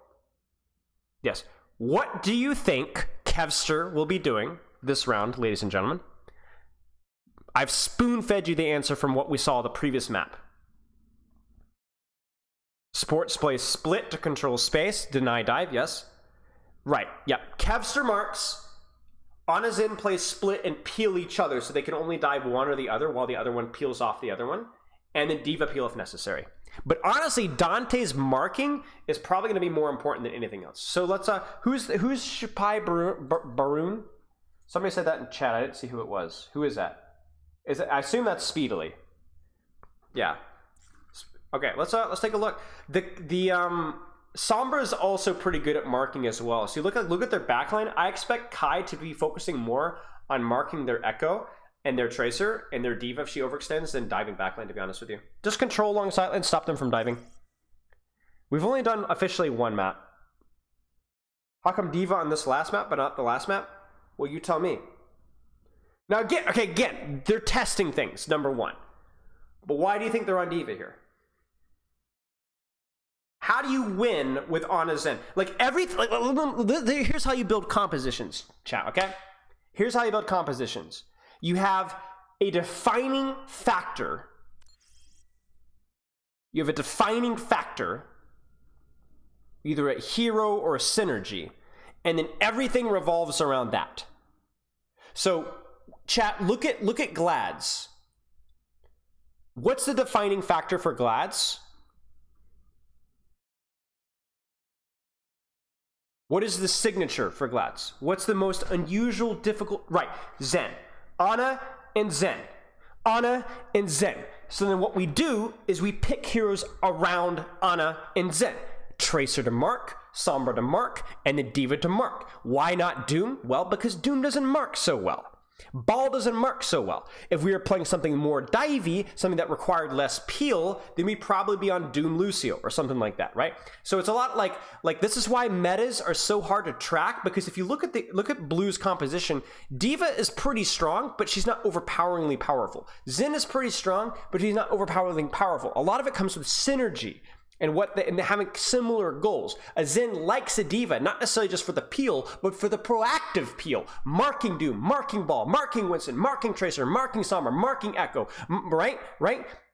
Yes. What do you think Kevster will be doing this round, ladies and gentlemen? I've spoon-fed you the answer from what we saw the previous map. Sports plays split to control space. Deny dive, yes. Right, yep. Kevster marks. Ana Zen plays split and peel each other, so they can only dive one or the other while the other one peels off the other one. And then Diva peel if necessary. But honestly, Dante's marking is probably going to be more important than anything else. So let's, who's Shapai Baroon? Somebody said that in chat. I didn't see who it was. Who is that? Is it, I assume that's Speedily. Yeah. Okay, let's take a look. The Sombra is also pretty good at marking as well. So you look at their backline. I expect Kai to be focusing more on marking their Echo and their Tracer and their Diva if she overextends than diving backline, to be honest with you. Just control long sight and stop them from diving. We've only done officially one map. How come Diva on this last map but not the last map? Well, you tell me. Now again, they're testing things, number one. But why do you think they're on Diva here? How do you win with Ana Zen? Like everything, here's how you build compositions, chat, okay? Here's how you build compositions. You have a defining factor. You have a defining factor either a hero or a synergy, and then everything revolves around that. So, chat, look at Glads. What's the defining factor for Glads? What is the signature for Glads? What's the most unusual, difficult? Right, Zen. Ana and Zen. Ana and Zen. So then what we do is we pick heroes around Ana and Zen. Tracer to mark, Sombra to mark, and the D.Va to mark. Why not Doom? Well, because Doom doesn't mark so well. Ball doesn't mark so well. If we were playing something more divey, something that required less peel, then we'd probably be on Doom Lucio or something like that, right? So it's a lot like this is why metas are so hard to track, because if you look at Blue's composition, D.Va is pretty strong, but she's not overpoweringly powerful. Zen is pretty strong, but he's not overpoweringly powerful. A lot of it comes with synergy. And having similar goals. A Zen likes a D.Va, not necessarily just for the peel, but for the proactive peel. Marking Doom, marking Ball, marking Winston, marking Tracer, marking Sombra, marking Echo, right?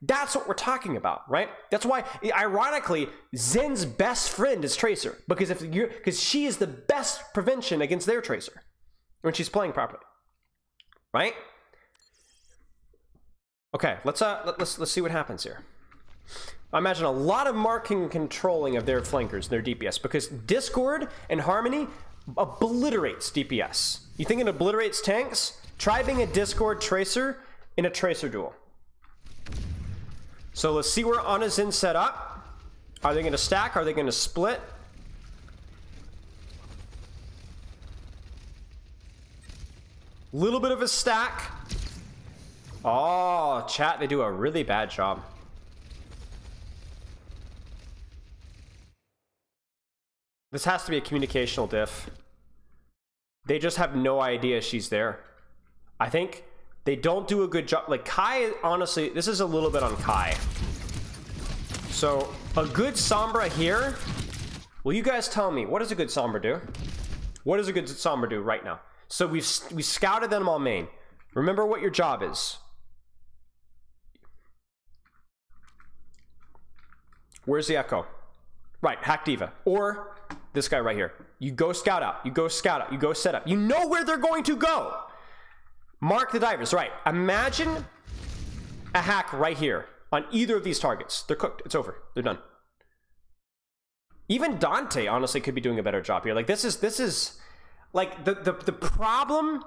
That's what we're talking about, right? That's why, ironically, Zen's best friend is Tracer, because she is the best prevention against their Tracer when she's playing properly, right? Okay, let's see what happens here. I imagine a lot of marking and controlling of their flankers, their DPS, because Discord and Harmony obliterates DPS. You think it obliterates tanks? Try being a Discord Tracer in a Tracer duel. So let's see where Ana's in set up. Are they going to stack? Are they going to split? Little bit of a stack. Oh, chat, they do a really bad job. This has to be a communicational diff. They just have no idea she's there. I think they don't do a good job. Like Kai, honestly, this is a little bit on Kai. So a good Sombra here. Will you guys tell me, what does a good Sombra do? What does a good Sombra do right now? So we scouted them on main. Remember what your job is. Where's the Echo? Right, hack D.Va. Or this guy right here. You go scout out. You go scout out. You go set up. You know where they're going to go. Mark the divers. Right. Imagine a hack right here on either of these targets. They're cooked. It's over. They're done. Even Dante, honestly, could be doing a better job here. Like, this is like the problem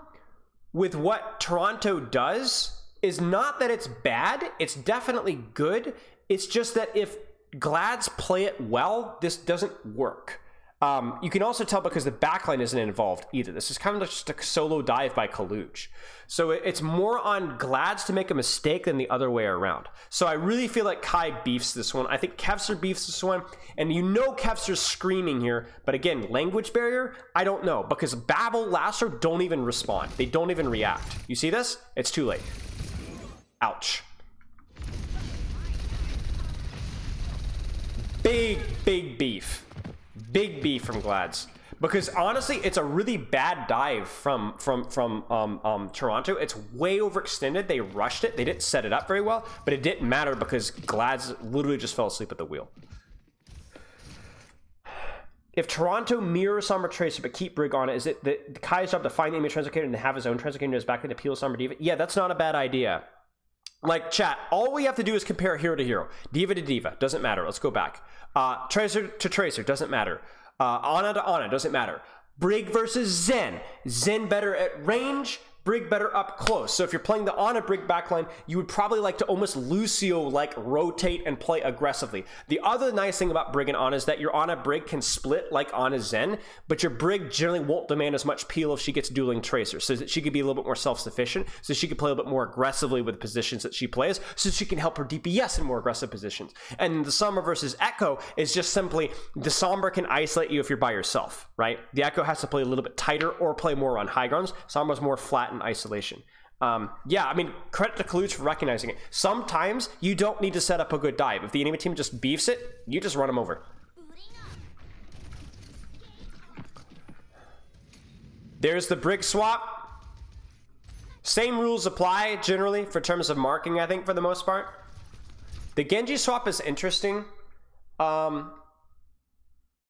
with what Toronto does is not that it's bad. It's definitely good. It's just that if Glads play it well, this doesn't work. You can also tell because the backline isn't involved either. This is kind of just a solo dive by Kaluj. So it's more on Glads to make a mistake than the other way around. So I really feel like Kai beefs this one. I think Kevster beefs this one. And you know Kevster's screaming here. But again, language barrier, I don't know. Because Babel, Lasso don't even respond. They don't even react. You see this? It's too late. Ouch. Big beef. Big beef from Glads. Because honestly, it's a really bad dive from Toronto. It's way overextended. They rushed it. They didn't set it up very well, but it didn't matter because Glads literally just fell asleep at the wheel. If Toronto mirrors Sombra Tracer but keep Brig on it, is it the Kai's job to find the enemy translocator and to have his own translocator in his back to peel Sombra D.Va? Yeah, that's not a bad idea. Like, chat, all we have to do is compare hero to hero. D.Va to D.Va, doesn't matter. Let's go back. Tracer to Tracer, doesn't matter. Ana to Ana, doesn't matter. Brig versus Zen. Zen better at range, Brig better up close. So if you're playing the Ana Brig backline, you would probably like to almost Lucio-like rotate and play aggressively. The other nice thing about Brig and Ana is that your Ana Brig can split like Ana Zen, but your Brig generally won't demand as much peel if she gets dueling Tracer, so that she could be a little bit more self-sufficient, so she can play a little bit more aggressively with the positions that she plays, so she can help her DPS in more aggressive positions. And the Sombra versus Echo is just simply, the Sombra can isolate you if you're by yourself, right? The Echo has to play a little bit tighter or play more on high grounds. Sombra's more flat in isolation. Yeah, I mean, credit to Kaluch for recognizing it. Sometimes you don't need to set up a good dive. If the enemy team just beefs it, you just run them over. There's the Brig swap. Same rules apply generally for terms of marking, I think, for the most part. The Genji swap is interesting.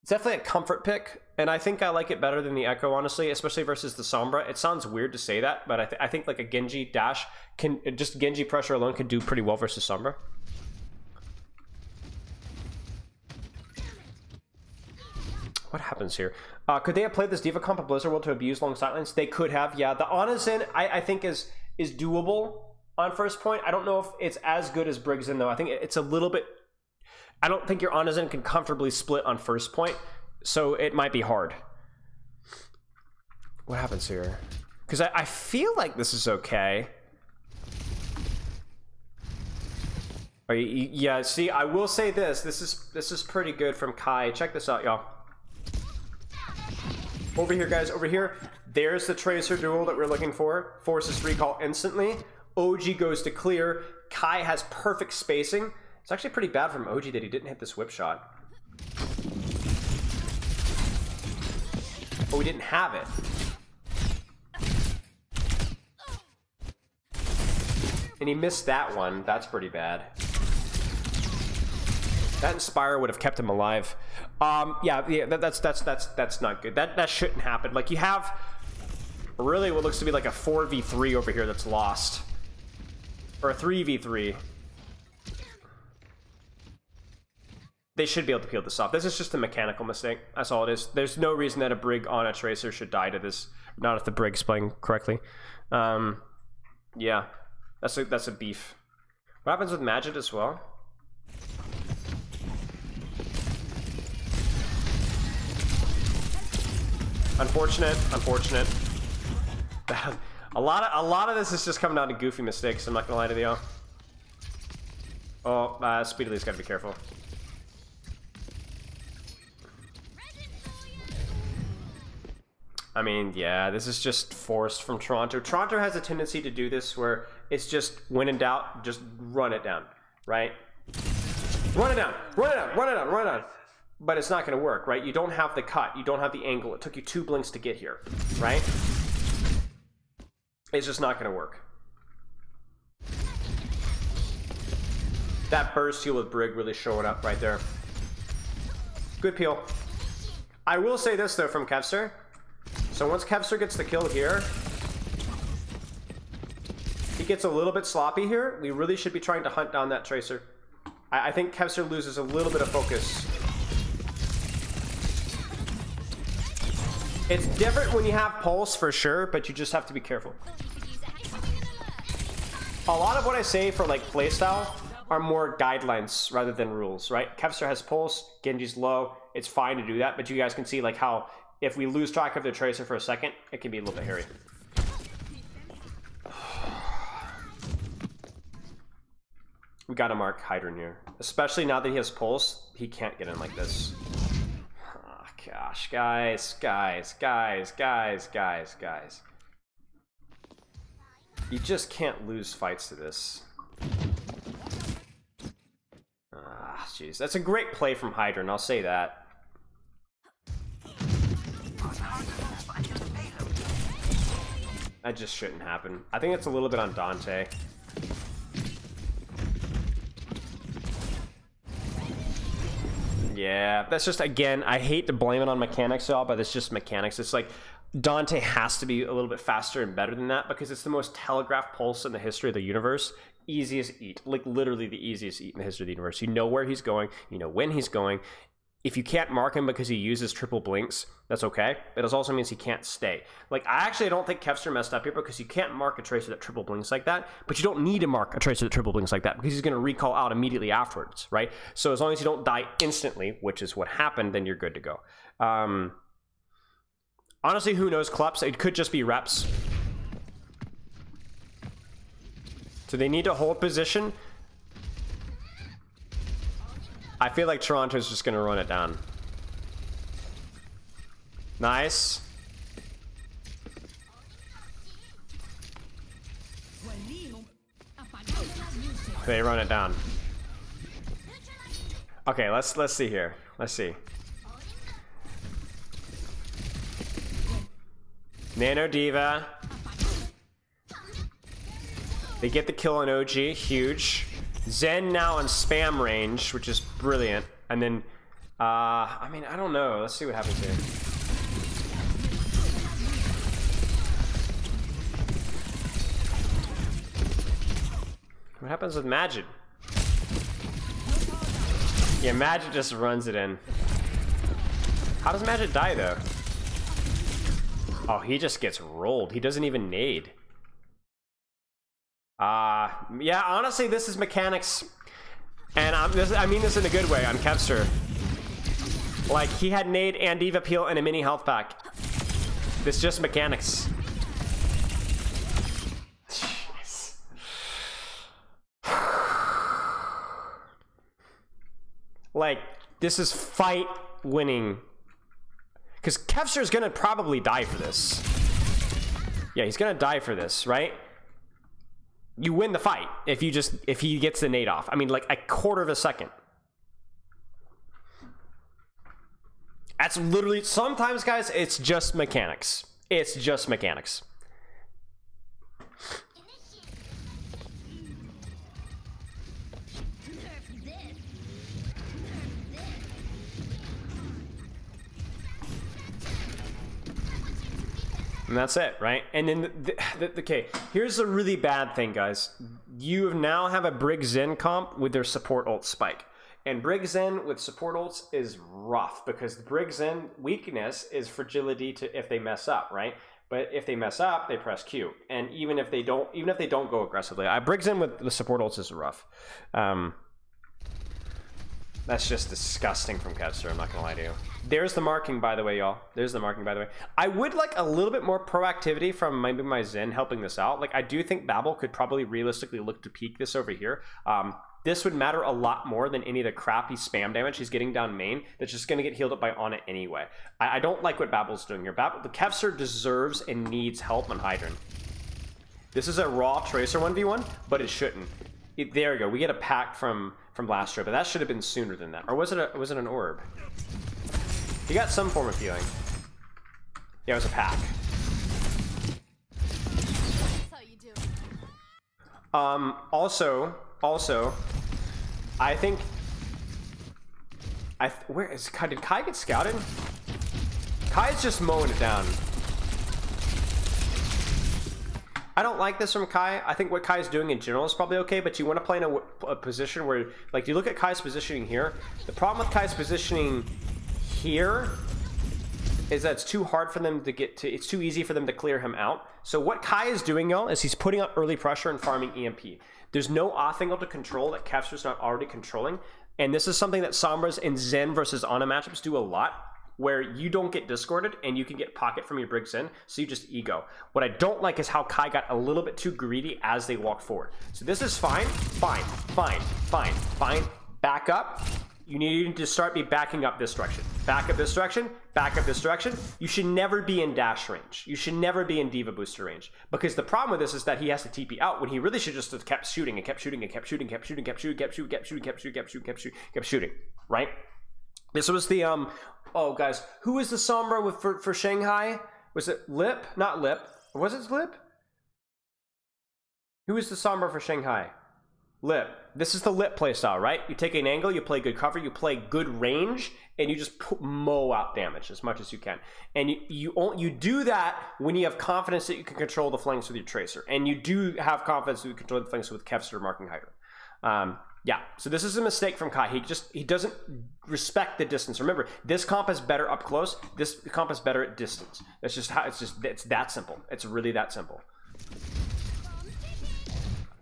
It's definitely a comfort pick, and I think I like it better than the Echo, honestly, especially versus the Sombra. It sounds weird to say that, but I think like a Genji dash can, just Genji pressure alone could do pretty well versus Sombra. What happens here? Could they have played this Diva comp of Blizzard World to abuse long sightlines? They could have, yeah. The Anazen, I think is doable on first point. I don't know if it's as good as Briggs in, though. I think it's a little bit... I don't think your Anazen can comfortably split on first point, so it might be hard. What happens here? Because I feel like this is okay. Yeah, see, I will say this. This is pretty good from Kai. Check this out, y'all. Over here, guys, over here. There's the Tracer duel that we're looking for. Forces recall instantly. OG goes to clear. Kai has perfect spacing. It's actually pretty bad from OG that he didn't hit this whip shot. But we didn't have it. And he missed that one. That's pretty bad. That Inspire would have kept him alive. Yeah, that's not good. That shouldn't happen. Like, you have really what looks to be like a 4v3 over here that's lost. Or a 3v3. They should be able to peel this off. This is just a mechanical mistake. That's all it is. There's no reason that a Brig on a Tracer should die to this. Not if the Brig's playing correctly. Yeah, that's a beef. What happens with Magid as well? Unfortunate. A lot of this is just coming down to goofy mistakes. I'm not gonna lie to you. Oh, Speedily got to be careful. I mean, yeah, this is just forced from Toronto. Toronto has a tendency to do this where it's just, when in doubt, just run it down, right? Run it down. But it's not going to work, right? You don't have the cut. You don't have the angle. It took you 2 blinks to get here, right? It's just not going to work. That burst heal with Brig really showing up right there. Good peel. I will say this, though, from Kevster. So once Kevster gets the kill here, he gets a little bit sloppy here. We really should be trying to hunt down that Tracer. I think Kevster loses a little bit of focus. It's different when you have Pulse, for sure, but you just have to be careful. A lot of what I say for, like, playstyle are more guidelines rather than rules, right? Kevster has Pulse, Genji's low. It's fine to do that, but you guys can see, like, how if we lose track of the Tracer for a second, it can be a little bit hairy. We gotta mark Hydron here. Especially now that he has Pulse, he can't get in like this. Oh, gosh, guys. You just can't lose fights to this. Ah, jeez. That's a great play from Hydron, I'll say that. That just shouldn't happen. I think it's a little bit on Dante. Yeah, that's just, again, I hate to blame it on mechanics, y'all, but it's just mechanics. It's like, Dante has to be a little bit faster and better than that because it's the most telegraphed pulse in the history of the universe. Easiest eat, like literally the easiest eat in the history of the universe. You know where he's going, you know when he's going. If you can't mark him because he uses triple blinks, that's okay. But it also means he can't stay. Like, I actually don't think Kevster messed up here because you can't mark a Tracer that triple blinks like that, but you don't need to mark a Tracer that triple blinks like that because he's going to recall out immediately afterwards, right? So as long as you don't die instantly, which is what happened, then you're good to go. Honestly, who knows, Kleps? It could just be reps. So they need to hold position. I feel like Toronto's just going to run it down. Nice. They run it down. Okay, let's see here. Let's see. Nano Diva. They get the kill on OG, huge. Zen now in spam range, which is brilliant. And then I mean, I don't know. Let's see what happens here. What happens with Magid? Yeah, Magid just runs it in. How does Magid die, though? Oh, he just gets rolled. He doesn't even nade. Yeah, honestly, this is mechanics. And I mean this in a good way on Kevster. Like, he had nade and diva peel and a mini health pack. This is just mechanics. Jeez. Like, this is fight winning. Because Kevster's gonna probably die for this. Yeah, he's gonna die for this, right? You win the fight if he gets the nade off. I mean, like a quarter of a second. That's literally, sometimes, guys, it's just mechanics. It's just mechanics. And that's it, right? And then, okay, here's a really bad thing, guys. You now have a Brig Zen comp with their support ult spike. And Brig Zen with support ults is rough because the Brig Zen weakness is fragility to if they mess up, right? But if they mess up, they press Q. And even if they don't go aggressively, Brig Zen with the support ults is rough. That's just disgusting from Kevster, I'm not gonna lie to you. There's the marking, by the way, y'all. There's the marking, by the way. I would like a little bit more proactivity from maybe my Zen helping this out. Like, I do think Babel could probably realistically look to peek this over here. This would matter a lot more than any of the crappy spam damage he's getting down main that's just going to get healed up by Ana anyway. I don't like what Babel's doing here. The Kevster deserves and needs help on Hydran. This is a raw Tracer 1v1, but it shouldn't. There we go. We get a pack from last year, but that should have been sooner than that. Or was it an orb? He got some form of healing. Yeah, it was a pack. Also, I think where is Kai? Did Kai get scouted? Kai's just mowing it down. I don't like this from Kai. I think what Kai's doing in general is probably okay, but you want to play in a position where, like, you look at Kai's positioning here. The problem with Kai's positioning here is that it's too hard for them to get to. It's too easy for them to clear him out. So what Kai is doing, y'all, is he's putting up early pressure and farming EMP. There's no off angle to control that Kevster's not already controlling. And this is something that Sombras in Zen versus Ana matchups do a lot, where you don't get discorded and you can get pocket from your Brig Zen, so you just ego. What I don't like is how Kai got a little bit too greedy as they walk forward. So this is fine, fine, fine, fine, fine. Back up. You need to start backing up this direction. Back up this direction, back up this direction. You should never be in dash range. You should never be in diva booster range. Because the problem with this is that he has to TP out when he really should just have kept shooting and kept shooting and kept shooting, kept shooting, kept shooting, kept shooting, kept shooting, kept shooting, kept shooting, kept shooting, kept shooting, right? This was the oh guys, who was the Sombra with for Shanghai? Was it Lip? Not Lip. Was it Lip? Who is the Sombra for Shanghai? Lip. This is the Lip playstyle, right? You take an angle, you play good cover, you play good range, and you just mow out damage as much as you can. And you do that when you have confidence that you can control the flanks with your Tracer, and you do have confidence that you can control the flanks with Kevster marking Hydra. Yeah, so this is a mistake from Kai. He doesn't respect the distance. Remember, this comp is better up close. This comp is better at distance. That's just how it's that simple. It's really that simple.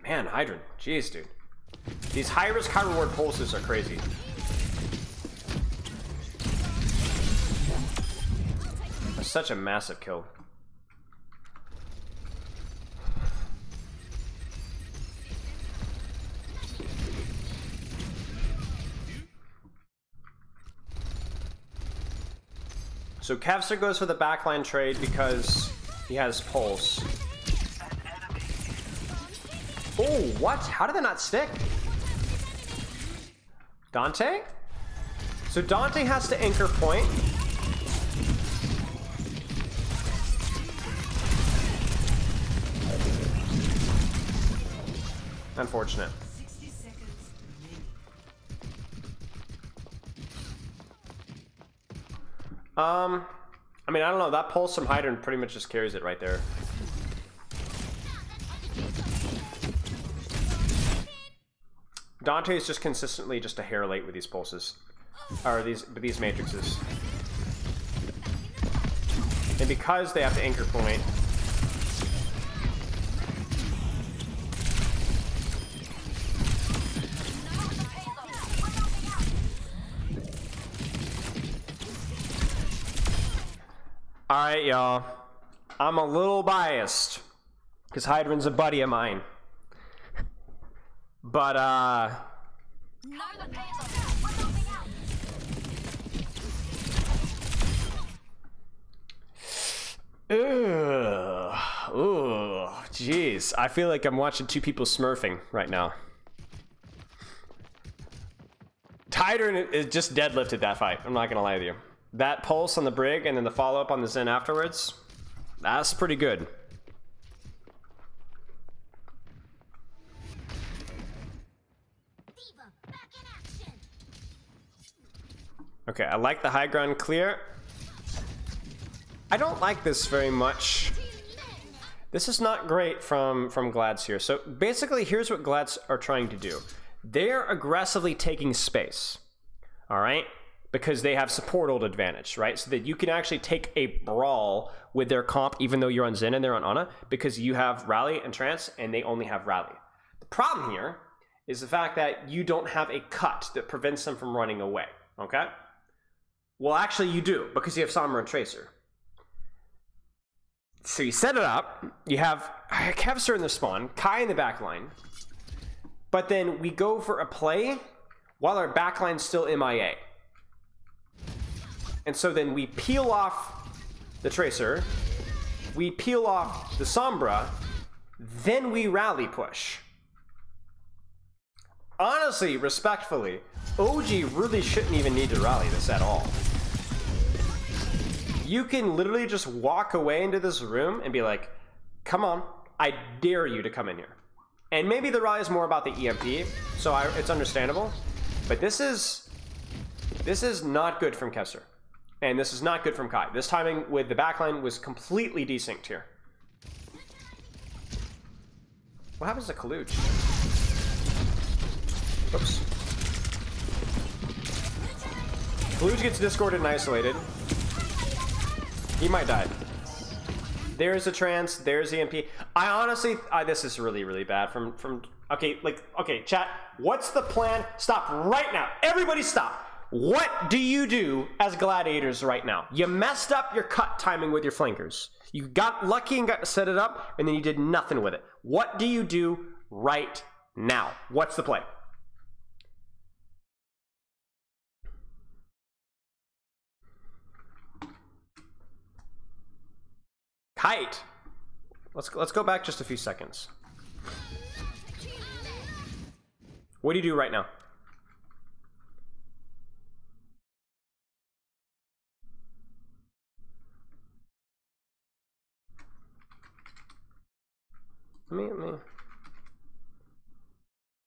Man, Hydran. Jeez, dude. These high risk, high reward pulses are crazy. That's such a massive kill. So Kevster goes for the backline trade because he has pulse. Oh, what? How did that not stick? Dante? So Dante has to anchor point. Unfortunate. I mean, I don't know. That pulse from Hydrant pretty much just carries it right there. Dante is just consistently just a hair late with these pulses, or these matrices. And because they have to anchor point, alright, y'all. I'm a little biased, because Hydrant's a buddy of mine. But, ooh, jeez. I feel like I'm watching two people smurfing right now. Hydrant is just deadlifted that fight. I'm not gonna lie to you. That pulse on the Brig and then the follow-up on the Zen afterwards, that's pretty good. Okay, I like the high ground clear. I don't like this very much. This is not great from Glads here. So basically, here's what Glads are trying to do. They're aggressively taking space, all right? Because they have support ult advantage, right? So that you can actually take a brawl with their comp, even though you're on Zen and they're on Ana, because you have Rally and Trance, and they only have Rally. The problem here is the fact that you don't have a cut that prevents them from running away, okay? Well, actually you do, because you have Sombra and Tracer. So you set it up, you have Kevster in the spawn, Kai in the back line, but then we go for a play while our backline's still MIA. And so then we peel off the Tracer, we peel off the Sombra, then we rally push. Honestly, respectfully, OG really shouldn't even need to rally this at all. You can literally just walk away into this room and be like, come on, I dare you to come in here. And maybe the rally is more about the EMP, so it's understandable. But this is not good from Kessler. And this is not good from Kai. This timing with the backline was completely desynced here. What happens to Kaluj? Oops. Kaluj gets discorded and isolated. He might die. There's a Trance, there's EMP. I honestly, this is really, really bad from, okay, chat, what's the plan? Stop right now. Everybody stop. What do you do as gladiators right now? You messed up your cut timing with your flankers. You got lucky and got to set it up, and then you did nothing with it. What do you do right now? What's the play? Kite. Let's go back just a few seconds. What do you do right now?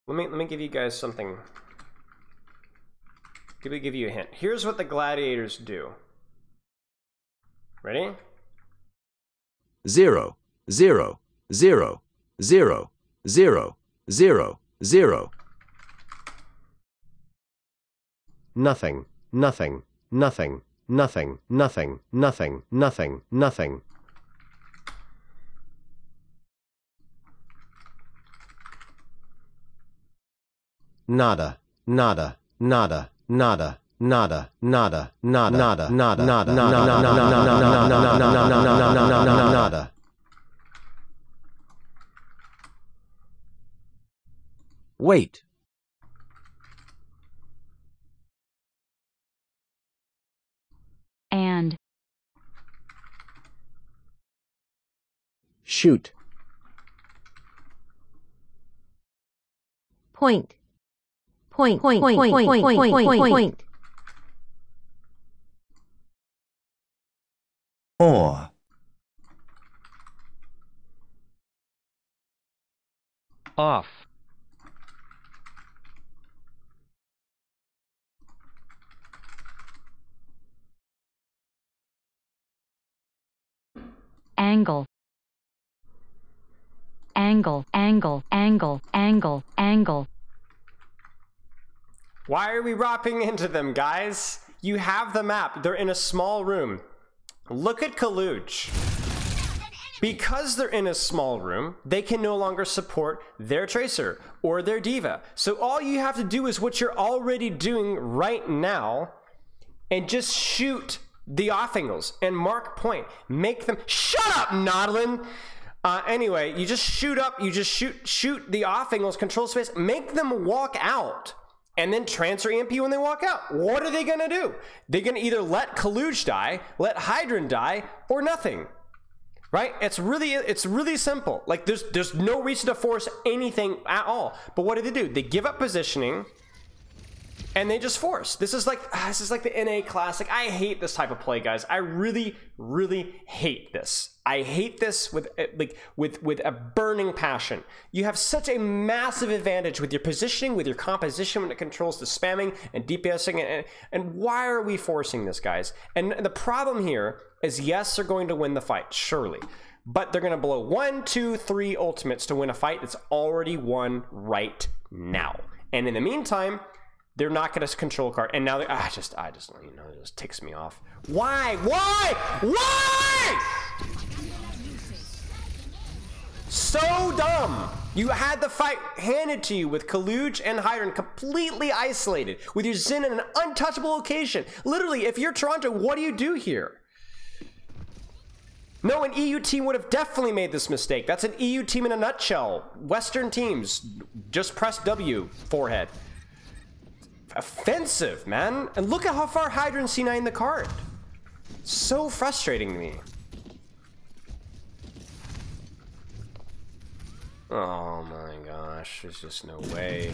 Let me give you guys something. Let me give you a hint. Here's what the gladiators do. Ready? 0, 0, 0, 0, 0, 0, 0. Nothing, nothing, nothing, nothing, nothing, nothing, nothing, nothing. Nada, nada, nada, nada, nada, nada, nada, nada, nada, nada, nada, nada. Wait. And. Shoot. Point. Point, point, point, point, point, point, point, point. Or. Off. angle, angle, angle, angle, angle, angle. Why are we wrapping into them, guys? You have the map. They're in a small room. Look at Collab. Because they're in a small room, they can no longer support their Tracer or their Diva. So all you have to do is what you're already doing right now and just shoot the off angles and mark point. Make them... Shut up, Nodlin! Anyway, you just shoot up, you just shoot the off angles, control space, make them walk out. And then transfer EMP when they walk out. What are they gonna do? They're gonna either let Collab die, let Hydran die, or nothing. Right? It's really simple. Like there's no reason to force anything at all. But what do? They give up positioning and they just force. This is like the NA classic. I hate this type of play, guys. I really, really hate this. I hate this with a burning passion. You have such a massive advantage with your positioning, with your composition when it controls the spamming and DPSing, and why are we forcing this, guys? And the problem here is, yes, they're going to win the fight, surely, but they're going to blow 1, 2, 3 ultimates to win a fight that's already won right now. And in the meantime, they're not going to control card. And now I just you know, it just ticks me off. Why? So dumb. You had the fight handed to you with Collab and Hydran completely isolated, with your Zen in an untouchable location. Literally, if you're Toronto, what do you do here? No, an EU team would have definitely made this mistake. That's an EU team in a nutshell. Western teams, just press W, forehead. Offensive, man. And look at how far Hydran C9 the card. So frustrating to me. Oh my gosh, there's just no way.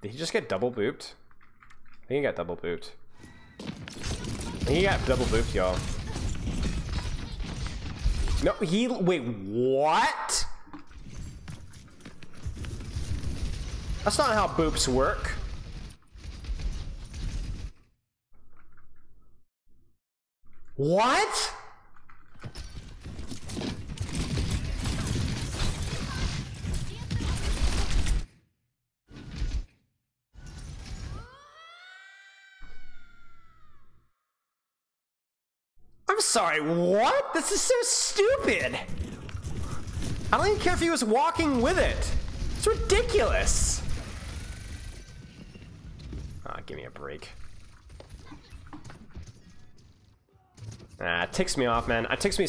Did he just get double booped? I think he got double booped. He got double booped, y'all. No, wait, what? That's not how boops work. What? I'm sorry, what? This is so stupid. I don't even care if he was walking with it. It's ridiculous. Ah, give me a break. It ticks me off, man. It ticks me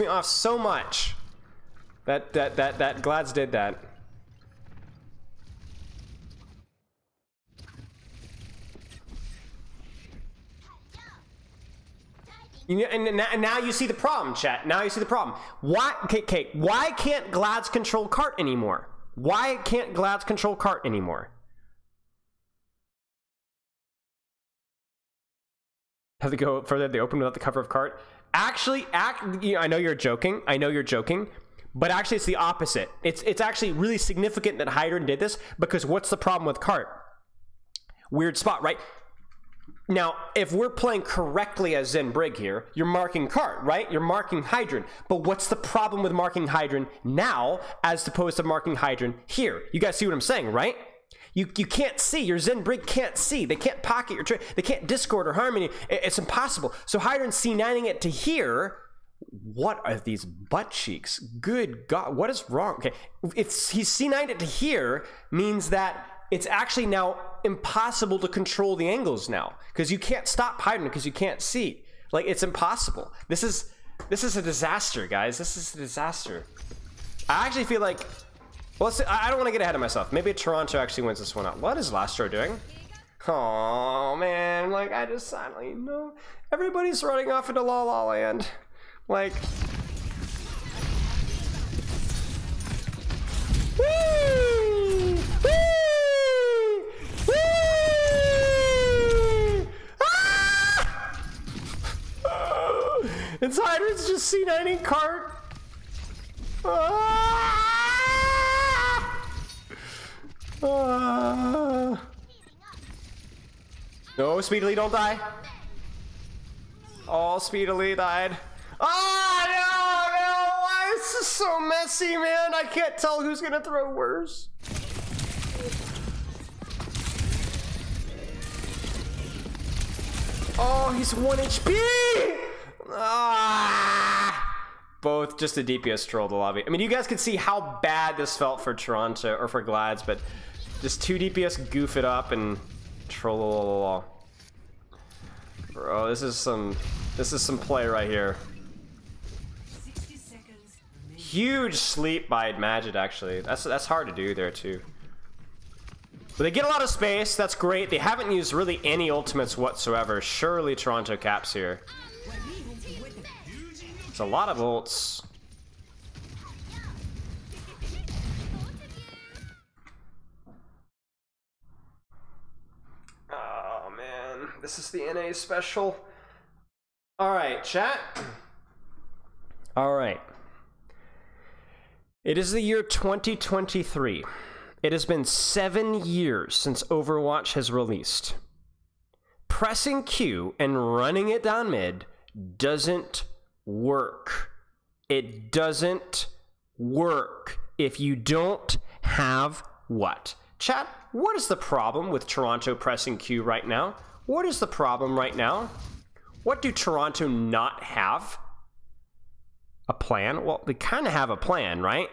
off so much that Glads did that. You know, and now you see the problem, chat. Now you see the problem. Why? Okay, why can't Glads control cart anymore? Why can't Glads control cart anymore? Have to go further. They open without the cover of cart. Actually, you know, I know you're joking. I know you're joking, but actually, it's the opposite. It's actually really significant that Hydran did this, because what's the problem with cart? Weird spot, right? Now, if we're playing correctly as Zen Brig here, you're marking cart, right? You're marking Hydran. But what's the problem with marking Hydran now as opposed to marking Hydran here? You guys see what I'm saying, right? You can't see. Your Zen Brig can't see. They can't pocket your trade. They can't Discord or Harmony. It's impossible. So Hydran C9ing it to here. What are these butt cheeks? Good God, what is wrong? Okay, if he's C9'd it to here, means that it's actually now impossible to control the angles now, because you can't stop Hydran because you can't see. Like, it's impossible. This is a disaster, guys. This is a disaster. I actually feel like, well, I don't want to get ahead of myself. Maybe Toronto actually wins this one out. What is Lastro doing? Oh man, like, I just suddenly know everybody's running off into La La Land. Like, whee! Whee! Whee! Ah! It's Hydran's just C9ing cart. Ah! No, Speedily, don't die. Oh, Speedily died. Oh, no, why is this so messy, man? I can't tell who's gonna throw worse. Oh, he's 1 HP! Both just a DPS troll the lobby. I mean, you guys can see how bad this felt for Toronto, or for Glads, but just 2 DPS goof it up and troll. Bro, this is some play right here. 60 seconds. Huge sleep by Magid, actually. That's hard to do there too. But they get a lot of space. That's great. They haven't used really any ultimates whatsoever. Surely Toronto caps here. It's a lot of ults. Oh man, this is the NA special. All right, chat. All right. It is the year 2023. It has been 7 years since Overwatch has released. Pressing Q and running it down mid doesn't work. It doesn't work if you don't have what? Chat, what is the problem with Toronto pressing Q right now? What is the problem right now? What do Toronto not have? A plan? Well, they kind of have a plan, right?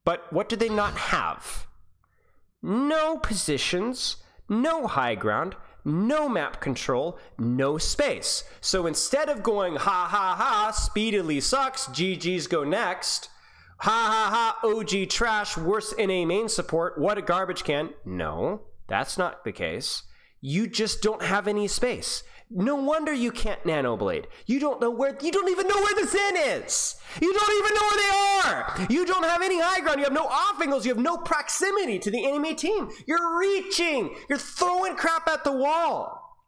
But what do they not have? No positions, no high ground, no map control, no space. So instead of going, ha ha ha, Speedily sucks, GG's go next, ha ha ha, OG trash, worse NA main support, what a garbage can. No, that's not the case. You just don't have any space. No wonder you can't nanoblade. You don't even know where the Zen is. You don't even know where they are. You don't have any high ground. You have no off angles. You have no proximity to the enemy team. You're reaching. You're throwing crap at the wall.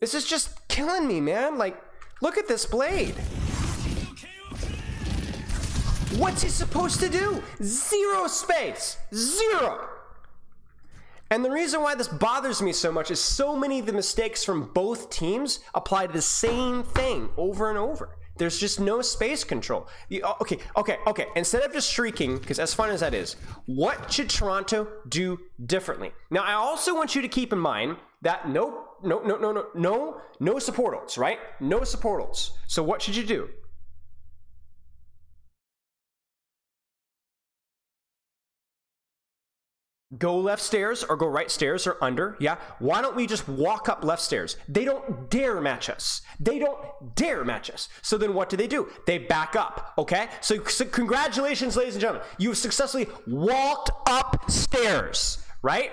This is just killing me, man. Like, look at this blade. What's he supposed to do? Zero space. Zero. And the reason why this bothers me so much is so many of the mistakes from both teams apply to the same thing over and over. There's just no space control. Okay. Instead of just shrieking, because as fun as that is, what should Toronto do differently? Now, I also want you to keep in mind that no support ults, right? No support ults. So what should you do? Go left stairs or go right stairs or under, yeah? Why don't we just walk up left stairs? They don't dare match us. They don't dare match us. So then what do? They back up, okay? So congratulations, ladies and gentlemen. You've successfully walked upstairs, right?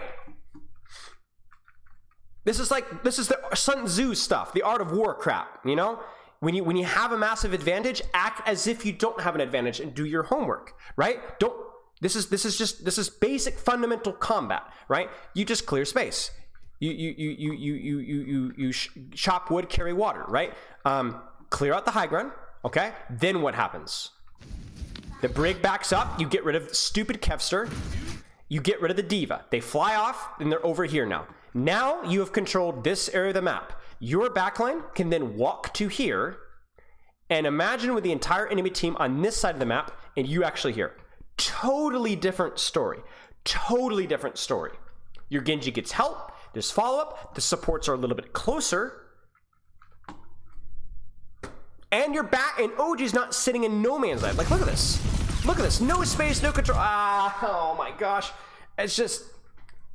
This is the Sun Tzu stuff, the art of war crap, you know? When you have a massive advantage, act as if you don't have an advantage and do your homework, right? This is basic fundamental combat, right? You just clear space. You chop wood, carry water, right? Clear out the high ground, okay? Then what happens? The brig backs up. You get rid of stupid Kevster. You get rid of the diva. They fly off, and they're over here now. Now you have controlled this area of the map. Your backline can then walk to here, and imagine with the entire enemy team on this side of the map, and you actually here. Totally different story. Totally different story. Your Genji gets help. There's follow-up. The supports are a little bit closer. And you're back, and OG's not sitting in no man's land. Like, look at this. Look at this. No space, no control. Oh my gosh. It's just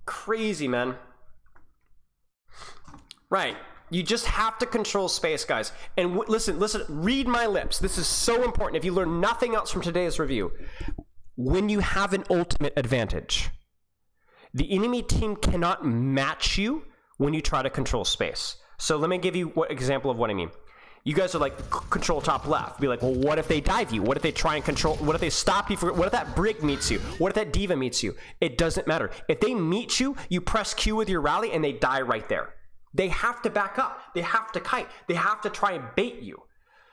crazy, man. Right. You just have to control space, guys. And listen, read my lips. This is so important. If you learn nothing else from today's review, when you have an ultimate advantage, the enemy team cannot match you when you try to control space. So let me give you an example of what I mean. You guys are like, control top left. Be like, well, what if they dive you? What if they try and control? What if they stop you? What if that brig meets you? What if that diva meets you? It doesn't matter. If they meet you, you press Q with your rally and they die right there. They have to back up. They have to kite. They have to try and bait you.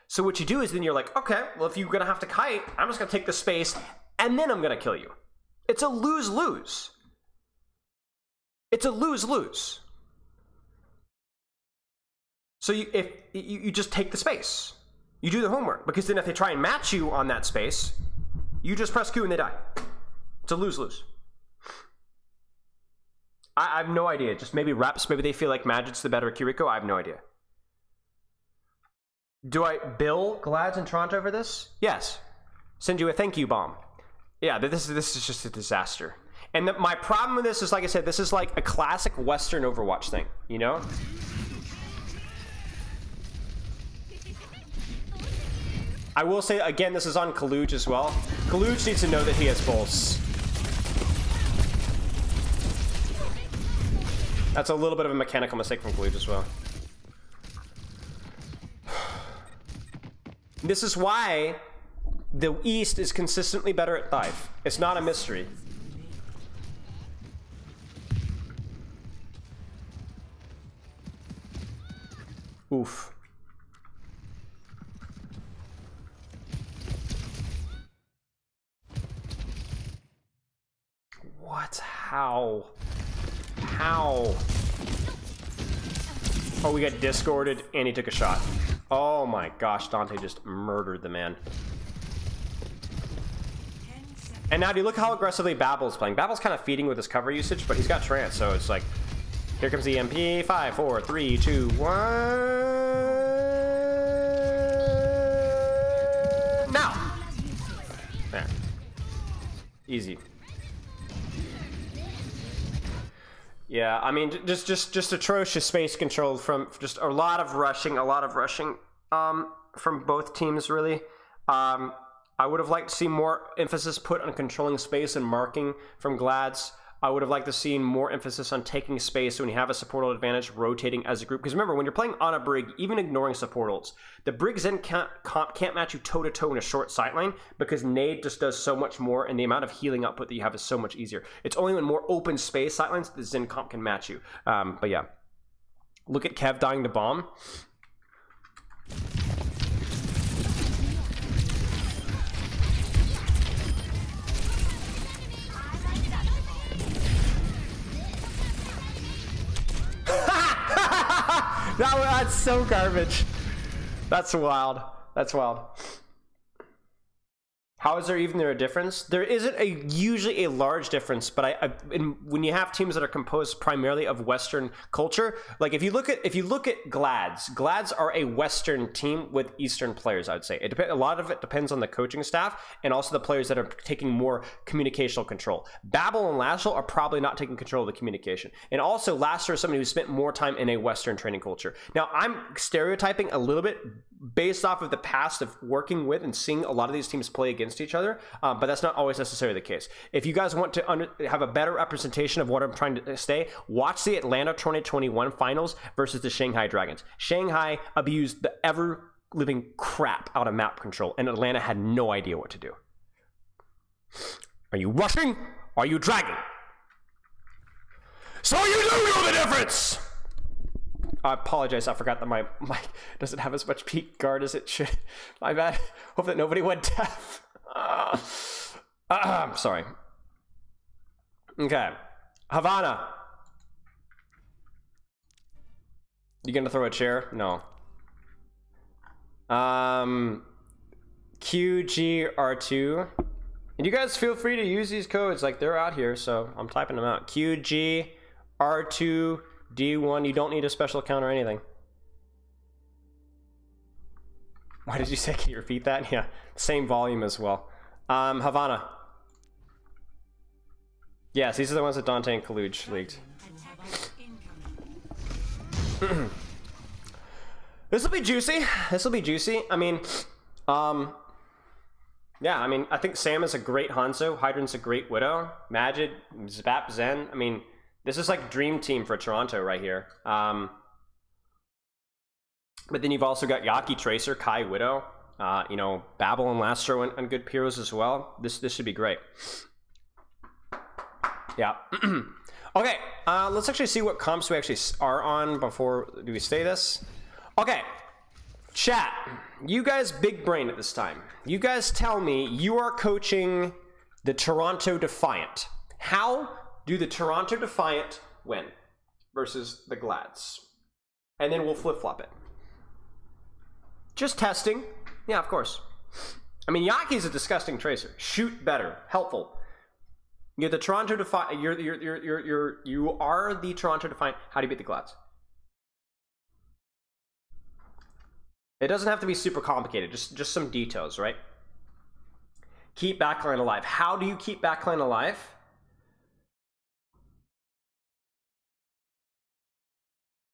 So what you do is then you're like, okay, well, if you're going to have to kite, I'm just going to take the space and then I'm going to kill you. It's a lose-lose. It's a lose-lose. So if you just take the space, you do the homework, because then if they try and match you on that space, you just press Q and they die. It's a lose-lose. I have no idea. Just maybe reps. Maybe they feel like Magic's the better Kiriko. I have no idea. Do I bill Glads in Toronto for this? Yes. Send you a thank you bomb. Yeah, this is just a disaster. And my problem with this is, like I said, this is like a classic Western Overwatch thing, you know? I will say, again, this is on Collab as well. Collab needs to know that he has pulse. That's a little bit of a mechanical mistake from Collab as well. This is why the East is consistently better at dive. It's not a mystery. Oof. What? How? How? Oh, we got discorded and he took a shot. Oh my gosh, Dante just murdered the man. And now do you look how aggressively Babble's playing? Babble's kind of feeding with his cover usage, but he's got trance, so it's like, here comes the EMP. 5, 4, 3, 2, 1. Now! There. Easy. Yeah, I mean, just atrocious space control from just a lot of rushing from both teams, really. I would have liked to see more emphasis put on controlling space and marking from Glads. I would have liked to see more emphasis on taking space when you have a supportal advantage, rotating as a group. Because remember, when you're playing on a Brig, even ignoring supportals, the Brig's Zen can't match you toe-to-toe in a short sightline, because Nade just does so much more, and the amount of healing output that you have is so much easier. It's only when more open space sightlines that the Zen comp can match you. But yeah. Look at Kev dying to bomb. That's so garbage. That's wild. That's wild. How is there even a difference? There isn't usually a large difference, but when you have teams that are composed primarily of Western culture, like if you look at Glads are a Western team with Eastern players. I would say a lot of it depends on the coaching staff and also the players that are taking more communicational control. Babel and Lashel are probably not taking control of the communication, and also Lasher is somebody who spent more time in a Western training culture. Now I'm stereotyping a little bit based off of the past of working with and seeing a lot of these teams play against each other, but that's not always necessarily the case. If you guys want to have a better representation of what I'm trying to say, watch the Atlanta 2021 finals versus the Shanghai Dragons. Shanghai abused the ever-living crap out of map control, and Atlanta had no idea what to do. Are you rushing? Are you dragging? So you do know the difference! I apologize, I forgot that my mic doesn't have as much peak guard as it should. My bad. Hope that nobody went deaf. I'm sorry. Okay. Havana. You gonna throw a chair? No. QGR2. And you guys feel free to use these codes, like they're out here, so I'm typing them out. QGR2 D1. You don't need a special account or anything. Why did you say? Can you repeat that? Yeah, same volume as well. Havana. Yes, these are the ones that Dante and Kaluj leaked. This will be juicy. This will be juicy. I mean, yeah, I mean, I think Sam is a great Hanzo. Hydrant's a great Widow. Magid, Zbap, Zen. I mean, this is like dream team for Toronto right here. But then you've also got Yaki, Tracer, Kai, Widow. You know, Babel and Lastro and good Pyros as well. This should be great. Yeah. Okay, let's actually see what comps we actually are on before do we say this. Okay, chat. You guys big brain at this time. You guys tell me you are coaching the Toronto Defiant. How do the Toronto Defiant win versus the Glads? And then we'll flip-flop it. Just testing. Yeah, of course. I mean, Yaki's a disgusting tracer. Shoot better. Helpful. You're the Toronto Defiant. You are the Toronto Defiant. How do you beat the Glads? It doesn't have to be super complicated. Just some details, right? Keep backline alive. How do you keep backline alive?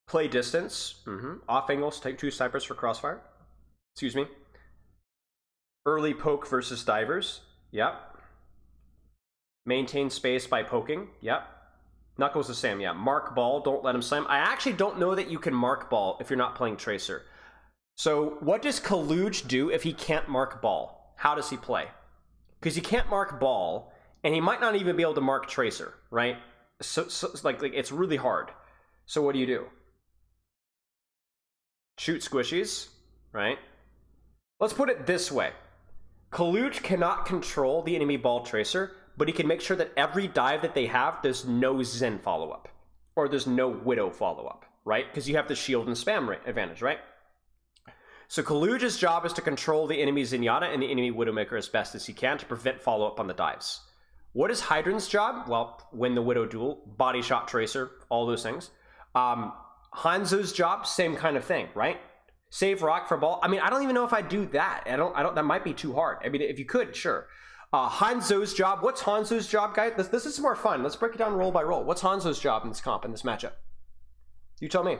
Play distance. Off angles. Take 2 snipers for crossfire. Excuse me. Early poke versus divers. Yep. Maintain space by poking. Yep. Knuckles the same. Yeah. Mark ball. Don't let him slam. I actually don't know that you can mark ball if you're not playing tracer. So what does Kaluj do if he can't mark ball? How does he play? Because he can't mark ball, and he might not even be able to mark tracer, right? So like it's really hard. So what do? Shoot squishies, right? Let's put it this way. Kaluj cannot control the enemy ball tracer, but he can make sure that every dive that they have, there's no Zen follow-up. Or there's no Widow follow-up, right? Because you have the shield and spam advantage, right? So Kaluj's job is to control the enemy Zenyatta and the enemy Widowmaker as best as he can to prevent follow-up on the dives. What is Hydrant's job? Well, win the Widow duel, body shot tracer, all those things. Hanzo's job, same kind of thing, right? Save rock for ball. I mean, I don't even know if I do that. I don't. That might be too hard. I mean, if you could, sure. Hanzo's job. What's Hanzo's job, guys? This is more fun. Let's break it down roll by roll. What's Hanzo's job in this comp, in this matchup? You tell me.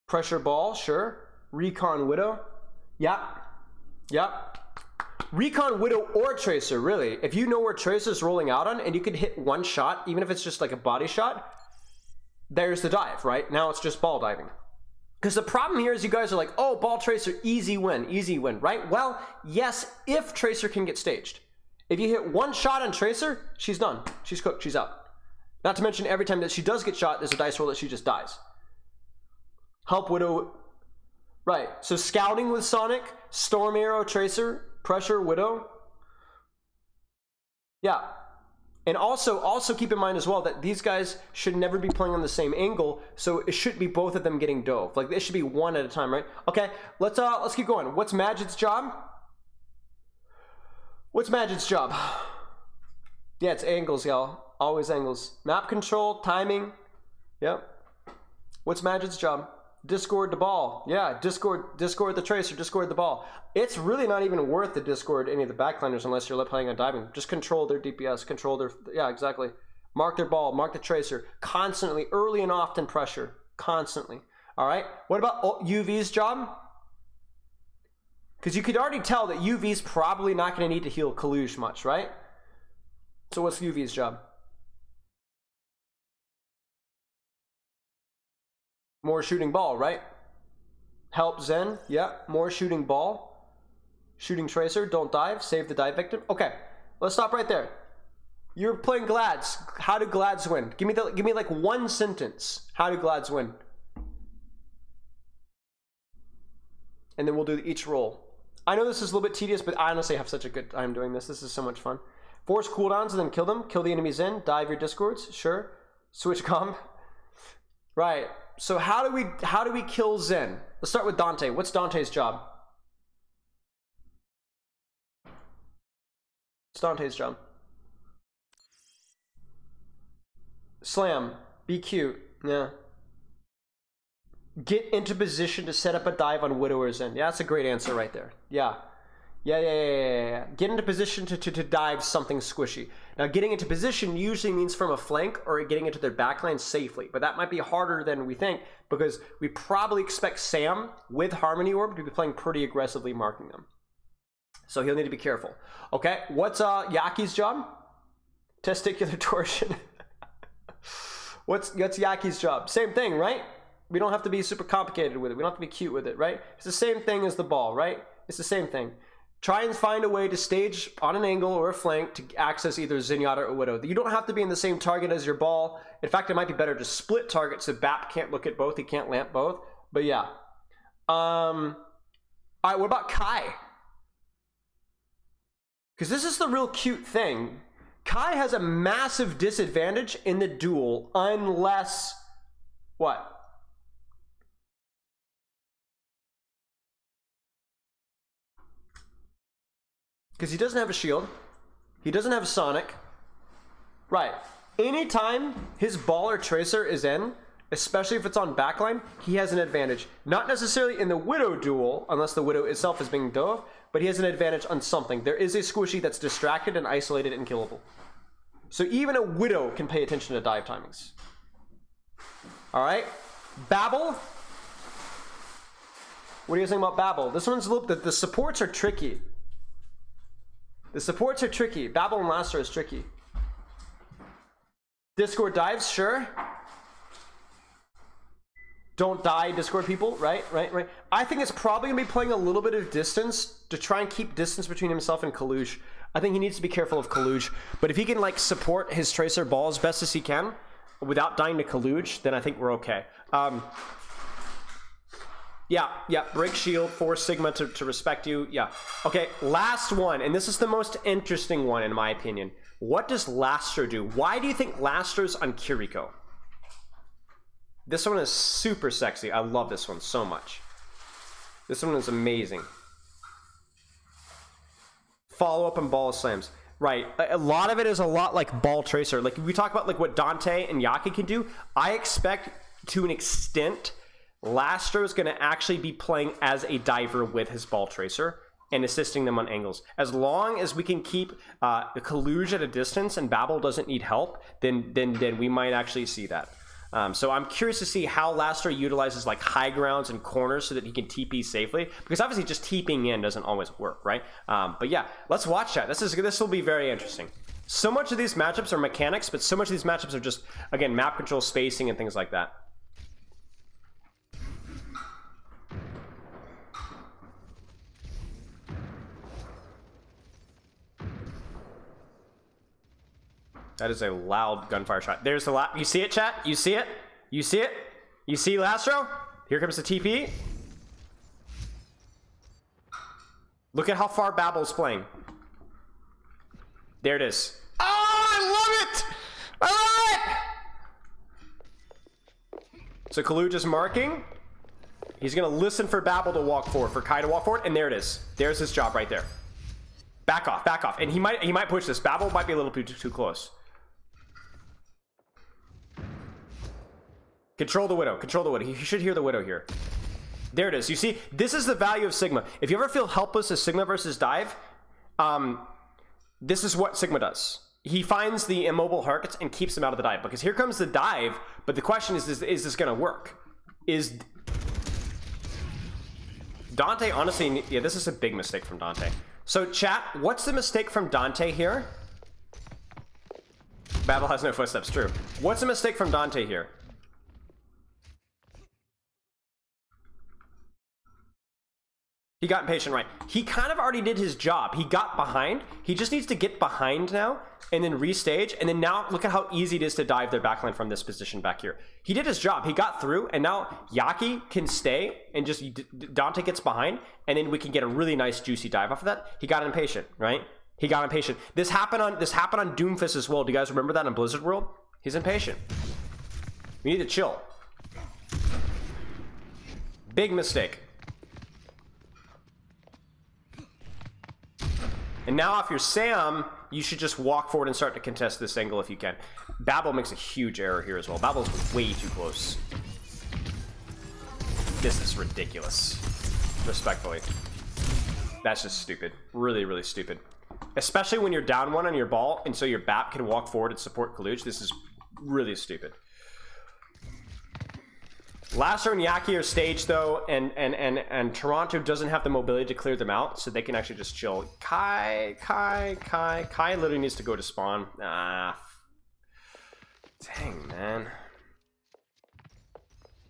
Pressure ball, sure. Recon Widow. Yep. Recon Widow or Tracer, really. If you know where Tracer's rolling out on and you can hit one shot, even if it's just like a body shot, there's the dive, right? Now it's just ball diving. Because the problem here is you guys are like, oh, ball Tracer, easy win, right? Well, yes, if Tracer can get staged. If you hit one shot on Tracer, she's done. She's cooked, she's out. Not to mention every time that she does get shot, there's a dice roll that she just dies. Help Widow. Right, so scouting with Sonic, Storm Arrow Tracer, Pressure Widow. Yeah. And also keep in mind as well that these guys should never be playing on the same angle, so it should be both of them getting dove. Like, it should be one at a time, right? Okay, let's keep going. What's Magic's job? Yeah, it's angles, y'all. Always angles. Map control, timing. Yep. What's Magic's job? Discord the ball. Yeah, Discord the Tracer, Discord the ball. It's really not even worth to Discord any of the backliners unless you're playing on diving. Just control their DPS, control their, yeah, exactly. Mark their ball, mark the Tracer. Constantly, early and often pressure. Constantly. All right, what about UV's job? Because you could already tell that UV's probably not going to need to heal Kalush much, right? So what's UV's job? More shooting ball, right? Help Zen, yeah. More shooting ball. Shooting Tracer, don't dive, save the dive victim. Okay, let's stop right there. You're playing Glads. How do Glads win? Give me like one sentence. How do Glads win? And then we'll do each roll. I know this is a little bit tedious, but I honestly have such a good time doing this. This is so much fun. Force cooldowns and then kill them. Kill the enemies in. Dive your Discords, sure. Switch comp. Right. So how do we kill Zen? Let's start with Dante. What's Dante's job? What's Dante's job? Slam. Be cute. Yeah. Get into position to set up a dive on Widow or Zen. Yeah, that's a great answer right there. Yeah. Yeah. Get into position to dive something squishy. Now, getting into position usually means from a flank or getting into their backline safely, but that might be harder than we think because we probably expect Sam with Harmony Orb to be playing pretty aggressively marking them. So he'll need to be careful. Okay, what's Yaki's job? Testicular torsion. What's Yaki's job? Same thing, right? We don't have to be super complicated with it. We don't have to be cute with it, right? It's the same thing as the ball, right? It's the same thing. Try and find a way to stage on an angle or a flank to access either Zenyatta or Widow. You don't have to be in the same target as your ball. In fact, it might be better to split targets so Bap can't look at both. He can't lamp both. But yeah. All right, what about Kai? Because this is the real cute thing. Kai has a massive disadvantage in the duel unless... What? Because he doesn't have a shield. He doesn't have a Sonic. Right. Anytime his ball or tracer is in, especially if it's on backline, he has an advantage. Not necessarily in the Widow duel, unless the Widow itself is being dove, but he has an advantage on something. There is a squishy that's distracted and isolated and killable. So even a Widow can pay attention to dive timings. Alright. Babel. What do you think about Babel? This one's a little... The supports are tricky. The supports are tricky. Babel and Laster is tricky. Discord dives, sure. Don't die, Discord people. Right. I think it's probably going to be playing a little bit of distance to try and keep distance between himself and Kaluj. I think he needs to be careful of Kaluj. But if he can, like, support his Tracer ball as best as he can without dying to Kaluj, then I think we're okay. Yeah, break shield, force Sigma to respect you. Yeah. Okay, last one, and this is the most interesting one in my opinion. What does Laster do? Why do you think Laster's on Kiriko? This one is super sexy. I love this one so much. This one is amazing. Follow up and ball slams. Right, a lot of it is a lot like ball tracer. Like we talk about like what Dante and Yaki can do. I expect to an extent Laster is going to actually be playing as a diver with his ball tracer and assisting them on angles. As long as we can keep Kaluj at a distance and Babel doesn't need help, then we might actually see that. So I'm curious to see how Laster utilizes like high grounds and corners so that he can TP safely, because obviously just TPing in doesn't always work, right? But yeah, let's watch that. This will be very interesting. So much of these matchups are mechanics, but so much of these matchups are just, again, map control, spacing, and things like that. That is a loud gunfire shot. There's the you see it, chat? You see it? You see it? You see Lastro? Here comes the TP. Look at how far Babel's playing. There it is. Oh, I love it! I love it! So Kaluj is marking. He's gonna listen for Babel to walk forward, for Kai to walk forward, and there it is. There's his job right there. Back off, back off. And he might push this. Babel might be a little too close. Control the Widow. Control the Widow. You should hear the Widow here. There it is. You see, this is the value of Sigma. If you ever feel helpless as Sigma versus Dive, this is what Sigma does. He finds the immobile Harkets and keeps them out of the dive. Because here comes the dive, but the question is this going to work? Is Dante, honestly, yeah, this is a big mistake from Dante. So, chat, what's the mistake from Dante here? Babel has no footsteps, true. What's the mistake from Dante here? He got impatient, right? He kind of already did his job. He got behind. He just needs to get behind now and then restage. And then now look at how easy it is to dive their backline from this position back here. He did his job. He got through, and now Yaki can stay and just Dante gets behind, and then we can get a really nice juicy dive off of that. He got impatient, right? He got impatient. This happened on Doomfist as well. Do you guys remember that in Blizzard World? He's impatient. We need to chill. Big mistake. And now if you're Sam, you should just walk forward and start to contest this angle if you can. Babel makes a huge error here as well. Babel's way too close. This is ridiculous. Respectfully. That's just stupid. Really, really stupid. Especially when you're down one on your ball, and so your BAP can walk forward and support Kaluj. This is really stupid. Laster and Yaki are staged though, and Toronto doesn't have the mobility to clear them out, so they can actually just chill. Kai literally needs to go to spawn. Ah, dang, man.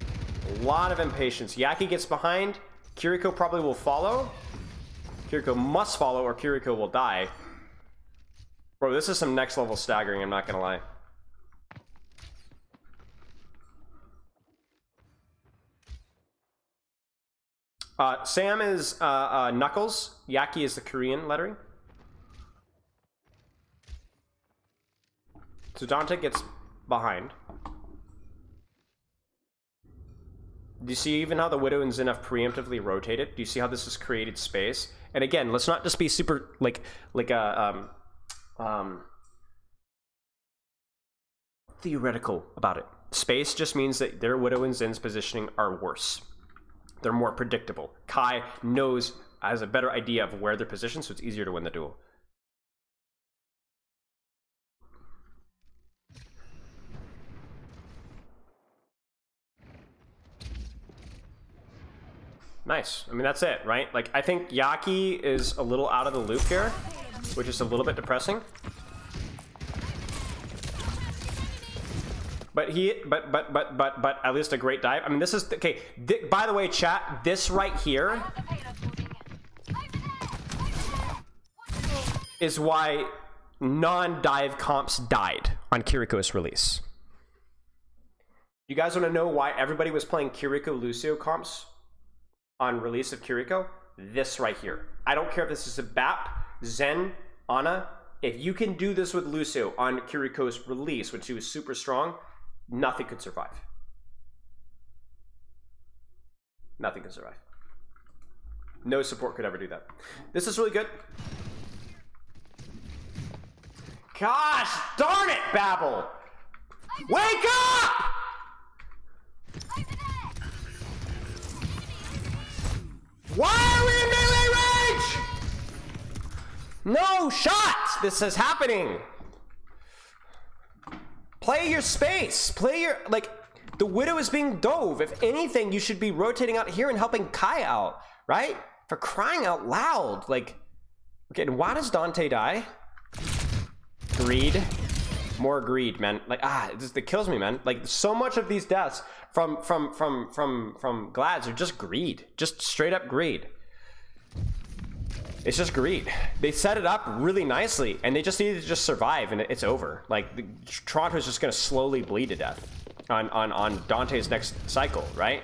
A lot of impatience. Yaki gets behind. Kiriko probably will follow. Kiriko must follow, or Kiriko will die. Bro, this is some next level staggering, I'm not gonna lie. Sam is Knuckles. Yaki is the Korean lettering. So Dante gets behind. Do you see even how the Widow and Zen have preemptively rotated? Do you see how this has created space? And again, let's not just be super theoretical about it. Space just means that their Widow and Zen's positioning are worse. They're more predictable. Kai has a better idea of where they're positioned, so it's easier to win the duel. Nice. I mean, that's it, right? Like, I think Yaki is a little out of the loop here, which is a little bit depressing. But at least a great dive. I mean, this is okay. By the way, chat, this right here is why non-dive comps died on Kiriko's release. You guys want to know why everybody was playing Kiriko Lucio comps on release of Kiriko? This right here. I don't care if this is a BAP, Zen, Ana. If you can do this with Lucio on Kiriko's release, which he was super strong, nothing could survive. Nothing could survive. No support could ever do that. This is really good. Gosh darn it, Babel! Wake up! Why are we in melee range? No shots! This is happening. Play your space. Play your, like, the Widow is being dove. If anything, you should be rotating out here and helping Kai out, right? For crying out loud. Like, okay, and why does Dante die? Greed. More greed, man. Like, it kills me, man. Like, so much of these deaths from Glads are just greed. Just straight up greed. It's just greed. They set it up really nicely, and they just needed to just survive, and it's over. Like, Toronto's just gonna slowly bleed to death on Dante's next cycle, right?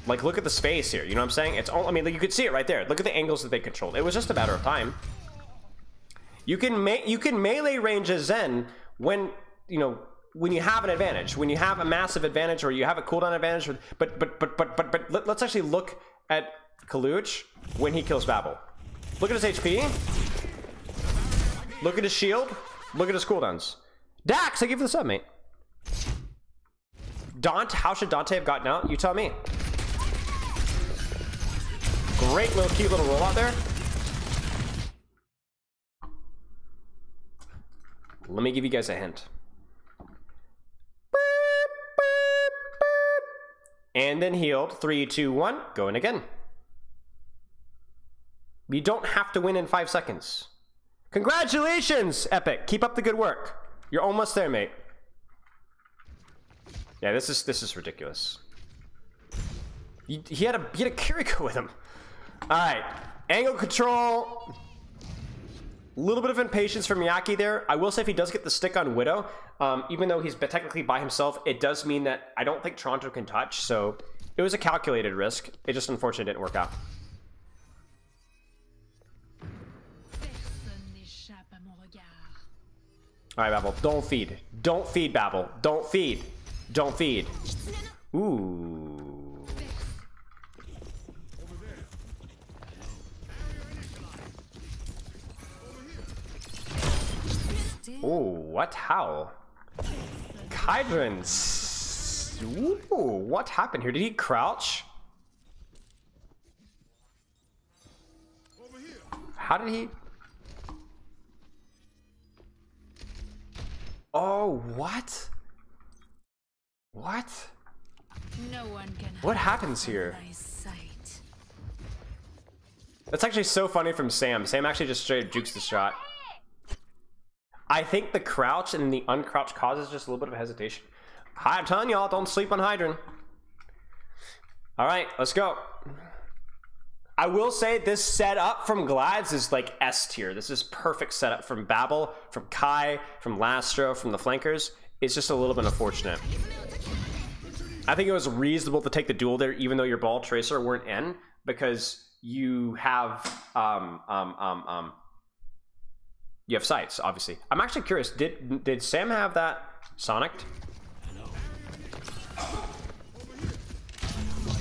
Like, look at the space here. You know what I'm saying? It's all, I mean, like, you could see it right there. Look at the angles that they controlled. It was just a matter of time. You can melee range a Zen when, you know, when you have an advantage, when you have a massive advantage, or you have a cooldown advantage. But let's actually look at Kaluch when he kills Babel. Look at his HP. Look at his shield. Look at his cooldowns. Dax, I give you the sub, mate. Dante, how should Dante have gotten out? You tell me. Great little cute little rollout there. Let me give you guys a hint. And then healed. 3, 2, 1. Going again. You don't have to win in 5 seconds. Congratulations, Epic. Keep up the good work. You're almost there, mate. Yeah, this is ridiculous. He had a Kiriko with him. All right, angle control. A little bit of impatience from Yaki there. I will say if he does get the stick on Widow, even though he's technically by himself, it does mean that I don't think Toronto can touch. So it was a calculated risk. It just unfortunately didn't work out. All right, Babel, don't feed. Don't feed, Babel. Don't feed. Don't feed. Ooh. Ooh, what? How? Kydrins. Ooh, what happened here? Did he crouch? How did he? Oh, what? What? No one can. What happens here? That's actually so funny from Sam. Sam actually just straight jukes the shot. I think the crouch and the uncrouch causes just a little bit of hesitation. I'm telling y'all, don't sleep on Hydran. All right, let's go. I will say this setup from Glads is like S tier. This is perfect setup from Babel, from Kai, from Lastro, from the flankers. It's just a little bit unfortunate. I think it was reasonable to take the duel there, even though your ball tracer weren't in, because you have You have sights, obviously. I'm actually curious, did Sam have that Sonicked?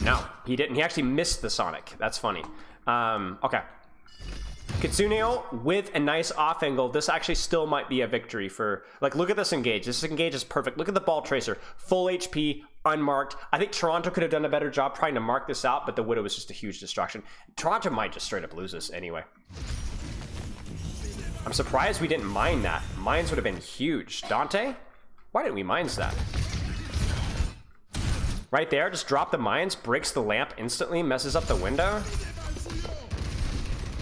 No, he didn't. He actually missed the Sonic. That's funny. Okay. Kitsune with a nice off angle. This actually still might be a victory for, like, look at this engage. This engage is perfect. Look at the ball tracer. Full HP, unmarked. I think Toronto could have done a better job trying to mark this out, but the Widow was just a huge distraction. Toronto might just straight up lose this anyway. I'm surprised we didn't mine that. Mines would have been huge. Dante? Why didn't we mines that? Right there, just drop the mines, breaks the lamp instantly, messes up the window.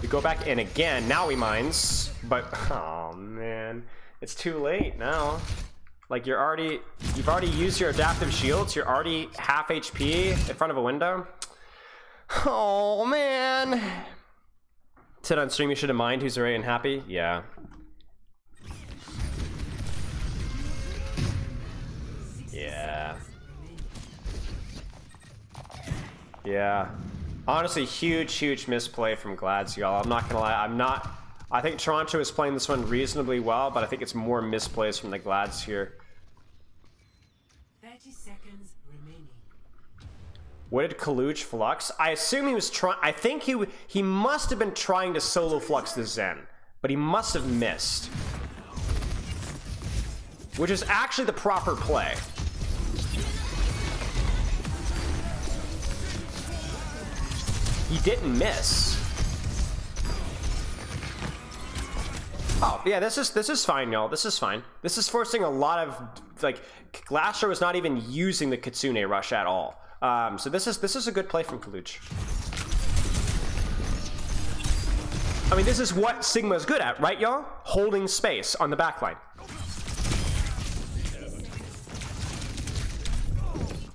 We go back in again. Now he mines, but oh man, it's too late now. Like you've already used your adaptive shields. You're already half HP in front of a window. Oh man. Said on stream you should have mined. Who's already unhappy? Yeah. Yeah. Yeah. Honestly, huge misplay from Glads, y'all. I'm not gonna lie. I think Toronto is playing this one reasonably well, but I think it's more misplays from the Glads here. 30 seconds remaining. What did Kaluch flux? I assume he was trying. I think he must have been trying to solo flux the Zen, but he must have missed. Which is actually the proper play. He didn't miss. Oh yeah, this is fine, y'all. This is fine. This is forcing a lot of, like, Glassher was not even using the Kitsune rush at all. So this is a good play from Kaluch. I mean, this is what Sigma's good at, right, y'all? Holding space on the backline.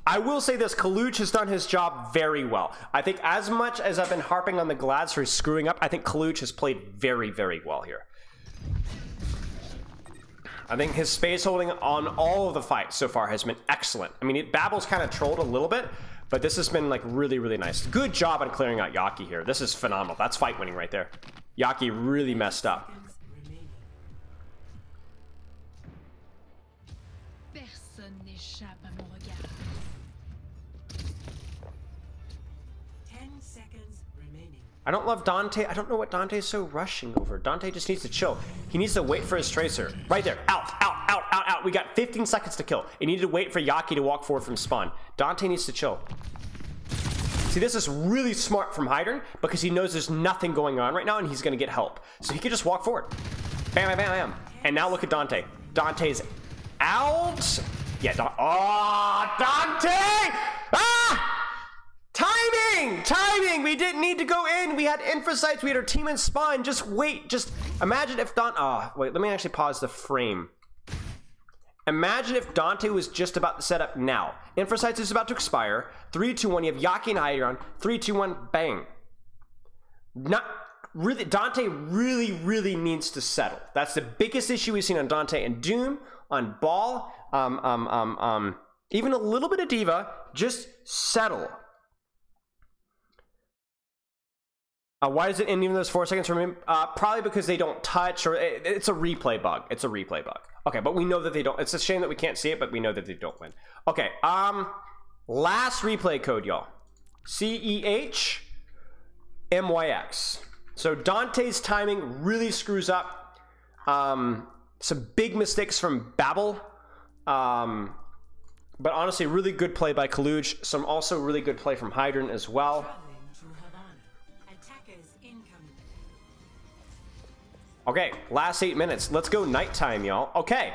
I will say this, Kaluch has done his job very well. I think as much as I've been harping on the Glads for screwing up, I think Kaluch has played very well here. I think his space holding on all of the fights so far has been excellent. I mean, Babble's kind of trolled a little bit, but this has been like really nice. Good job on clearing out Yaki here. This is phenomenal. That's fight winning right there. Yaki really messed up. Personne n'échappe à mon regard. 10 seconds remaining. I don't love Dante. I don't know what Dante's so rushing over. Dante just needs to chill. He needs to wait for his tracer. Right there. Out. We got 15 seconds to kill. He needed to wait for Yaki to walk forward from spawn. Dante needs to chill. See, this is really smart from Hydron because he knows there's nothing going on right now and he's going to get help. So he can just walk forward. Bam. And now look at Dante. Dante's out. Yeah, Dante! Ah! Timing! We didn't need to go in. We had Infrasights. We had our team in spawn. Just wait. Just imagine if wait, let me actually pause the frame. Imagine if Dante was just about to set up now. Infrasights is about to expire. 3, 2, 1. You have Yaki and Hydron. 3, 2, 1. Bang. Not really. Dante really needs to settle. That's the biggest issue we've seen on Dante and Doom, on Ball, even a little bit of Diva. Just settle. Why does it end even those 4 seconds from him? Probably because they don't touch, or it's a replay bug. It's a replay bug. Okay, but we know that they don't. It's a shame that we can't see it, but we know that they don't win. Okay, last replay code, y'all. CEH MYX. So Dante's timing really screws up. Some big mistakes from Babel. But honestly, really good play by Kaluch. Some also really good play from Hydron as well. Okay, last 8 minutes. Let's go nighttime, y'all. Okay.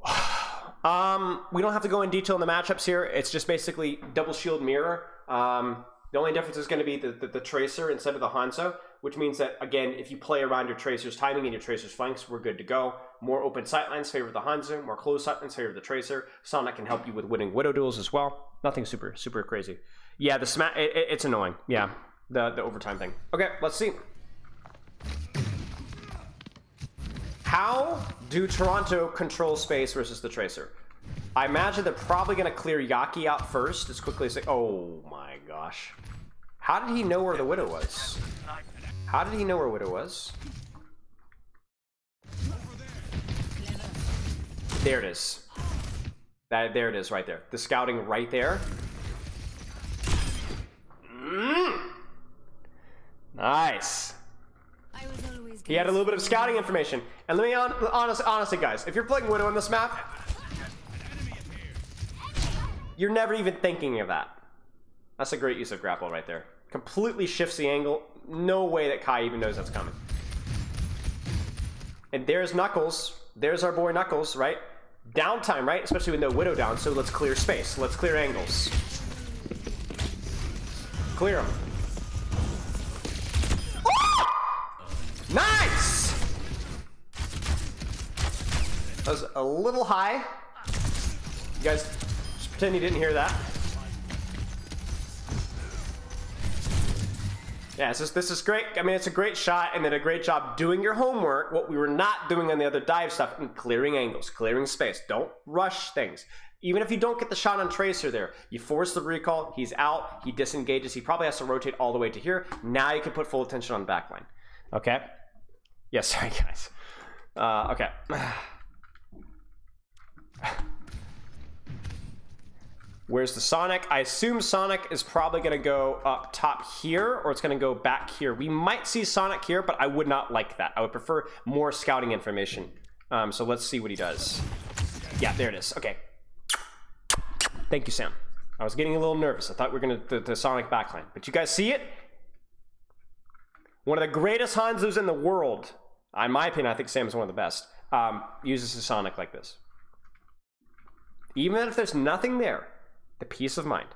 We don't have to go in detail in the matchups here. It's just basically double shield mirror. The only difference is going to be the tracer instead of the Hanzo, which means that, again, if you play around your tracer's timing and your tracer's flanks, we're good to go. More open sightlines favor the Hanzo. More closed sightlines favor the tracer. Sonic can help you with winning Widow duels as well. Nothing super crazy. Yeah, it's annoying. Yeah, the overtime thing. Okay, let's see. How do Toronto control space versus the Tracer? I imagine they're probably going to clear Yaki out first as quickly as they... Oh my gosh. How did he know where the Widow was? How did he know where Widow was? There it is. There it is right there. The scouting right there. Nice. He had a little bit of scouting information. And let me honestly, guys, if you're playing Widow on this map, you're never even thinking of that. That's a great use of grapple right there. Completely shifts the angle. No way that Kai even knows that's coming. And there's Knuckles. There's our boy Knuckles, right? Downtime, right? Especially with no Widow down, so let's clear space. Let's clear angles. Clear them. Nice! That was a little high. You guys just pretend you didn't hear that. Yeah, this is great. I mean, it's a great shot and then a great job doing your homework, what we were not doing on the other dive stuff, and clearing angles, clearing space. Don't rush things. Even if you don't get the shot on Tracer there, you force the recall, he's out, he disengages, he probably has to rotate all the way to here. Now you can put full attention on backline. Okay? Yes, sorry guys. Okay. Where's the Sonic? I assume Sonic is probably going to go up top here, or it's going to go back here. We might see Sonic here, but I would not like that. I would prefer more scouting information. So let's see what he does. Yeah, there it is. Okay. Thank you, Sam. I was getting a little nervous. I thought we were going to the Sonic backline. But you guys see it? One of the greatest Hanzos in the world, in my opinion, I think Sam is one of the best, uses a Sonic like this. Even if there's nothing there, the peace of mind.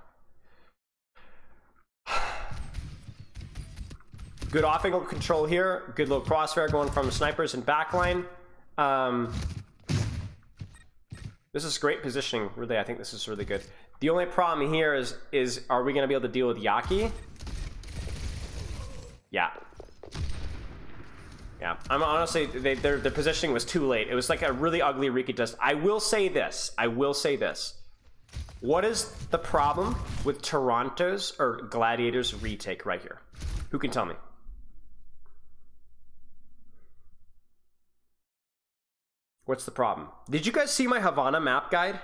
Good off-angle control here. Good little crossfire going from snipers and backline. This is great positioning. Really, I think this is really good. The only problem here is are we going to be able to deal with Yaki? Yeah. Yeah, I'm honestly, their positioning was too late. It was like a really ugly Riki dust. I will say this. What is the problem with Toronto's or Gladiator's retake right here? Who can tell me? What's the problem? Did you guys see my Havana map guide?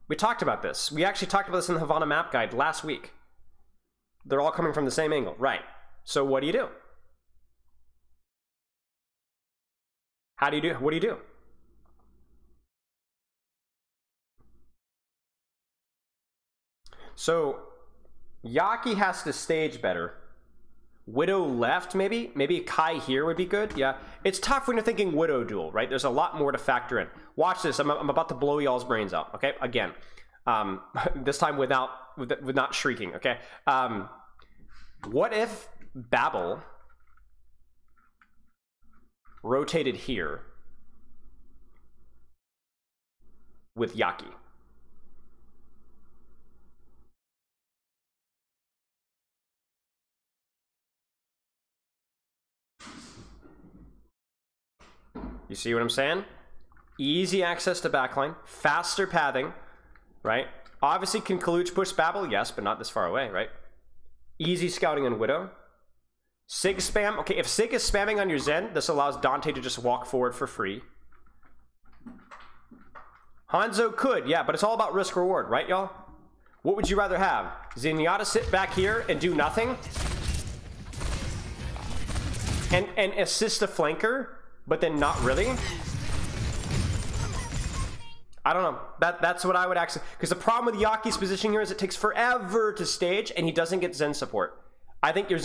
We talked about this. We actually talked about this in the Havana map guide last week. They're all coming from the same angle, right? So what do you do? How do you do? What do you do? So Yaki has to stage better. Widow left, maybe? Maybe Kai here would be good. Yeah. It's tough when you're thinking Widow duel, right? There's a lot more to factor in. Watch this. I'm about to blow y'all's brains out, okay? Again. This time with not shrieking, okay? What if Babel rotated here with Yaki? You see what I'm saying? Easy access to backline, faster pathing, right? Obviously, can Kaluch push Babel? Yes, but not this far away, right? Easy scouting on Widow. Sig spam. Okay, if Sig is spamming on your Zen, this allows Dante to just walk forward for free. Hanzo could, yeah, but it's all about risk reward, right, y'all? What would you rather have? Zenyatta sit back here and do nothing? And assist a flanker, but then not really? I don't know. That's what I would actually... Because the problem with Yaki's position here is it takes forever to stage, and he doesn't get Zen support. I think your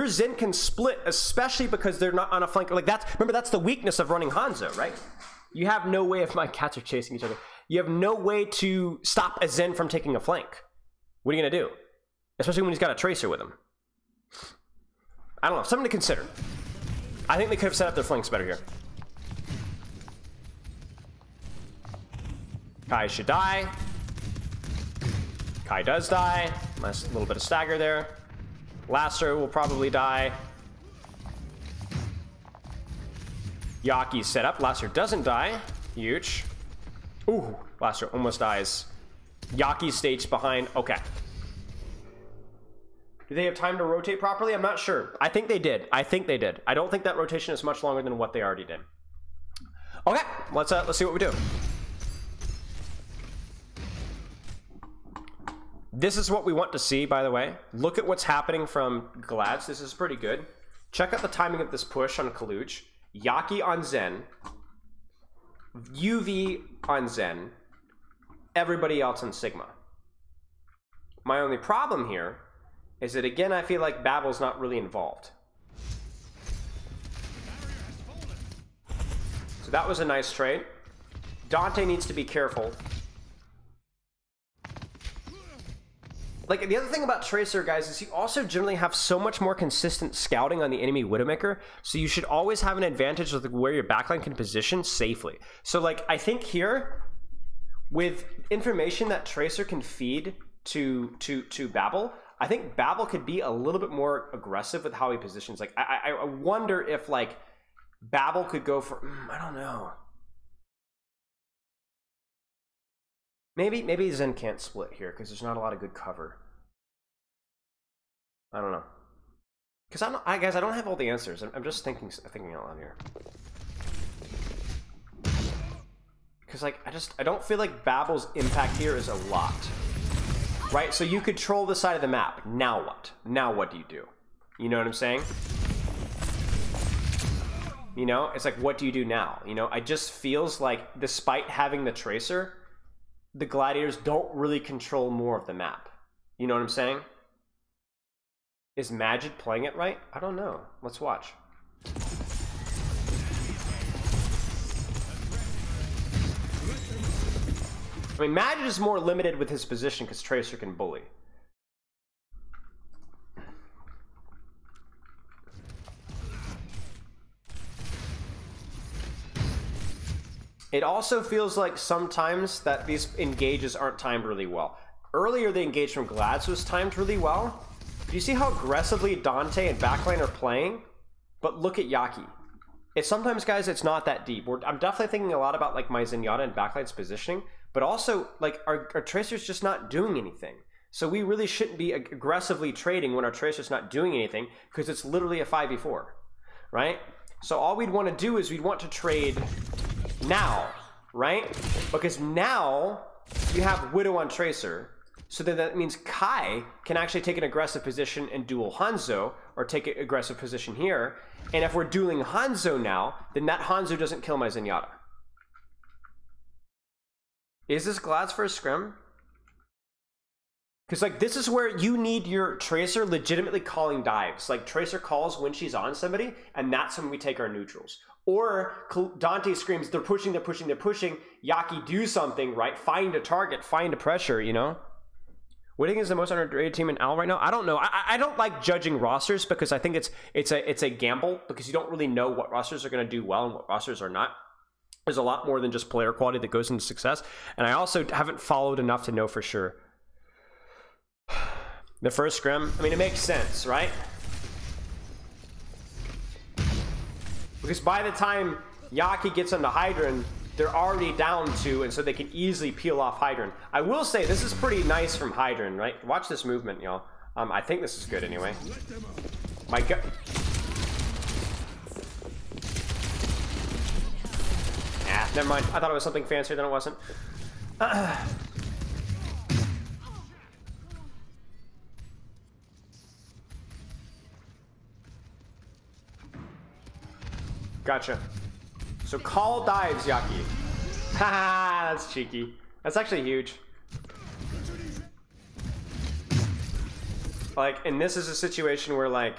Zen can split, especially because they're not on a flank. Like remember, that's the weakness of running Hanzo, right? You have no way, if my cats are chasing each other, you have no way to stop a Zen from taking a flank. What are you going to do? Especially when he's got a Tracer with him. I don't know. Something to consider. I think they could have set up their flanks better here. Kai should die. Kai does die. Nice little bit of stagger there. Lasso will probably die. Yaki's set up. Lasso doesn't die. Huge. Ooh, Lasso almost dies. Yaki's staged behind. Okay. Do they have time to rotate properly? I'm not sure. I think they did. I don't think that rotation is much longer than what they already did. Okay, let's see what we do. This is what we want to see, by the way. Look at what's happening from Glads. This is pretty good. Check out the timing of this push on Kaluj. Yaki on Zen. UV on Zen. Everybody else on Sigma. My only problem here is that, again, I feel like Babel's not really involved. So that was a nice trade. Dante needs to be careful. Like, the other thing about Tracer, guys, is you also generally have so much more consistent scouting on the enemy Widowmaker, so you should always have an advantage with where your backline can position safely. So, like, I think here, with information that Tracer can feed to Babel, I think Babel could be a little bit more aggressive with how he positions. Like, I wonder if, like, Babel could go for, I don't know. Maybe Zen can't split here because there's not a lot of good cover. I don't know. Because guys, I don't have all the answers. I'm just thinking out loud here. Because like I don't feel like Babel's impact here is a lot, right? So you control the side of the map. Now what? Now what do you do? You know what I'm saying? You know, it's like, what do you do now? You know, it just feels like despite having the Tracer, the Gladiators don't really control more of the map. You know what I'm saying? Is Magid playing it right? I don't know. Let's watch. I mean, Magid is more limited with his position because Tracer can bully. It also feels like sometimes that these engages aren't timed really well. Earlier, the engage from Glads was timed really well. Do you see how aggressively Dante and backline are playing? But look at Yaki. Sometimes, guys, it's not that deep. I'm definitely thinking a lot about like my Zenyatta and backline's positioning, but also like our Tracer's just not doing anything. So we really shouldn't be aggressively trading when our Tracer's not doing anything because it's literally a 5v4, right? So all we'd want to do is we'd want to trade now, right? Because now you have Widow on Tracer, so then that means Kai can actually take an aggressive position and duel Hanzo, or take an aggressive position here. And if we're dueling Hanzo now, then that Hanzo doesn't kill my Zenyatta. Is this Glads for a scrim? Because like this is where you need your Tracer legitimately calling dives. Like Tracer calls when she's on somebody, and that's when we take our neutrals. Or Dante screams, they're pushing, they're pushing, they're pushing. Yaki, do something, right? Find a target, find a pressure, you know? What do you think is the most underrated team in Al right now? I don't know. I don't like judging rosters because I think it's a gamble because you don't really know what rosters are going to do well and what rosters are not. There's a lot more than just player quality that goes into success. And I also haven't followed enough to know for sure. The first scrim, I mean, it makes sense, right? Because by the time Yaki gets onto Hydran, they're already down 2, and so they can easily peel off Hydran. I will say, this is pretty nice from Hydran, right? Watch this movement, y'all. I think this is good anyway. My god. Ah, never mind. I thought it was something fancier than it wasn't. Gotcha. So call dives, Yaki. Haha, that's cheeky. That's actually huge. Like, and this is a situation where like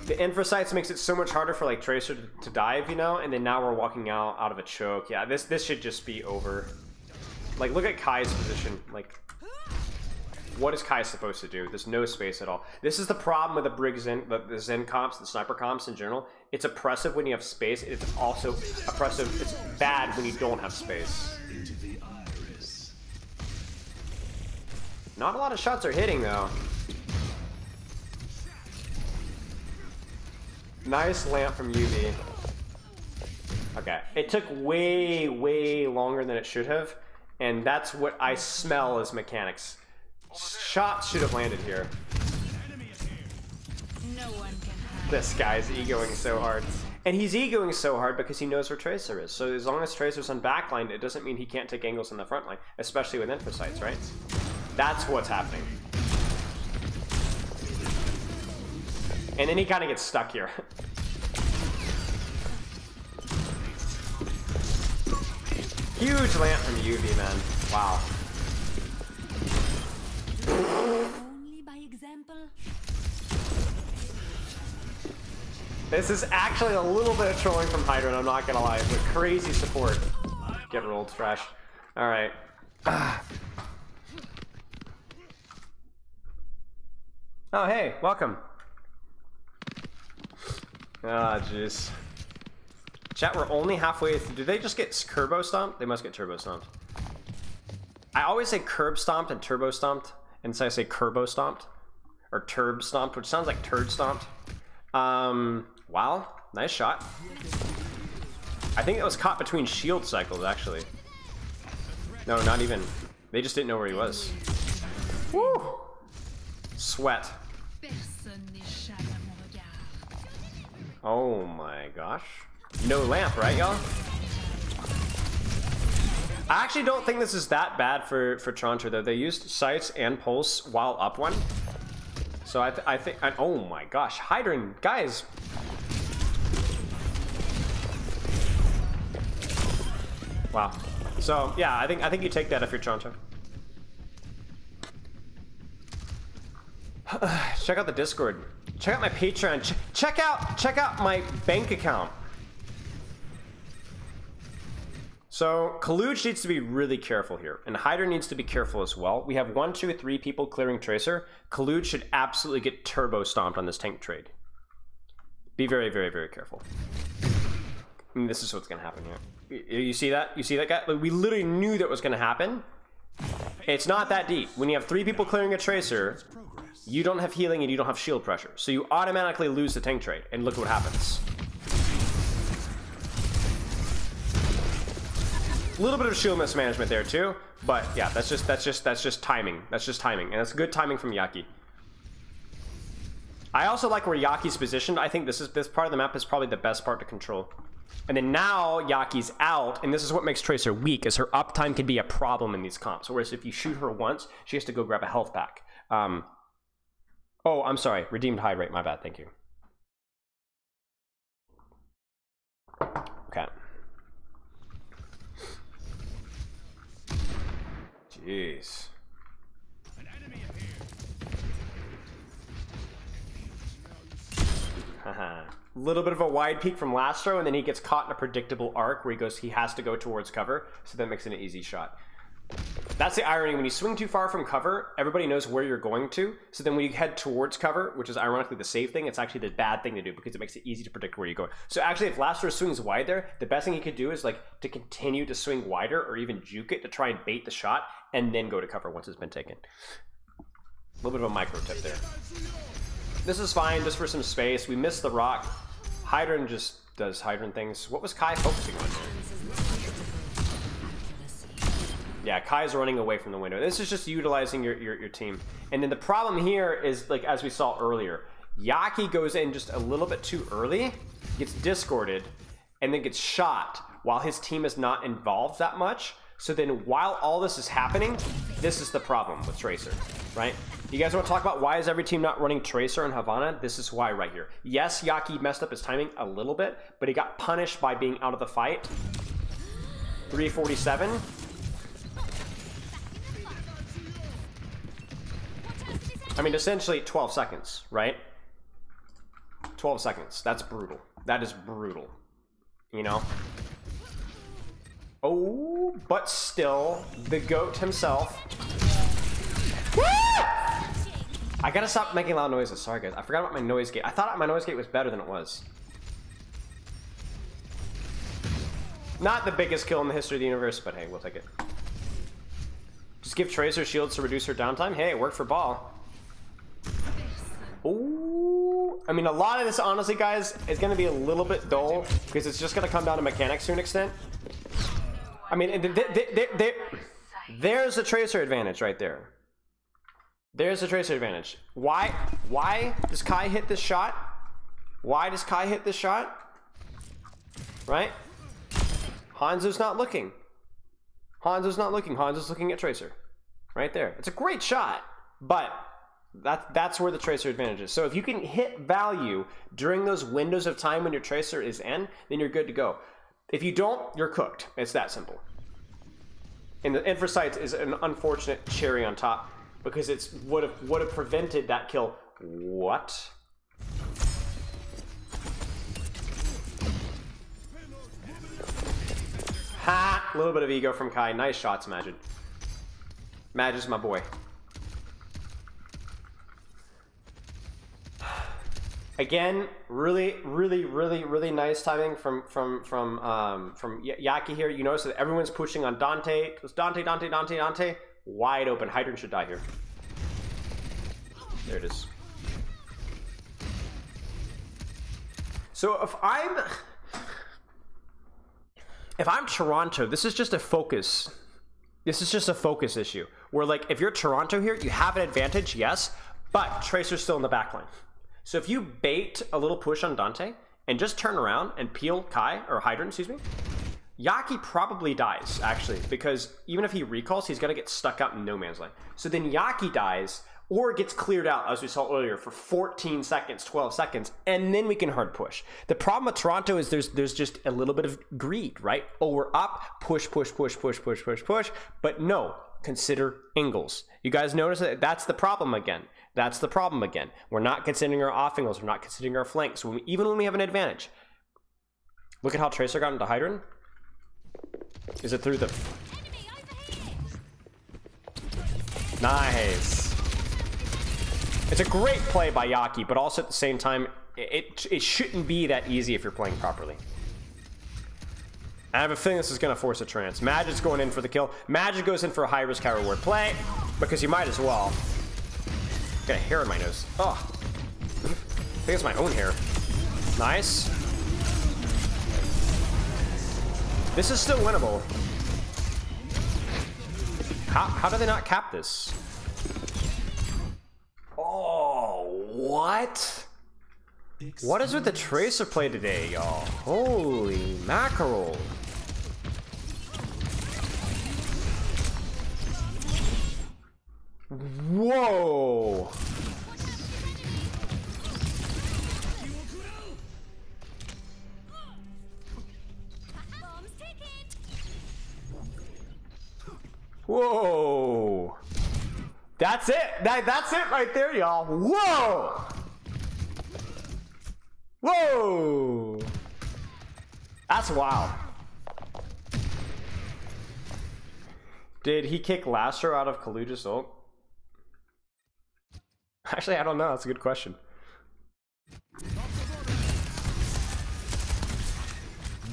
the Infrasights makes it so much harder for like Tracer to dive, you know, and then now we're walking out of a choke. Yeah, this should just be over. Like, look at Kai's position. Like, what is Kai supposed to do? There's no space at all. This is the problem with the Brig Zen, the Zen comps, the sniper comps in general. It's oppressive when you have space. It's also oppressive. It's bad when you don't have space. Not a lot of shots are hitting though. Nice lamp from UV. Okay, it took way, way longer than it should have, and that's what I smell as mechanics. Shots should have landed here. No one can hide. This guy's egoing so hard. And he's egoing so hard because he knows where Tracer is. So as long as Tracer's on backline, it doesn't mean he can't take angles on the front line, especially with infocytes, right? That's what's happening. And then he kind of gets stuck here. Huge lamp from UV, man. Wow. Only by example. This is actually a little bit of trolling from Hydra, and I'm not gonna lie. It's a crazy support. Get rolled, trash. Alright. Oh, hey, welcome. Ah, jeez. Chat, we're only halfway through. Did they just get turbo stomped? They must get turbo stomped. I always say curb stomped and turbo stomped, and so I say curbo stomped. Or turb stomped, which sounds like turd stomped. Wow, nice shot. I think that was caught between shield cycles, actually. No, not even. They just didn't know where he was. Woo! Sweat. Oh my gosh. No lamp, right, y'all? I actually don't think this is that bad for Tronter, though. They used sights and pulse while up one. So I think, oh my gosh, Hydran, guys. Wow. So yeah, I think you take that if you're Tronter. Check out the Discord. Check out my Patreon. Check out my bank account. So Collab needs to be really careful here, and Hydra needs to be careful as well. We have 1, 2, 3 people clearing Tracer. Collab should absolutely get turbo stomped on this tank trade. Be very, very, very careful. I mean, this is what's gonna happen here. You see that? You see that guy? Like, we literally knew that was gonna happen. It's not that deep. When you have 3 people clearing a Tracer, you don't have healing and you don't have shield pressure, so you automatically lose the tank trade. And look what happens. A little bit of shield mismanagement there too, but yeah, that's just timing. That's just timing, and that's good timing from Yaki. I also like where Yaki's positioned. I think this part of the map is probably the best part to control. And then now Yaki's out, and this is what makes Tracer weak, is her uptime can be a problem in these comps. Whereas if you shoot her once, she has to go grab a health pack. Oh, I'm sorry, redeemed high rate. My bad. Thank you. Okay. Jeez. Haha. Little bit of a wide peek from Lastro, and then he gets caught in a predictable arc where he has to go towards cover, so that makes it an easy shot. That's the irony. When you swing too far from cover, everybody knows where you're going to, so then when you head towards cover, which is ironically the safe thing, it's actually the bad thing to do because it makes it easy to predict where you're going. So actually, if Lastro swings wide there, the best thing he could do is like to continue to swing wider or even juke it to try and bait the shot and then go to cover once it's been taken. A little bit of a micro tip there. This is fine, just for some space. We missed the rock. Hydran just does Hydran things. What was Kai focusing on there? Yeah, Kai's running away from the window. This is just utilizing your team. And then the problem here is, like as we saw earlier, Yaki goes in just a little bit too early, gets discorded, and then gets shot while his team is not involved that much. So then while all this is happening, this is the problem with Tracer, right? You guys want to talk about why is every team not running Tracer in Havana? This is why right here. Yes, Yaki messed up his timing a little bit, but he got punished by being out of the fight. 347. I mean, essentially 12 seconds, right? 12 seconds. That's brutal. That is brutal. You know? Oh, but still, the GOAT himself. Woo! I gotta stop making loud noises. Sorry, guys. I forgot about my noise gate. I thought my noise gate was better than it was. Not the biggest kill in the history of the universe, but hey, we'll take it. Just give Tracer shields to reduce her downtime. Hey, it worked for Ball. Ooh. I mean, a lot of this, honestly, guys, is going to be a little bit dull because it's just going to come down to mechanics to an extent. I mean, there's the Tracer advantage right there. There's the Tracer advantage. Why does Kai hit this shot? Why does Kai hit this shot? right? Hanzo's not looking. Hanzo's not looking. Hanzo's looking at Tracer. Right there. It's a great shot, but that's where the Tracer advantage is. So if you can hit value during those windows of time when your Tracer is in, then you're good to go. If you don't, you're cooked. It's that simple. And the Infrasight is an unfortunate cherry on top because it's would have prevented that kill. What? Ha! A little bit of ego from Kai. Nice shots, Majid. Majid's my boy. Again, really nice timing from Yaki here. You notice that everyone's pushing on Dante. It was Dante. Wide open. Hydrant should die here. There it is. So if I'm Toronto, this is just a focus. This is just a focus issue. Where like if you're Toronto here, you have an advantage, yes, but Tracer's still in the backline. So if you bait a little push on Dante and just turn around and peel Kai, or Hydrant, excuse me, Yaki probably dies, actually, because even if he recalls, he's gonna get stuck out in no man's land. So then Yaki dies, or gets cleared out, as we saw earlier, for 14 seconds, 12 seconds, and then we can hard push. The problem with Toronto is there's just a little bit of greed, right? Oh, we're up, push, but no, consider angles. You guys notice that that's the problem again. That's the problem again. We're not considering our off angles. We're not considering our flanks. Even when we have an advantage. Look at how Tracer got into Hydrant. Is it through the... Nice. It's a great play by Yaki, but also at the same time, it shouldn't be that easy if you're playing properly. I have a feeling this is going to force a trance. Magic's going in for the kill. Magic goes in for a high risk, high reward play, because you might as well. Got a hair in my nose. Oh. I think it's my own hair. Nice. This is still winnable. How do they not cap this? Oh, what? What is with the Tracer play today, y'all? Holy mackerel. Whoa. Whoa. That's it. That's it right there, y'all. Whoa. Whoa. That's wild. Did he kick Lastro out of Kaluja's ult? Actually, I don't know. That's a good question.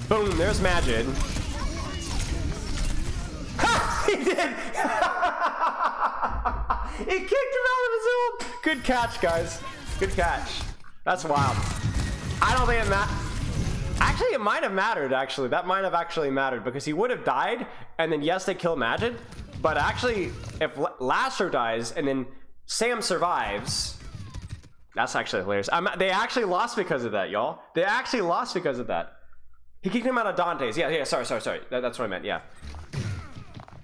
Boom, there's Majid. Ha! He did! He kicked him out of his ult! Good catch, guys. Good catch. That's wild. I don't think it matters. Actually, it might have mattered, actually. That might have actually mattered, because he would have died, and then yes, they kill Majid. But actually, if Lastro dies, and then Sam survives, that's actually hilarious. They actually lost because of that, y'all. They actually lost because of that. He kicked him out of Dante's. Yeah, sorry. That's what I meant, yeah.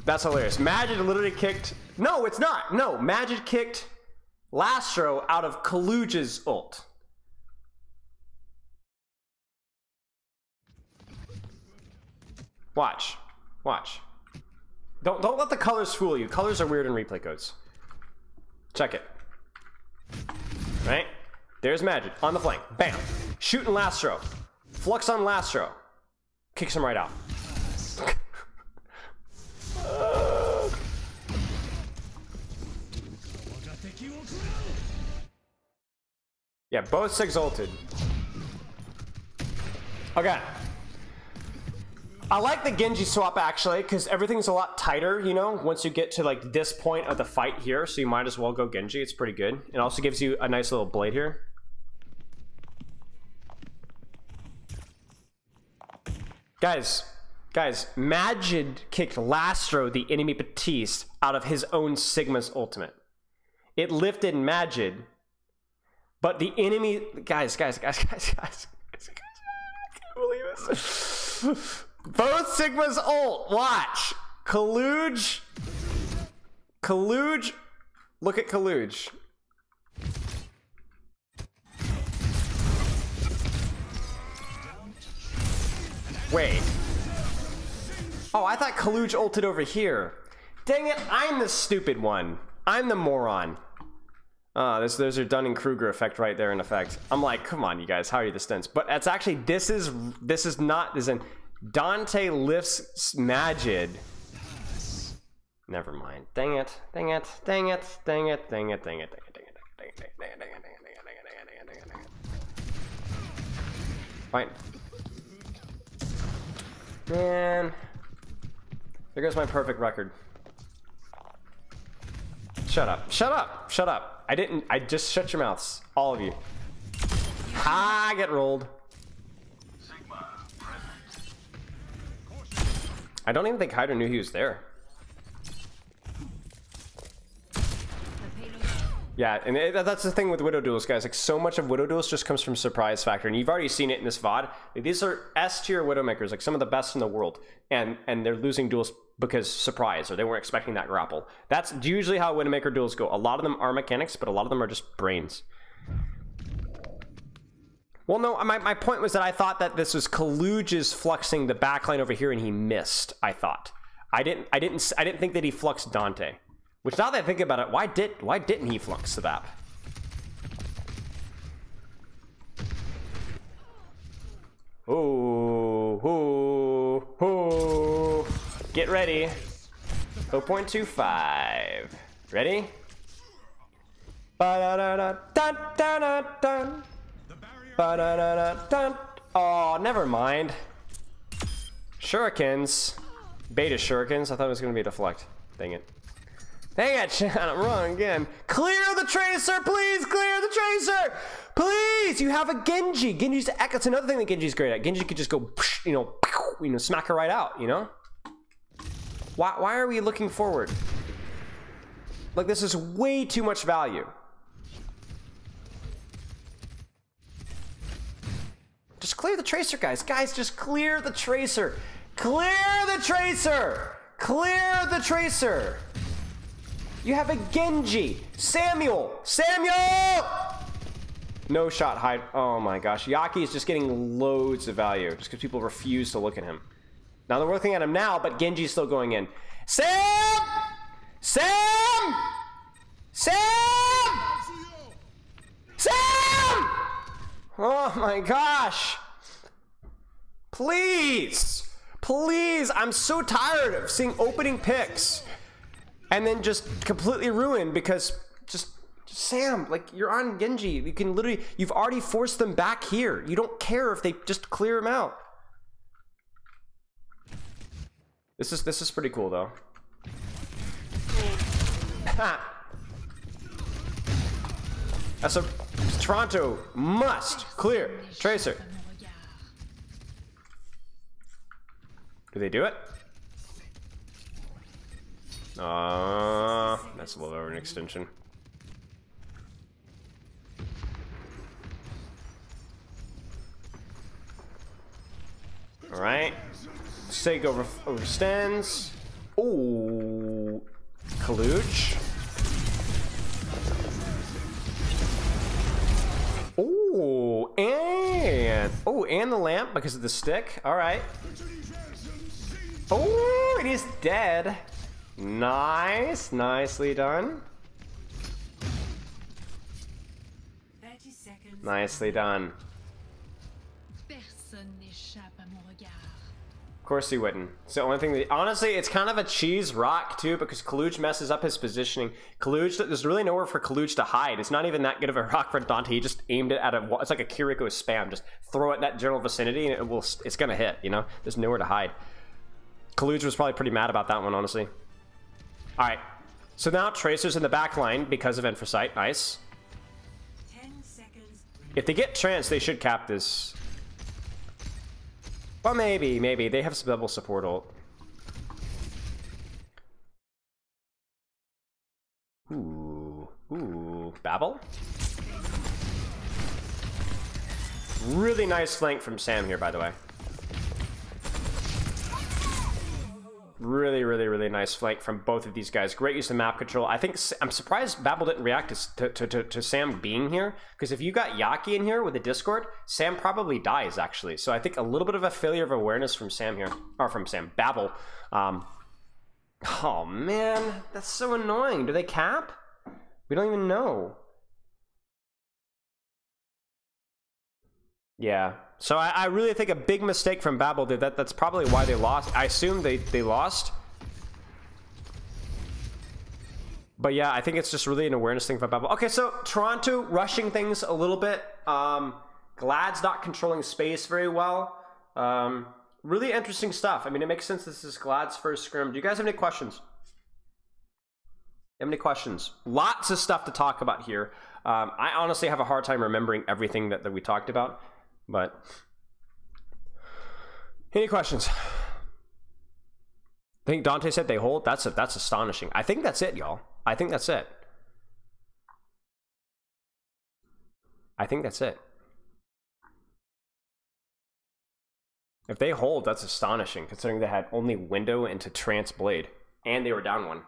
That's hilarious. Majid literally kicked... No, it's not. No, Majid kicked Lastro out of Kaluja's ult. Watch. Don't let the colors fool you. Colors are weird in replay codes. Check it. Right? There's Majid on the flank. Bam. Shooting Lastro. Flux on Lastro. Kicks him right out. Yeah, both Sigs ulted. Okay. I like the Genji swap actually, because everything's a lot tighter, you know, once you get to like this point of the fight here, so you might as well go Genji. It's pretty good. It also gives you a nice little blade here. Guys, Majid kicked Lastro, the enemy Batiste, out of his own Sigma's ultimate. It lifted Majid, but the enemy... Guys, I can't believe this. Both Sigma's ult. Watch. Collab. Look at Collab. Wait. Oh, I thought Collab ulted over here. Dang it, I'm the stupid one. I'm the moron. There's a Dunning-Kruger effect right there in effect. I'm like, come on, you guys, how are you this dense? But it's actually, this is in Dante lifts Magid. Never mind. Dang it. Fine. Man. There goes my perfect record. Shut up. I just shut your mouths. All of you. Ha, get rolled. I don't even think Hydra knew he was there. Yeah, and that's the thing with Widow duels, guys. Like, so much of Widow duels just comes from surprise factor, and you've already seen it in this VOD. Like, these are S-tier Widowmakers, like some of the best in the world, and they're losing duels because surprise, or they weren't expecting that grapple. That's usually how Widowmaker duels go. A lot of them are mechanics, but a lot of them are just brains. Well, no, my point was that I thought that this was Collab's fluxing the backline over here, and he missed. I thought. I didn't think that he fluxed Dante. Which, now that I think about it, why didn't he flux the BAP? Ooh. Get ready. 0.25. Ready? Ba-da-da-da-dun-dun-dun-dun. Ba-da-da-da-dun. Oh, never mind. Shurikens. Beta shurikens. I thought it was going to be a deflect. Dang it. Dang it, I'm wrong again. Clear the tracer, please, clear the tracer! Please, you have a Genji. Genji's the echo. That's another thing that Genji's great at. Genji could just go, you know, smack her right out, you know? Why are we looking forward? Like, this is way too much value. Just clear the tracer, guys. Guys, just clear the tracer. Clear the tracer! Clear the tracer! You have a Genji. Samuel! No shot hide. Oh my gosh. Yaki is just getting loads of value just because people refuse to look at him. Now they're looking at him now, but Genji's still going in. Sam! Oh my gosh. Please. I'm so tired of seeing opening picks and then just completely ruined because just Sam, like, you're on Genji. You can literally, you've already forced them back here. You don't care if they just clear him out. This is pretty cool though. That's Toronto must clear tracer. Do they do it? That's a little over an extension. All right. Sig overstands. Ooh, Collab. Ooh, and the lamp because of the stick. All right. Oh, it is dead. Nice, nicely done. 30 seconds. Nicely done. Of course he wouldn't. It's the only thing that, honestly, it's kind of a cheese rock too because Collab messes up his positioning. There's really nowhere for Collab to hide. It's not even that good of a rock for Dante. He just aimed it at it's like a Kiriko spam. Just throw it in that general vicinity and it's gonna hit, you know? There's nowhere to hide. Collab was probably pretty mad about that one, honestly. All right, so now Tracer's in the back line because of Infrasight. Nice. 10 seconds. If they get trance, they should cap this. Well, maybe. They have some double support ult. Ooh, Babel. Really nice flank from Sam here, by the way. Really, really, really nice flank from both of these guys. Great use of map control. I think I'm surprised Babel didn't react to Sam being here, because if you got Yaki in here with the Discord, Sam probably dies actually. So I think a little bit of a failure of awareness from Sam here, or from Sam Babel. Oh man, that's so annoying. Do they cap? We don't even know. Yeah. So I really think a big mistake from Babel did that. That's probably why they lost. I assume they lost. But yeah, I think it's just really an awareness thing for Babel. Okay, so Toronto rushing things a little bit. Glad's not controlling space very well. Really interesting stuff. I mean, it makes sense this is Glad's first scrim. Do you guys have any questions? Have any questions? Lots of stuff to talk about here. I honestly have a hard time remembering everything that we talked about. But any questions? I think Dante said they hold. That's astonishing. I think that's it, y'all. I think that's it. I think that's it. If they hold, that's astonishing, considering they had only window into Trance Blade, and they were down one.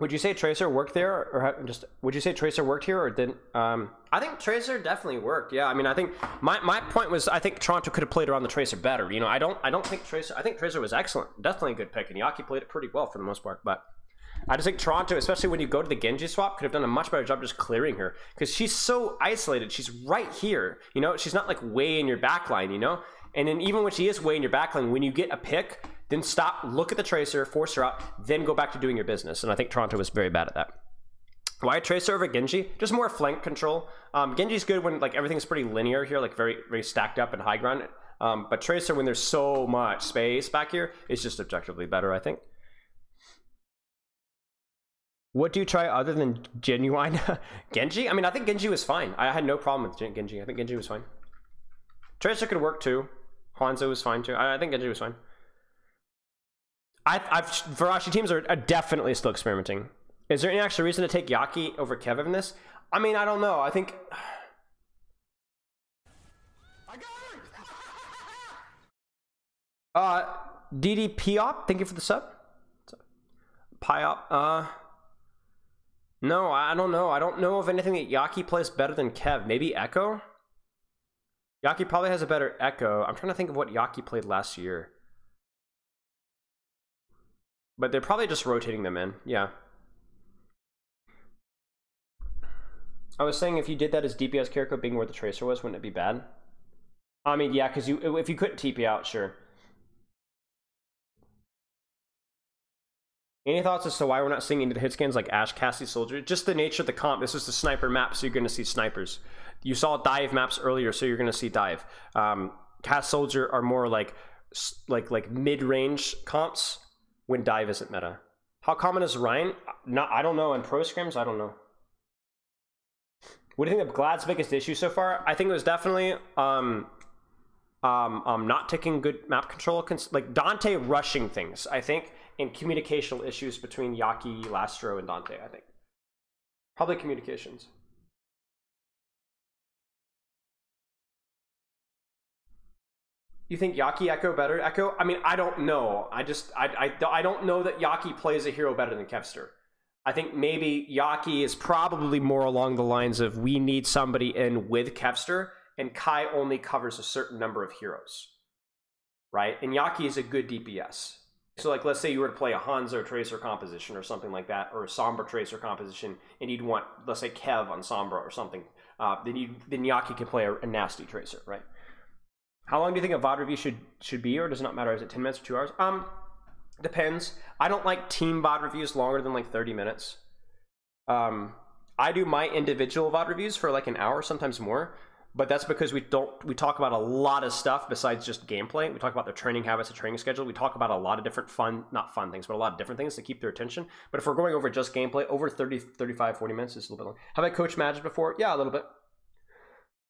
Would you say Tracer worked there, or just would you say Tracer worked here, or didn't? I think Tracer definitely worked. Yeah, I mean, I think my point was I think Toronto could have played around the Tracer better. You know, I don't think Tracer. I think Tracer was excellent, definitely a good pick, and Yaki played it pretty well for the most part. But I just think Toronto, especially when you go to the Genji swap, could have done a much better job just clearing her, because she's so isolated. She's right here. You know, she's not like way in your backline. You know, and then even when she is way in your backline, when you get a pick, then stop, look at the Tracer, force her out, then go back to doing your business. And I think Toronto was very bad at that. Why Tracer over Genji? Just more flank control. Genji's good when like everything's pretty linear here, like very, very stacked up and high ground. But Tracer, when there's so much space back here, is just objectively better, I think. What do you try other than Genuine? Genji? I mean, I think Genji was fine. I had no problem with Genji. I think Genji was fine. Tracer could work too. Hanzo was fine too. I think Genji was fine. Varashi teams are definitely still experimenting. Is there any actual reason to take Yaki over Kev in this? I mean, I don't know. I think... DDPop, thank you for the sub. Pyop, no, I don't know. I don't know of anything that Yaki plays better than Kev. Maybe Echo? Yaki probably has a better Echo. I'm trying to think of what Yaki played last year. But they're probably just rotating them in, yeah. I was saying if you did that as DPS character being where the Tracer was, wouldn't it be bad? I mean, yeah, because if you couldn't TP out, sure. Any thoughts as to why we're not seeing into the hit scans like Ash, Cassie, Soldier? Just the nature of the comp. This is the sniper map, so you're going to see snipers. You saw dive maps earlier, so you're going to see dive. Cass, Soldier are more like mid-range comps when dive isn't meta. How common is Ryan? I don't know. In pro scrims, I don't know. What do you think of Glad's biggest issue so far? I think it was definitely not taking good map control, like Dante rushing things, I think, and communicational issues between Yaki, Lastro, and Dante, I think. Probably communications. You think Yaki Echo better? Echo? I mean, I don't know. I don't know that Yaki plays a hero better than Kevster. I think maybe Yaki is probably more along the lines of we need somebody in with Kevster, and Kai only covers a certain number of heroes, right? And Yaki is a good DPS. So like, let's say you were to play a Hanzo Tracer composition or something like that, or a Sombra Tracer composition, and you'd want, let's say, Kev on Sombra or something, then Yaki can play a nasty Tracer, right? How long do you think a VOD review should be, or does it not matter? Is it 10 minutes or 2 hours? Depends. I don't like team VOD reviews longer than like 30 minutes. I do my individual VOD reviews for like an hour, sometimes more, but that's because we talk about a lot of stuff besides just gameplay. We talk about their training habits, the training schedule. We talk about a lot of different not fun things, but a lot of different things to keep their attention. But if we're going over just gameplay, over 30, 35, 40 minutes is a little bit long. Have I coached Magic before? Yeah, a little bit.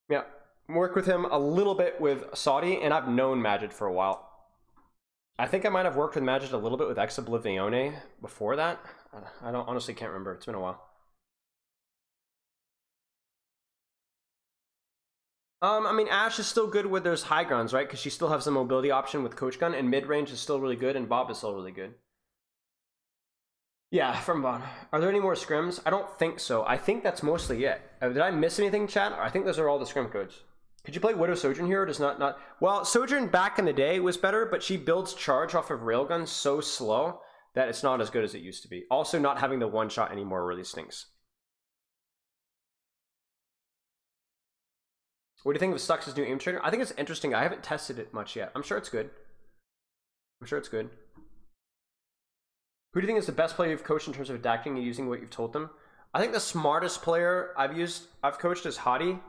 Yeah. Worked with him a little bit with Saudi, and I've known Majid for a while. I think I might have worked with Majid a little bit with Ex Oblivione before that. I don't honestly can't remember. It's been a while. I mean, Ashe is still good where there's high grounds, right? Because she still has the mobility option with Coach Gun, and mid range is still really good, and Bob is still really good. Yeah, from Bob. Are there any more scrims? I don't think so. I think that's mostly it. Did I miss anything, chat? I think those are all the scrim codes. Could you play Widow Sojourn here, or does not? Well, Sojourn back in the day was better, but she builds charge off of railgun so slow that it's not as good as it used to be. Also, not having the one shot anymore really stinks. What do you think of Stux' new aim trainer? I think it's interesting. I haven't tested it much yet. I'm sure it's good. I'm sure it's good. Who do you think is the best player you've coached in terms of adapting and using what you've told them? I think the smartest player I've coached is Hottie,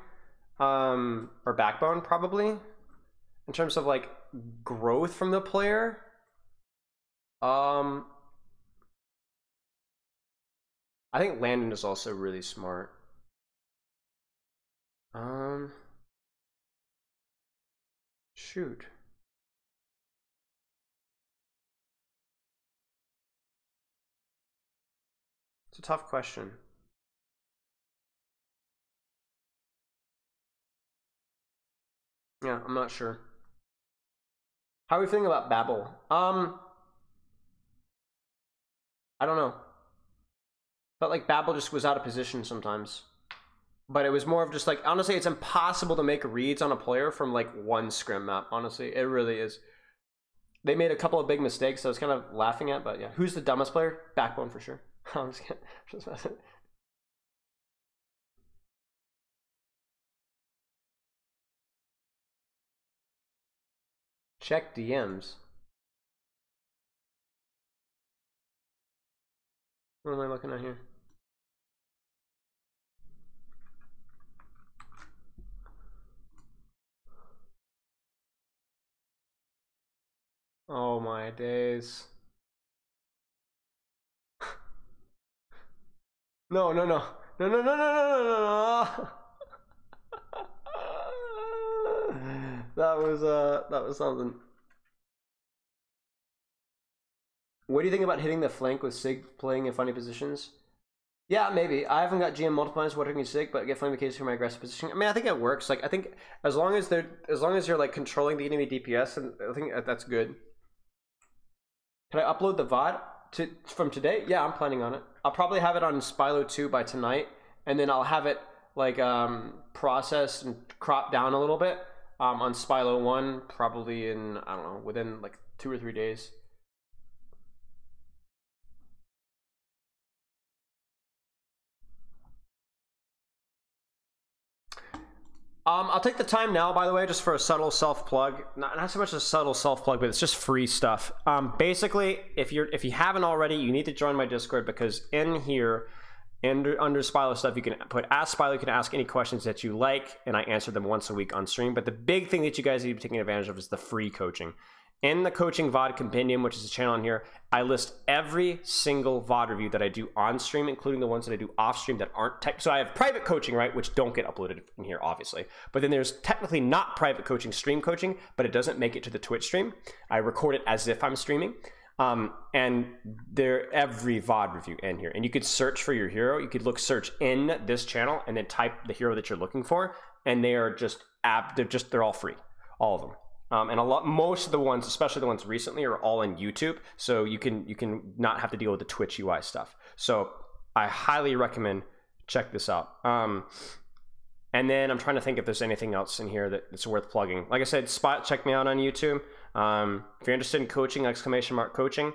or Backbone probably, in terms of like growth from the player. I think Landon is also really smart. Shoot. It's a tough question. Yeah, I'm not sure. How are we feeling about Babel? I don't know. Felt like Babel just was out of position sometimes. But it was more of just like, honestly, it's impossible to make reads on a player from like one scrim map. Honestly, it really is. They made a couple of big mistakes I was kind of laughing at, but yeah. Who's the dumbest player? Backbone for sure. I'm just kidding. Check DMs. What am I looking at here? Oh my days. No. That was something. What do you think about hitting the flank with Sig playing in funny positions? Yeah, maybe. I haven't got GM multipliers watering Sig, but get flame case for my aggressive position. I mean, I think it works. Like, I think as long as you're like controlling the enemy DPS, and I think that's good. Can I upload the VOD from today? Yeah, I'm planning on it. I'll probably have it on Spylo 2 by tonight, and then I'll have it like processed and cropped down a little bit on Spylo 1 probably in, I don't know, within like 2 or 3 days. I'll take the time now, by the way, just for a subtle self-plug. Not so much a subtle self-plug, but it's just free stuff. Basically, if you haven't already, you need to join my Discord, because in here, under Spylo stuff, you can put Ask Spylo, you can ask any questions that you like, and I answer them once a week on stream. But the big thing that you guys need to be taking advantage of is the free coaching. In the Coaching VOD Compendium, which is a channel on here, I list every single VOD review that I do on stream, including the ones that I do off stream that aren't tech. So I have private coaching, right, which don't get uploaded in here, obviously. But then there's technically not private coaching, stream coaching, but it doesn't make it to the Twitch stream. I record it as if I'm streaming. And there every VOD review in here. And you could search for your hero. You could search in this channel and then type the hero that you're looking for. And they are they're all free, all of them. And most of the ones, especially the ones recently, are all in YouTube, so you can not have to deal with the Twitch UI stuff. So I highly recommend check this out. And then I'm trying to think if there's anything else in here that's worth plugging. Like I said, check me out on YouTube. If you're interested in coaching, !coaching.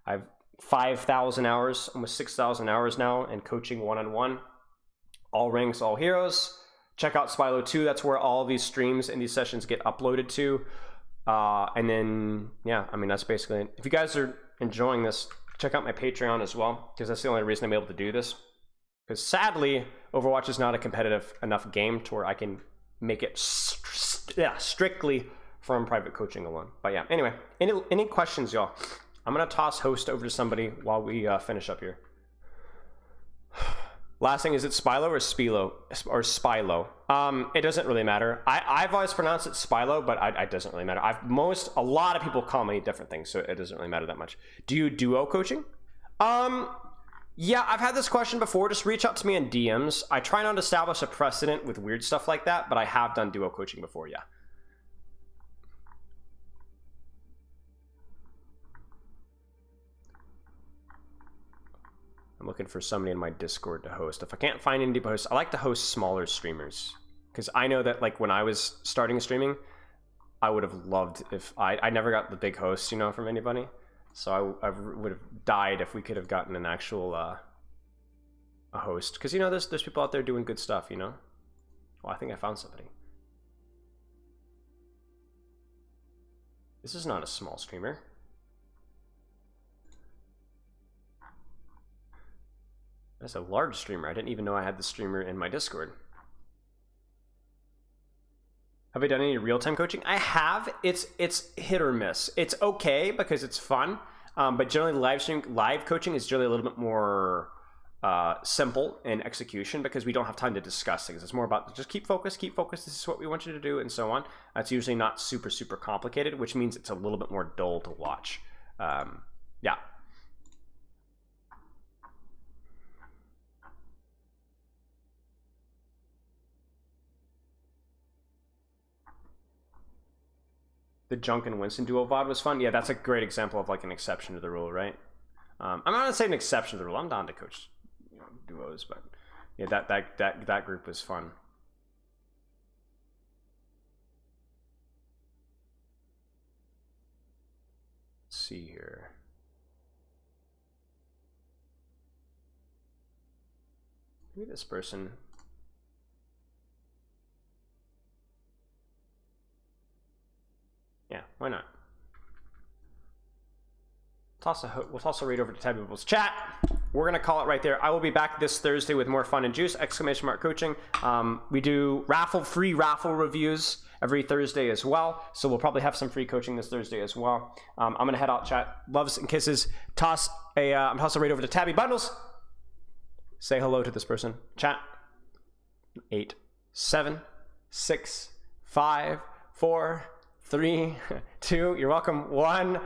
I have 5,000 hours, almost 6,000 hours now in coaching one-on-one. All ranks, all heroes. Check out Spylo 2. That's where all these streams and these sessions get uploaded to. And then, yeah, I mean, that's basically it. If you guys are enjoying this, check out my Patreon as well, because that's the only reason I'm able to do this. Because sadly, Overwatch is not a competitive enough game to where I can make it strictly from private coaching alone. But yeah, anyway, any questions, y'all? I'm going to toss host over to somebody while we finish up here. Last thing, is it Spylo or Spilo or Spylo? It doesn't really matter. I've always pronounced it Spylo, but it doesn't really matter. A lot of people call me different things, so it doesn't really matter that much. Do you duo coaching? Yeah, I've had this question before. Just reach out to me in DMs. I try not to establish a precedent with weird stuff like that, but I have done duo coaching before, yeah. I'm looking for somebody in my Discord to host. If I can't find any to host, I like to host smaller streamers. Because I know that like when I was starting streaming, I would have loved if I never got the big host, you know, from anybody. So I would have died if we could have gotten an actual a host. Because, you know, there's people out there doing good stuff, you know? Oh, I think I found somebody. This is not a small streamer. That's a large streamer. I didn't even know I had the streamer in my Discord. Have I done any real-time coaching? I have. It's hit or miss. It's okay because it's fun, but generally live coaching is generally a little bit more simple in execution because we don't have time to discuss things. It's more about just keep focused. This is what we want you to do, and so on. It's usually not super complicated, which means it's a little bit more dull to watch. Yeah. The Junk and Winston duo VOD was fun. Yeah, that's a great example of like an exception to the rule, right? I'm not gonna say an exception to the rule. I'm down to coach, you know, duos, but yeah, that group was fun. Let's see here. Maybe this person. Yeah, why not? We'll toss a raid over to Tabby Bubbles chat. We're gonna call it right there. I will be back this Thursday with more fun and juice! Coaching. We do free raffle reviews every Thursday as well. So we'll probably have some free coaching this Thursday as well. I'm gonna head out, chat. Loves and kisses. Toss a raid over to Tabby Bundles. Say hello to this person. Chat. 8, 7, 6, 5, 4, 3, 2. You're welcome. 1.